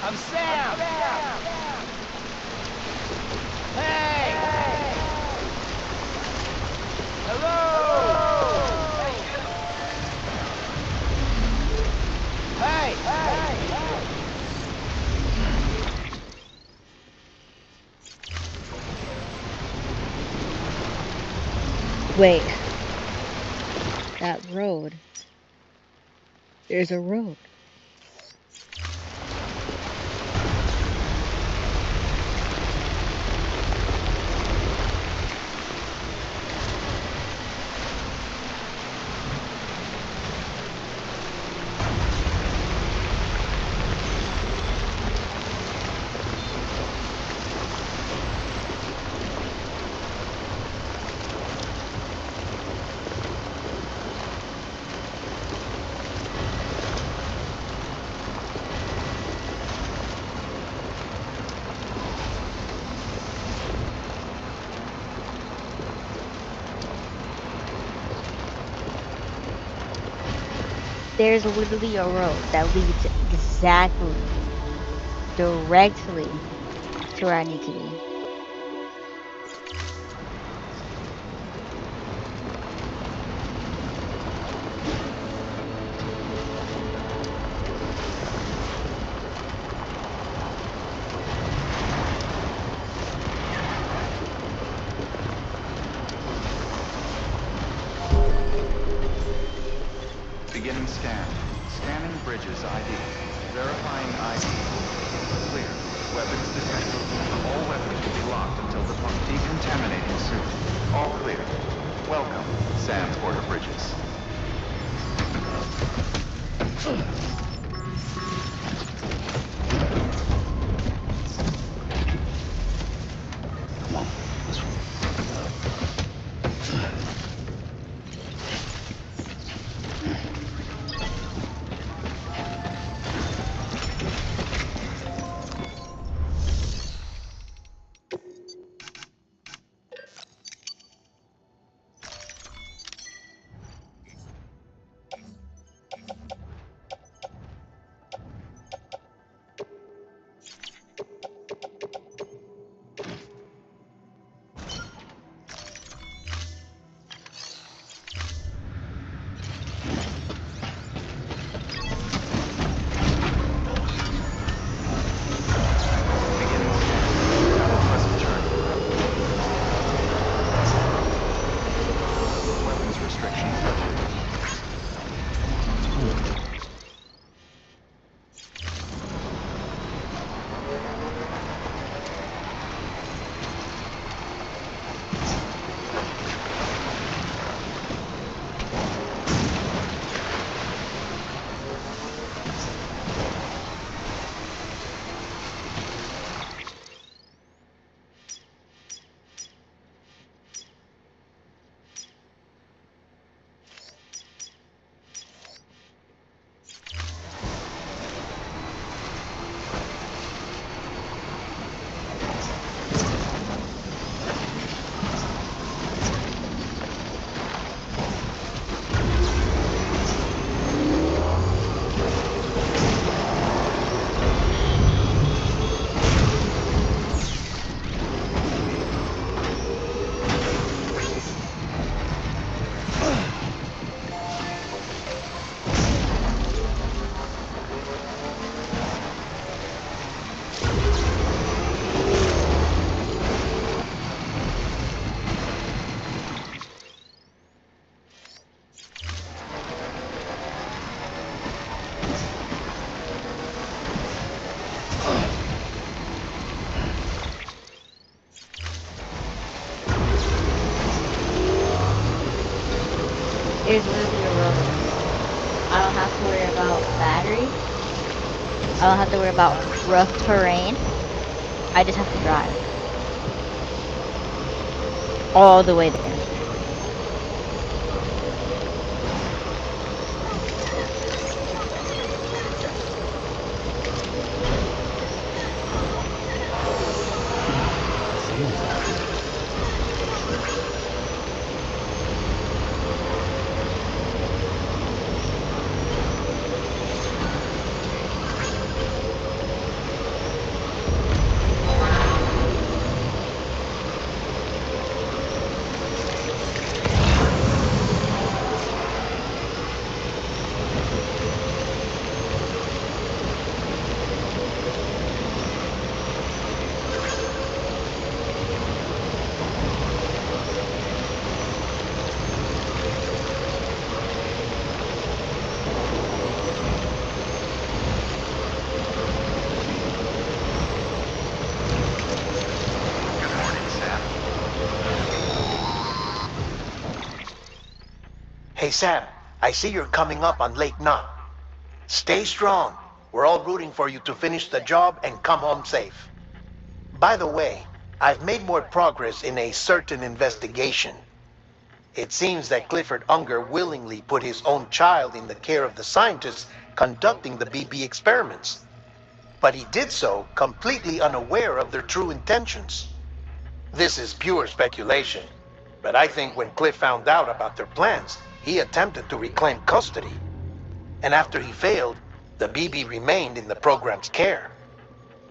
I'm Sam! Hey! Hello! Hey! Wait. That road. There's a road. There's literally a road that leads exactly, directly to where I need to be. Beginning scan. Scanning bridges ID. Verifying ID. Clear. Weapons detected. All weapons will be locked until decontaminating soon. All clear. Welcome, Sam Porter Bridges. Come on, this one. is really irrelevant. I don't have to worry about batteries. I don't have to worry about rough terrain. I just have to drive. All the way there. Hey Sam, I see you're coming up on Lake Knot. Stay strong. We're all rooting for you to finish the job and come home safe. By the way, I've made more progress in a certain investigation. It seems that Clifford Unger willingly put his own child in the care of the scientists conducting the BB experiments. But he did so completely unaware of their true intentions. This is pure speculation, but I think when Cliff found out about their plans, he attempted to reclaim custody. And after he failed, the BB remained in the program's care.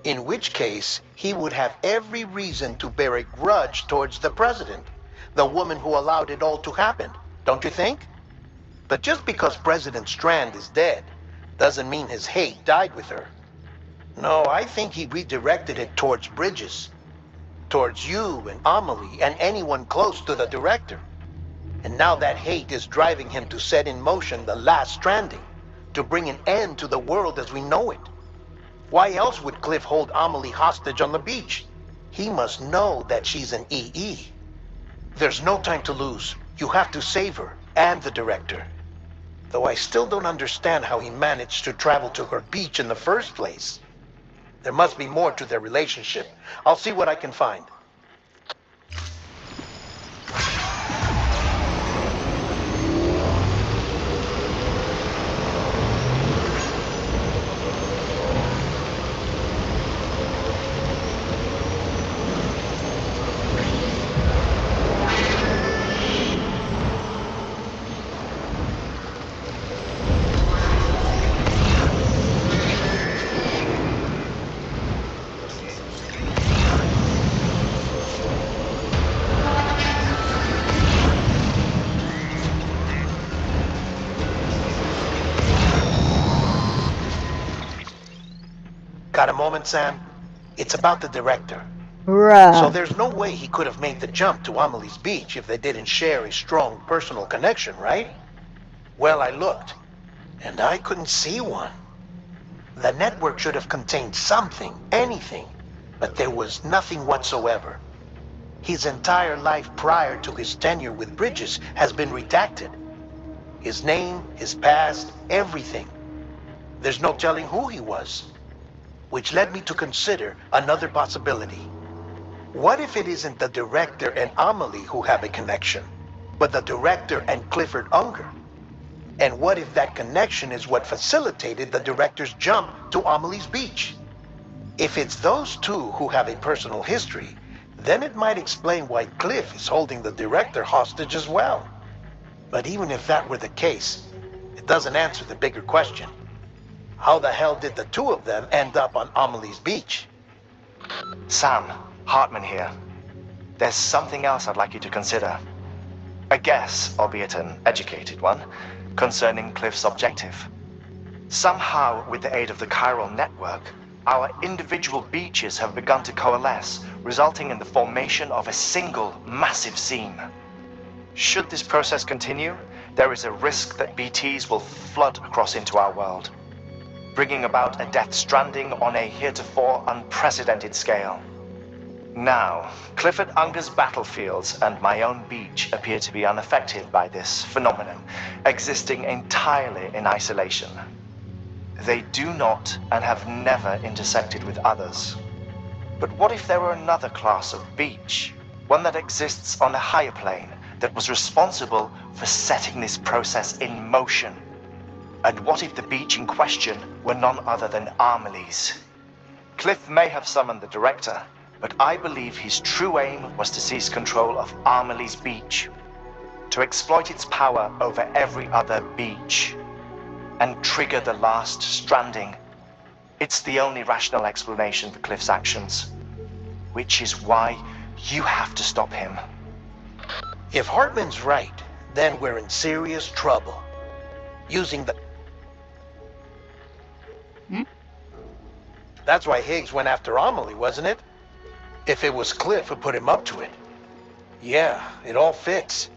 In which case, he would have every reason to bear a grudge towards the president, the woman who allowed it all to happen, don't you think? But just because President Strand is dead, doesn't mean his hate died with her. No, I think he redirected it towards Bridges, towards you and Amelie and anyone close to the director. And now that hate is driving him to set in motion the last stranding, to bring an end to the world as we know it. Why else would Cliff hold Amelie hostage on the beach? He must know that she's an EE. There's no time to lose. You have to save her, and the director. Though I still don't understand how he managed to travel to her beach in the first place. There must be more to their relationship. I'll see what I can find. Got a moment, Sam? It's about the director. Bruh. So there's no way he could have made the jump to Amelie's beach if they didn't share a strong personal connection, right? Well, I looked, and I couldn't see one. The network should have contained something, anything, but there was nothing whatsoever. His entire life prior to his tenure with Bridges has been redacted. His name, his past, everything. There's no telling who he was. Which led me to consider another possibility. What if it isn't the director and Amelie who have a connection, but the director and Clifford Unger? And what if that connection is what facilitated the director's jump to Amelie's beach? If it's those two who have a personal history, then it might explain why Cliff is holding the director hostage as well. But even if that were the case, it doesn't answer the bigger question. How the hell did the two of them end up on Amelie's beach? Sam, Hartman here. There's something else I'd like you to consider. A guess, albeit an educated one, concerning Cliff's objective. Somehow, with the aid of the chiral network, our individual beaches have begun to coalesce, resulting in the formation of a single massive seam. Should this process continue, there is a risk that BTs will flood across into our world, bringing about a death stranding on a heretofore unprecedented scale. Now, Clifford Unger's battlefields and my own beach appear to be unaffected by this phenomenon, existing entirely in isolation. They do not and have never intersected with others. But what if there were another class of beach? One that exists on a higher plane, that was responsible for setting this process in motion? And what if the beach in question were none other than Amelie's? Cliff may have summoned the director, but I believe his true aim was to seize control of Amelie's beach, to exploit its power over every other beach, and trigger the last stranding. It's the only rational explanation for Cliff's actions, which is why you have to stop him. If Hartman's right, then we're in serious trouble. Using the... That's why Higgs went after Amelie, wasn't it? If it was Cliff who put him up to it. Yeah, it all fits.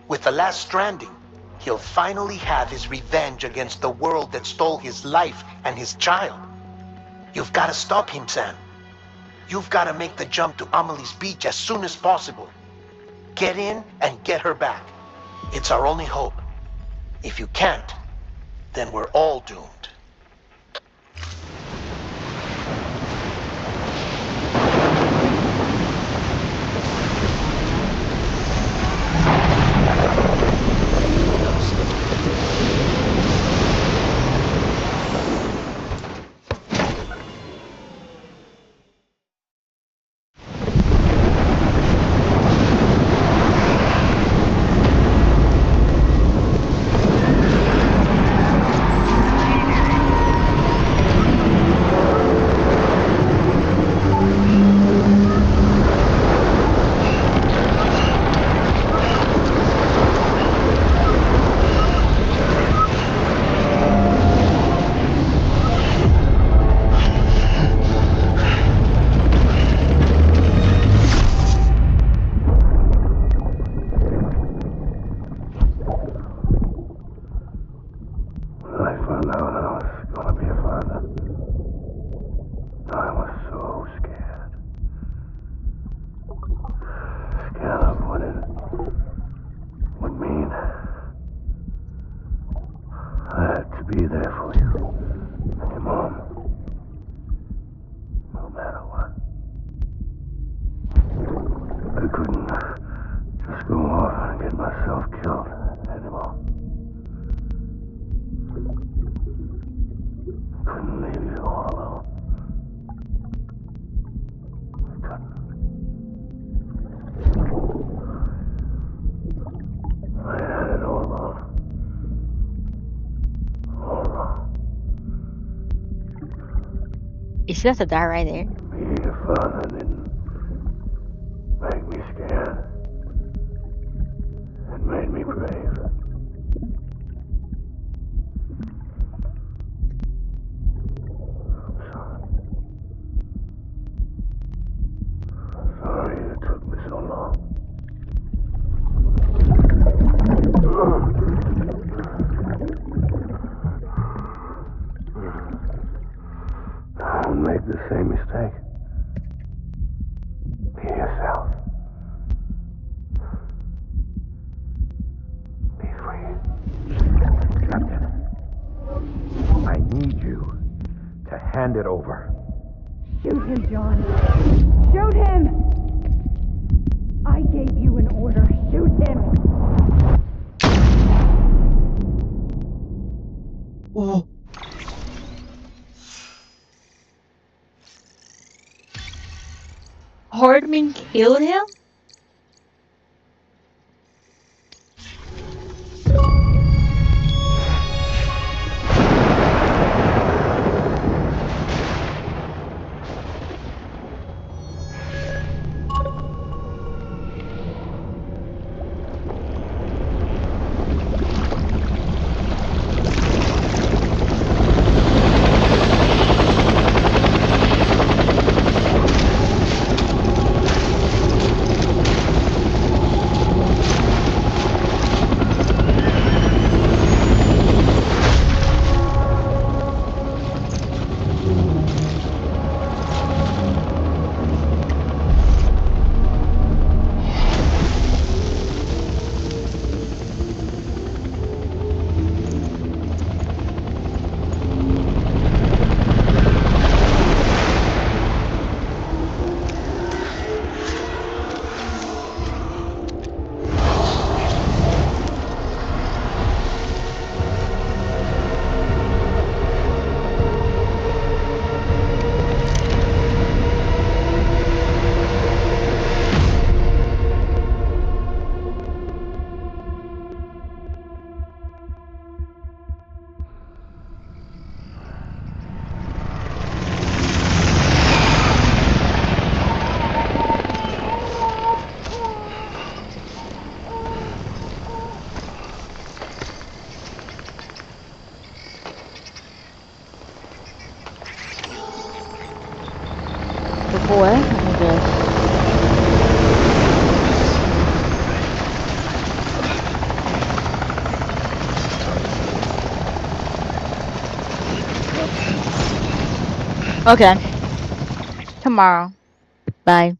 With the last stranding, he'll finally have his revenge against the world that stole his life and his child. You've got to stop him, Sam. You've got to make the jump to Amelie's beach as soon as possible. Get in and get her back. It's our only hope. If you can't, then we're all doomed. Be there for you. Your mom. No matter what. I couldn't just go off and get myself killed anymore. Couldn't leave you all alone. I couldn't. I had it all wrong. You should have to die right there. Being a father didn't make me scared. It made me brave. I'm sorry. I'm sorry it took me so long. Don't make the same mistake. Be yourself. Be free. Captain, I need you to hand it over. Shoot him, John. Shoot him! I gave you an order. Shoot him! Oh. Hardman killed him? Before, let me just. Okay. Tomorrow. Bye.